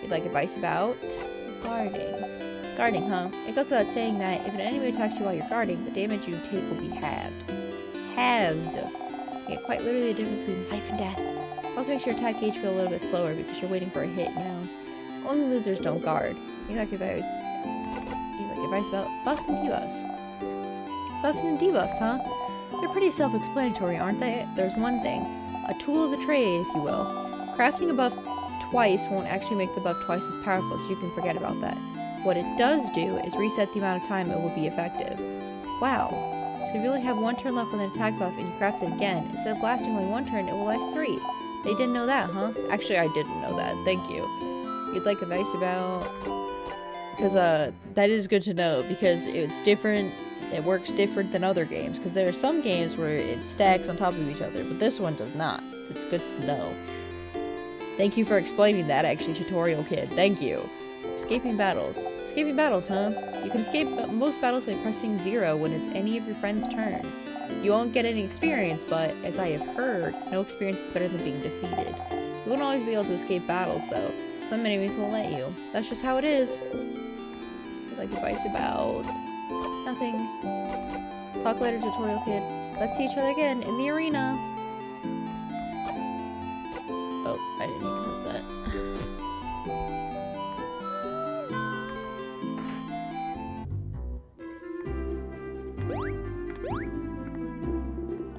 You'd like advice about guarding. Guarding, huh? It goes without saying that if an enemy attacks you while you're guarding, the damage you take will be halved. Halved. Yeah, quite literally the difference between life death. Also makes your attack gauge feel a little bit slower because you're waiting for a hit, you know. Only losers don't guard. You like advice about buffs and debuffs. Buffs and debuffs, huh? They're pretty self-explanatory, aren't they? There's one thing. A tool of the trade, if you will. Crafting a buff twice won't actually make the buff twice as powerful, so you can forget about that. What it does do is reset the amount of time it will be effective. Wow. So if you only have one turn left with an attack buff and you craft it again, instead of lasting only one turn, it will last 3. They didn't know that, huh? Actually, I didn't know that. Thank you. You'd like advice about... Because, that is good to know, because it's different, it works different than other games, because there are some games where it stacks on top of each other, but this one does not. It's good to know. Thank you for explaining that, actually, Tutorial Kid. Thank you. Escaping battles. Escaping battles, huh? You can escape most battles by pressing 0 when it's any of your friends' turn. You won't get any experience, but, as I have heard, no experience is better than being defeated. You won't always be able to escape battles, though. Some enemies won't let you. That's just how it is. Like advice about nothing. Talk later, Tutorial Kid. Let's see each other again in the arena. Oh, I didn't even miss that.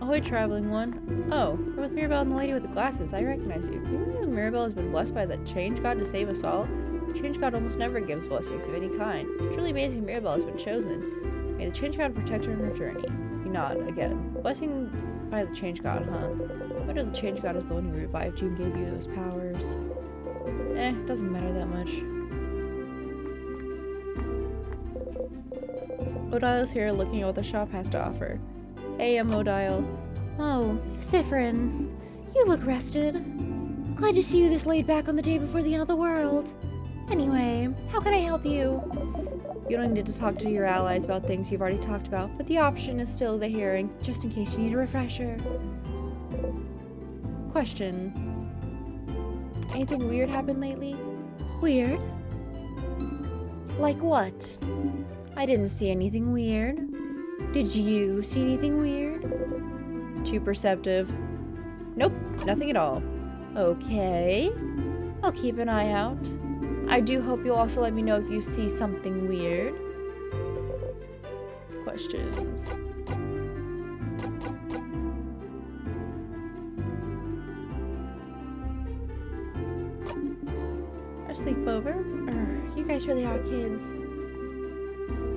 Ahoy, traveling one. Oh, you're with Mirabelle and the lady with the glasses. I recognize you. Can you believe that Mirabelle has been blessed by the Change God to save us all? Change God almost never gives blessings of any kind. It's truly amazing Mirabelle has been chosen. May the Change God protect her in her journey. You nod again. Blessings by the Change God, huh? Whether the Change God is the one who revived you and gave you those powers. Doesn't matter that much. Odile's here looking at what the shop has to offer. Hey, I'm Odile. Oh, Siffrin. You look rested. Glad to see you this laid back on the day before the end of the world. Anyway, how can I help you? You don't need to talk to your allies about things you've already talked about, but the option is still the hearing, just in case you need a refresher. Question. Anything weird happened lately? Weird? Like what? I didn't see anything weird. Did you see anything weird? Too perceptive. Nope, nothing at all. Okay. I'll keep an eye out. I do hope you'll also let me know if you see something weird. Questions. Our sleepover? You guys really are kids.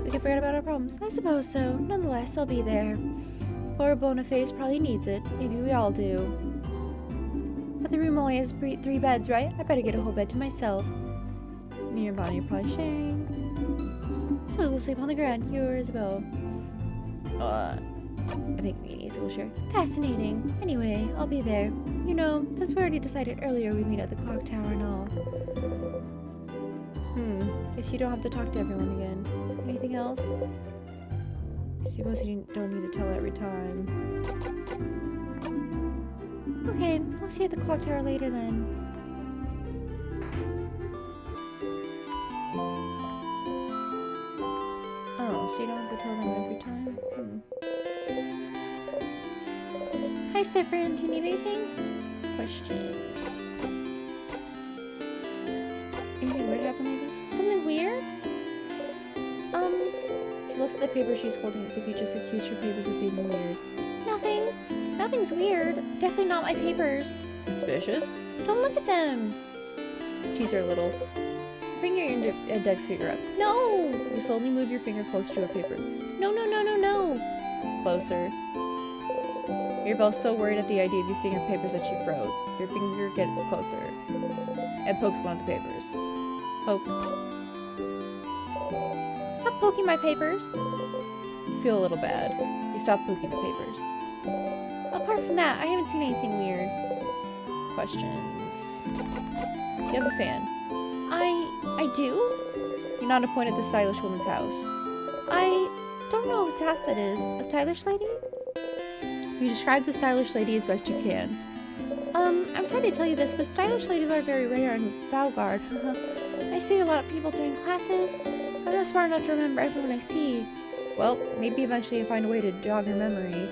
We can forget about our problems. I suppose so. Nonetheless, I'll be there. Poor Boniface probably needs it. Maybe we all do. But the room only has 3 beds, right? I better get a whole bed to myself. Me and Bonnie are probably sharing. So we'll sleep on the ground. You or Isabel. I think me and Isa will share. Fascinating. Anyway, I'll be there. You know, since we already decided earlier we'd meet at the clock tower and all. Guess you don't have to talk to everyone again. Anything else? I suppose you don't need to tell every time. Okay, I'll see you at the clock tower later then. Oh, so you don't have to tell them every time? Hi, Siffrin. Do you need anything? Questions. Anything weird happened lately? Something weird? She looks at the paper she's holding as if you just accused her papers of being weird. Nothing. Nothing's weird. Definitely not my papers. Suspicious? Don't look at them. Tease her a little. Bring your index finger up. No! You slowly move your finger closer to her papers. No, no, no, no, no. Closer. Mirabelle's so worried at the idea of you seeing her papers that she froze. Your finger gets closer. And pokes one of the papers. Poke. Stop poking my papers. You feel a little bad. You stop poking the papers. Apart from that, I haven't seen anything weird. Questions. You have a fan. I do? You nod and point at the stylish woman's house. I don't know whose house that is. A stylish lady? You describe the stylish lady as best you can. I'm sorry to tell you this, but stylish ladies are very rare in Valgard. I see a lot of people during classes. I'm not smart enough to remember everyone I see. Well, maybe eventually you'll find a way to jog your memory.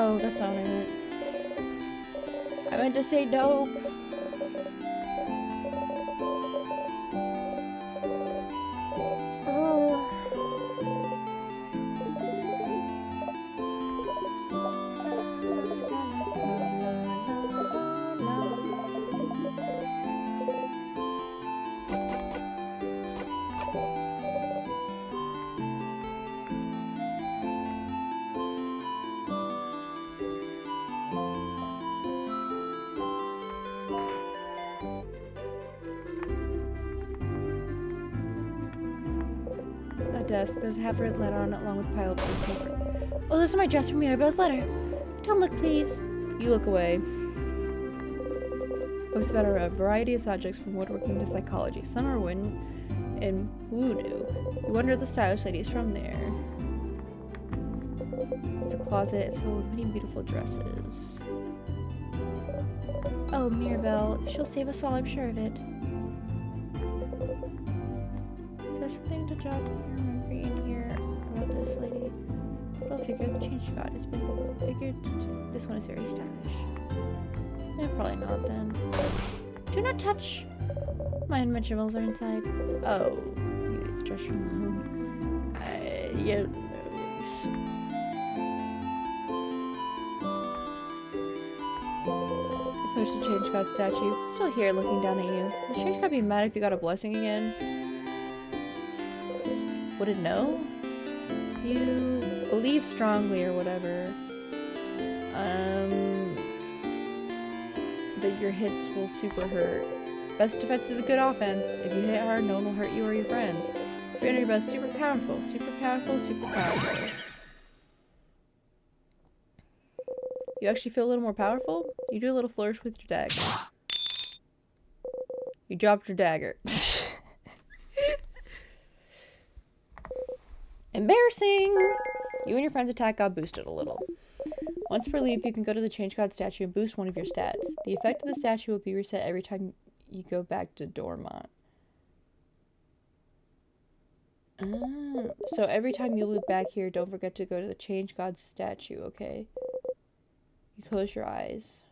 Oh, that's not what I meant. I meant to say dope. A desk. There's a half-read letter on it along with a pile of paper. Oh, those are my dress from Mirabelle's letter. Don't look, please. You look away. Books about a variety of subjects from woodworking to psychology. Some are written in voodoo. You wonder if the stylish lady is from there. It's a closet. It's full of many beautiful dresses. Oh, Mirabelle. She'll save us all, I'm sure of it. Is there something to jog your memory in here about this lady? But I'll figure the change you got. It's been figured. This one is very stylish. Eh, probably not then. Do not touch! My unmentionables are inside. Oh, you leave the dress room alone. Yeah. Push the change god statue. Still here looking down at you. The change god be mad if you got a blessing again? Would it know? You believe strongly or whatever. That your hits will super hurt. Best defense is a good offense. If you hit hard, no one will hurt you or your friends. If you're under your best, super powerful, super powerful, super powerful. You actually feel a little more powerful? You do a little flourish with your dagger. You dropped your dagger. Embarrassing! You and your friend's attack got boosted a little. Once per leap, you can go to the Change God statue and boost one of your stats. The effect of the statue will be reset every time you go back to Dormont. So every time you loop back here, don't forget to go to the Change God statue, okay? You close your eyes.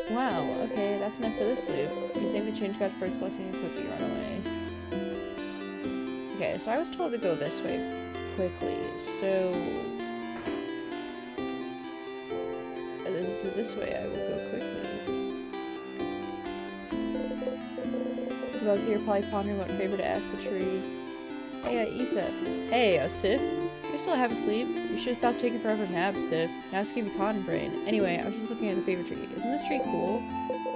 Wow, okay, that's enough for this loop. You think the change God's first blessing and quickly run away. Okay, so I was told to go this way quickly, so... this way I will go quickly. Isabel's here probably pondering what favor to ask the tree. Hey, Issa. Hey, Sif. You're still half asleep. You should stop taking forever naps, Sif. Now's give you cotton brain. Anyway, I was just looking at the favorite tree. Isn't this tree cool?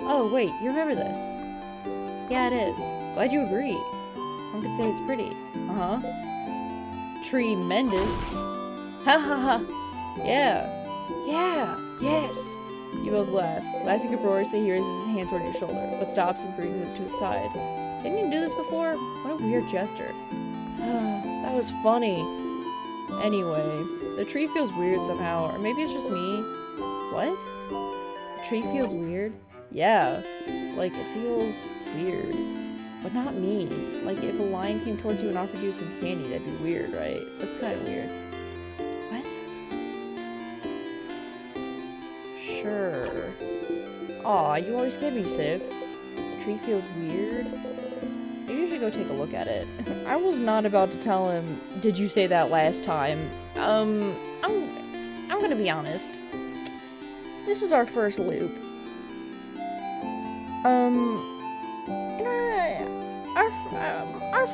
Oh, wait, you remember this? Yeah, it is. Glad you agree. One could say it's pretty. Uh-huh. Tremendous. Ha ha ha. Yeah. Yeah. Yes. You both laugh. Laughing uproariously, he raises his hand toward your shoulder, but stops and brings it to his side. Didn't you do this before? What a weird gesture. That was funny. Anyway, the tree feels weird somehow, or maybe it's just me. What? The tree feels weird? Yeah. Like, it feels weird. But not me. Like, if a lion came towards you and offered you some candy, that'd be weird, right? That's kind of weird. What? Sure. Aw, you always get me, Sif. The tree feels weird. Maybe you should go take a look at it. I was not about to tell him, did you say that last time? I'm gonna be honest. This is our first loop.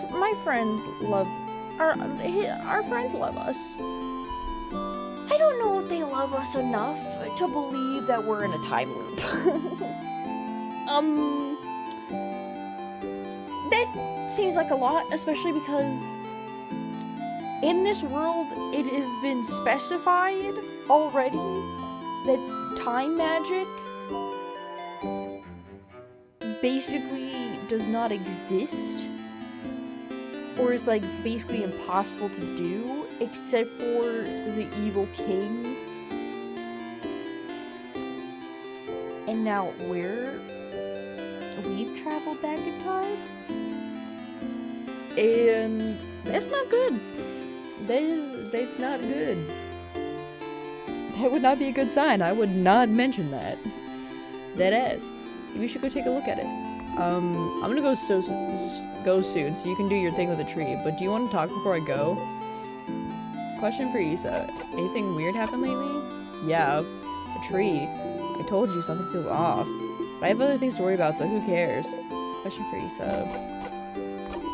My friends love, our friends love us. I don't know if they love us enough to believe that we're in a time loop. That seems like a lot, especially because in this world it has been specified already that time magic basically does not exist, or is like basically impossible to do, except for the evil king. And now we're we've traveled back in time. And that's not good. That's not good. That would not be a good sign. I would not mention that. Dead ass. We should go take a look at it. I'm gonna go soon, so you can do your thing with the tree. But do you want to talk before I go? Question for Issa. Anything weird happened lately? Yeah, the tree. I told you something feels off. But I have other things to worry about, so who cares? Question for Issa.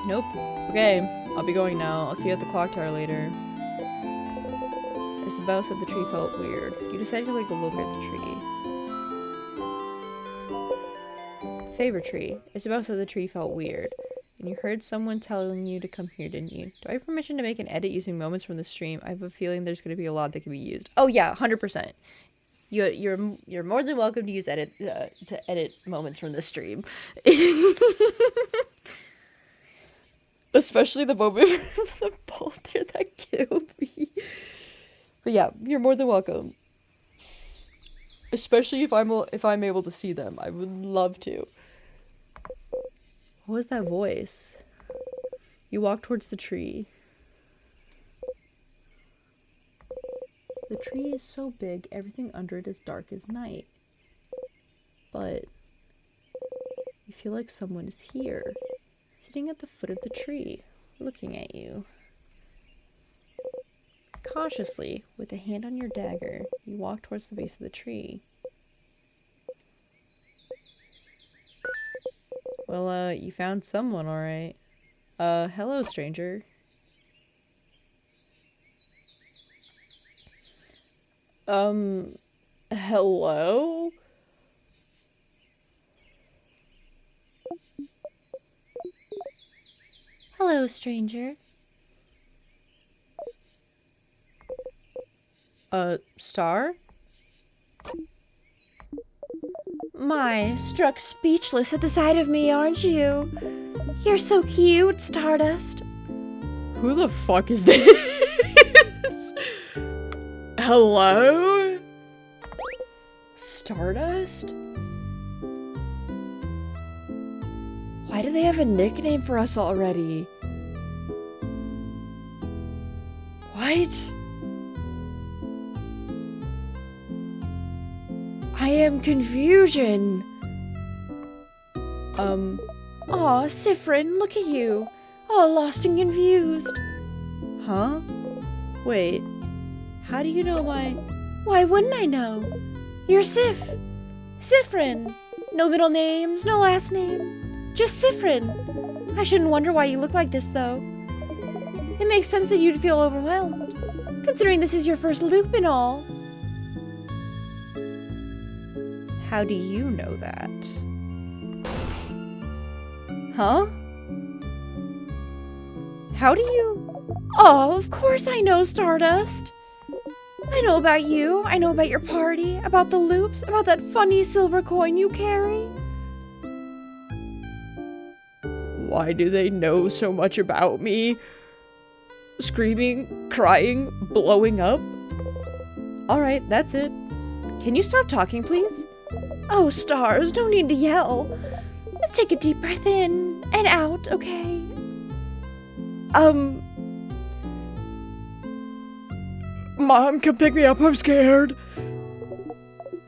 Nope. Okay, I'll be going now. I'll see you at the clock tower later. Isabel said the tree felt weird. You decided to take a look at the tree. Favorite tree. Isabel said the tree felt weird. And you heard someone telling you to come here, didn't you? Do I have permission to make an edit using moments from the stream? I have a feeling there's going to be a lot that can be used. Oh yeah, 100%. You're more than welcome to use to edit moments from the stream. Especially the moment from the bolter that killed me. But yeah, you're more than welcome. Especially if I'm able to see them. I would love to. What was that voice? You walk towards the tree. The tree is so big, everything under it is dark as night. But you feel like someone is here, sitting at the foot of the tree, looking at you. Cautiously, with a hand on your dagger, you walk towards the base of the tree. Well, you found someone, alright. Hello, stranger. Hello? Hello, stranger. Star? My, struck speechless at the sight of me, aren't you? You're so cute, Stardust. Who the fuck is this? Hello? Stardust? Why do they have a nickname for us already? What? I am confusion. Aw, Sifrin, look at you. All lost and confused. Huh? Wait. How do you know my... Why wouldn't I know? You're Sif. Sifrin. No middle names, no last name. Just Sifrin. I shouldn't wonder why you look like this, though. It makes sense that you'd feel overwhelmed, considering this is your first loop and all. How do you know that? Huh? How do you... Oh, of course I know, Stardust. I know about you, I know about your party, about the loops, about that funny silver coin you carry. Why do they know so much about me? Screaming, crying, blowing up? Alright, that's it. Can you stop talking, please? Oh, stars, don't need to yell. Let's take a deep breath in and out, okay? Mom, come pick me up, I'm scared.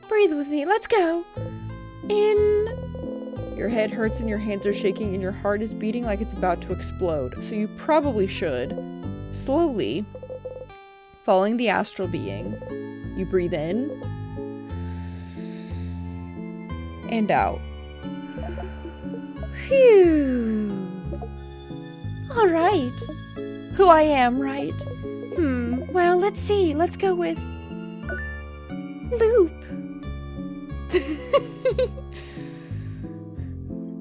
Breathe with me, let's go. In. Your head hurts and your hands are shaking and your heart is beating like it's about to explode, so you probably should. Slowly, following the astral being, you breathe in and out. Phew. All right. Who I am, right? Well, let's see. Let's go with Loop.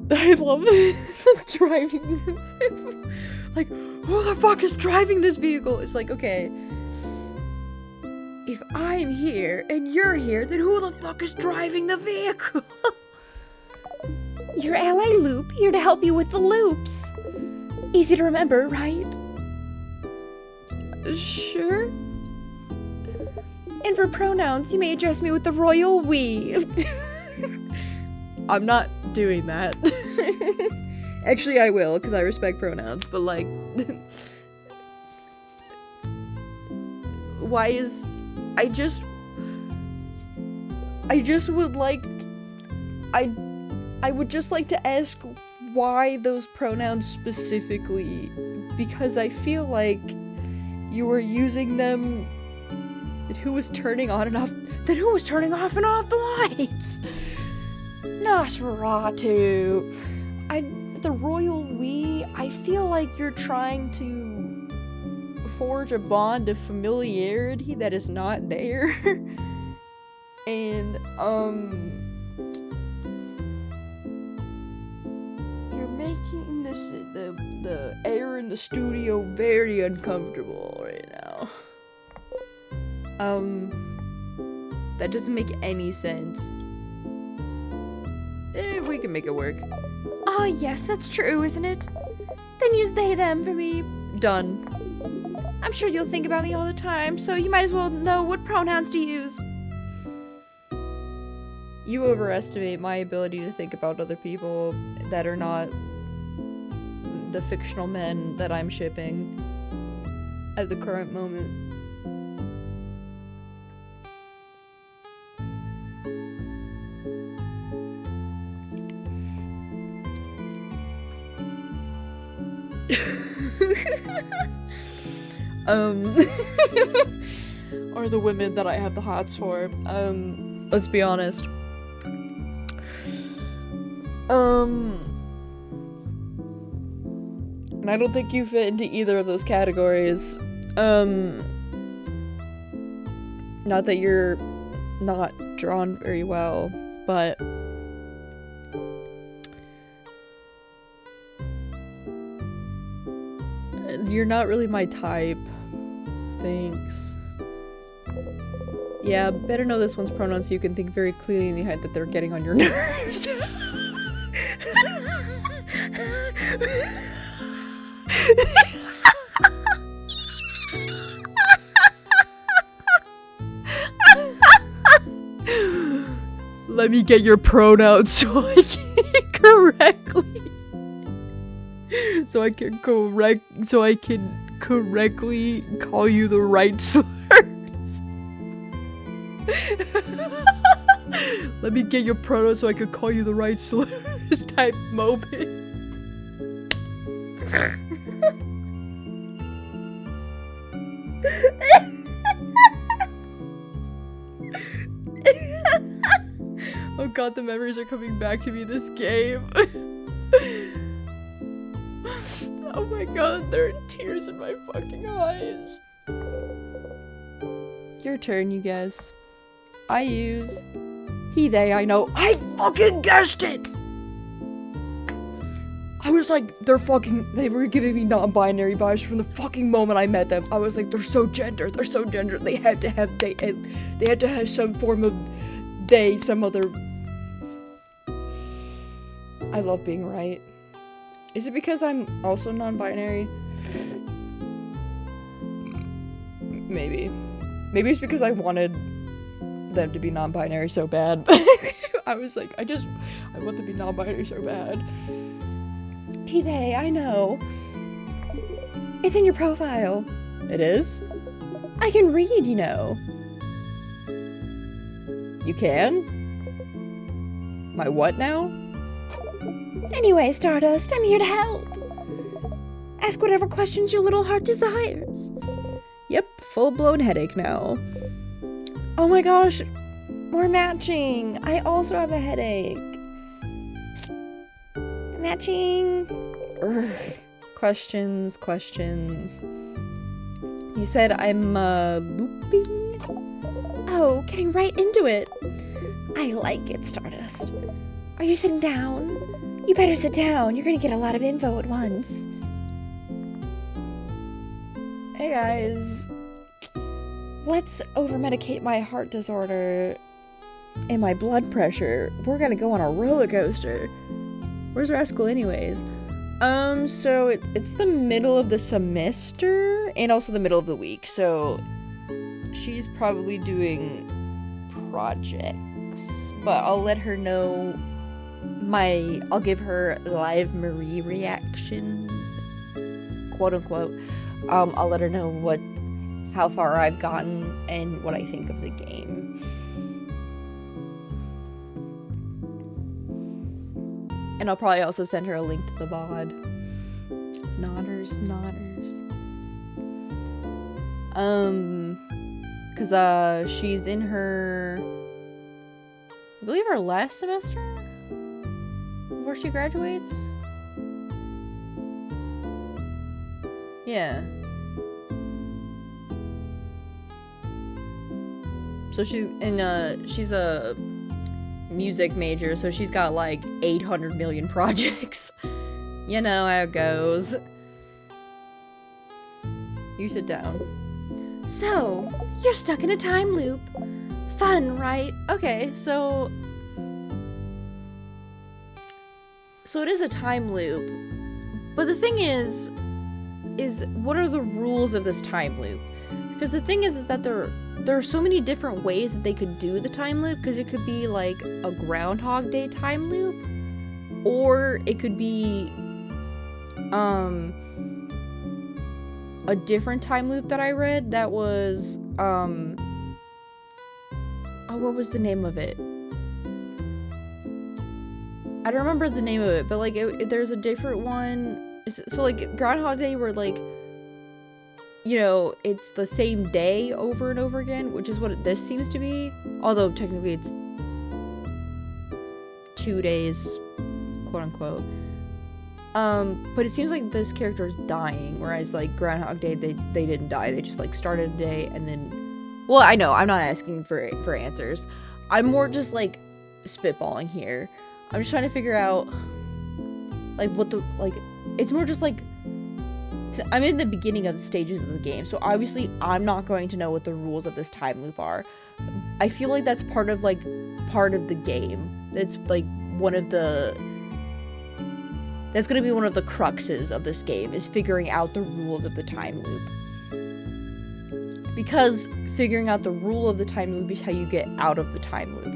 I love driving. Like, who the fuck is driving this vehicle? It's like, okay, if I'm here and you're here, then who the fuck is driving the vehicle? Your ally Loop, here to help you with the loops. Easy to remember, right? Sure. And for pronouns, you may address me with the royal we. I'm not doing that. Actually, I will, because I respect pronouns, but like... why is... I just would like... I would just like to ask why those pronouns specifically, because I feel like you were using them... Who was turning on and off... Then who was turning off and off the lights? Nosferatu. The royal we, I feel like you're trying to forge a bond of familiarity that is not there. And, you're making this, the air in the studio very uncomfortable right now. That doesn't make any sense. We can make it work. Ah, yes, that's true, isn't it? Then use they, them for me. Done. I'm sure you'll think about me all the time, so you might as well know what pronouns to use. You overestimate my ability to think about other people that are not the fictional men that I'm shipping at the current moment. Or the women that I have the hots for. Let's be honest. And I don't think you fit into either of those categories. Not that you're not drawn very well, but you're not really my type. Thanks. Yeah, better know this one's pronouns so you can think very clearly in your head that they're getting on your nerves. Let me get your pronouns so I can correctly call you the right slurs. Let me get your pronouns so I can call you the right slurs type moment. Oh god, the memories are coming back to me this game. Oh my god, there are tears in my fucking eyes. Your turn, you guys. I use he, they, I know. I fucking guessed it! I was like, they were giving me non-binary vibes from the fucking moment I met them. I was like, they're so gender, they had to have some form of they, some other... I love being right. Is it because I'm also non-binary? Maybe. Maybe it's because I wanted them to be non-binary so bad. I was like, I want to be non-binary so bad. He, they, I know. It's in your profile. It is? I can read, you know. You can? My what now? Anyway, Stardust, I'm here to help. Ask whatever questions your little heart desires. Yep, full-blown headache now. Oh my gosh, we're matching. I also have a headache. Matching. Urgh. Questions. You said I'm, looping? Oh, getting right into it. I like it, Stardust. Are you sitting down? You better sit down. You're gonna get a lot of info at once. Hey guys. Let's over-medicate my heart disorder and my blood pressure. We're gonna go on a roller coaster. Where's Rascal anyways? So it's the middle of the semester and also the middle of the week, so she's probably doing projects, but I'll let her know I'll give her live Marie reactions, quote unquote. I'll let her know how far I've gotten and what I think of the game. And I'll probably also send her a link to the VOD. Nodders. Cause she's in her, I believe, her last semester before she graduates. Yeah. So she's a music major, so she's got like 800 million projects. You know how it goes. You sit down. So, you're stuck in a time loop. Fun, right? Okay, so it is a time loop. But the thing is what are the rules of this time loop? Because the thing is that there are so many different ways that they could do the time loop, because it could be like a Groundhog Day time loop, or it could be a different time loop that I read that was what was the name of it? I don't remember the name of it, but like there's a different one. So like Groundhog Day, where like, you know, it's the same day over and over again, which is what this seems to be. Although technically it's 2 days, quote unquote. But it seems like this character is dying, whereas like Groundhog Day, they didn't die. They just like started a day and then, well, I know I'm not asking for answers. I'm more just like spitballing here. I'm just trying to figure out like it's more just like, I'm in the beginning of the stages of the game, so obviously I'm not going to know what the rules of this time loop are. I feel like that's part of the game. That's like that's gonna be one of the cruxes of this game, is figuring out the rules of the time loop. Because figuring out the rule of the time loop is how you get out of the time loop.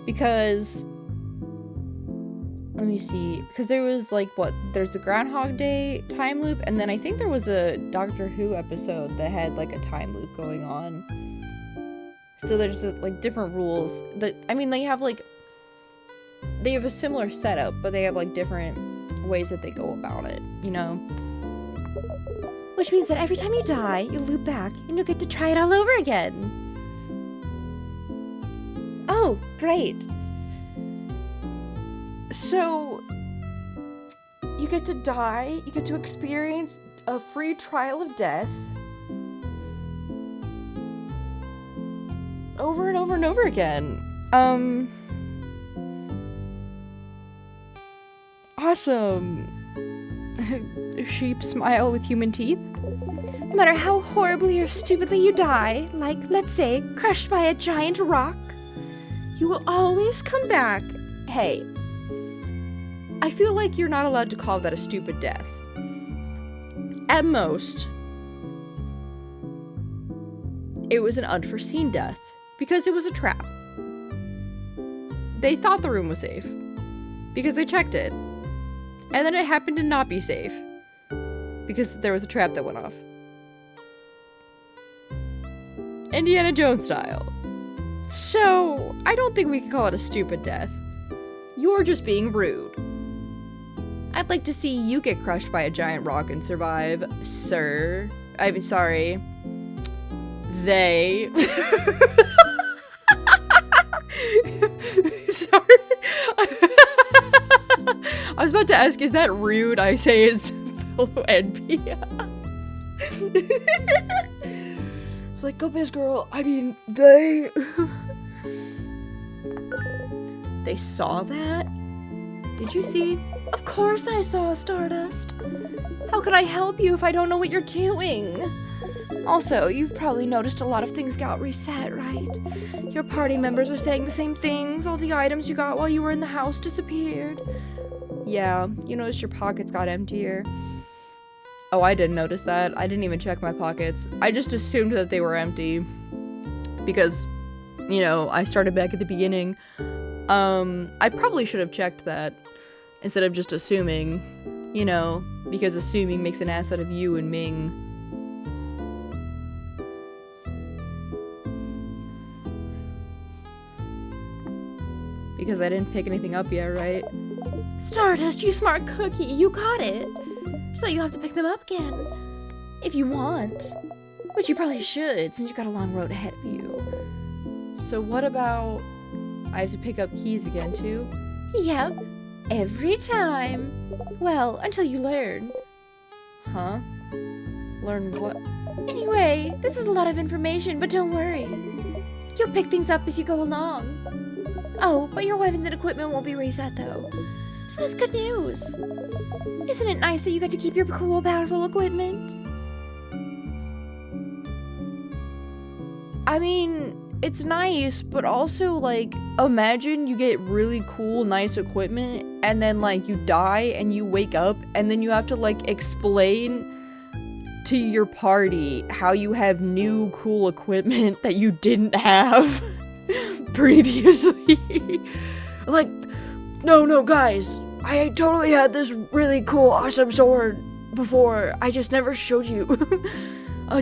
Because let me see, because there was like there's the Groundhog Day time loop, and then I think there was a Doctor Who episode that had like a time loop going on. So there's like different rules that, I mean, they have a similar setup, but they have like different ways that they go about it, you know? Which means that every time you die, you loop back and you'll get to try it all over again. Oh, great. So, you get to die, you get to experience a free trial of death over and over and over again. Awesome. Sheep smile with human teeth. No matter how horribly or stupidly you die, like, let's say, crushed by a giant rock, you will always come back. Hey, I feel like you're not allowed to call that a stupid death. At most, it was an unforeseen death, because it was a trap. They thought the room was safe, because they checked it. And then it happened to not be safe, because there was a trap that went off. Indiana Jones style. So, I don't think we can call it a stupid death. You're just being rude. I'd like to see you get crushed by a giant rock and survive, sir. I mean, sorry. They. Sorry. I was about to ask, is that rude? I say is fellow NP. It's like, go biz girl. I mean, they. They saw that? Did you see? Of course I saw, Stardust. How could I help you if I don't know what you're doing? Also, you've probably noticed a lot of things got reset, right? Your party members are saying the same things. All the items you got while you were in the house disappeared. Yeah, you noticed your pockets got emptier. Oh, I didn't notice that. I didn't even check my pockets. I just assumed that they were empty. Because you know, I started back at the beginning. I probably should have checked that instead of just assuming, you know, because assuming makes an ass out of you and Ming. Because I didn't pick anything up yet, right? Stardust, you smart cookie, you got it. So you'll have to pick them up again. If you want. Which you probably should, since you got a long road ahead of you. So what about... I have to pick up keys again, too? Yep. Every time. Well, until you learn. Huh? Learn what? Anyway, this is a lot of information, but don't worry. You'll pick things up as you go along. Oh, but your weapons and equipment won't be reset, though. So that's good news. Isn't it nice that you get to keep your cool, powerful equipment? I mean, it's nice, but also, like, imagine you get really cool, nice equipment, and then, like, you die and you wake up, and then you have to, like, explain to your party how you have new, cool equipment that you didn't have previously. Like, no, guys. I totally had this really cool, awesome sword before. I just never showed you.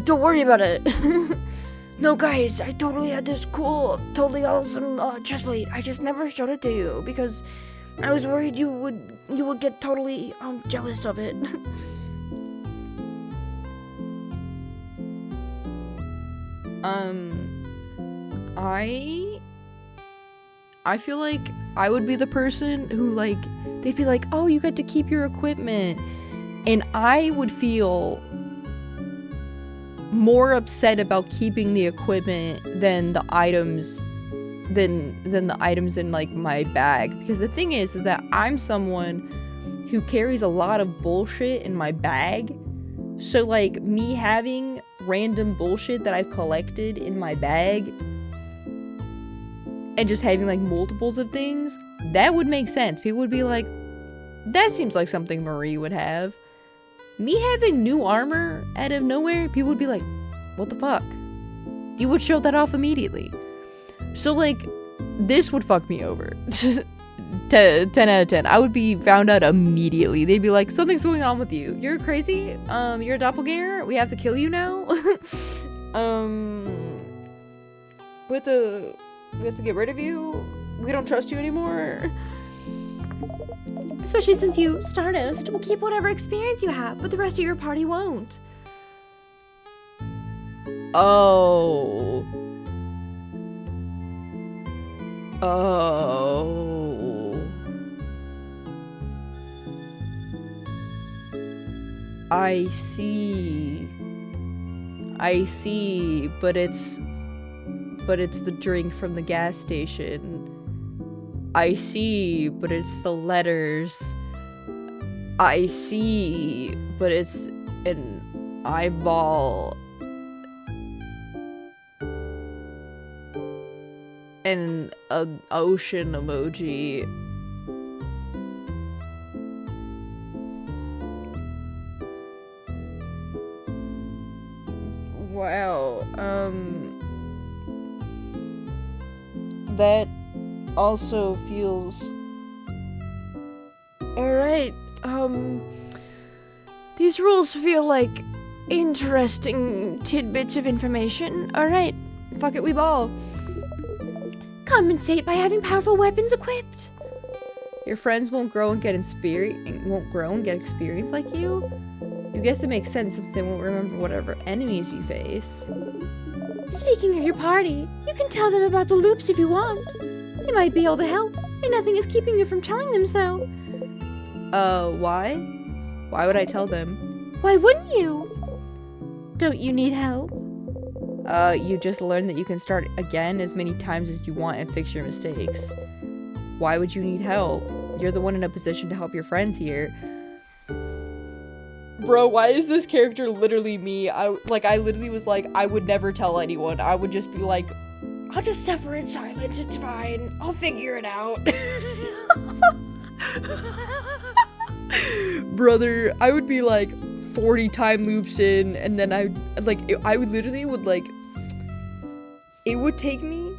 Don't worry about it. No, guys, I totally had this cool, totally awesome chestplate. I just never showed it to you because I was worried you would get totally jealous of it. I feel like I would be the person who, like, they'd be like, oh, you get to keep your equipment, and I would feel more upset about keeping the equipment than the items than the items in, like, my bag, because the thing is that I'm someone who carries a lot of bullshit in my bag. So, like, me having random bullshit that I've collected in my bag and just having, like, multiples of things, that would make sense. People would be like, that seems like something Marie would have. Me having new armor out of nowhere, people would be like, what the fuck? You would show that off immediately. So, like, this would fuck me over. 10 out of 10. I would be found out immediately. They'd be like, something's going on with you. You're crazy? You're a doppelganger? We have to kill you now? We have to get rid of you? We don't trust you anymore? Especially since you, Stardust, will keep whatever experience you have, but the rest of your party won't. Oh. I see, but it's the drink from the gas station. I see, but it's the letters. I see, but it's an eyeball. And an ocean emoji. Wow, that also feels... Alright, these rules feel like interesting tidbits of information. Alright, fuck it, we ball. Compensate by having powerful weapons equipped. Your friends won't grow and get experience like you? You guess it makes sense since they won't remember whatever enemies you face. Speaking of your party, you can tell them about the loops if you want. They might be able to help, and nothing is keeping you from telling them so. Why? Why would I tell them? Why wouldn't you? Don't you need help? You just learned that you can start again as many times as you want and fix your mistakes. Why would you need help? You're the one in a position to help your friends here. Bro, why is this character literally me? I literally was like, I would never tell anyone. I would just be like, I'll just suffer in silence, it's fine. I'll figure it out. brother, I would be like 40 time loops in, and then I would literally would like, it would take me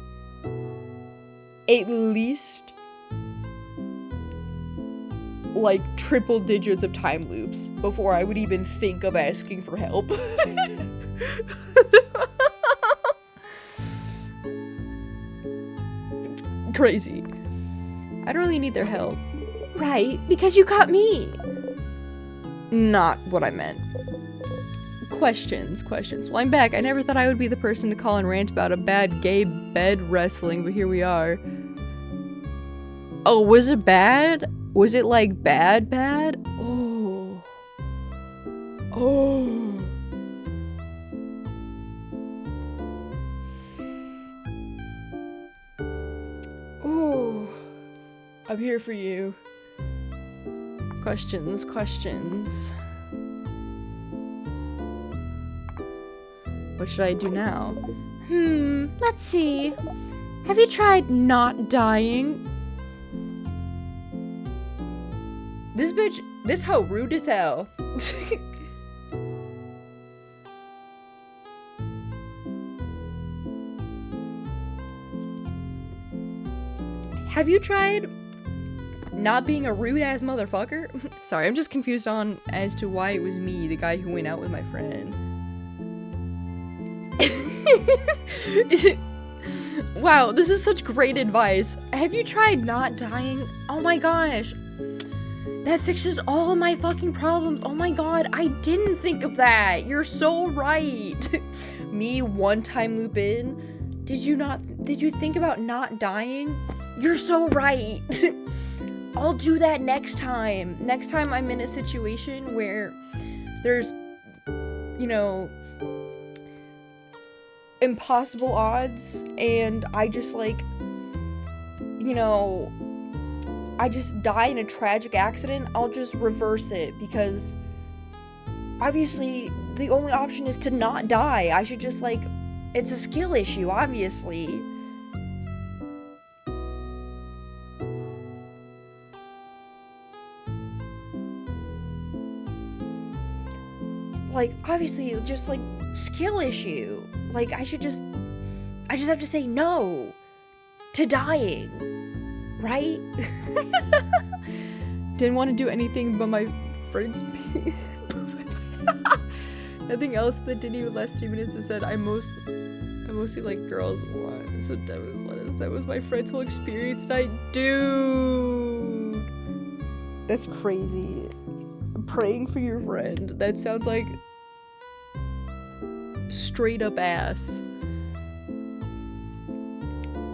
at least like triple digits of time loops before I would even think of asking for help. Crazy. I don't really need their help. Right, because you got me. Not what I meant. Questions. Well, I'm back. I never thought I would be the person to call and rant about a bad gay bed wrestling, but here we are. Oh, was it bad? Was it like bad? Oh. Oh. I'm here for you. Questions. What should I do now? Let's see. Have you tried not dying? This hoe rude as hell. Have you tried not being a rude ass motherfucker? Sorry, I'm just confused on as to why it was me, the guy who went out with my friend. Wow, this is such great advice. Have you tried not dying? Oh my gosh. That fixes all of my fucking problems. Oh my god, I didn't think of that. You're so right. Me one time loop in. Did you think about not dying? You're so right. I'll do that next time. Next time I'm in a situation where there's, you know, impossible odds and I just like, you know, I just die in a tragic accident, I'll just reverse it because obviously the only option is to not die. I should just like, it's a skill issue, obviously. Like, obviously, just like skill issue. Like, I just have to say no to dying, right? Didn't want to do anything but my friends. Nothing else that didn't even last 3 minutes. It said I mostly like girls. What? So Devin's lettuce. That was my friend's whole experience night, dude. That's crazy. Praying for your friend. That sounds like straight up ass.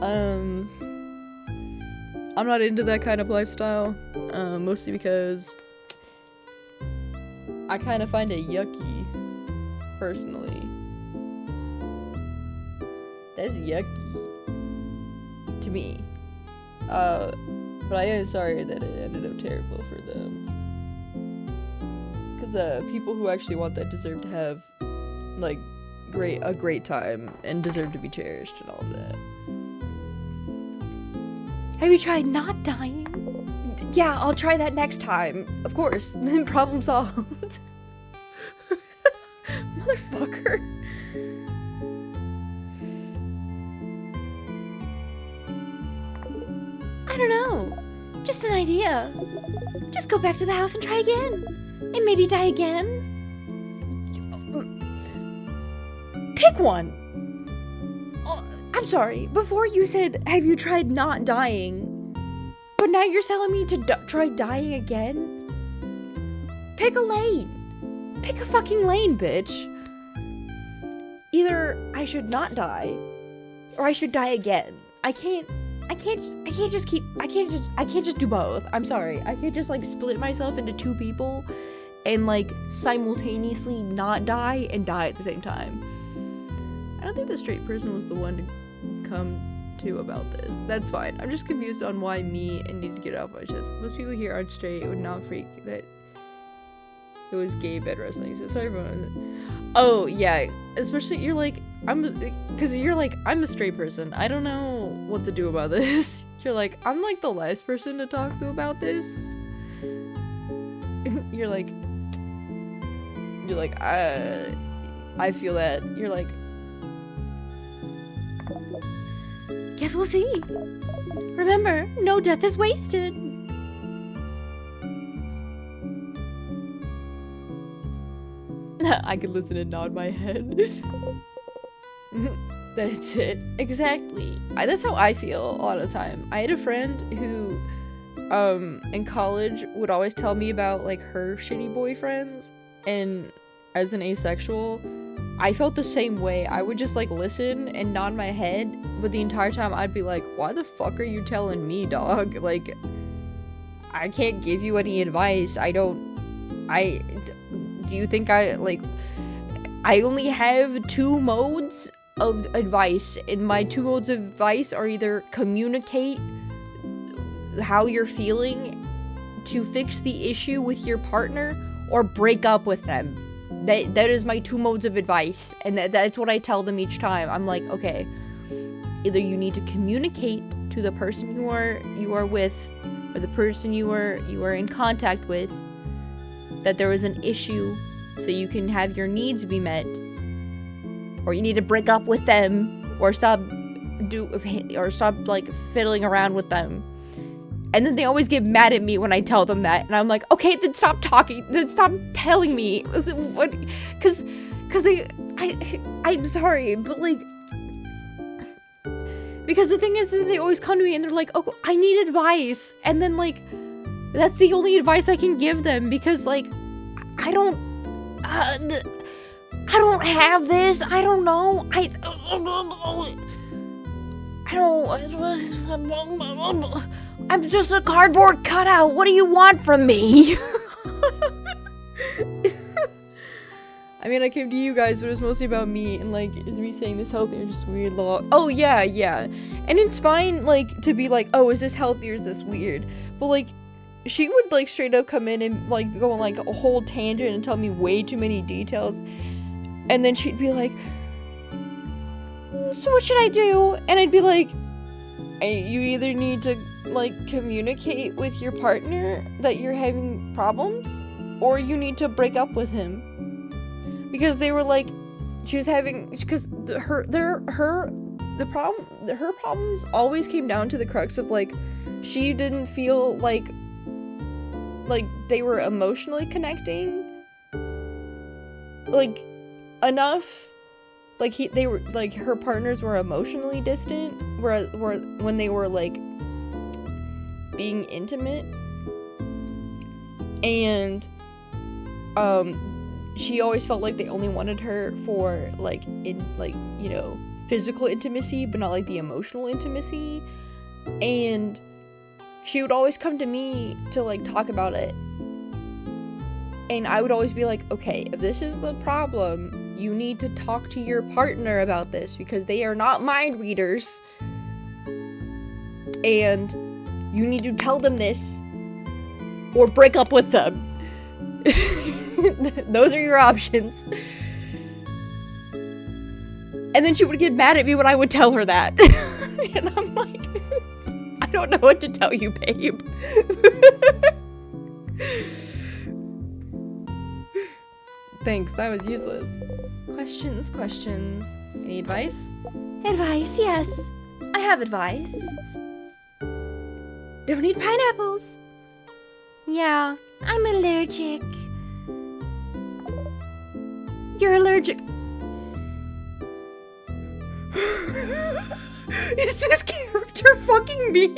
I'm not into that kind of lifestyle, mostly because I kind of find it yucky, personally. That's yucky to me. But I am sorry that it ended up terrible for them. Because people who actually want that deserve to have like a great time and deserve to be cherished and all of that. Have you tried not dying? Yeah, I'll try that next time. Of course. Then problem solved. Motherfucker. I don't know. Just an idea. Just go back to the house and try again. And maybe die again. Pick one. Oh, I'm sorry. Before you said, have you tried not dying? But now you're telling me to try dying again? Pick a lane. Pick a fucking lane, bitch. Either I should not die, or I should die again. I can't just do both. I'm sorry. I can't just like split myself into two people and like simultaneously not die and die at the same time. I don't think the straight person was the one to come to about this. That's fine. I'm just confused on why me and need to get it off my chest. Most people here aren't straight. It would not freak that it was gay bed wrestling. So sorry everyone. Oh yeah, especially you're like I'm a straight person. I don't know what to do about this. You're like I'm like the last person to talk to about this. You're like I feel that. You're like, guess we'll see. Remember, no death is wasted. I could listen and nod my head. That's it. Exactly. That's how I feel a lot of the time. I had a friend who, in college would always tell me about, like, her shitty boyfriends, and as an asexual, I felt the same way. I would just, like, listen and nod my head, but the entire time I'd be like, why the fuck are you telling me, dog? Like, I can't give you any advice. Do you think I only have 2 modes of advice, and my 2 modes of advice are either communicate how you're feeling to fix the issue with your partner, or break up with them. That is my 2 modes of advice, and that's what I tell them each time. I'm like, okay, either you need to communicate to the person you are with, or the person you are in contact with, that there is an issue so you can have your needs be met, or you need to break up with them, or stop like fiddling around with them. And then they always get mad at me when I tell them that, and I'm like, okay, then stop talking, then stop telling me what, cause I'm sorry, but like, because the thing is that they always come to me and they're like, oh, I need advice, and then like, that's the only advice I can give them, because like, I don't have this, I don't know, I'm just a cardboard cutout, what do you want from me? I mean, I came to you guys, but it was mostly about me, and like, is me saying this healthy or just weird law? Oh yeah, and it's fine, like, to be like, oh, is this healthy or is this weird? But like, she would like straight up come in and like go on like a whole tangent and tell me way too many details, and then she'd be like, so what should I do? And I'd be like, you either need to like communicate with your partner that you're having problems, or you need to break up with him. Because they were like, she was having, because her problems always came down to the crux of like, she didn't feel like they were emotionally connecting like enough, like they were like, her partners were emotionally distant, where when they were like being intimate, and she always felt like they only wanted her for like, in like, you know, physical intimacy, but not like the emotional intimacy. And she would always come to me to like talk about it, and I would always be like, okay, if this is the problem, you need to talk to your partner about this, because they are not mind readers, and you need to tell them this or break up with them. Those are your options. And then she would get mad at me when I would tell her that. And I'm like, I don't know what to tell you, babe. Thanks, that was useless. Questions. Any advice? Advice, yes. I have advice. Don't eat pineapples. Yeah, I'm allergic. You're allergic. Is this character fucking me?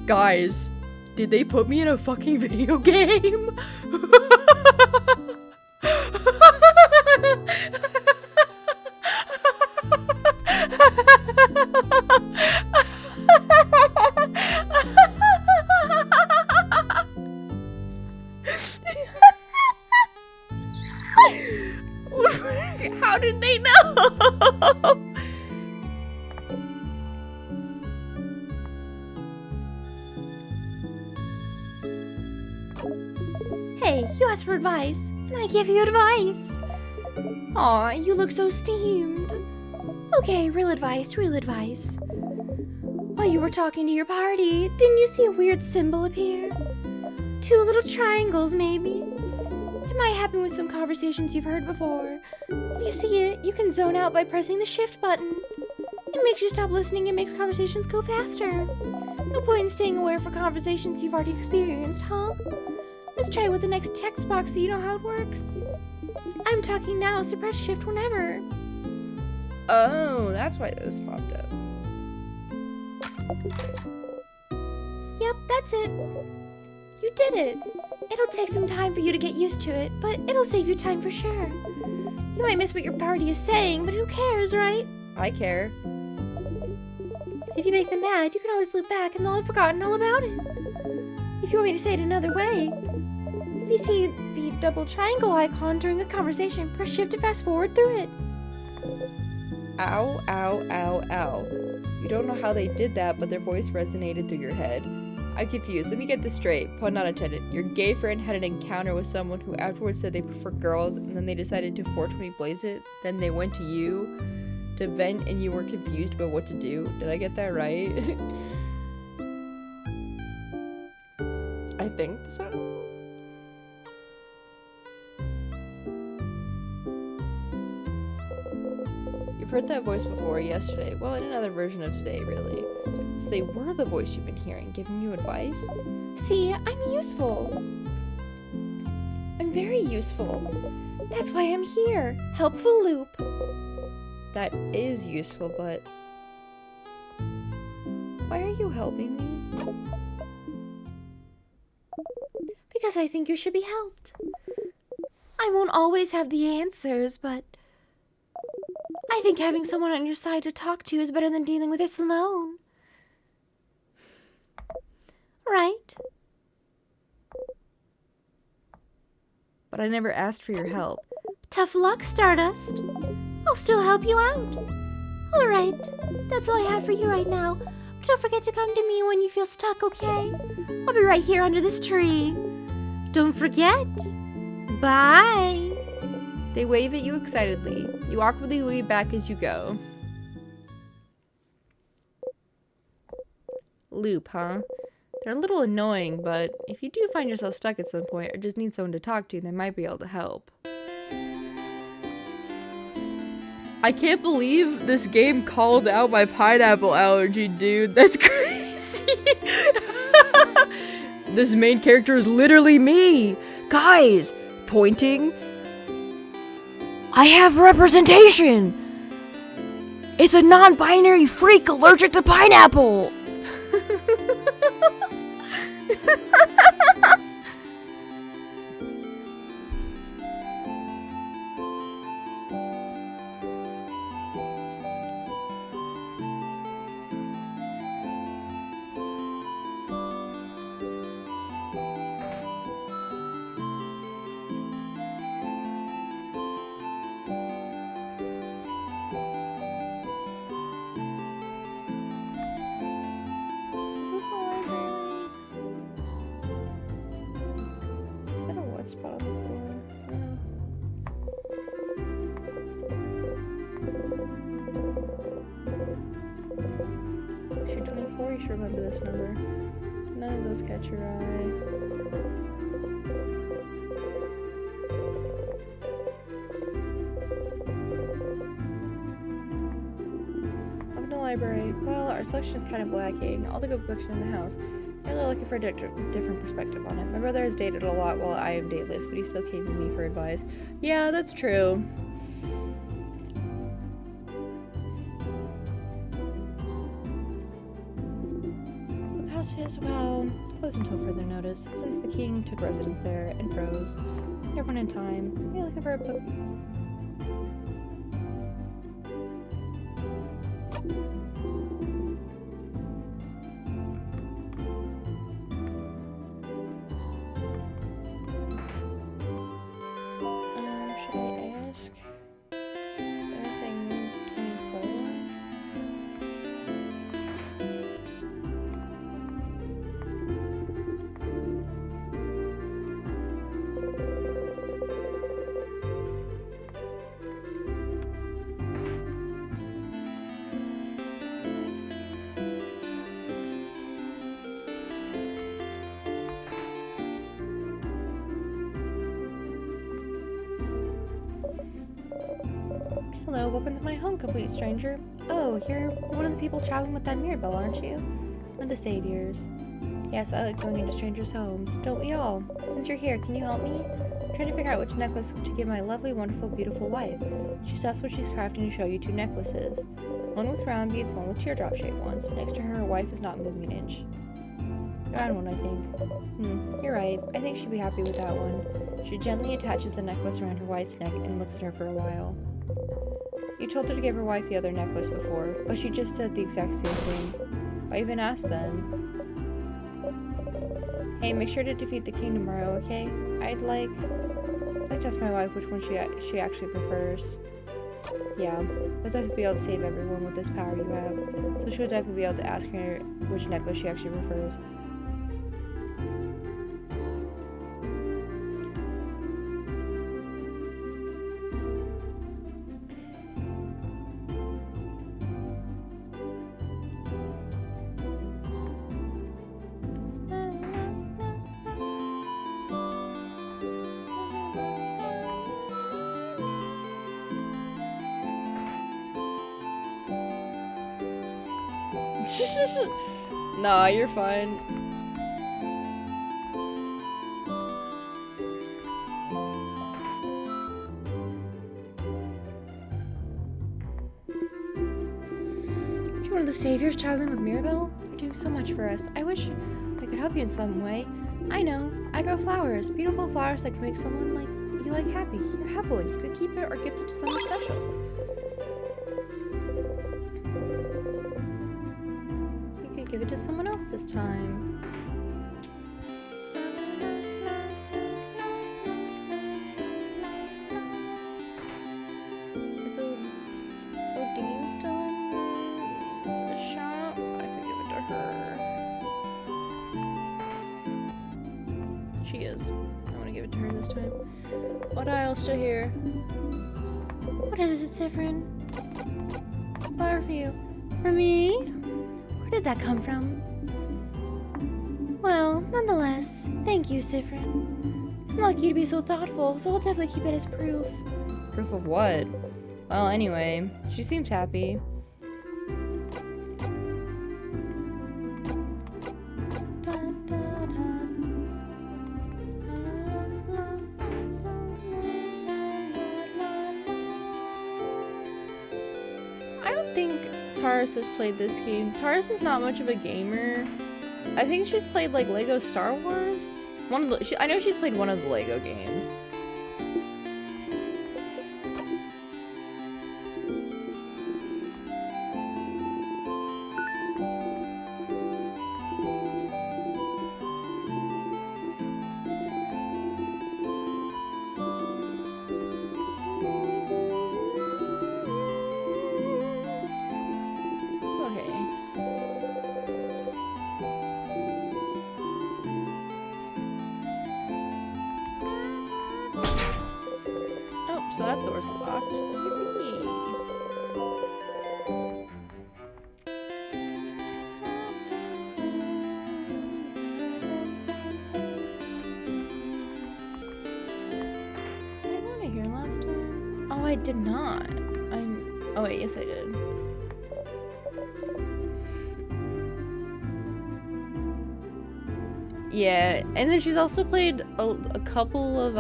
Guys, did they put me in a fucking video game? How did they know? Hey, you asked for advice, and I give you advice. Aw, you look so steamed. Okay, real advice. While you were talking to your party, didn't you see a weird symbol appear? 2 little triangles, maybe? It might happen with some conversations you've heard before. If you see it, you can zone out by pressing the shift button. It makes you stop listening and makes conversations go faster. No point in staying aware for conversations you've already experienced, huh? Let's try it with the next text box so you know how it works. I'm talking now, so press shift whenever. Oh, that's why those popped up. Yep, that's it. You did it. It'll take some time for you to get used to it, but it'll save you time for sure. You might miss what your party is saying, but who cares, right? I care. If you make them mad, you can always loop back and they'll have forgotten all about it. If you want me to say it another way, if you see the double triangle icon during a conversation, press shift to fast forward through it. Ow, ow, ow, ow. You don't know how they did that, but their voice resonated through your head. I'm confused. Let me get this straight. Pun not intended. Your gay friend had an encounter with someone who afterwards said they prefer girls, and then they decided to 420 blaze it. Then they went to you to vent, and you were confused about what to do. Did I get that right? I think so. You've heard that voice before yesterday. Well, in another version of today, really. So they were the voice you've been hearing, giving you advice? See, I'm useful. I'm very useful. That's why I'm here. Helpful loop. That is useful, but why are you helping me? Because I think you should be helped. I won't always have the answers, but I think having someone on your side to talk to is better than dealing with this alone. Right? But I never asked for your help. Tough luck, Stardust. I'll still help you out. Alright, that's all I have for you right now. But don't forget to come to me when you feel stuck, okay? I'll be right here under this tree. Don't forget. Bye. They wave at you excitedly. You awkwardly wave back as you go. Loop, huh? They're a little annoying, but if you do find yourself stuck at some point or just need someone to talk to, they might be able to help. I can't believe this game called out my pineapple allergy, dude. That's crazy. This main character is literally me. Guys, pointing. I have representation. It's a non-binary freak allergic to pineapple. Spot on the floor. Shoot 24, you should remember this number. None of those catch your eye. Open the library. Well, our selection is kind of lacking. All the good books in the house. I'm really looking for a different perspective on it. My brother has dated a lot while I am dateless, but he still came to me for advice. Yeah, that's true. The house is, well, closed until further notice, since the king took residence there and froze. Everyone in time. You're looking for a book. Hello, welcome to my home, complete stranger. Oh, Oh, you're one of the people traveling with that Mirabelle, aren't you? One of the saviors. Yes, I like going into strangers' homes. Don't we all? Since you're here, can you help me? I'm trying to figure out which necklace to give my lovely, wonderful, beautiful wife. She stops what she's crafting to show you 2 necklaces. One with round beads, one with teardrop-shaped ones. Next to her, her wife is not moving an inch. Round one, I think. You're right. I think she'd be happy with that one. She gently attaches the necklace around her wife's neck and looks at her for a while. You told her to give her wife the other necklace before, but she just said the exact same thing. Why even ask then? Hey, make sure to defeat the king tomorrow, okay? I'd like to ask my wife which one she actually prefers. Yeah, you'll definitely be able to save everyone with this power you have, so she'll definitely be able to ask her which necklace she actually prefers. Nah, you're fine. You're one of the saviors traveling with Mirabelle? You're doing so much for us. I wish I could help you in some way. I know. I grow flowers. Beautiful flowers that can make someone like you happy. Here, have one. You could keep it or gift it to someone special. You could give it to someone else this time. Is Odine still in the shop? I could give it to her. She is. I want to give it to her this time. What aisle still here? What is it, Sifrin? Flower for you. For me? Where did that come from? Well, nonetheless, thank you, Sifrin. It's not like you to be so thoughtful, so we'll definitely keep it as proof. Proof of what? Well, anyway, she seems happy. Dun, dun, dun. I don't think Taurus has played this game. Taurus is not much of a gamer. I think she's played like Lego Star Wars. I know she's played one of the Lego games. So that door's locked. Yippee. Did I go in here last time? Oh, I did not. Oh wait, yes I did. Yeah, and then she's also played a couple of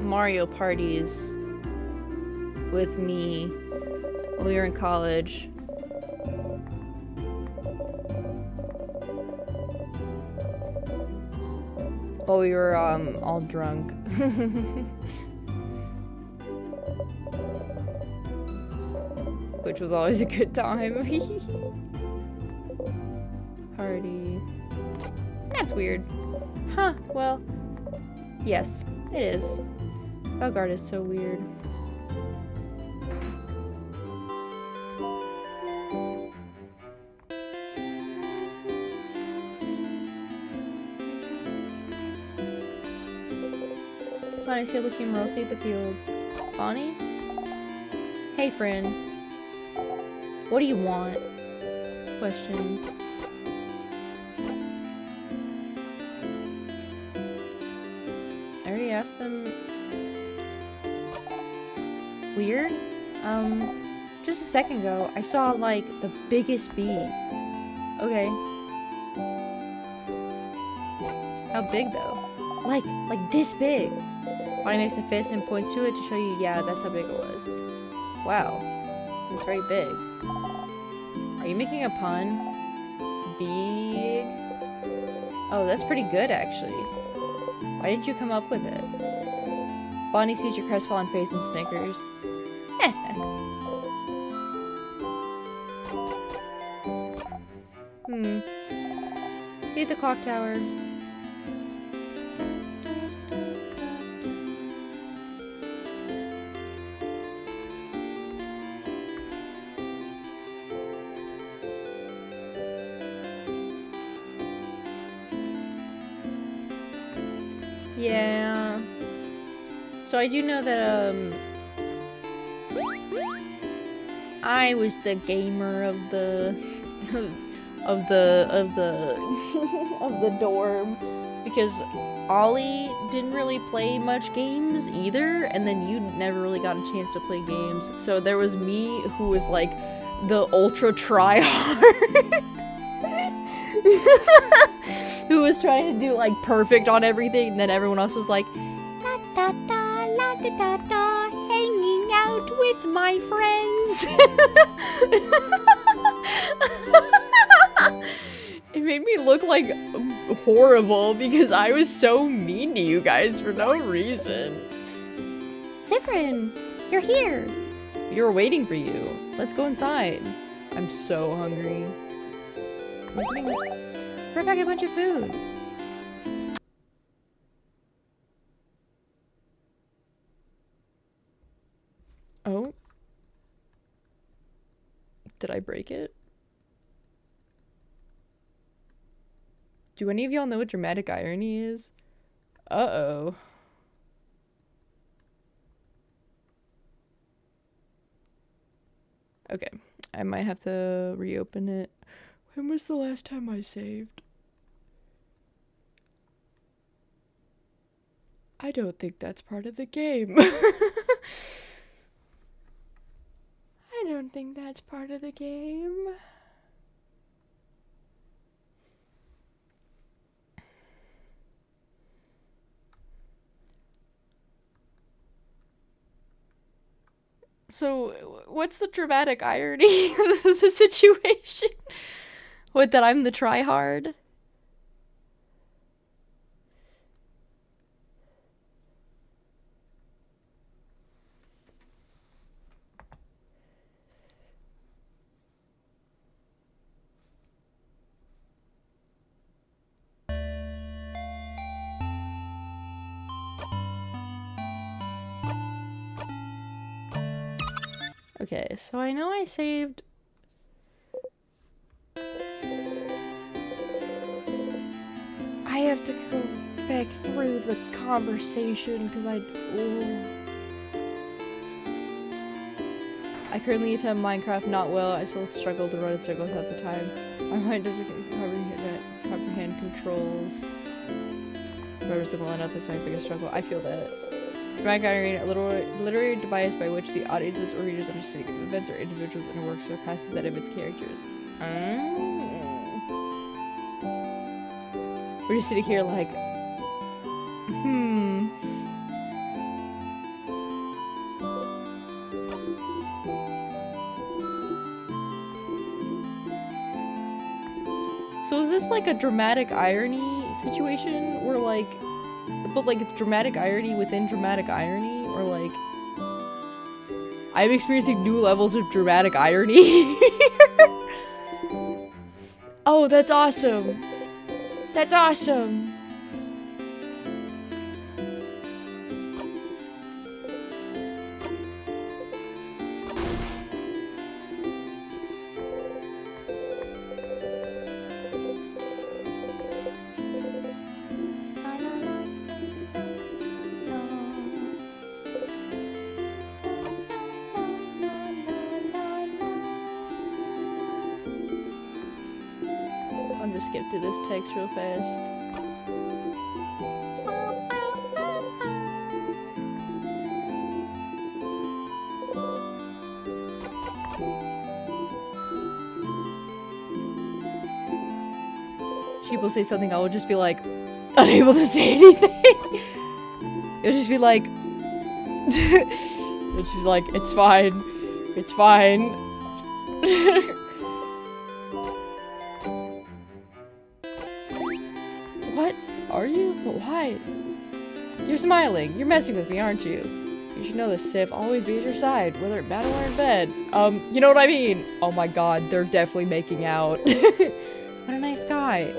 Mario parties with me when we were in college. While we were all drunk. Which was always a good time. Party. That's weird. Huh, well, yes, it is. Bugard is so weird. Bonnie's here looking morosely at the fields. Bonnie? Hey, friend. What do you want? Questions. I already asked them. Weird? Just a second ago, I saw, like, the biggest bee. Okay. How big, though? Like this big. Bonnie makes a fist and points to it to show you, yeah, that's how big it was. Wow. It's very big. Are you making a pun? Big? Oh, that's pretty good, actually. Why didn't you come up with it? Bonnie sees your crestfallen face and snickers. Be at the clock tower. Yeah. So I do know that, I was the gamer of the of the dorm, because Ollie didn't really play much games either, and then you never really got a chance to play games. So there was me, who was like the ultra tryhard, who was trying to do like perfect on everything, and then everyone else was like, Da da da la da da da, hanging out with my friends. it made me look like horrible because I was so mean to you guys for no reason. Zifrin, you're here. We were waiting for you. Let's go inside. I'm so hungry. Bring back a bunch of food. Oh. Did I break it? Do any of y'all know what dramatic irony is? Uh-oh. Okay. I might have to reopen it. When was the last time I saved? I don't think that's part of the game. I don't think that's part of the game. So, what's the dramatic irony of the situation? What, that I'm the tryhard? Okay, so I know I saved... I have to go back through the conversation because I currently attempt Minecraft not well. I still struggle to run in circles half the time. My mind doesn't comprehend controls. Remember simple enough, that's my biggest struggle. I feel that. Dramatic irony, a literary device by which the audience's or readers' understanding of events or individuals in a work surpasses that of its characters. We're just sitting here like, So is this like a dramatic irony situation where like, but like it's dramatic irony within dramatic irony, or like I'm experiencing new levels of dramatic irony? Oh, that's awesome. That's awesome. I'll just skip through this text real fast. people say something, I will just be like, unable to say anything. It'll just be like, it's just like, it's fine. It's fine. What? Are you? Why? You're smiling. You're messing with me, aren't you? You should know this, Sif. I'll always be at your side, whether in battle or in bed. You know what I mean? Oh my god, they're definitely making out. What a nice guy.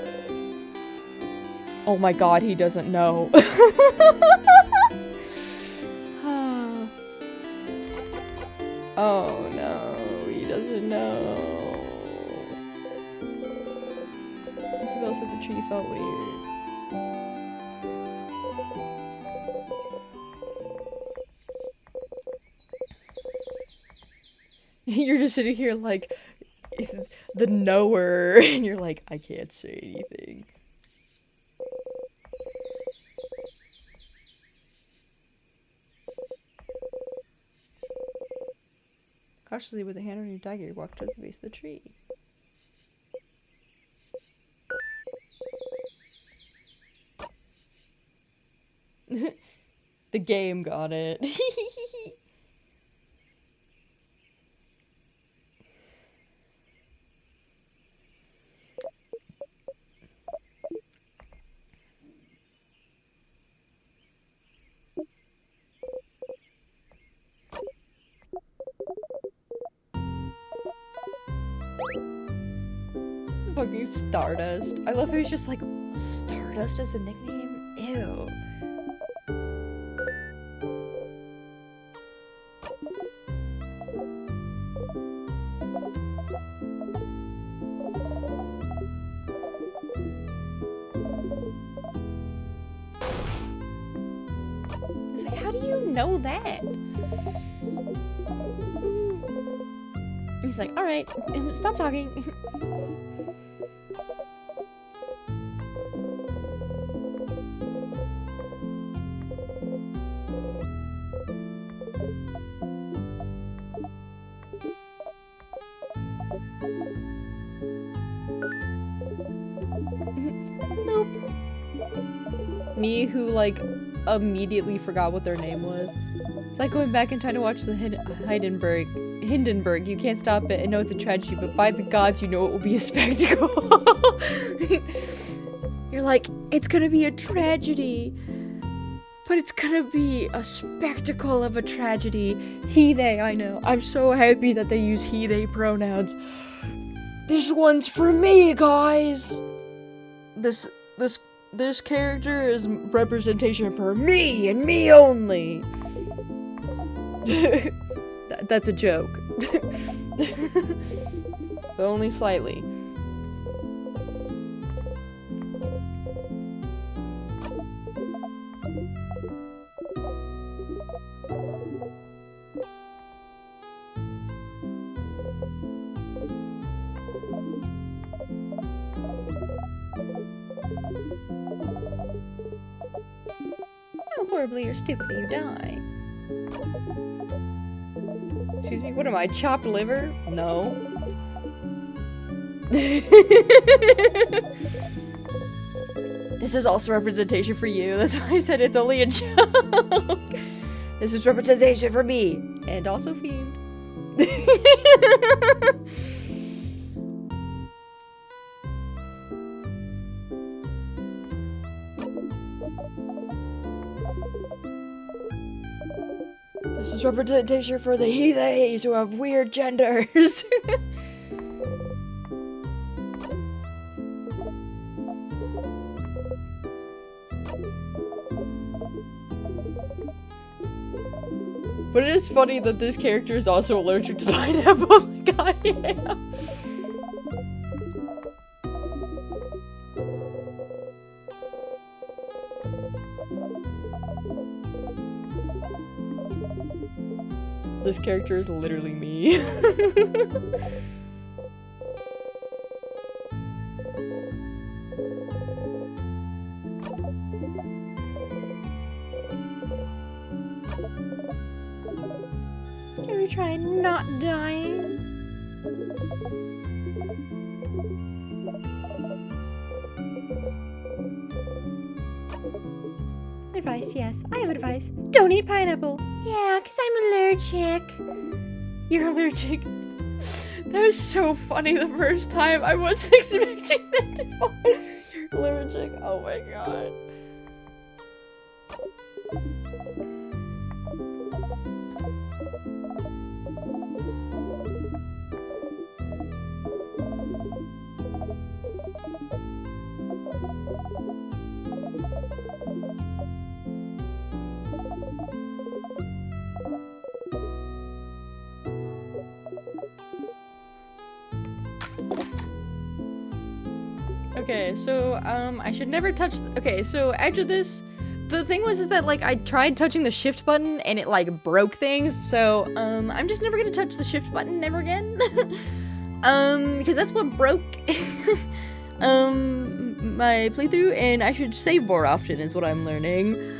Oh my god, he doesn't know. Oh no, he doesn't know. Isabel said the tree felt weird. You're just sitting here like the knower, and you're like, I can't say anything. Cautiously, with a hand on your dagger, you walk towards the base of the tree. The game got it. Fucking Stardust. I love how he's just like, Stardust as a nickname? Ew. It's like, how do you know that? He's like, alright, stop talking. Nope. Me who, like, immediately forgot what their name was. It's like going back in time to watch the Hindenburg. You can't stop it. I know it's a tragedy, but by the gods, you know it will be a spectacle. You're like, it's gonna be a tragedy, but it's gonna be a spectacle of a tragedy. He, they, I know. I'm so happy that they use he, they pronouns. This one's for me, guys. This character is representation for me and me only. That's a joke. But only slightly. How horribly or stupidly you die. Excuse me, what am I, chopped liver? No. This is also representation for you. That's why I said it's only a joke. This is representation for me. And also Fiend. This is representation for the he-theys who have weird genders. But it is funny that this character is also allergic to pineapple like I am. This character is literally me. Are you trying not dying? advice, yes. I have advice. Don't eat pineapple. Yeah, because I'm allergic. You're allergic. That was so funny the first time. I wasn't expecting that to fall. You're allergic. Oh my god. Okay, so I should never touch. Okay, so after this, the thing was is that like I tried touching the shift button and it like broke things. So I'm just never gonna touch the shift button ever again. Because that's what broke my playthrough, and I should save more often is what I'm learning.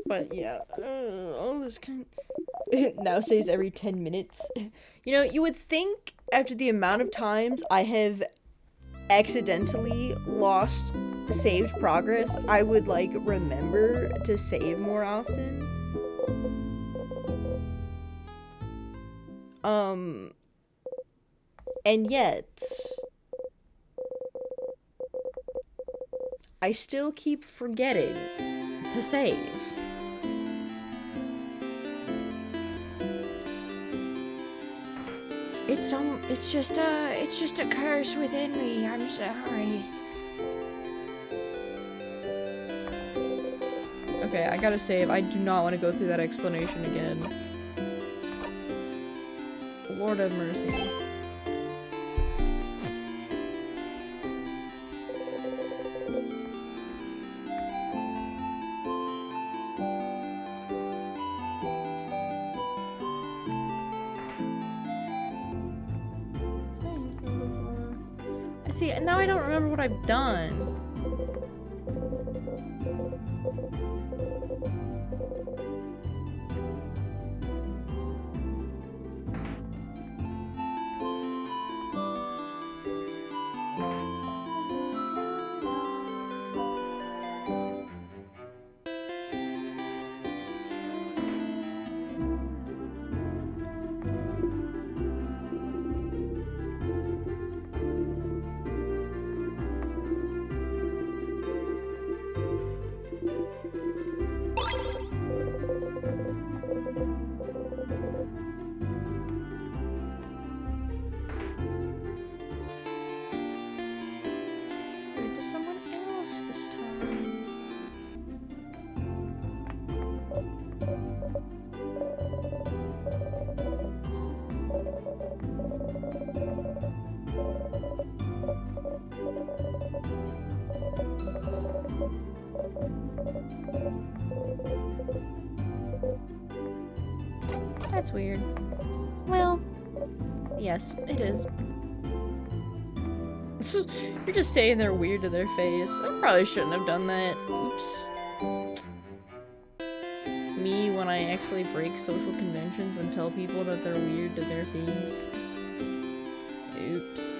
But yeah, all this kind now says every 10 minutes. You know, you would think after the amount of times I have accidentally lost saved progress, I would like remember to save more often. And yet I still keep forgetting to save. It's just a curse within me. I'm sorry. Okay, I gotta save. I do not want to go through that explanation again. Lord have mercy. See, and now I don't remember what I've done. That's weird. Well, yes, it is. You're just saying they're weird to their face. I probably shouldn't have done that. Oops. Me when I actually break social conventions and tell people that they're weird to their face. Oops.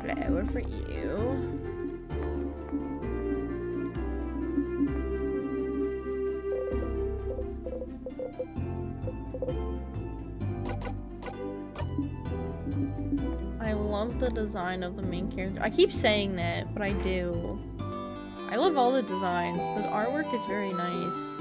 Flower for you. I love the design of the main character. I keep saying that, but I do. I love all the designs. The artwork is very nice.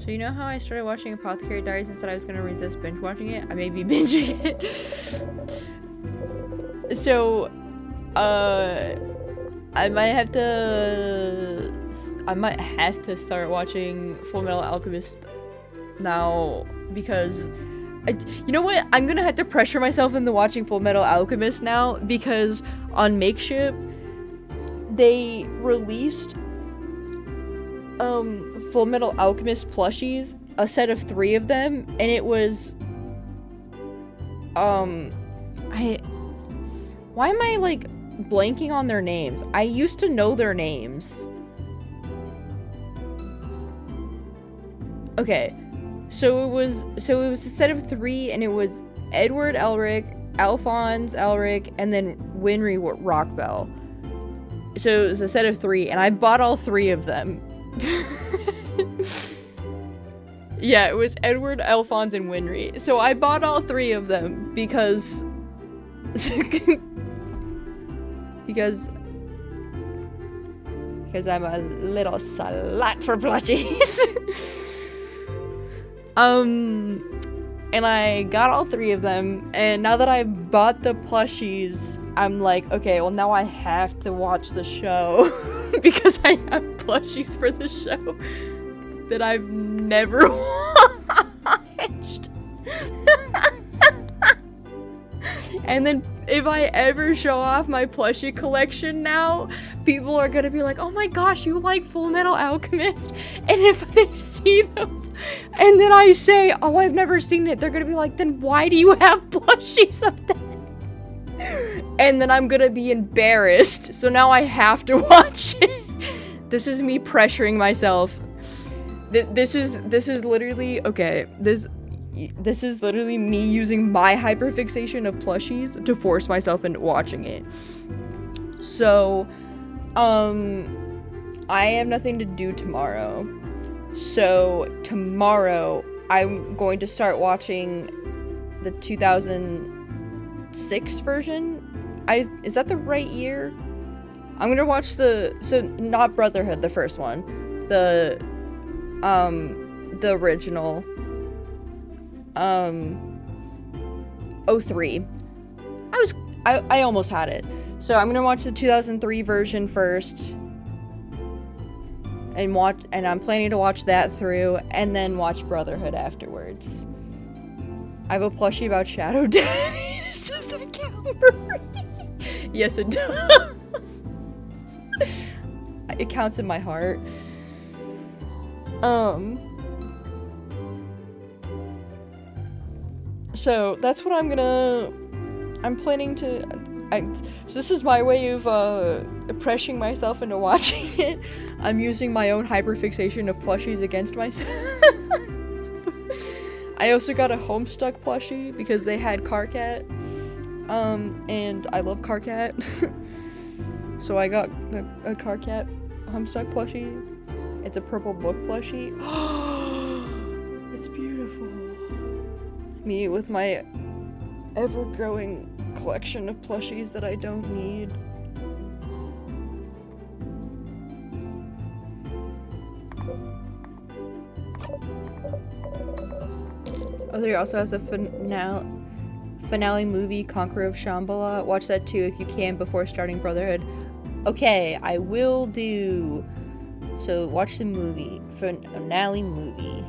So you know how I started watching Apothecary Diaries and said I was gonna resist binge watching it? I may be binging it. So, I might have to start watching Full Metal Alchemist now because you know what? I'm gonna have to pressure myself into watching Full Metal Alchemist now because on Makeship they released Full Metal Alchemist plushies, a set of 3 of them, and it was why am I like blanking on their names? I used to know their names. Okay. So it was a set of 3 and it was Edward Elric, Alphonse Elric, and then Winry Rockbell. So it was a set of 3 and I bought all 3 of them. Yeah, it was Edward, Alphonse, and Winry. So I bought all 3 of them because because I'm a little slut for plushies. And I got all 3 of them, and now that I bought the plushies, I'm like, okay, well now I have to watch the show because I have plushies for the show that I've never watched. And then if I ever show off my plushie collection now, people are gonna be like, oh my gosh, you like Full Metal Alchemist? And if they see those, and then I say, oh, I've never seen it, they're gonna be like, then why do you have plushies of that? And then I'm gonna be embarrassed, so now I have to watch it. This is me pressuring myself. This is literally, okay, this is literally me using my hyperfixation of plushies to force myself into watching it. So, I have nothing to do tomorrow. So, tomorrow, I'm going to start watching the 2006 version. Is that the right year? I'm gonna watch not Brotherhood, the first one. The original. 03. I almost had it. So I'm gonna watch the 2003 version first. And I'm planning to watch that through, and then watch Brotherhood afterwards. I have a plushie about Shadow Daddy. Does that count? Yes, it does. It counts in my heart. So that's what I'm planning to. So this is my way of pressuring myself into watching it. I'm using my own hyperfixation of plushies against myself. I also got a Homestuck plushie because they had Carcat, and I love Carcat. So I got a Carcat Homestuck plushie. It's a purple book plushie. It's beautiful. Me with my ever-growing collection of plushies that I don't need. Oh, there also has a finale movie, Conqueror of Shambhala. Watch that too if you can before starting Brotherhood. Okay, I will do. So watch the movie, finale movie.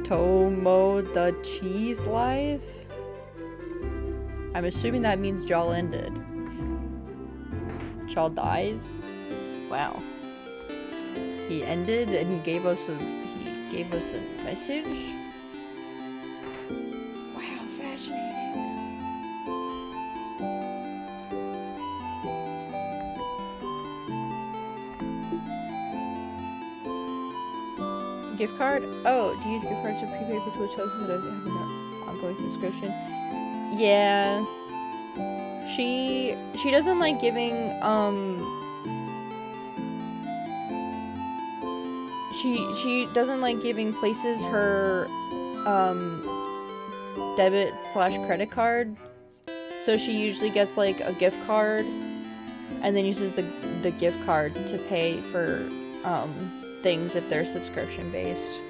Tomo the Cheese Life? I'm assuming that means Jaw ended. Jaw dies? Wow. He ended and he gave us a message? Wow, fascinating. Gift card? Oh, do you use gift cards to prepay for Twitch subs instead of having an ongoing subscription? Yeah. She doesn't like giving, she doesn't like giving places her debit slash credit card, so she usually gets like a gift card and then uses the gift card to pay for things if they're subscription based.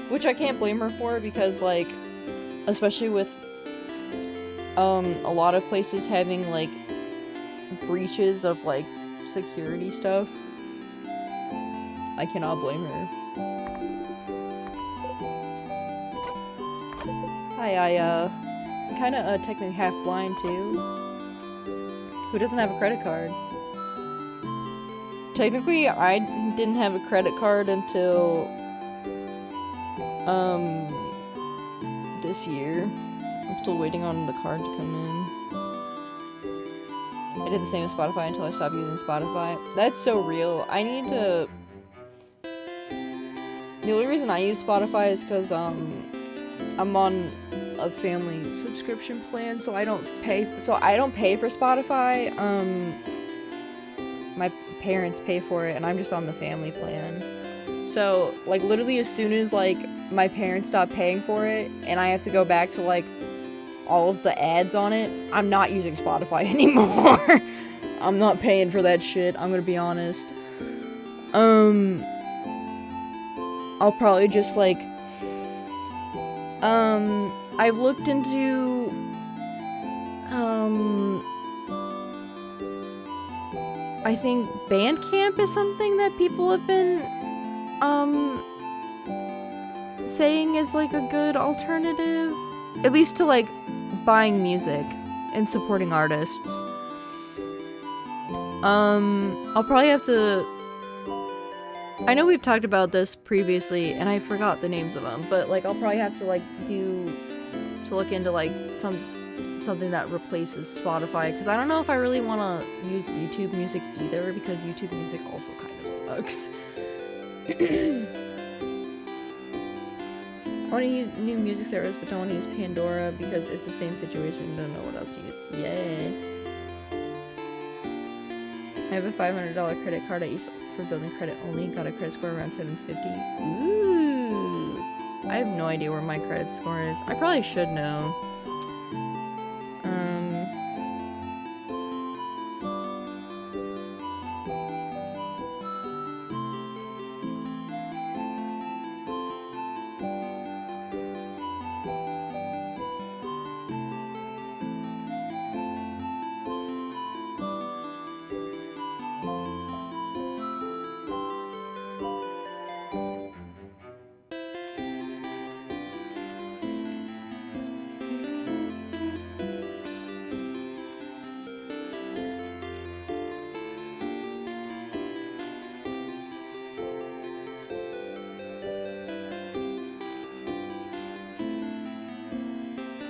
Which I can't blame her for, because like, especially with a lot of places having like breaches of like security stuff, I cannot blame her. Hi, I'm kinda technically half blind too. Who doesn't have a credit card? Technically, I didn't have a credit card until this year. I'm still waiting on the card to come in. I did the same with Spotify until I stopped using Spotify. That's so real. I need to... The only reason I use Spotify is because, I'm on a family subscription plan, so I don't pay for Spotify. My parents pay for it, and I'm just on the family plan. So, like, literally as soon as, like, my parents stop paying for it, and I have to go back to, like, all of the ads on it, I'm not using Spotify anymore. I'm not paying for that shit, I'm gonna be honest. I'll probably just, like, I've looked into, I think Bandcamp is something that people have been, saying is, like, a good alternative. At least to, like, buying music and supporting artists. I'll probably have to... I know we've talked about this previously, and I forgot the names of them, but, like, I'll probably have to, like, look into, like, something that replaces Spotify, because I don't know if I really want to use YouTube Music either, because YouTube Music also kind of sucks. I want to use new music service, but don't want to use Pandora, because it's the same situation, don't know what else to use. Yay. I have a $500 credit card I use for building credit only, got a credit score around 750. Ooh. I have no idea where my credit score is. I probably should know.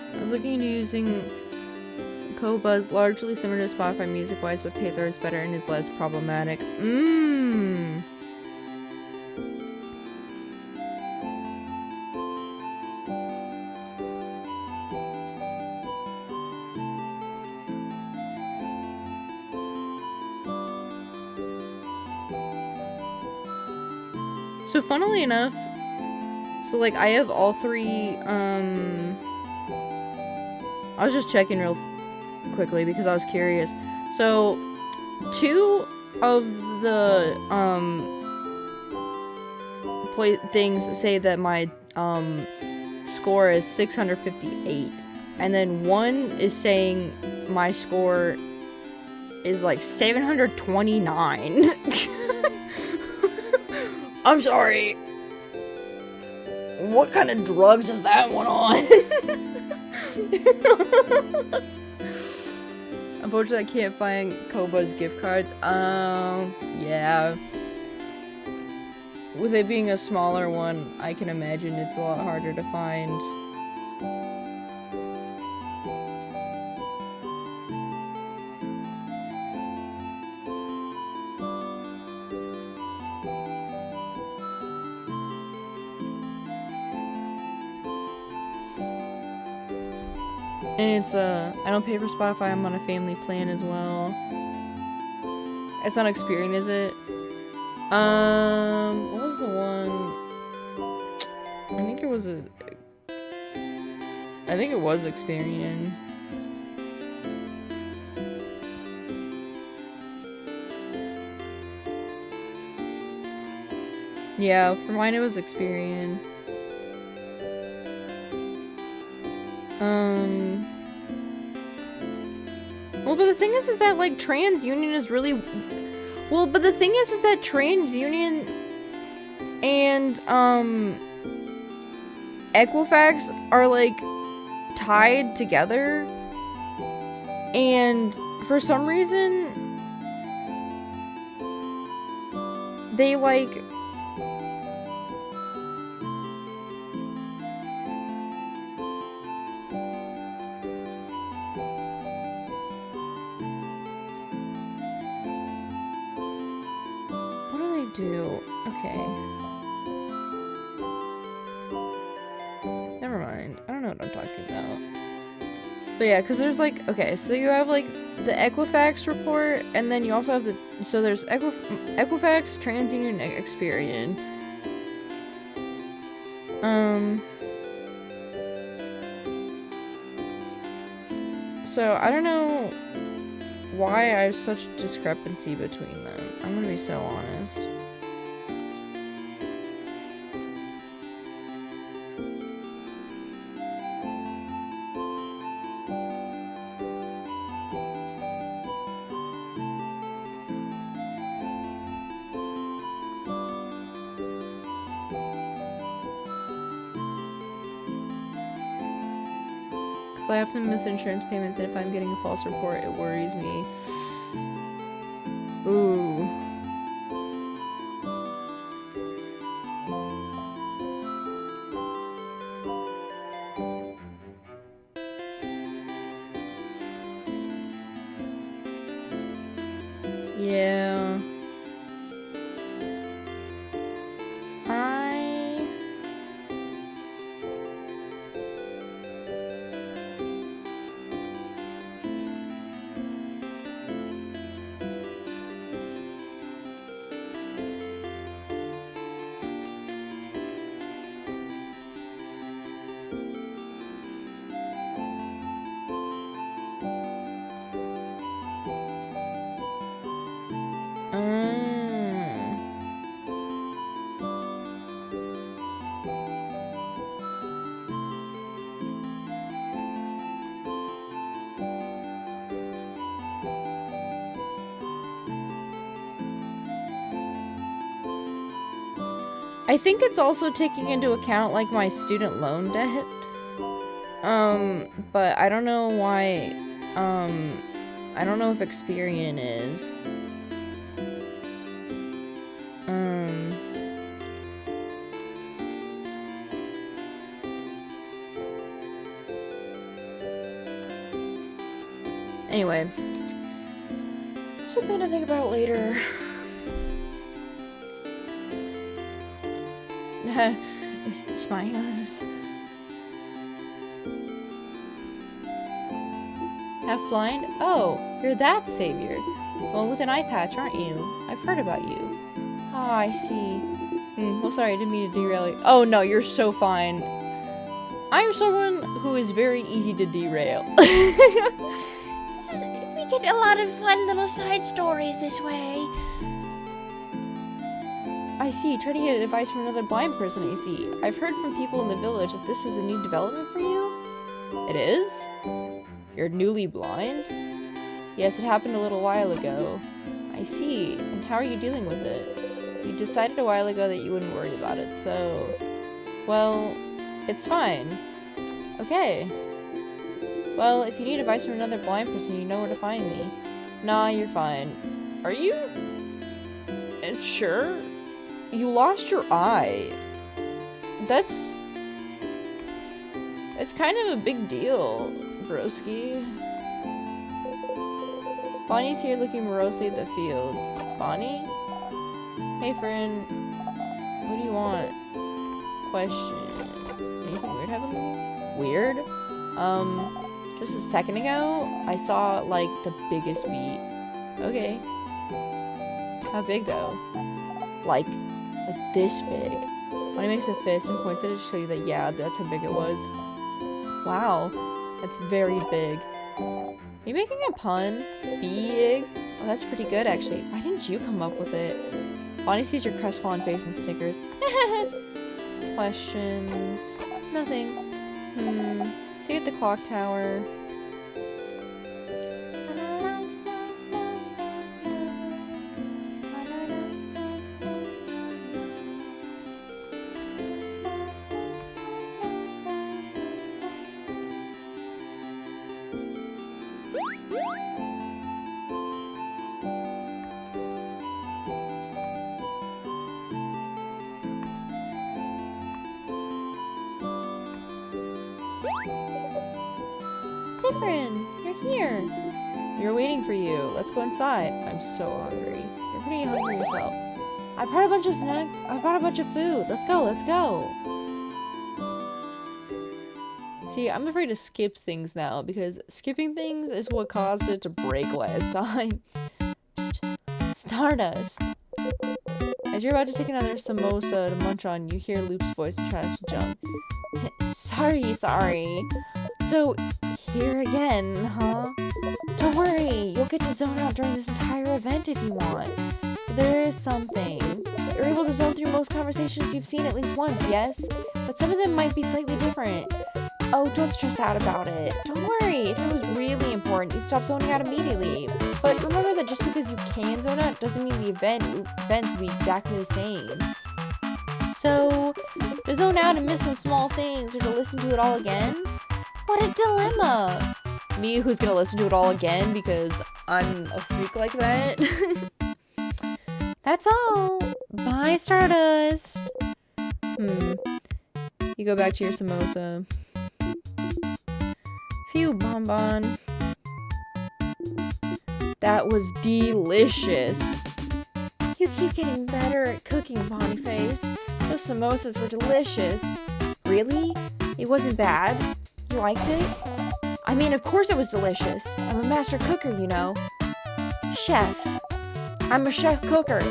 I was looking into using Kobuzz, largely similar to Spotify music-wise, but pays artists better and is less problematic. So funnily enough, so like I have all three, I was just checking real quickly because I was curious. So, 2 of the, things say that my, score is 658. And then 1 is saying my score is like 729. I'm sorry. What kind of drugs is that one on? Unfortunately, I can't find Koba's gift cards. Yeah. With it being a smaller one, I can imagine it's a lot harder to find. And it's I don't pay for Spotify. I'm on a family plan as well. It's not Experian, is it? What was the one? I think it was Experian. Yeah, for mine it was Experian. Well, but the thing is that, like, TransUnion is really... Well, but the thing is that TransUnion and, Equifax are, like, tied together. And for some reason, they, like... do. Okay. Never mind. I don't know what I'm talking about. But yeah, because there's like, okay, so you have like the Equifax report, and then you also have the, so there's Equifax, TransUnion, and Experian. So I don't know why I have such discrepancy between them. I'm gonna be so honest. I have to miss insurance payments, and if I'm getting a false report, it worries me. Ooh. Yeah. I think it's also taking into account, like, my student loan debt. But I don't know why, I don't know if Experian is. Anyway. Something to think about later. It's my eyes. Half blind? Oh, you're that savior. The one with an eye patch, aren't you? I've heard about you. Ah, I see. Well, sorry, I didn't mean to derail you. Oh, no, you're so fine. I'm someone who is very easy to derail. We get a lot of fun little side stories this way. I see. Try to get advice from another blind person, I see. I've heard from people in the village that this is a new development for you? It is? You're newly blind? Yes, it happened a little while ago. I see. And how are you dealing with it? You decided a while ago that you wouldn't worry about it, so... Well, it's fine. Okay. Well, if you need advice from another blind person, you know where to find me. Nah, you're fine. Are you... sure? You lost your eye. That's kind of a big deal, broski. Bonnie's here looking morosely at the fields. Bonnie? Hey, friend. What do you want? Question. Anything weird happened to me? Weird? Just a second ago, I saw, like, the biggest beet. Okay. How big, though? Like this big. When he makes a fist and points at it to show you that, yeah, that's how big it was. Wow. That's very big. Are you making a pun? Big? Oh, that's pretty good, actually. Why didn't you come up with it? Bonnie sees your crestfallen face and snickers. Questions? Nothing. See you at the clock tower. Siffrin, you're here. You're waiting for you. Let's go inside. I'm so hungry. You're pretty hungry yourself. I brought a bunch of snacks. I brought a bunch of food. Let's go, let's go. See, I'm afraid to skip things now because skipping things is what caused it to break last time. Psst. Stardust. As you're about to take another samosa to munch on, you hear Loop's voice and try to jump. Sorry. So, here again, huh? Don't worry, you'll get to zone out during this entire event if you want. There is something. You're able to zone through most conversations you've seen at least once, yes? But some of them might be slightly different. Oh, don't stress out about it. Don't worry, if it was really important, you'd stop zoning out immediately. But remember that just because you can zone out doesn't mean the events will be exactly the same. So, to zone out and miss some small things or to listen to it all again? What a dilemma! Me, who's gonna listen to it all again because I'm a freak like that? That's all. Bye, Stardust. You go back to your samosa. Phew, Bonbon. That was delicious. You keep getting better at cooking, Boniface. Those samosas were delicious. Really? It wasn't bad? You liked it? I mean, of course it was delicious. I'm a master cooker, you know. Chef. I'm a chef cooker.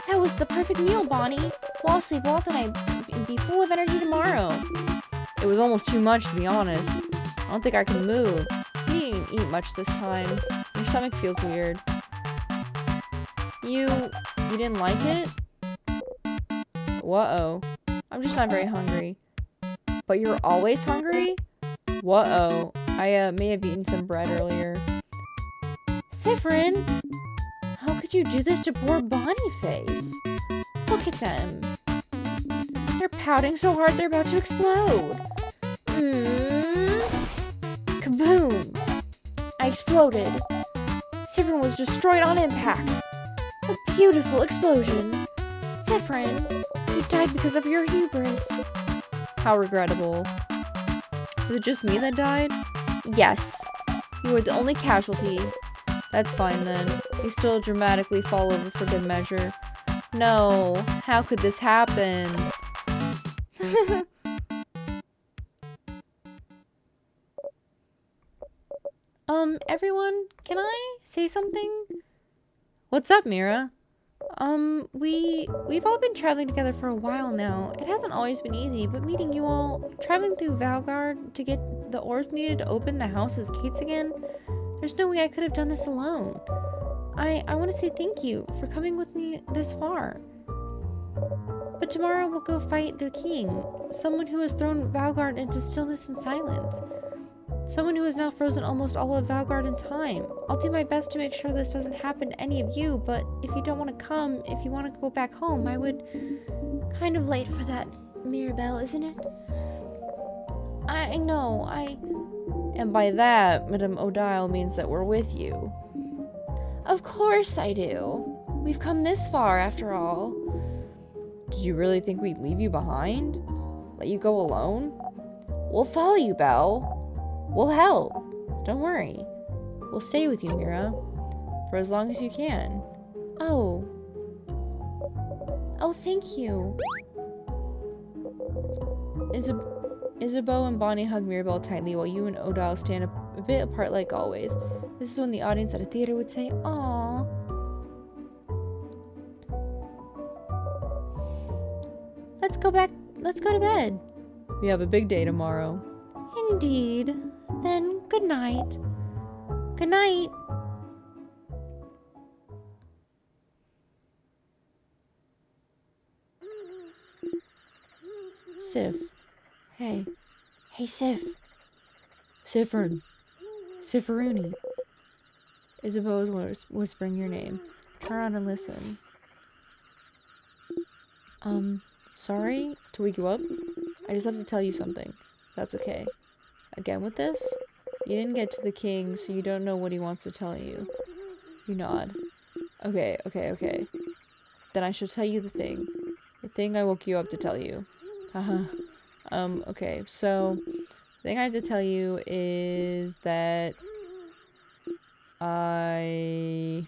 That was the perfect meal, Bonnie. Well, I'll sleep well tonight and be full of energy tomorrow. It was almost too much, to be honest. I don't think I can move. You didn't eat much this time. Your stomach feels weird. You didn't like it? Whoa. I'm just not very hungry. But you're always hungry? Whoa. I may have eaten some bread earlier. Siffrin, how could you do this to poor Boniface? Look at them. They're pouting so hard they're about to explode. Kaboom! I exploded. Siffrin was destroyed on impact. A beautiful explosion. Siffrin, you died because of your hubris. How regrettable. Was it just me that died? Yes. You were the only casualty. That's fine then. You still dramatically fall over for good measure. No, how could this happen? Everyone, can I say something? What's up, Mira? We've all been traveling together for a while now. It hasn't always been easy, but meeting you all, traveling through Valgard to get the orbs needed to open the house's gates again, there's no way I could have done this alone. I want to say thank you for coming with me this far. But tomorrow we'll go fight the king, someone who has thrown Valgard into stillness and silence. Someone who has now frozen almost all of Valgard in time. I'll do my best to make sure this doesn't happen to any of you, but if you don't want to come, if you want to go back home, I would... Kind of late for that, Mirabelle, isn't it? I know, And by that, Madame Odile means that we're with you. Of course I do. We've come this far, after all. Did you really think we'd leave you behind? Let you go alone? We'll follow you, Belle. We'll help. Don't worry. We'll stay with you, Mira. For as long as you can. Oh. Oh, thank you. Isabeau and Bonnie hug Mirabelle tightly while you and Odile stand a bit apart like always. This is when the audience at a theater would say, "Aww." Let's go to bed. We have a big day tomorrow. Indeed. Then, good night. Good night. Sif. Hey. Hey, Sif. Sifrin. Sifferuni. Isabeau is whispering your name. Turn on and listen. Sorry to wake you up. I just have to tell you something. That's okay. Again with this? You didn't get to the king, so you don't know what he wants to tell you. You nod. Okay. Then I shall tell you the thing. The thing I woke you up to tell you. Haha. Okay, so the thing I have to tell you is that I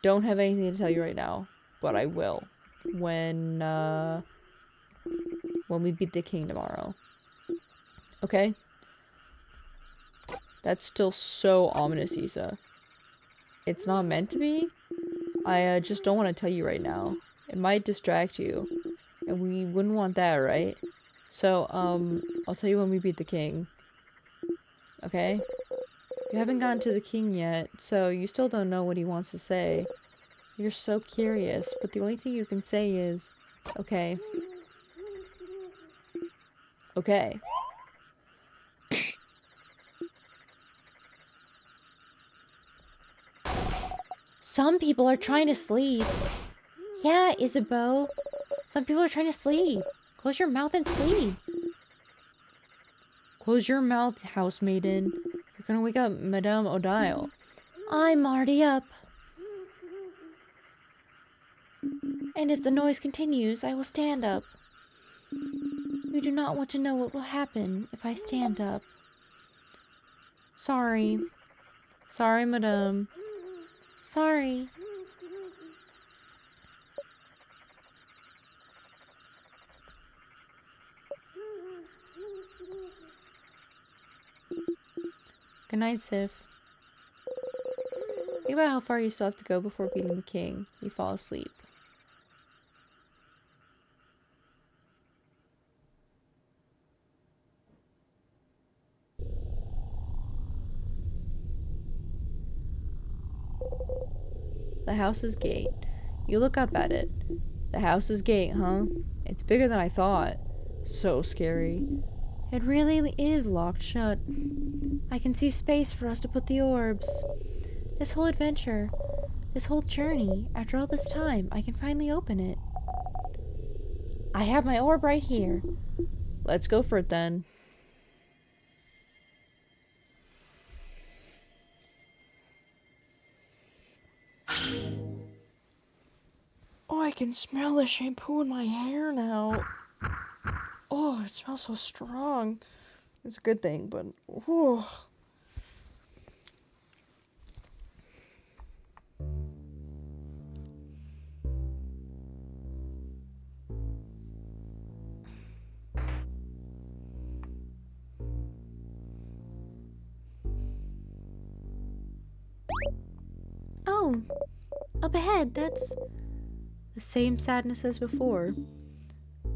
don't have anything to tell you right now, but I will when we beat the king tomorrow. Okay? That's still so ominous, Issa. It's not meant to be. I just don't want to tell you right now. It might distract you. And we wouldn't want that, right? So, I'll tell you when we beat the king. Okay? You haven't gotten to the king yet, so you still don't know what he wants to say. You're so curious, but the only thing you can say is, okay. Okay. Some people are trying to sleep. Yeah, Isabeau. Some people are trying to sleep. Close your mouth and sleep. Close your mouth, housemaiden. You're gonna wake up Madame Odile. I'm already up. And if the noise continues, I will stand up. You do not want to know what will happen if I stand up. Sorry. Sorry, madame. Sorry. Good night, Sif. Think about how far you still have to go before beating the king. You fall asleep. The house's gate. You look up at it. The house's gate, huh? It's bigger than I thought. So scary. It really is locked shut. I can see space for us to put the orbs. This whole adventure, this whole journey, after all this time, I can finally open it. I have my orb right here. Let's go for it then. Oh, I can smell the shampoo in my hair now. Oh, it smells so strong. It's a good thing, but whew. Oh, up ahead, that's the same sadness as before.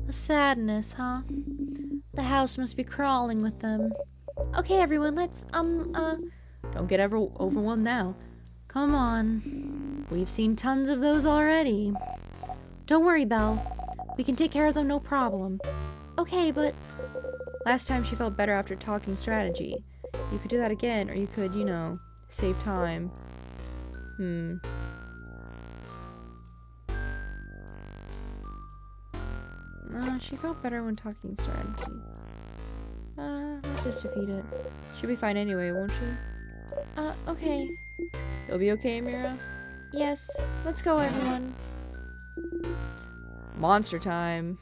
A sadness, huh? The house must be crawling with them. Okay, everyone, let's, Don't get ever overwhelmed now. come on. We've seen tons of those already. Don't worry, Belle. We can take care of them, no problem. Okay, but Last time she felt better after talking strategy. You could do that again, or you could, you know, save time. No, she felt better when talking strategy. Let's just defeat it. She'll be fine anyway, won't she? okay. You'll be okay, Mira? Yes, let's go, everyone. Monster time.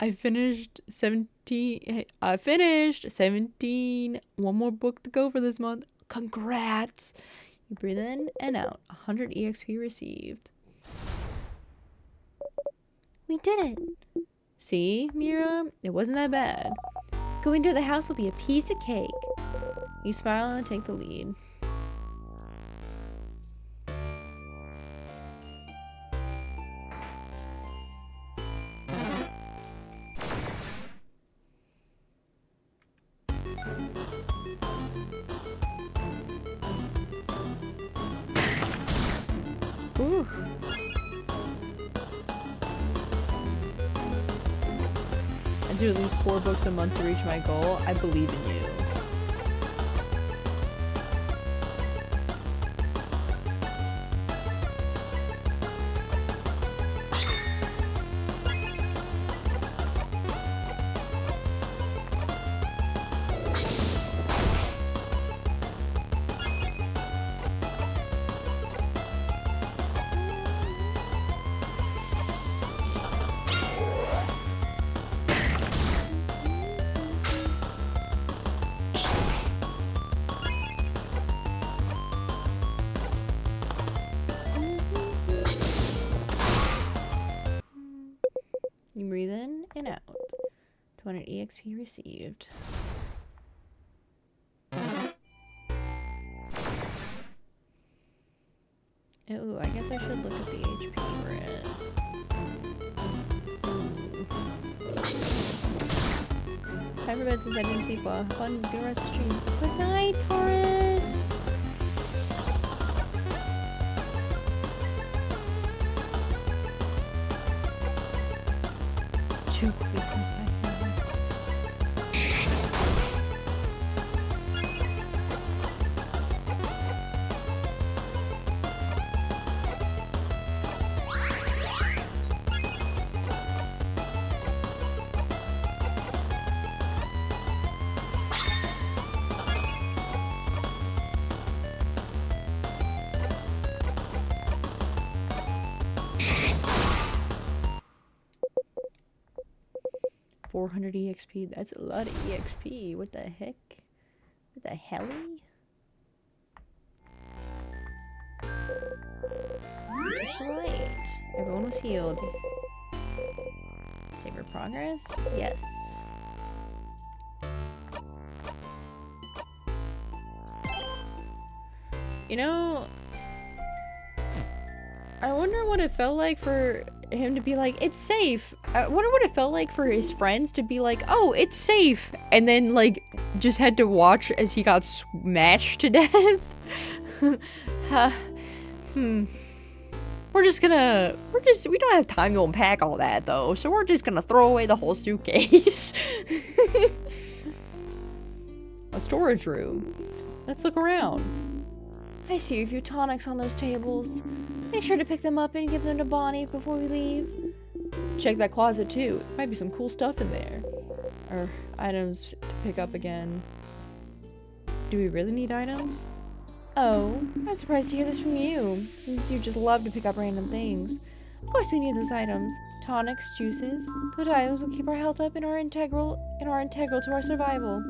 I finished 17. I finished 17. One more book to go for this month. Congrats. You breathe in and out. 100 EXP received. We did it. See, Mira? It wasn't that bad. Going to the house will be a piece of cake. You smile and take the lead. Ooh. I do at least 4 books a month to reach my goal. I believe in you. You breathe in and out. 200 EXP received. Ooh, I guess I should look at the HP we're at. Time for bed since I didn't sleep well. Have fun, good rest of the stream. Good night, Taurus. Too quick. $400 EXP. That's a lot of EXP. What the heck? What the helly? That's right. Everyone was healed. Save your progress? Yes. You know, I wonder what it felt like for him to be like, it's safe. I wonder what it felt like for his friends to be like, oh, it's safe. And then, like, just had to watch as he got smashed to death. We don't have time to unpack all that, though. So we're just gonna throw away the whole suitcase. A storage room. Let's look around. I see a few tonics on those tables. Make sure to pick them up and give them to Bonnie before we leave. Check that closet too. Might be some cool stuff in there. Or items to pick up again. Do we really need items? Oh, I'm surprised to hear this from you, since you just love to pick up random things. Of course we need those items. Tonics, juices. Those items will keep our health up and are integral to our survival.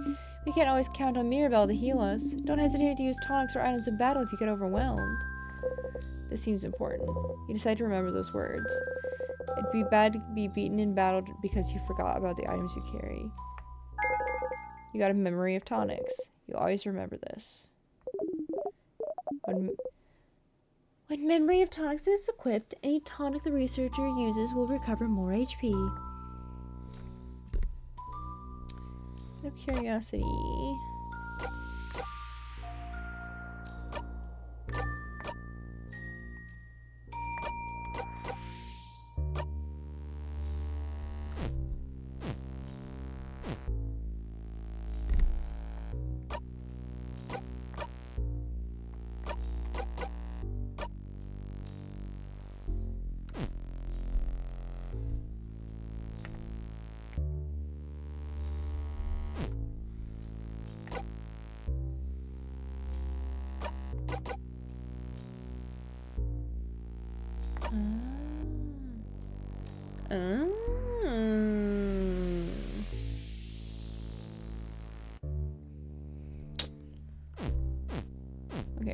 We can't always count on Mirabelle to heal us. Don't hesitate to use tonics or items in battle if you get overwhelmed. This seems important. You decide to remember those words. It'd be bad to be beaten in battle because you forgot about the items you carry. You got a memory of tonics. You'll always remember this. When memory of tonics is equipped, any tonic the researcher uses will recover more HP. No curiosity.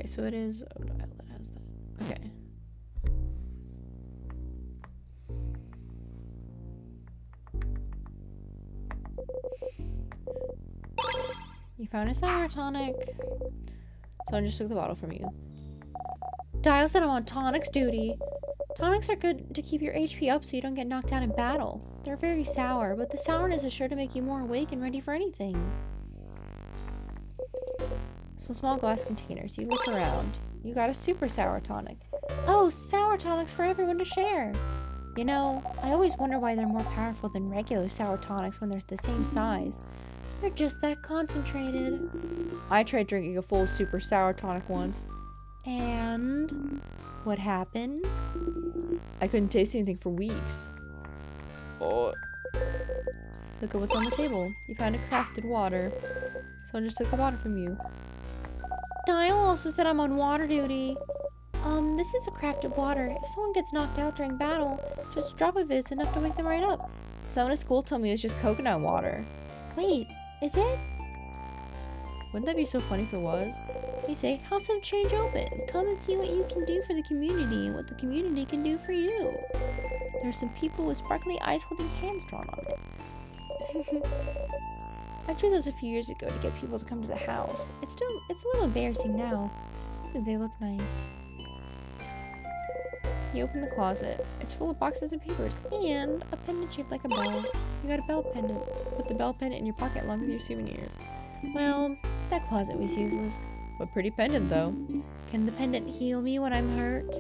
Okay, so it is Odile that has that. Okay. You found a sour tonic. Someone just took the bottle from you. Dial said I'm on tonics duty. Tonics are good to keep your HP up so you don't get knocked out in battle. They're very sour, but the sourness is sure to make you more awake and ready for anything. So small glass containers. You look around. You got a super sour tonic. Oh, sour tonics for everyone to share. You know, I always wonder why they're more powerful than regular sour tonics when they're the same size. They're just that concentrated. I tried drinking a full super sour tonic once. And what happened? I couldn't taste anything for weeks. Oh. Look at what's on the table. You found a crafted water. Someone just took the water from you. Dial also said I'm on water duty. This is a crafted water. If someone gets knocked out during battle, just a drop of it is enough to wake them right up. Someone at school told me it's just coconut water. Wait, is it? Wouldn't that be so funny if it was? They say, House of Change open. Come and see what you can do for the community and what the community can do for you. There's some people with sparkly eyes holding hands drawn on it. I drew those a few years ago to get people to come to the house. It's a little embarrassing now. I think they look nice. You open the closet. It's full of boxes and papers and a pendant shaped like a bell. You got a bell pendant. Put the bell pendant in your pocket along with your souvenirs. Well, that closet was useless. But pretty pendant though. Can the pendant heal me when I'm hurt?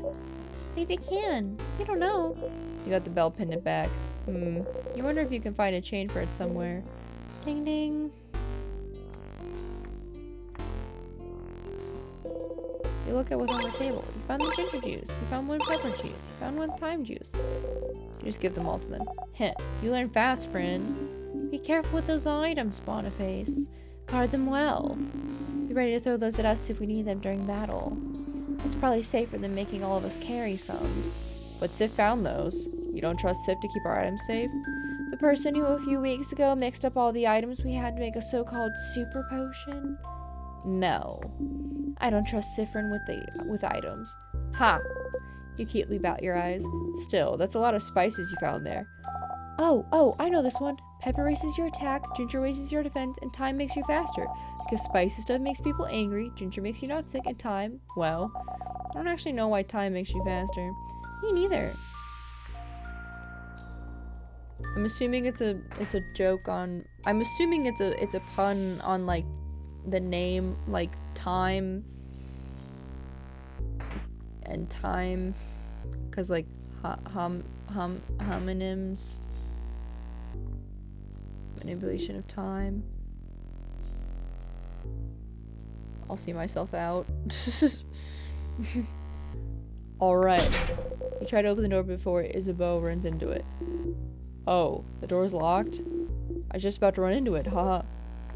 Maybe it can. You don't know. You got the bell pendant back. You wonder if you can find a chain for it somewhere. Ding ding. You look at what's on the table. You found the ginger juice. You found one pepper juice. You found one thyme juice. You just give them all to them. Heh. You learn fast, friend. Be careful with those items, Boniface. Guard them well. Be ready to throw those at us if we need them during battle. It's probably safer than making all of us carry some. But Sif found those. You don't trust Sif to keep our items safe? The person who a few weeks ago mixed up all the items we had to make a so-called super potion? No. I don't trust Sifrin with items. Ha! You cutely bat your eyes. Still, that's a lot of spices you found there. Oh, I know this one. Pepper raises your attack, ginger raises your defense, and thyme makes you faster. Because spicy stuff makes people angry, ginger makes you not sick, and thyme, well, I don't actually know why thyme makes you faster. Me neither. I'm assuming it's a joke on. I'm assuming it's a pun on like the name, like time and time, because like homonyms, manipulation of time. I'll see myself out. Alright. You try to open the door before Isabeau runs into it. Oh, the door's locked? I was just about to run into it, haha.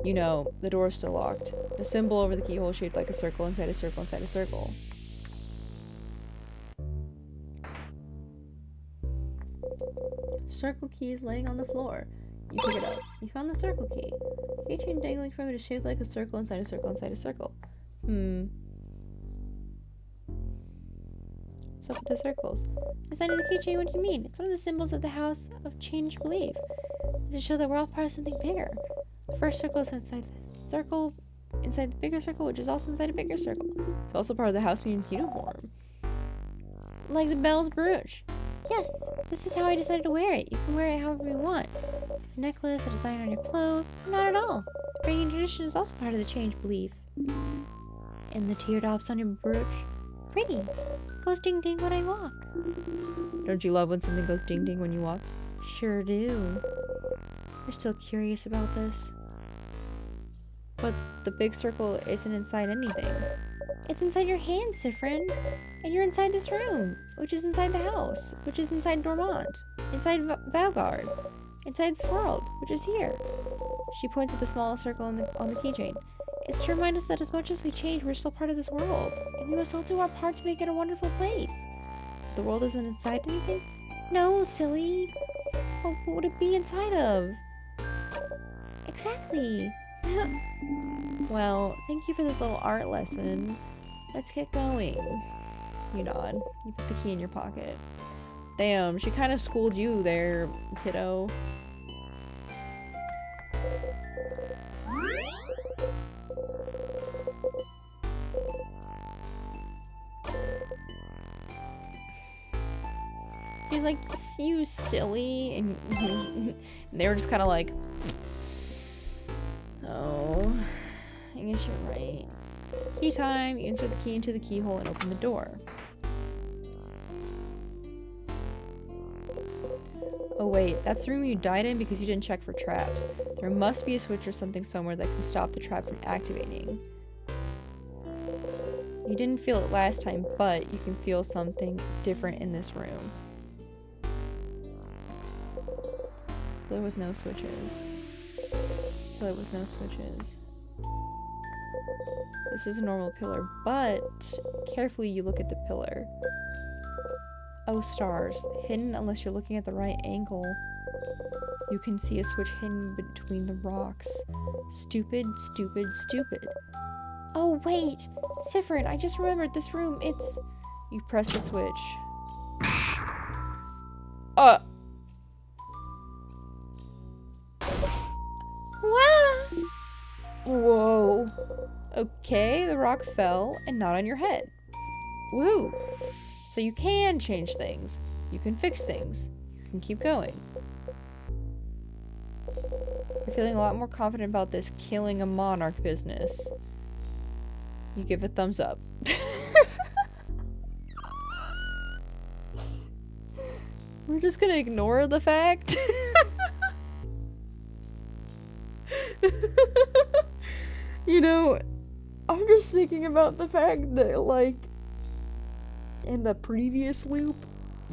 You know, the door's still locked. The symbol over the keyhole shaped like a circle inside a circle inside a circle. Circle key is laying on the floor. You pick it up. You found the circle key. Keychain dangling from it is shaped like a circle inside a circle inside a circle. What's up with the circles? The sign of the keychain, what do you mean? It's one of the symbols of the House of Change Belief. To show that we're all part of something bigger. The first circle is inside the circle, inside the bigger circle, which is also inside a bigger circle. It's also part of the house meeting's uniform. Like the bell's brooch. Yes, this is how I decided to wear it. You can wear it however you want. It's a necklace, a design on your clothes. Not at all. Breaking tradition is also part of the Change Belief. And the teardrops on your brooch. Pretty. It goes ding ding when I walk. Don't you love when something goes ding ding when you walk? Sure do. You're still curious about this. But the big circle isn't inside anything. It's inside your hand, Sifrin. And you're inside this room, which is inside the house, which is inside Dormont, inside Valgard, inside this world, which is here. She points at the smallest circle on the keychain. It's to remind us that as much as we change, we're still part of this world, and we must all do our part to make it a wonderful place. The world isn't inside anything? No, silly. What would it be inside of? Exactly. Well, thank you for this little art lesson. Let's get going. You nod. You put the key in your pocket. Damn, she kind of schooled you there, kiddo. She's like, you silly, and they were just kind of like, oh, I guess you're right. Key time, you insert the key into the keyhole and open the door. Oh wait, that's the room you died in because you didn't check for traps. There must be a switch or something somewhere that can stop the trap from activating. You didn't feel it last time, but you can feel something different in this room. Pillar with no switches. Pillar with no switches. This is a normal pillar, but carefully you look at the pillar. Oh, stars. Hidden unless you're looking at the right angle. You can see a switch hidden between the rocks. Stupid, stupid, stupid. Oh, wait. Sifrin, I just remembered this room. It's... You press the switch. Wow! Whoa. Okay, the rock fell and not on your head. Woo! So you can change things. You can fix things. You can keep going. You're feeling a lot more confident about this killing a monarch business. You give a thumbs up. We're just gonna ignore the fact. You know, I'm just thinking about the fact that, like, in the previous loop,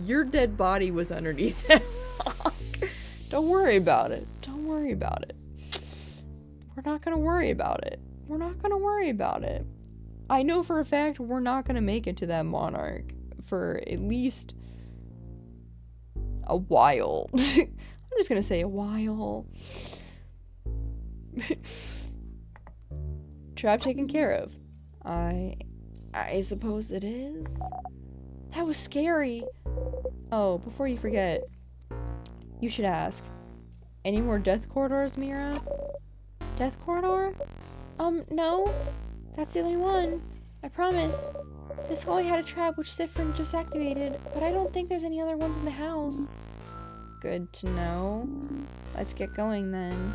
your dead body was underneath that rock. Don't worry about it. Don't worry about it. We're not gonna worry about it. We're not gonna worry about it. I know for a fact we're not gonna make it to that monarch for at least a while. I'm just gonna say a while. Trap taken care of. I suppose it is. That was scary. Oh, before you forget, you should ask. Any more death corridors, Mira? Death corridor? No. That's the only one. I promise. This hallway had a trap which Sifrin just activated, but I don't think there's any other ones in the house. Good to know. Let's get going then.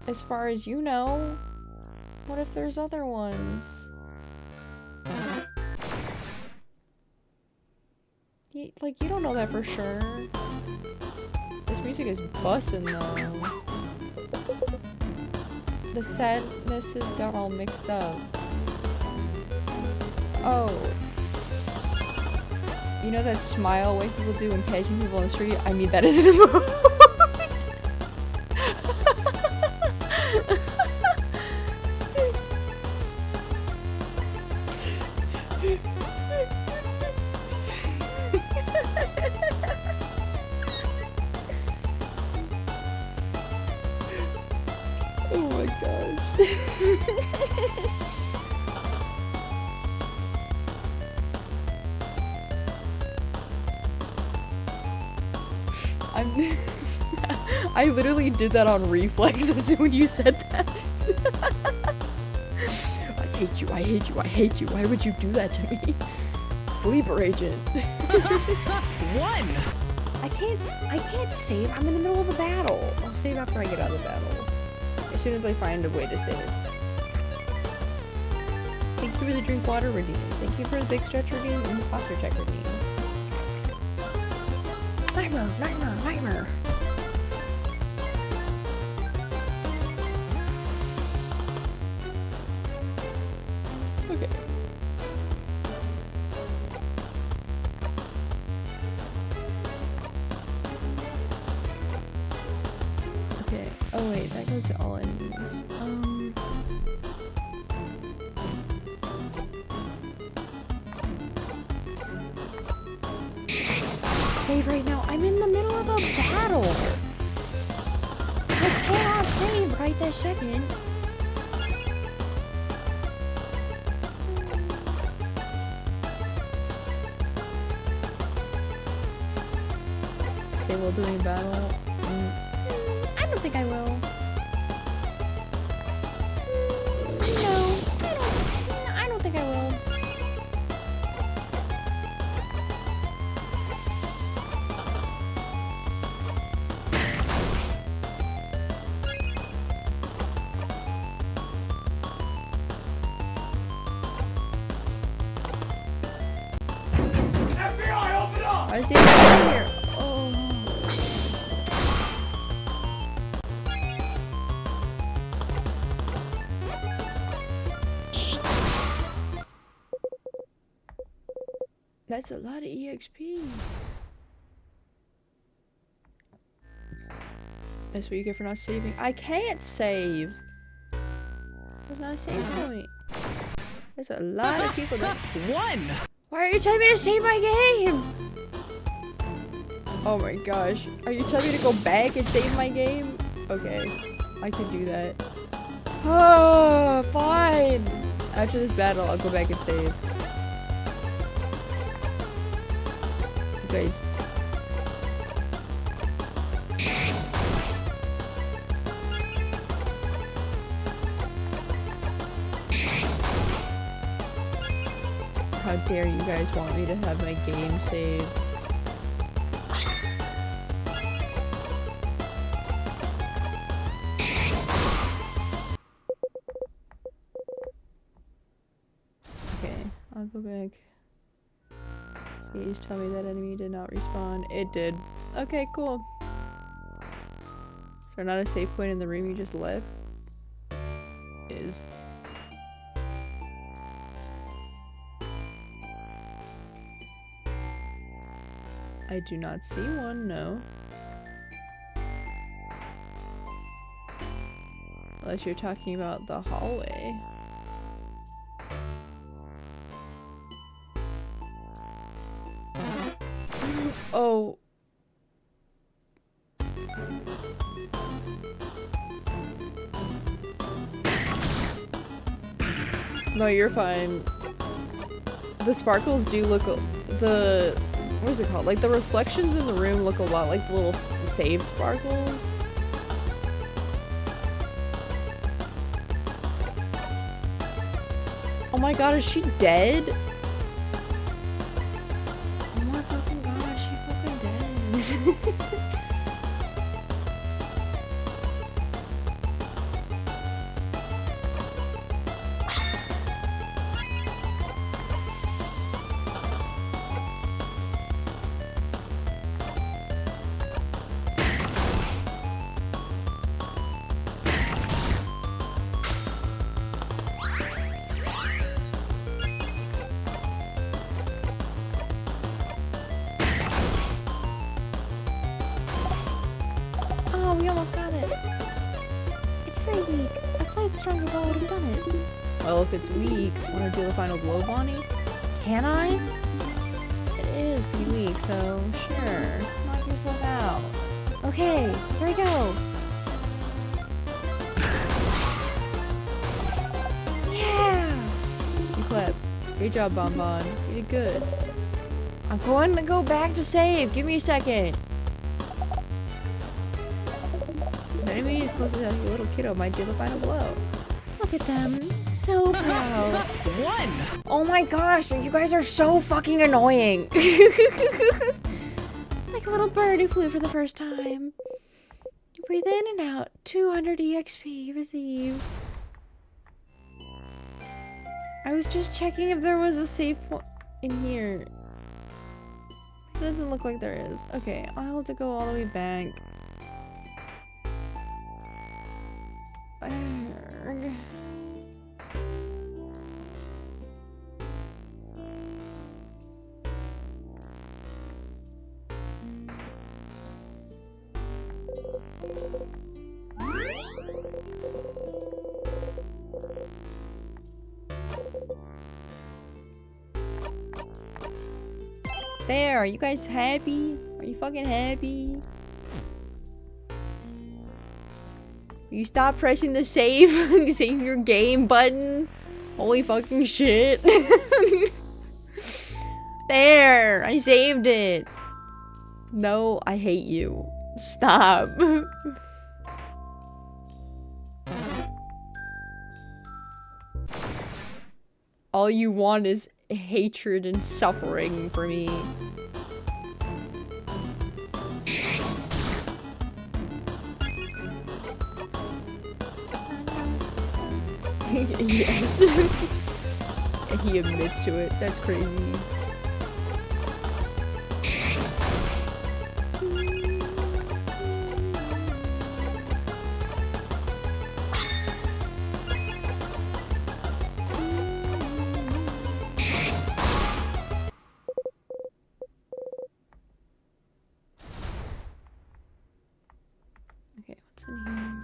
As far as you know, what if there's other ones? You don't know that for sure. This music is bussin' though. The sadness has got all mixed up. Oh. You know that smile white people do when catching people on the street? I mean, that is an emoji. Oh my gosh. I literally did that on reflexes when you said that. I hate you, I hate you, I hate you. Why would you do that to me? Sleeper agent. One! I can't save. I'm in the middle of a battle. I'll save after I get out of the battle. As soon as I find a way to save. Thank you for the drink water redeem. Thank you for the big stretch redeem and the posture check redeem. Nightmare, nightmare, nightmare. Okay. Okay. Oh wait, that goes to all enemies. Save right now. I'm in the middle of a battle. I cannot save right that second. Say while doing battle. I don't think I will. No, I don't think I will. Why is he over here? Oh. That's a lot of EXP. That's what you get for not saving. I can't save. There's not a save point. There's a lot of people that. One! Why are you telling me to save my game? Oh my gosh. Are you telling me to go back and save my game? Okay. I can do that. Oh, fine. After this battle, I'll go back and save. You guys. How dare you guys want me to have my game saved? Okay, I'll go back. Please tell me that enemy did not respawn. It did. Okay, cool. Is there not a save point in the room you just left? Is... I do not see one, no. Unless you're talking about the hallway. Oh. No, you're fine. The sparkles do look... The... What is it called? Like, the reflections in the room look a lot like the little save sparkles. Oh my god, is she dead? Oh my fucking god, she fucking dead. Oh, we almost got it. It's very weak. A slight stronger blow would have done it. Well, if it's weak, wanna do the final blow, Bonnie? Can I? It is pretty weak, so sure. Knock yourself out. Okay, here we go. Yeah! You clap. Great job, Bonbon. You did good. I'm going to go back to save. Give me a second. The enemy is closest to your little kiddo might do the final blow. Look at them. So proud. One! Oh my gosh, you guys are so fucking annoying. Like a little bird who flew for the first time. You breathe in and out. 200 EXP received. I was just checking if there was a save point in here. It doesn't look like there is. Okay, I'll have to go all the way back. Arrgh. There, are you guys happy? Are you fucking happy? You You stop pressing the save save your game button. Holy fucking shit. There, I saved it. No, I hate you. Stop. All you want is hatred and suffering for me. Yes. And he admits to it. That's crazy. Okay, what's in here?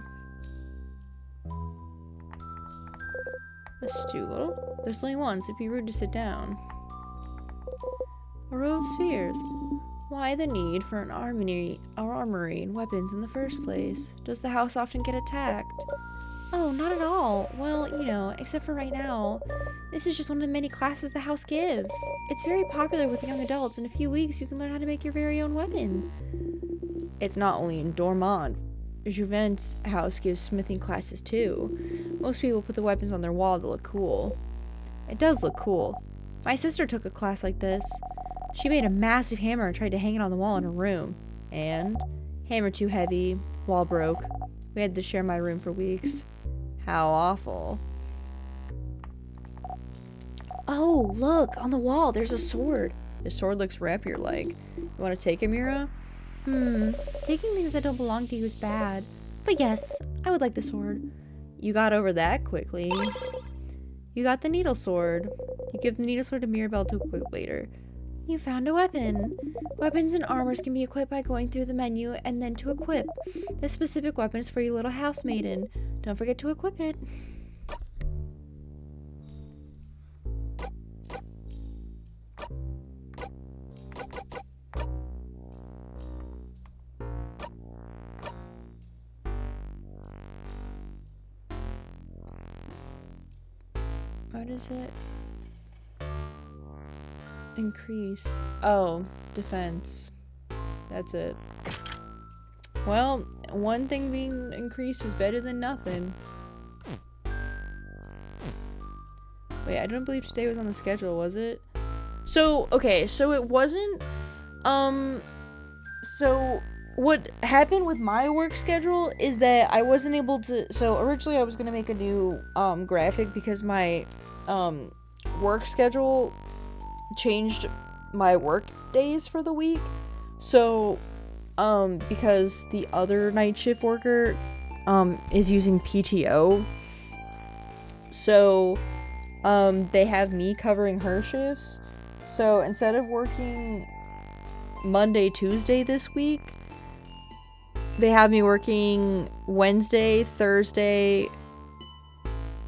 A stool? There's only one, so it'd be rude to sit down. A row of spears. Why the need for an armory and weapons in the first place? Does the house often get attacked? Oh, not at all. Well, you know, except for right now. This is just one of the many classes the house gives. It's very popular with young adults. In a few weeks, you can learn how to make your very own weapon. It's not only in Dormont. Juven's house gives smithing classes too. Most people put the weapons on their wall to look cool. It does look cool. My sister took a class like this. She made a massive hammer and tried to hang it on the wall in her room. And? Hammer too heavy. Wall broke. We had to share my room for weeks. How awful. Oh, look! On the wall, there's a sword. This sword looks rapier-like. You want to take it, Mira? Taking things that don't belong to you is bad. But yes, I would like the sword. You got over that quickly. You got the needle sword. You give the needle sword to Mirabelle to equip later. You found a weapon. Weapons and armors can be equipped by going through the menu and then to equip. This specific weapon is for your little house maiden. Don't forget to equip it. What is it? Increase. Oh, defense. That's it. Well, one thing being increased is better than nothing. Wait, I don't believe today was on the schedule, was it? So, okay, so it wasn't, so what happened with my work schedule is that I wasn't able to, so originally I was gonna make a new, graphic because my, work schedule changed my work days for the week. So, because the other night shift worker, is using PTO. So, they have me covering her shifts. So, instead of working Monday, Tuesday this week, they have me working Wednesday, Thursday,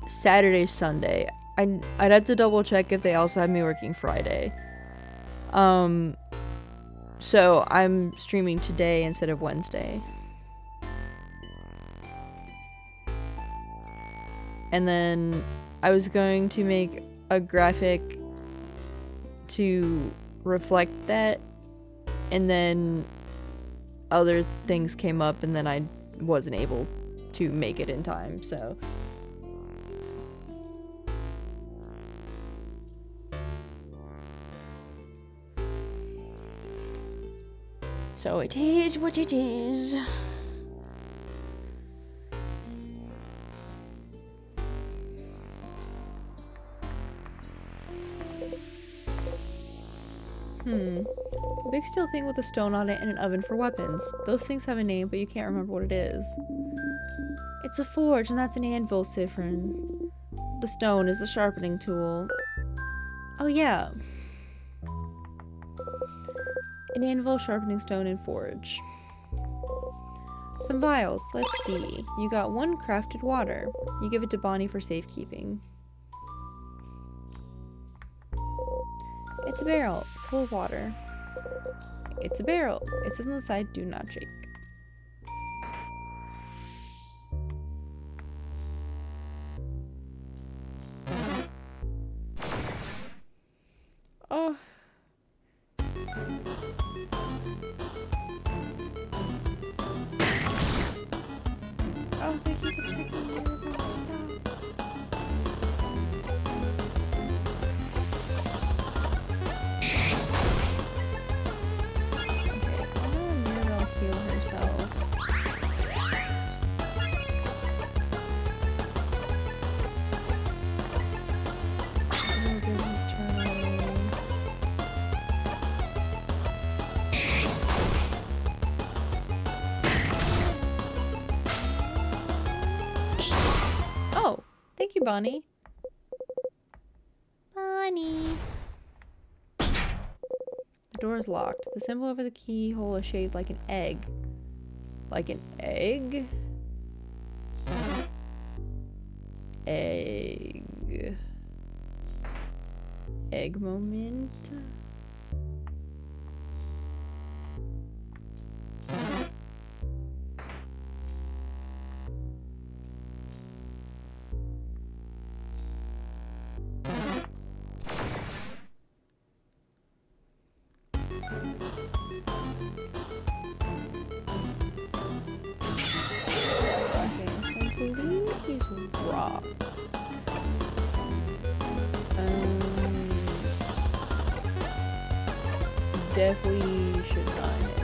Saturday, Sunday. I'd have to double check if they also have me working Friday. So I'm streaming today instead of Wednesday. And then I was going to make a graphic to reflect that, and then other things came up and then I wasn't able to make it in time, so it is what it is. A big steel thing with a stone on it and an oven for weapons. Those things have a name, but you can't remember what it is. It's a forge, and that's an anvil, Siffrin. The stone is a sharpening tool. Oh yeah. An anvil, sharpening stone, and forge. Some vials. Let's see. You got one crafted water. You give it to Bonnie for safekeeping. It's a barrel. It's full of water. It's a barrel. It says on the side, do not shake. Oh, thank you for checking your stuff. Okay, I know Mirabelle heal herself. Oh, there's his turn already. Oh, thank you, Bonnie. Bonnie. The door is locked. The symbol over the keyhole is shaped like an egg. Like an egg? Egg. Egg moment. Okay, so I believe he's rock. Definitely should not hit.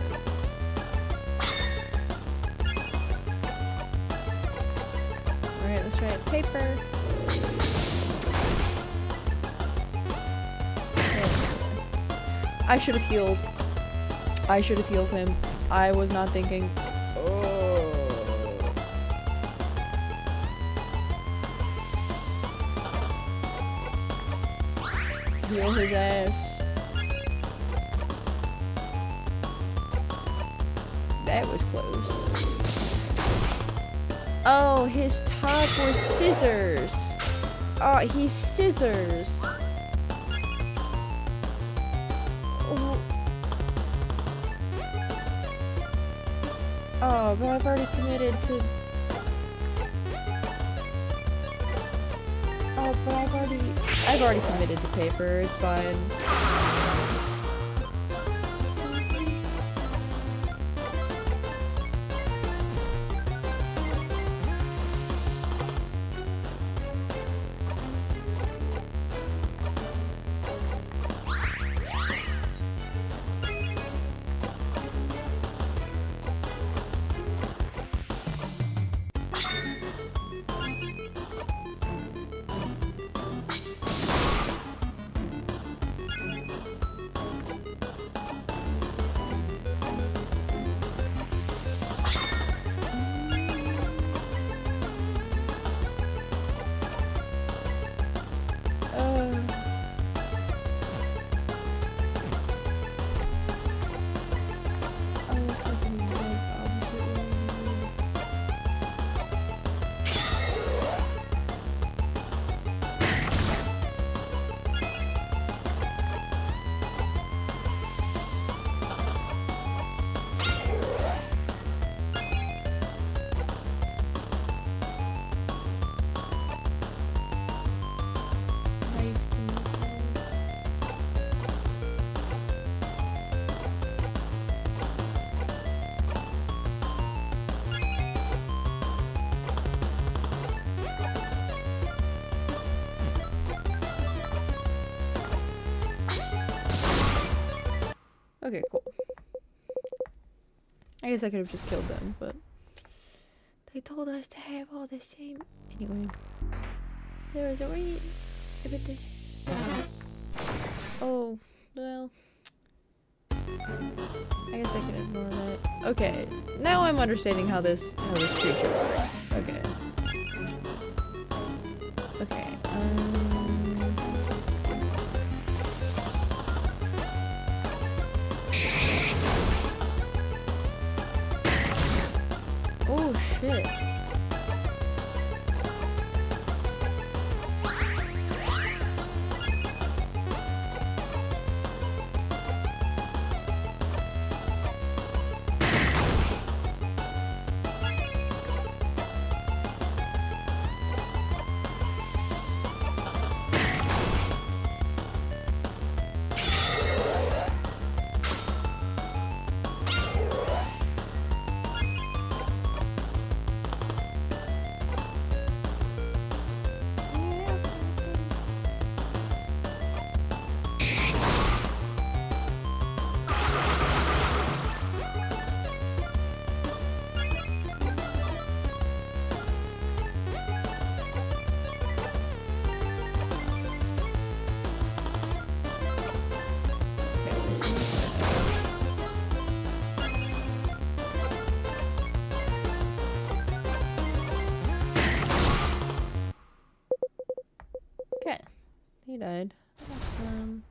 Alright, let's try it. Paper. I should have healed. I should have healed him. I was not thinking. Heal his ass. That was close. Oh, his top was scissors. Oh, he's scissors. Oh, but I've already committed to... Oh, but I've already committed to paper. It's fine. Okay, cool. I guess I could have just killed them, but they told us to have all the same. Anyway, there was a read. Oh, well. I guess I can ignore that. Okay, now I'm understanding how this creature works. Okay. Okay. Oh shit. He died. Awesome.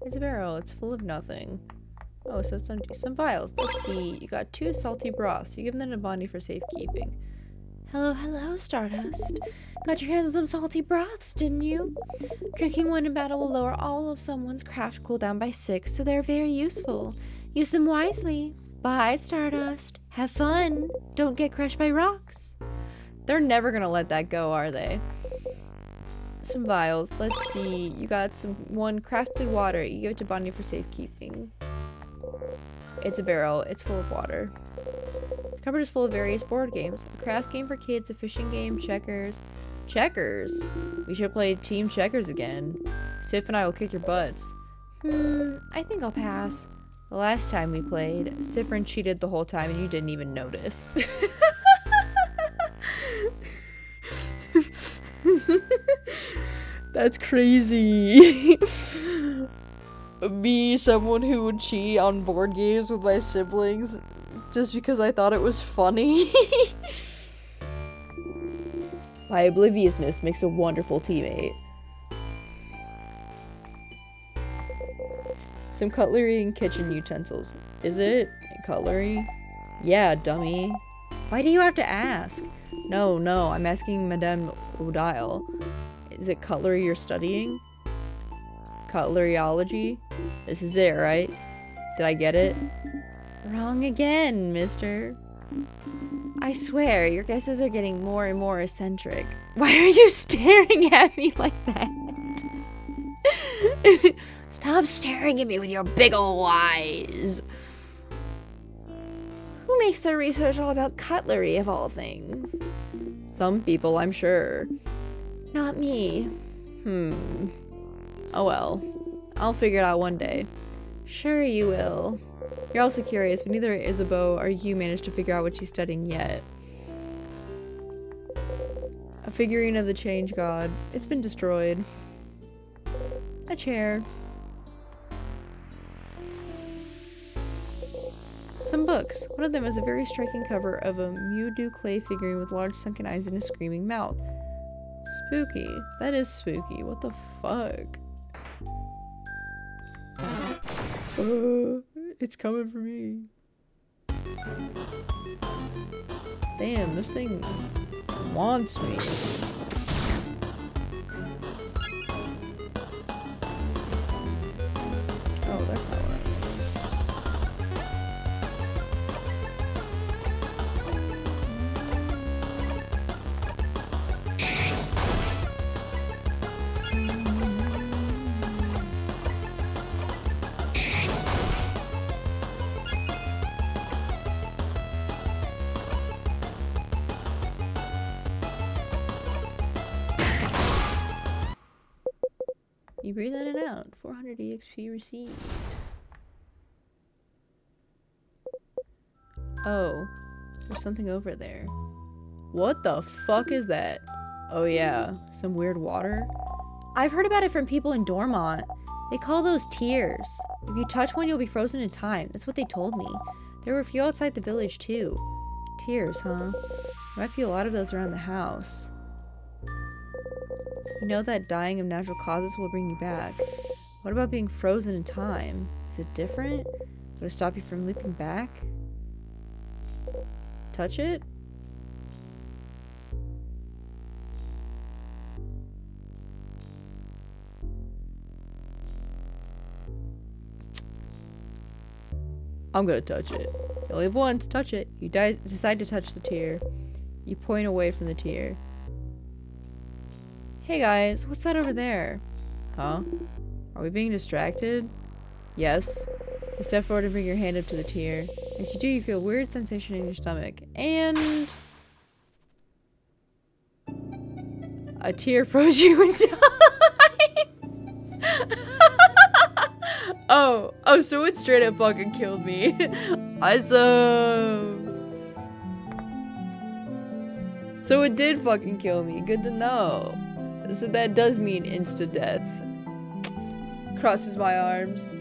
It's a barrel. It's full of nothing. Oh, so it's empty. Some vials. Let's see. You got 2 salty broths. You give them to Bonnie for safekeeping. Hello, hello, Stardust. Got your hands on some salty broths, didn't you? Drinking one in battle will lower all of someone's craft cooldown by 6, so they're very useful. Use them wisely. Bye, Stardust. Have fun. Don't get crushed by rocks. They're never gonna let that go, are they? Some vials. Let's see. You got one crafted water. You give it to Bonnie for safekeeping. It's a barrel. It's full of water. The cupboard is full of various board games. A craft game for kids, a fishing game, checkers. Checkers? We should play team checkers again. Sif and I will kick your butts. I think I'll pass. The last time we played, Sifrin cheated the whole time and you didn't even notice. That's crazy. Me, someone who would cheat on board games with my siblings just because I thought it was funny. My obliviousness makes a wonderful teammate. Some cutlery and kitchen utensils. Is it? Cutlery? Yeah, dummy. Why do you have to ask? No, I'm asking Madame Odile. Is it cutlery you're studying? Cutleryology? This is it, right? Did I get it? Wrong again, mister. I swear, your guesses are getting more and more eccentric. Why are you staring at me like that? Stop staring at me with your big ol' eyes. Who makes their research all about cutlery, of all things? Some people, I'm sure. Not me. Oh well. I'll figure it out one day. Sure you will. You're also curious, but neither Isabeau or you managed to figure out what she's studying yet. A figurine of the Change God. It's been destroyed. A chair. Some books. One of them is a very striking cover of a Mewtwo clay figurine with large sunken eyes and a screaming mouth. Spooky. That is spooky. What the fuck? It's coming for me. Damn, this thing wants me. Oh, that's not what I meant. You breathe in and out. 400 EXP received. Oh, there's something over there. What the fuck is that? Oh yeah, some weird water? I've heard about it from people in Dormont. They call those tears. If you touch one, you'll be frozen in time. That's what they told me. There were a few outside the village, too. Tears, huh? There might be a lot of those around the house. You know that dying of natural causes will bring you back. What about being frozen in time? Is it different? Would it stop you from leaping back? Touch it? I'm gonna touch it. You only have once. Touch it. You decide to touch the tear. You point away from the tear. Hey guys, what's that over there? Huh? Are we being distracted? Yes. You step forward and bring your hand up to the tear. As you do, you feel a weird sensation in your stomach. And... a tear froze you in time! Oh, so it straight up fucking killed me. Awesome! So it did fucking kill me. Good to know. So that does mean insta-death. Crosses my arms.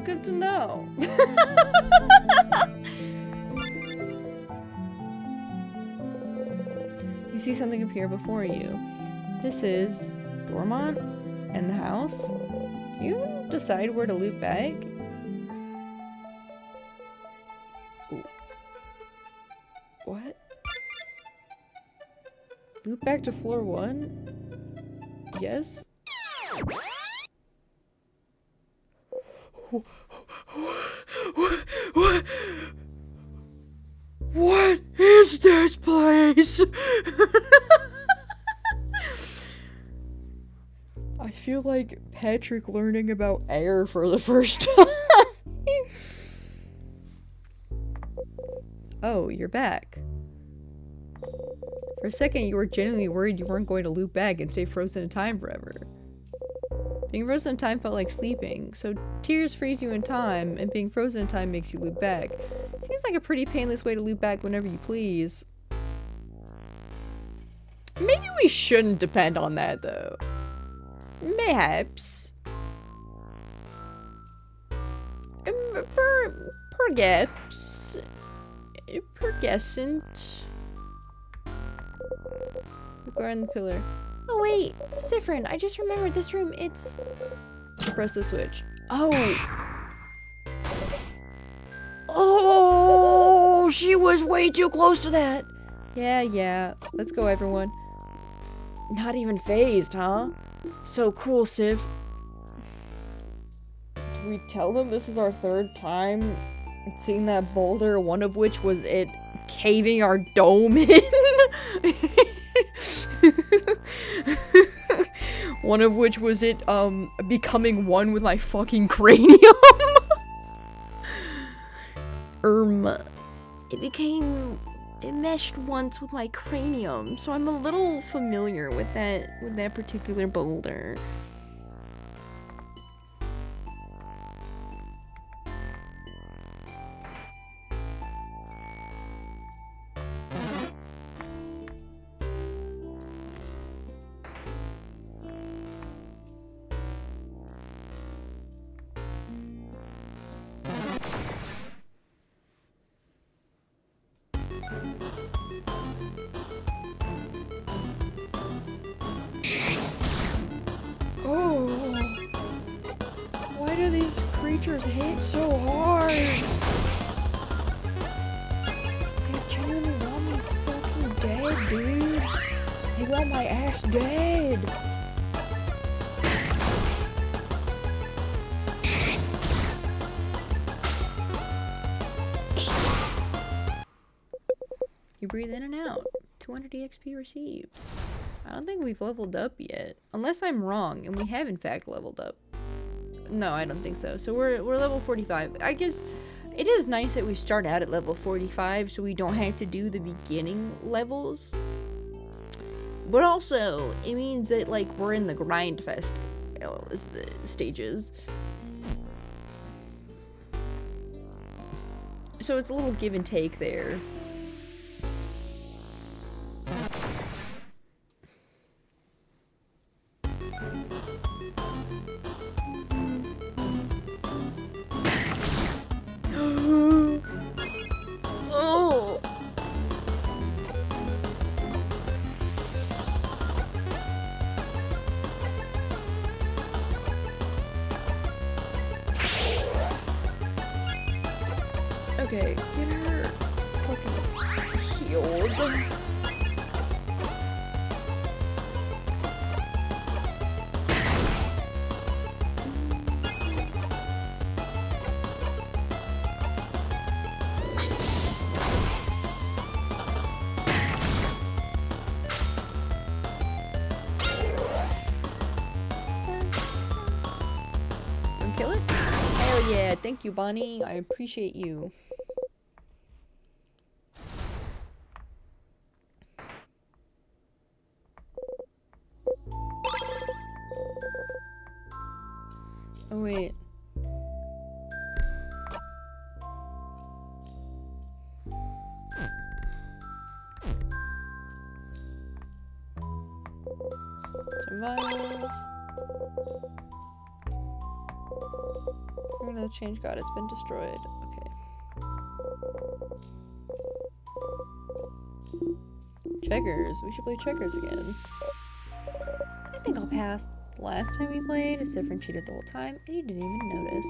Good to know. something appear before you. This is Dormont and the house. Can you decide where to loop back? Ooh. What? Loop back to floor 1? Yes? What is this place? I feel like Patrick learning about air for the first time. Oh, you're back. For a second, you were genuinely worried you weren't going to loop back and stay frozen in time forever. Being frozen in time felt like sleeping, so tears freeze you in time, and being frozen in time makes you loop back. Seems like a pretty painless way to loop back whenever you please. Maybe we shouldn't depend on that, though. Mayhaps. Perhaps. Perguessant. Regarding the pillar. Oh wait, Siffrin, I just remembered this room, it's... Press the switch. Oh! Oh, she was way too close to that. Yeah. Let's go, everyone. Not even phased, huh? So cool, Civ. Do we tell them this is our third time seeing that boulder, one of which was it caving our dome in? One of which was it, becoming one with my fucking cranium? It meshed once with my cranium, so I'm a little familiar with that particular boulder. Why do these creatures hit so hard? They genuinely want me fucking dead, dude. They want my ass dead. You breathe in and out. 200 EXP received. I don't think we've leveled up yet. Unless I'm wrong, and we have in fact leveled up. No, I don't think so. So we're level 45. I guess it is nice that we start out at level 45 so we don't have to do the beginning levels. But also, it means that like we're in the grind fest stages. So it's a little give and take there. Oh. Okay, get her fucking healed. Kill it? Hell yeah, thank you, Bonnie. I appreciate you. Oh wait. Some vials. We're gonna change God, it's been destroyed. Okay. Checkers. We should play checkers again. I think I'll pass. Last time we played, Sifrin cheated the whole time, and you didn't even notice.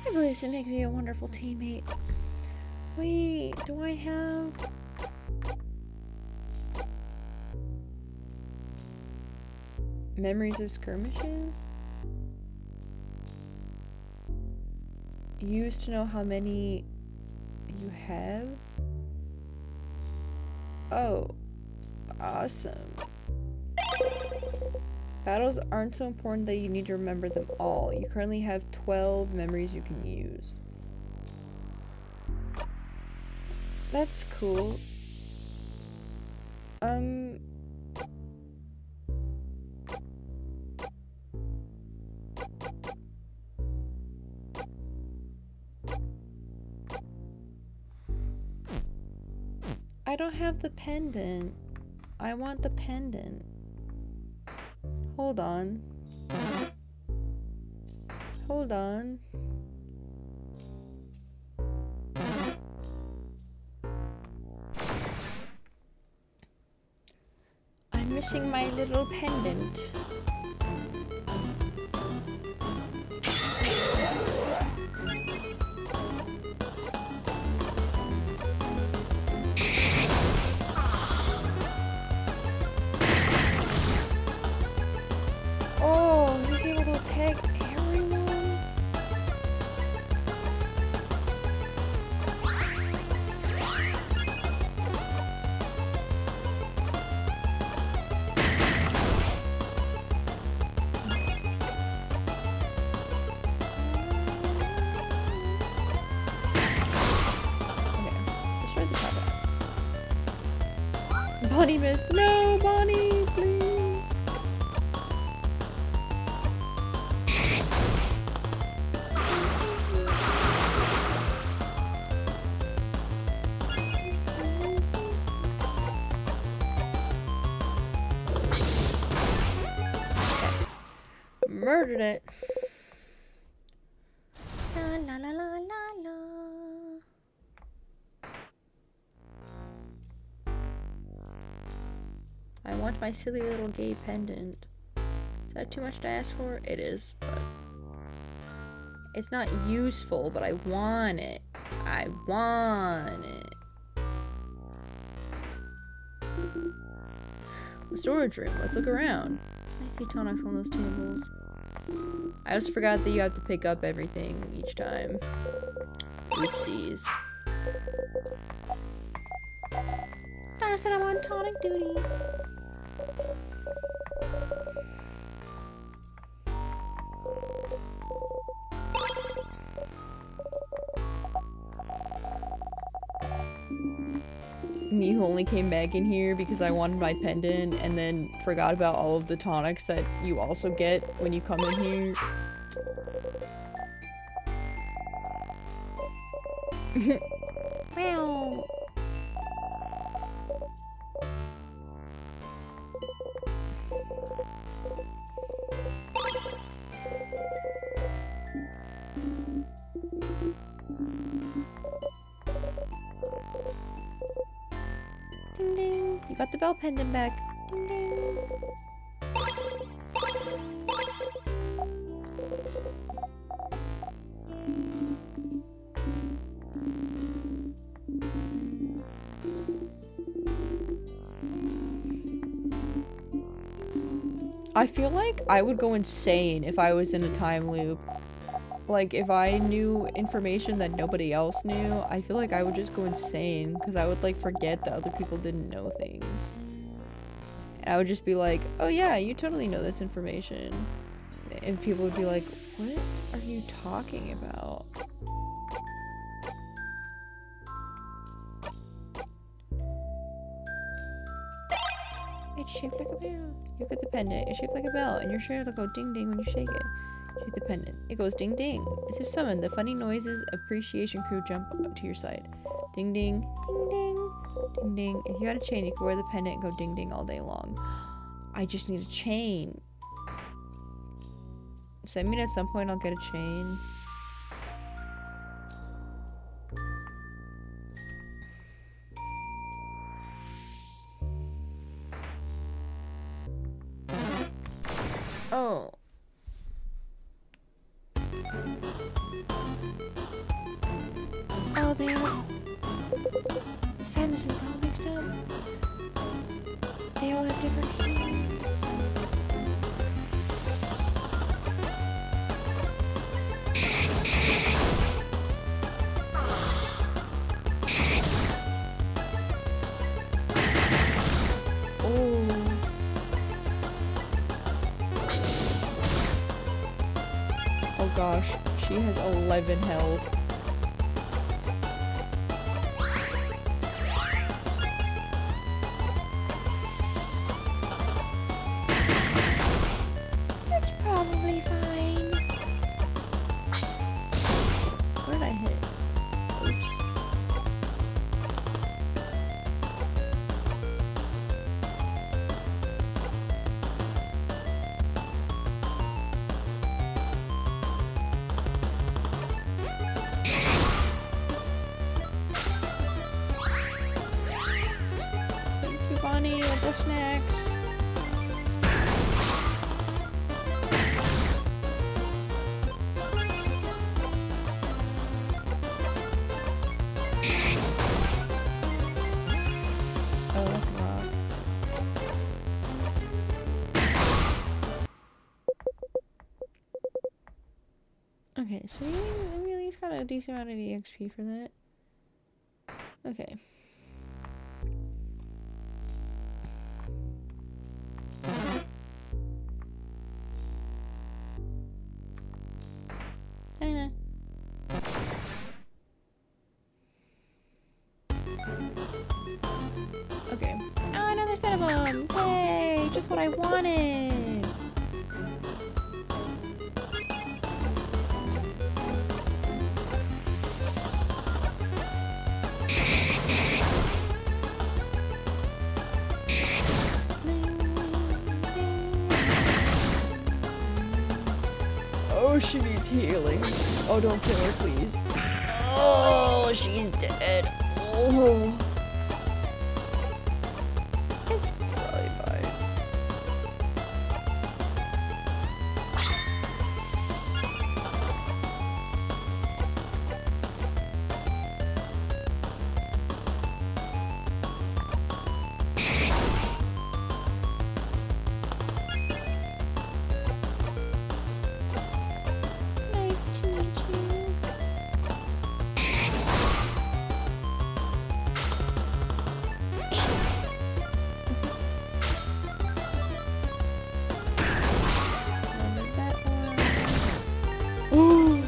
I believe it makes me a wonderful teammate. Wait, do I have... Memories of skirmishes? You used to know how many you have? Oh, awesome. Battles aren't so important that you need to remember them all. You currently have 12 memories you can use. That's cool. I don't have the pendant. I want the pendant. Hold on. Hold on. I'm missing my little pendant. Oh, he's able to attack everyone? Destroy the top half. Bonnie missed. No, Bonnie, please. Murdered it. La la la la la la. I want my silly little gay pendant. Is that too much to ask for? It is, but it's not useful, but I want it. I want it. The storage room. Let's look around. I see tonics on those tables. I also forgot that you have to pick up everything each time. Oopsies. Donna said I'm on tonic duty. Me who only came back in here because I wanted my pendant and then forgot about all of the tonics that you also get when you come in here. Meow. Ding ding. You got the bell pendant back. Ding ding. I feel like I would go insane if I was in a time loop. Like, if I knew information that nobody else knew, I feel like I would just go insane because I would, like, forget that other people didn't know things. And I would just be like, oh yeah, you totally know this information. And people would be like, what are you talking about? It's shaped like a bell. You get the pendant. It's shaped like a bell, and you're sure it'll go ding ding when you shake it. Shake the pendant. It goes ding ding. As if summoned, the funny noises appreciation crew jump to your side. Ding ding, ding ding, ding ding. If you had a chain, you could wear the pendant and go ding ding all day long. I just need a chain. So I mean, at some point I'll get a chain. Oh. Oh, they are. Sadness is all mixed up. They all have different names. Oh gosh, she has 11 health. It's probably fine. Where did I hit? Oops. Thank you, Bonnie, with the snacks. Oh, that's a rock. Okay, so we at least got a decent amount of EXP for that. Okay. Okay. Oh, another set of them! Yay! Just what I wanted! Oh, she needs healing. Oh, don't kill her, please. Oh, she's dead. Oh. It's probably fine. Nice to meet you. Remember that one? Ooh.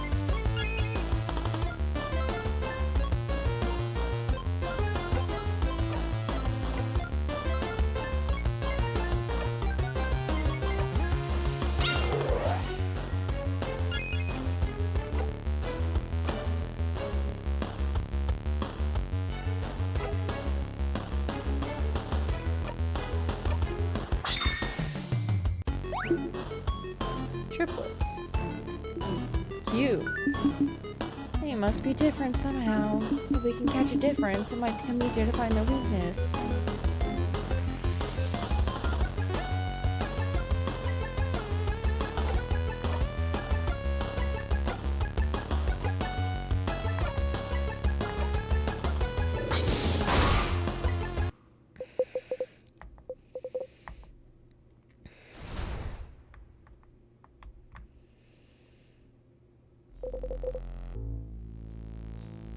Triplets. Cute. They must be different somehow. If we can catch a difference, it might become easier to find their weakness.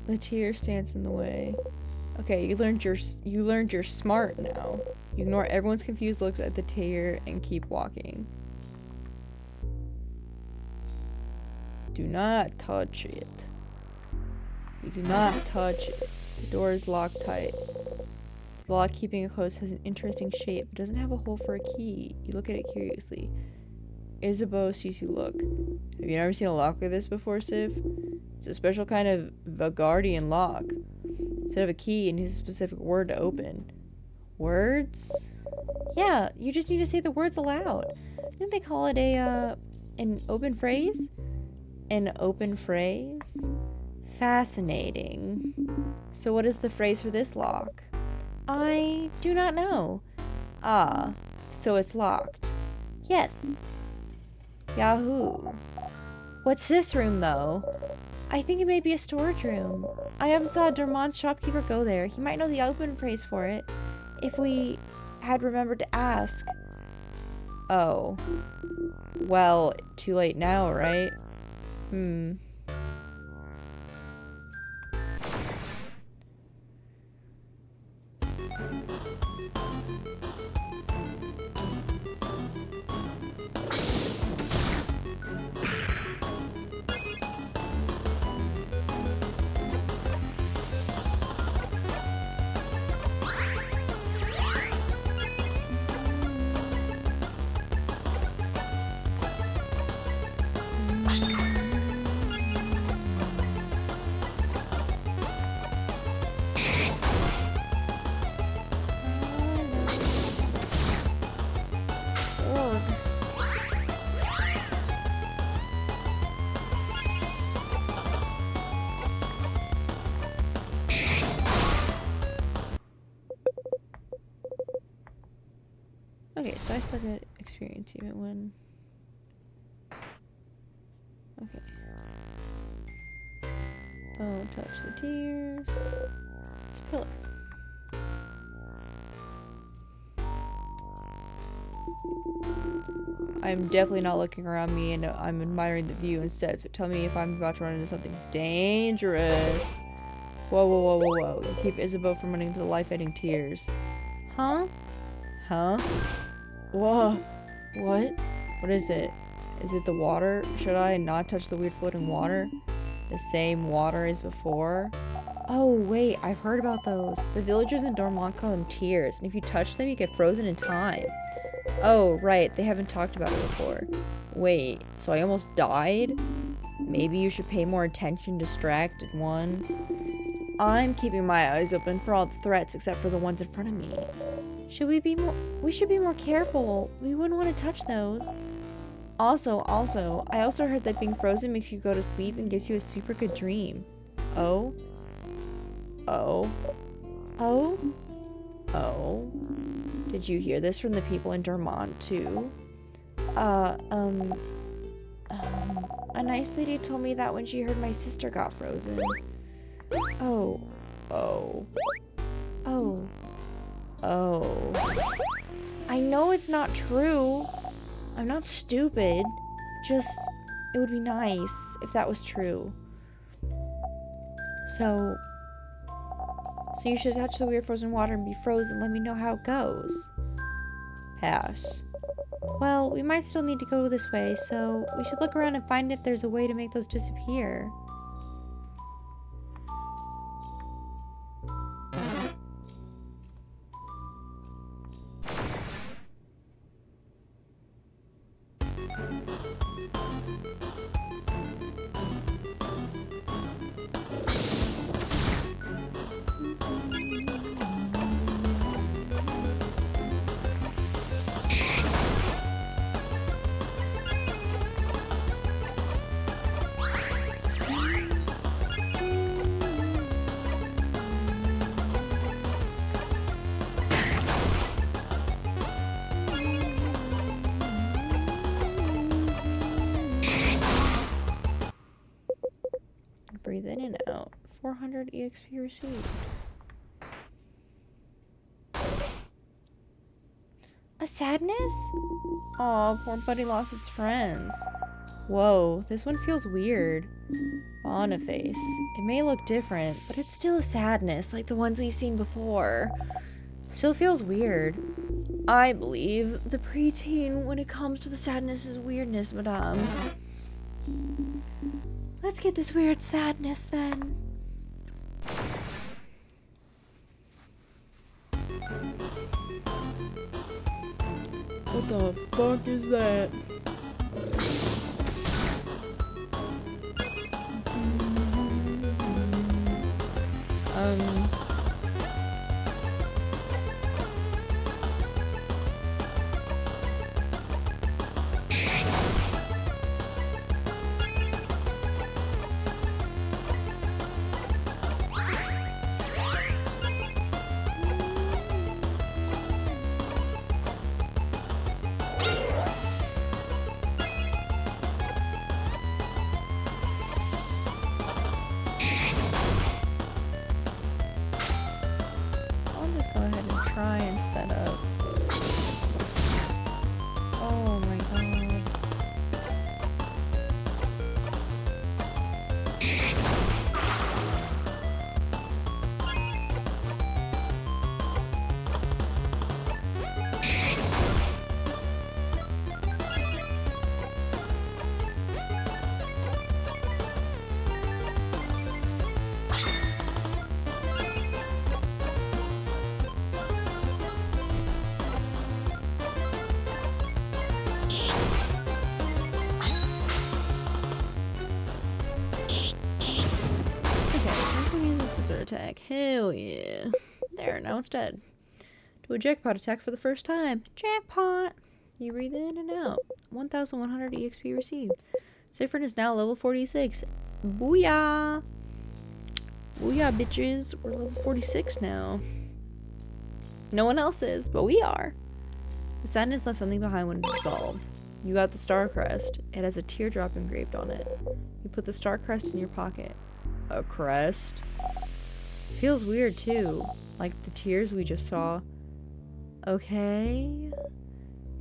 The tear stands in the way. Okay, you learned you're smart now. You ignore everyone's confused looks at the tear and keep walking. Do not touch it. You do not touch it. The door is locked tight. The lock keeping it closed has an interesting shape. It doesn't have a hole for a key. You look at it curiously. Isabeau sees you look. Have you never seen a lock like this before, Civ? It's a special kind of Vagardian lock. Instead of a key, it needs a specific word to open. Words? Yeah, you just need to say the words aloud. Didn't they call it an open phrase? An open phrase? Fascinating. So what is the phrase for this lock? I do not know. Ah, so it's locked. Yes. Yahoo. What's this room, though? I think it may be a storage room. I haven't saw Dermont's shopkeeper go there. He might know the open phrase for it. If we had remembered to ask. Oh. Well, too late now, right? Okay, so I still get experience even when... Okay. Don't touch the tears. It's a pillar. I'm definitely not looking around me, and I'm admiring the view instead, so tell me if I'm about to run into something dangerous. Whoa, whoa, whoa, whoa, whoa. You keep Isabeau from running into the life-ending tears. Huh? Huh? Whoa. What? What is it? Is it the water? Should I not touch the weird floating water? The same water as before? Oh, wait, I've heard about those. The villagers in Dormont call them tears, and if you touch them, you get frozen in time. Oh, right, they haven't talked about it before. Wait, so I almost died? Maybe you should pay more attention, distracted one. I'm keeping my eyes open for all the threats except for the ones in front of me. We should be more careful. We wouldn't want to touch those. Also, I also heard that being frozen makes you go to sleep and gives you a super good dream. Oh? Oh? Oh? Oh? Did you hear this from the people in Dormont, too? A nice lady told me that when she heard my sister got frozen. Oh. Oh. Oh. Oh. I know it's not true. I'm not stupid. Just, it would be nice if that was true. So you should touch the weird frozen water and be frozen. Let me know how it goes. Pass. Well, we might still need to go this way, so we should look around and find if there's a way to make those disappear. Breathe in and out. 400 EXP received. A sadness? Aw, poor buddy lost its friends. Whoa, this one feels weird. Boniface. It may look different, but it's still a sadness like the ones we've seen before. Still feels weird. I believe the preteen when it comes to the sadness is weirdness, madame. Let's get this weird sadness then. What the fuck is that? shrine set up. Oh my god. Okay, so we can use a scissor attack. Hell yeah. There, now it's dead. Do a jackpot attack for the first time. Jackpot! You breathe in and out. 1,100 EXP received. Sifrin is now level 46. Booyah! Booyah, bitches. We're level 46 now. No one else is, but we are. The sadness left something behind when it dissolved. You got the star crest. It has a teardrop engraved on it. You put the star crest in your pocket. A crest? Feels weird too. Like the tears we just saw. Okay.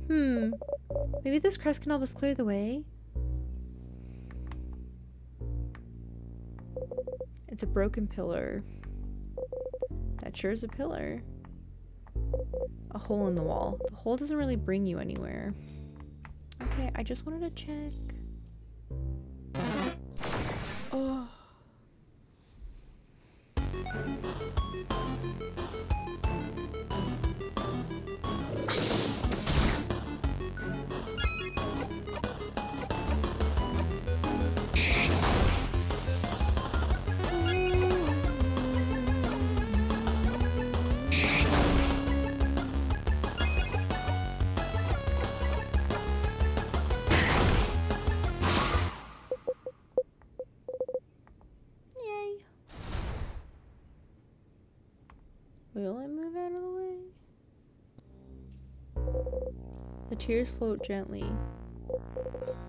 Maybe this crest can help us clear the way? It's a broken pillar. That sure is a pillar. A hole in the wall. The hole doesn't really bring you anywhere. Okay, I just wanted to check. Oh. Will I move out of the way? The tears float gently.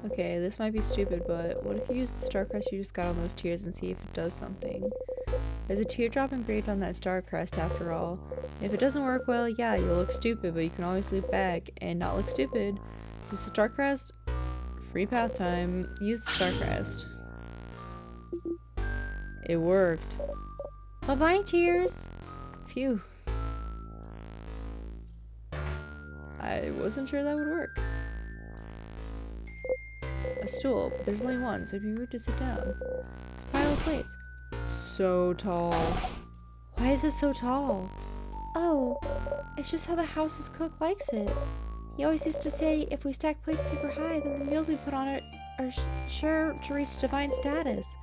Okay, this might be stupid, but what if you use the star crest you just got on those tears and see if it does something? There's a teardrop engraved on that star crest after all. If it doesn't work well, yeah, you'll look stupid, but you can always loop back and not look stupid. Use the star crest. Free path time. Use the star crest. It worked. Bye-bye, tears. Phew. I wasn't sure that would work. A stool, but there's only one, so it'd be rude to sit down. It's a pile of plates. So tall. Why is it so tall? Oh, it's just how the house's cook likes it. He always used to say if we stack plates super high, then the meals we put on it are sure to reach divine status.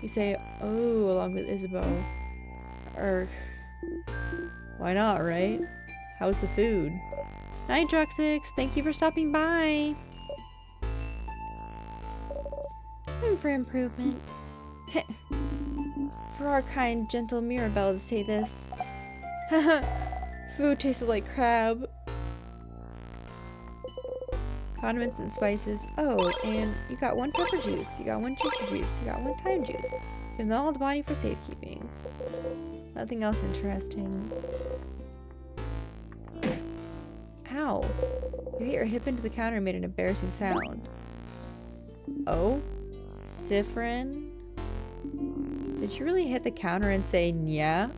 You say, oh, along with Isabeau. Why not, right? How's the food? Night, Druxix. Thank you for stopping by. Room for improvement. For our kind, gentle Mirabelle to say this. Food tasted like crab. Condiments and spices. Oh, and you got one pepper juice, you got one ginger juice, you got one thyme juice. Give them all the body for safekeeping. Nothing else interesting. Ow. You hit your hip into the counter and made an embarrassing sound. Oh? Sifrin? Did you really hit the counter and say, yeah?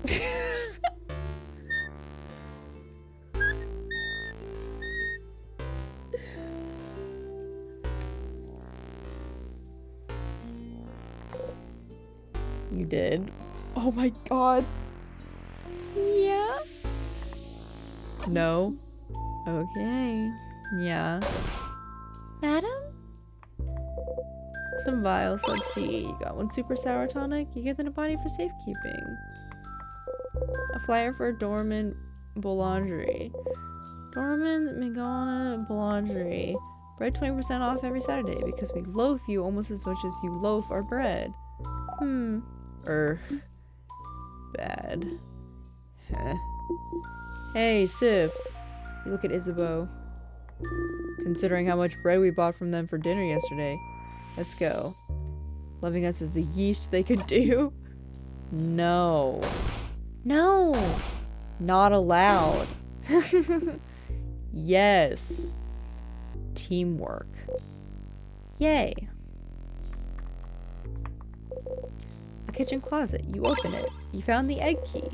You did? Oh my god. Yeah? No? Okay. Yeah. Madam? Some vials, let's see. You got one super sour tonic, you get them a body for safekeeping. A flyer for Dormant Boulangerie. Dormant Megana Boulangerie. Bread 20% off every Saturday because we loaf you almost as much as you loaf our bread. Bad. Heh. Hey, Sif. You look at Isabeau. Considering how much bread we bought from them for dinner yesterday. Let's go. Loving us is the yeast they could do. No. No. Not allowed. Yes. Teamwork. Yay. A kitchen closet. You open it. You found the egg key.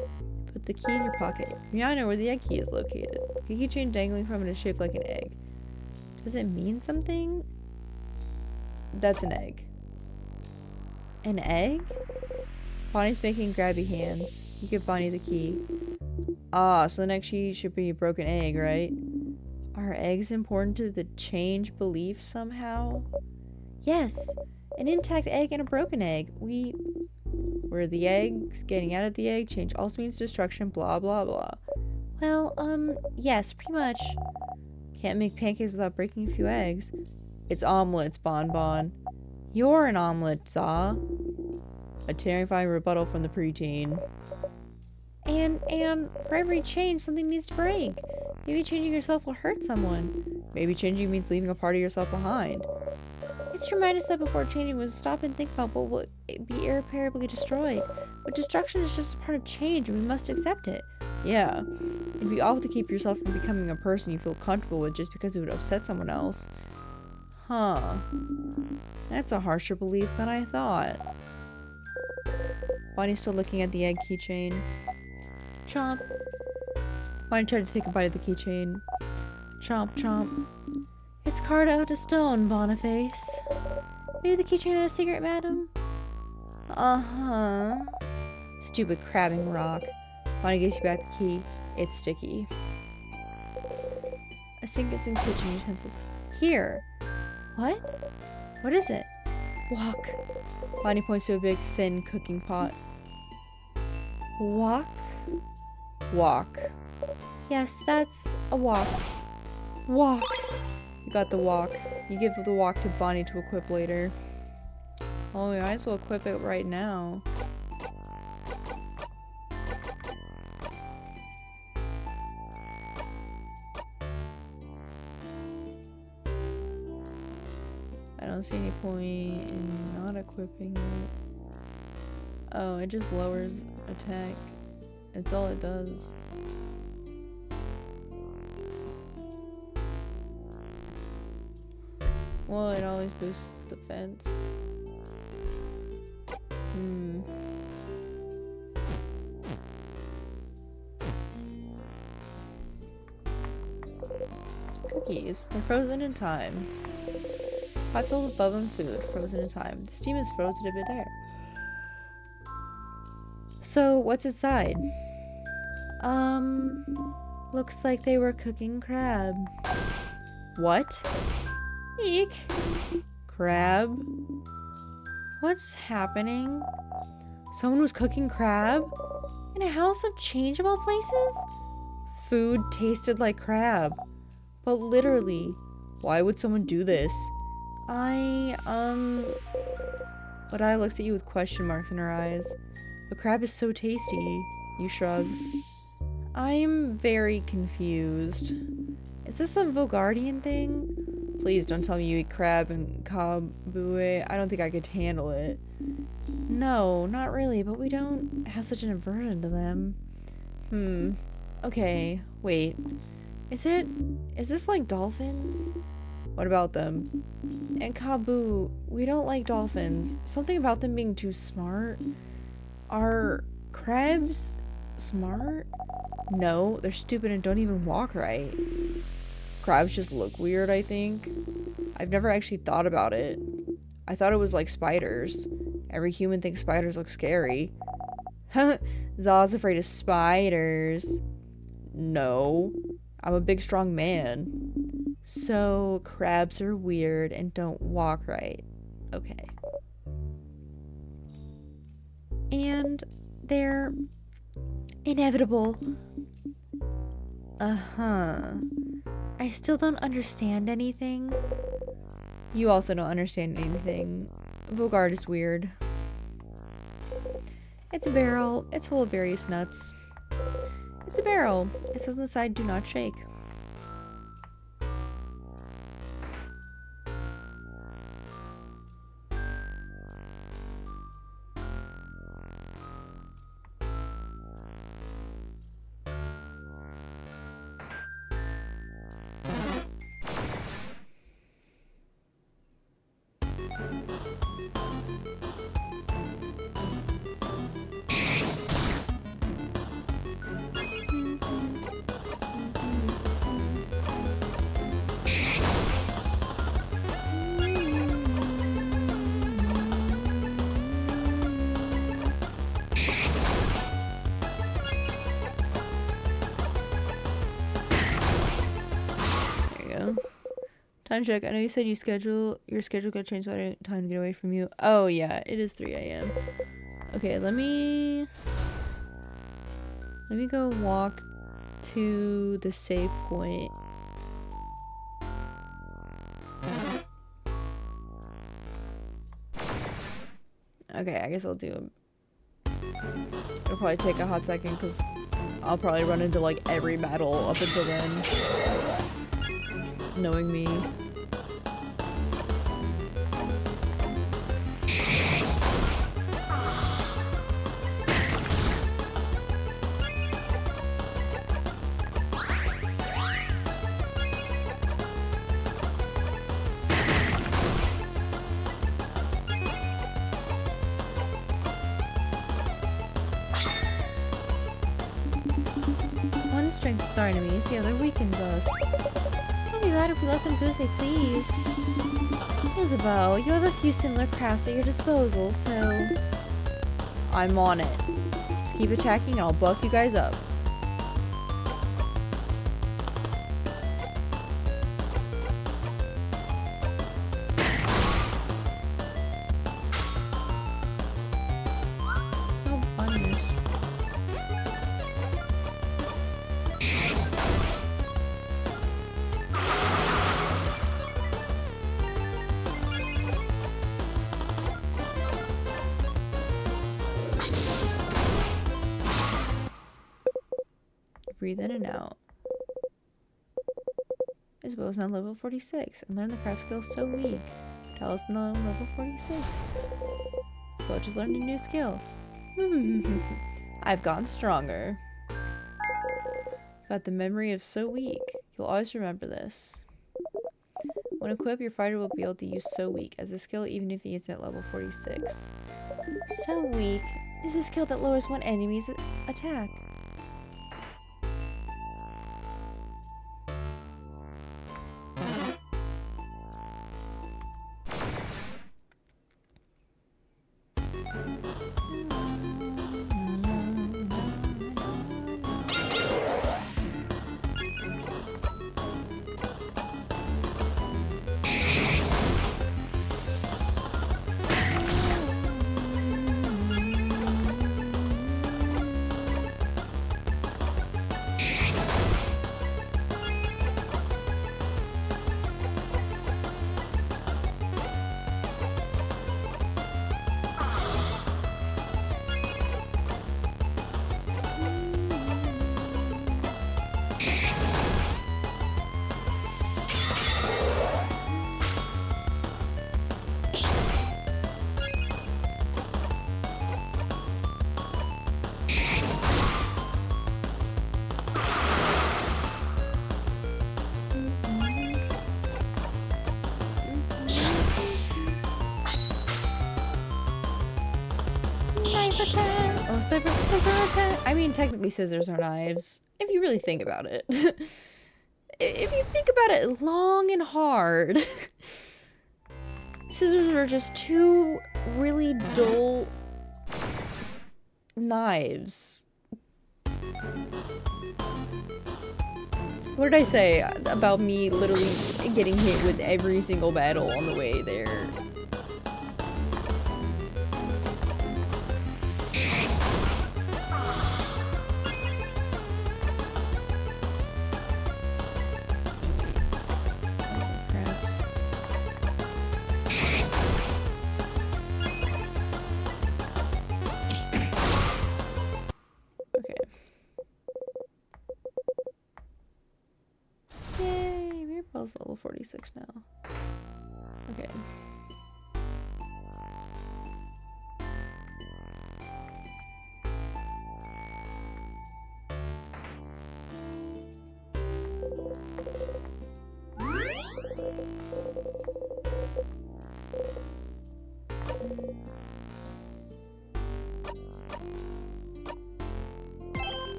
Put the key in your pocket. You now know where the egg key is located. The keychain dangling from it is shaped like an egg. Does it mean something? That's an egg. An egg? Bonnie's making grabby hands. You give Bonnie the key. Ah, so the next key should be a broken egg, right? Are eggs important to the change belief somehow? Yes. An intact egg and a broken egg. Where the eggs, getting out of the egg, change also means destruction, blah blah blah. Well, yes, pretty much. Can't make pancakes without breaking a few eggs. It's omelets, Bon Bon. You're an omelet, Zaw. A terrifying rebuttal from the preteen. And for every change, something needs to break. Maybe changing yourself will hurt someone. Maybe changing means leaving a part of yourself behind. It's remind us that before changing, we'll stop and think about what will be irreparably destroyed. But destruction is just a part of change, and we must accept it. Yeah. It'd be awful to keep yourself from becoming a person you feel comfortable with just because it would upset someone else. Huh. That's a harsher belief than I thought. Bonnie's still looking at the egg keychain. Chomp. Bonnie tried to take a bite of the keychain. Chomp, chomp. It's carved out of stone, Boniface. Maybe the keychain had a secret, madam? Uh-huh. Stupid crabbing rock. Bonnie gives you back the key. It's sticky. I think it's in kitchen utensils. Here. What? What is it? Wok. Bonnie points to a big, thin cooking pot. Wok? Wok. Yes, that's a wok. Wok. You got the wok. You give the wok to Bonnie to equip later. Oh, we might as well equip it right now. I don't see any point in not equipping it. Oh, it just lowers attack. It's all it does. Well, it always boosts defense. Cookies. They're frozen in time. Pot filled with bubbling food, frozen in time. The steam is frozen in midair. So, what's inside? Looks like they were cooking crab. What? Eek. Crab? What's happening? Someone was cooking crab? In a house of change of all places? Food tasted like crab. But literally, why would someone do this? Ladai looks at you with question marks in her eyes. The crab is so tasty. You shrug. I'm very confused. Is this a Vogardian thing? Please don't tell me you eat crab and kabue. I don't think I could handle it. No, not really, but we don't have such an aversion to them. Okay, wait. Is this like dolphins? What about them? And Kabu, we don't like dolphins. Something about them being too smart. Are crabs smart? No, they're stupid and don't even walk right. Crabs just look weird, I think. I've never actually thought about it. I thought it was like spiders. Every human thinks spiders look scary. Zaw's afraid of spiders. No, I'm a big strong man. So, crabs are weird and don't walk right. Okay. And they're inevitable. Uh-huh. I still don't understand anything. You also don't understand anything. Bogart is weird. It's a barrel. It's full of various nuts. It's a barrel. It says on the side, do not shake. Time check. I know you said your schedule got changed, so I didn't have time to get away from you. Oh yeah, it is 3 a.m. Okay, let me go walk to the save point. Okay, I guess I'll do it'll probably take a hot second because I'll probably run into like every battle up until then. Knowing me. One strengthens our enemies, the other weakens us. Don't be mad if we let them do as they please. Isabel, you have a few similar crafts at your disposal, so... I'm on it. Just keep attacking and I'll buff you guys up. Oh, finest. Breathe in and out. Isabel's now level 46 and learn the craft skill So Weak. Tell us now level 46. Isabel just learned a new skill. I've gotten stronger. Got the memory of So Weak. You'll always remember this. When equipped, your fighter will be able to use So Weak as a skill even if he is at level 46. So weak. This is a skill that lowers one enemy's attack. Oh, scissor attack? I mean, technically scissors are knives. If you really think about it. If you think about it long and hard. Scissors are just two really dull knives. What did I say about me literally getting hit with every single battle on the way there? Level 46 now. Okay.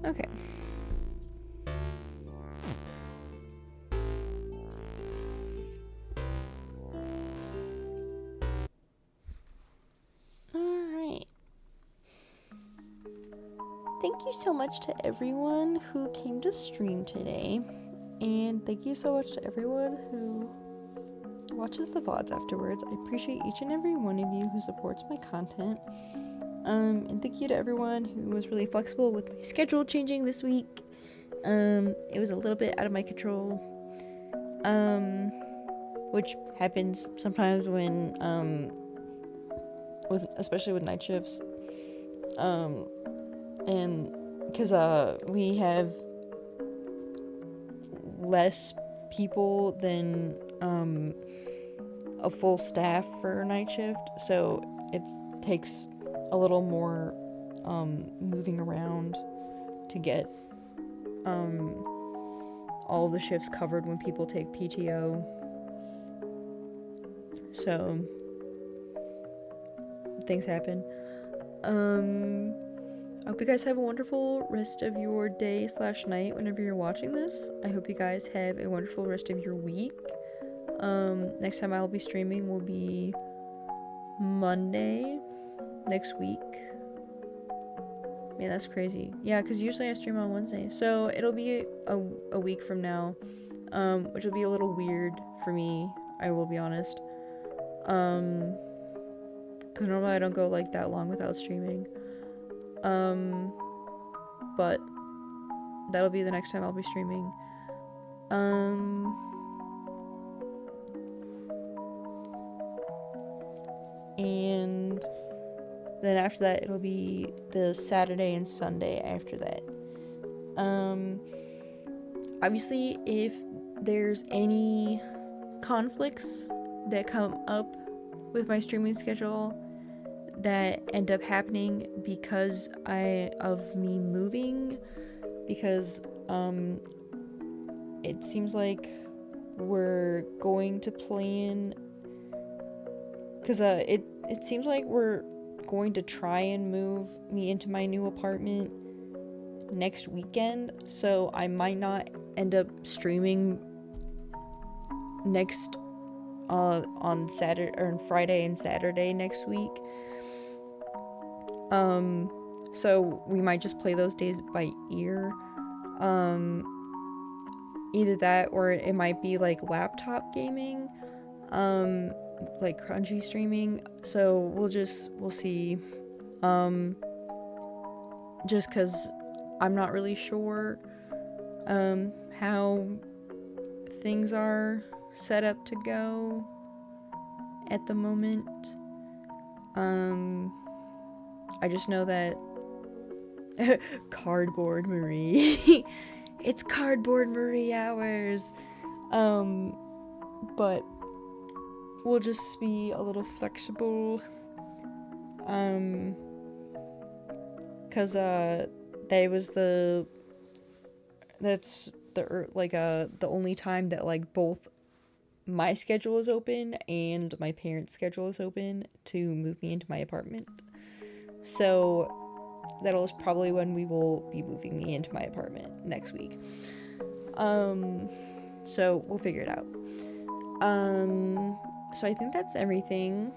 Okay. Alright. Thank you so much to everyone who came to stream today. And thank you so much to everyone who watches the VODs afterwards. I appreciate each and every one of you who supports my content. And thank you to everyone who was really flexible with my schedule changing this week. It was a little bit out of my control. Which happens sometimes when, especially with night shifts. And because we have less people than a full staff for night shift, so it takes a little more moving around to get all of the shifts covered when people take PTO. So things happen. I hope you guys have a wonderful rest of your day / night whenever you're watching this. I hope you guys have a wonderful rest of your week. Next time I'll be streaming will be Monday next week. Man, that's crazy. Yeah, because usually I stream on Wednesday. So it'll be a week from now, which will be a little weird for me, I will be honest. Because normally I don't go like that long without streaming. But that'll be the next time I'll be streaming. And then after that it'll be the Saturday and Sunday after that. Obviously if there's any conflicts that come up with my streaming schedule that end up happening because of me moving, because it seems like we're going to plan, because it seems like we're going to try and move me into my new apartment next weekend, so I might not end up streaming next on Saturday or on Friday and Saturday next week. So we might just play those days by ear. Either that or it might be like laptop gaming, like crunchy streaming. So we'll see. Just cause I'm not really sure how things are set up to go at the moment. I just know that Cardboard Marie. It's Cardboard Marie hours. But we'll just be a little flexible. Cause that's the only time that like both my schedule is open and my parents' schedule is open to move me into my apartment. So that'll is probably when we will be moving me into my apartment next week. So we'll figure it out. So I think that's everything.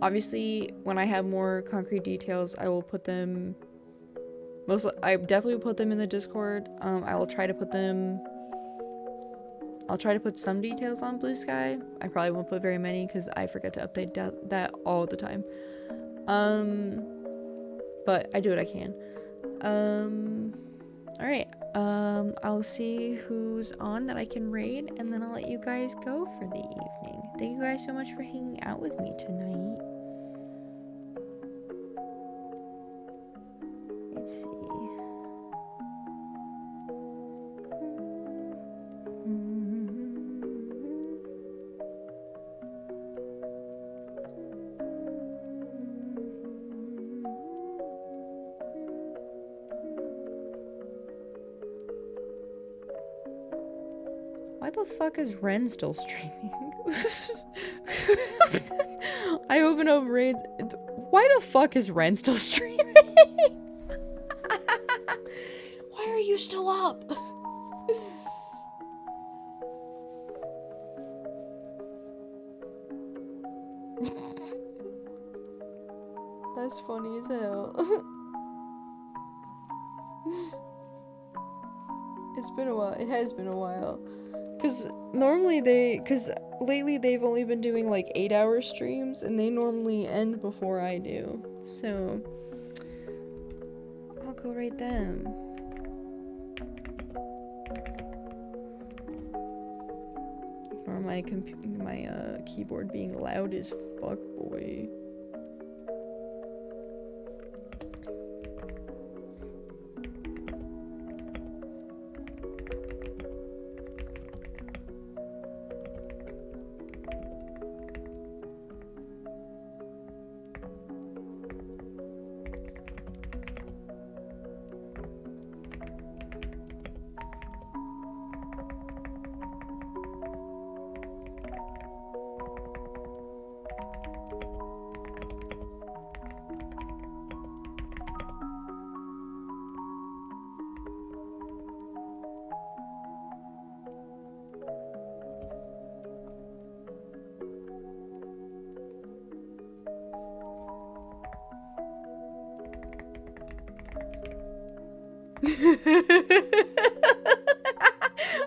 Obviously when I have more concrete details, I will put them I definitely put them in the Discord. I'll try to put some details on Blue Sky. I probably won't put very many because I forget to update that all the time. But I do what I can. Alright. I'll see who's on that I can raid, and then I'll let you guys go for the evening. Thank you guys so much for hanging out with me tonight. Let's see. Why the fuck is Ren still streaming? I open up Ren's. Why the fuck is Ren still streaming? Why are you still up? That's funny as hell. It's been a while. It has been a while. Cause lately they've only been doing like 8-hour streams and they normally end before I do. So I'll go rate them. Ignore my keyboard being loud as fuck, boy.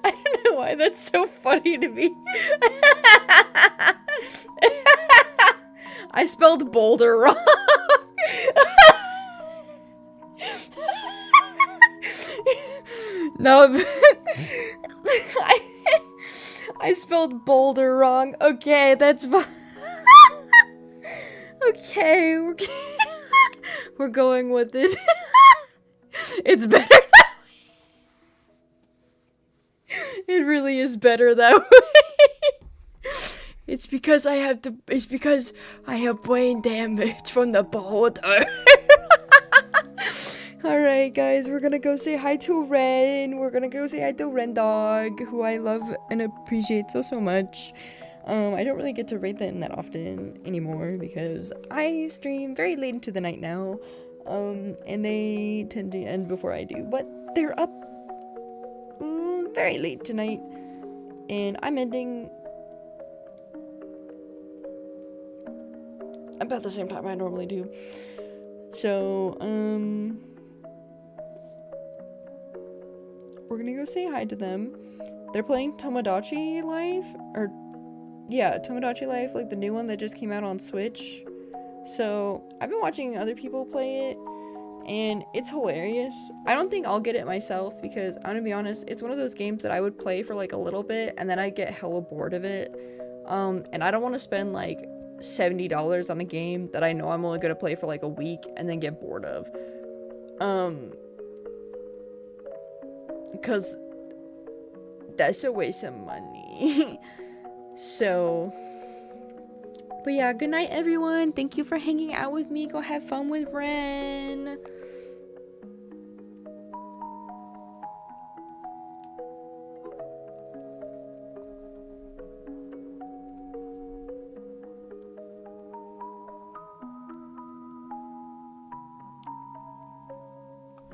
I don't know why that's so funny to me. I spelled boulder wrong. No, I spelled boulder wrong. Okay, that's fine. Okay, we're going with it. It's better that way. It really is better that way. It's because I have brain damage from the boulder. Alright guys, we're gonna go say hi to Ren. We're gonna go say hi to Ren Dog, who I love and appreciate so much. I don't really get to rate them that often anymore because I stream very late into the night now. And they tend to end before I do, but they're up very late tonight, and I'm ending about the same time I normally do. So, we're gonna go say hi to them. They're playing Tomodachi Life, or yeah, Tomodachi Life, like the new one that just came out on Switch. So, I've been watching other people play it, and it's hilarious. I don't think I'll get it myself, because I'm gonna be honest, it's one of those games that I would play for like a little bit, and then I get hella bored of it. And I don't want to spend like $70 on a game that I know I'm only gonna play for like a week, and then get bored of. Because that's a waste of money. So... But yeah, good night everyone. Thank you for hanging out with me. Go have fun with Ren.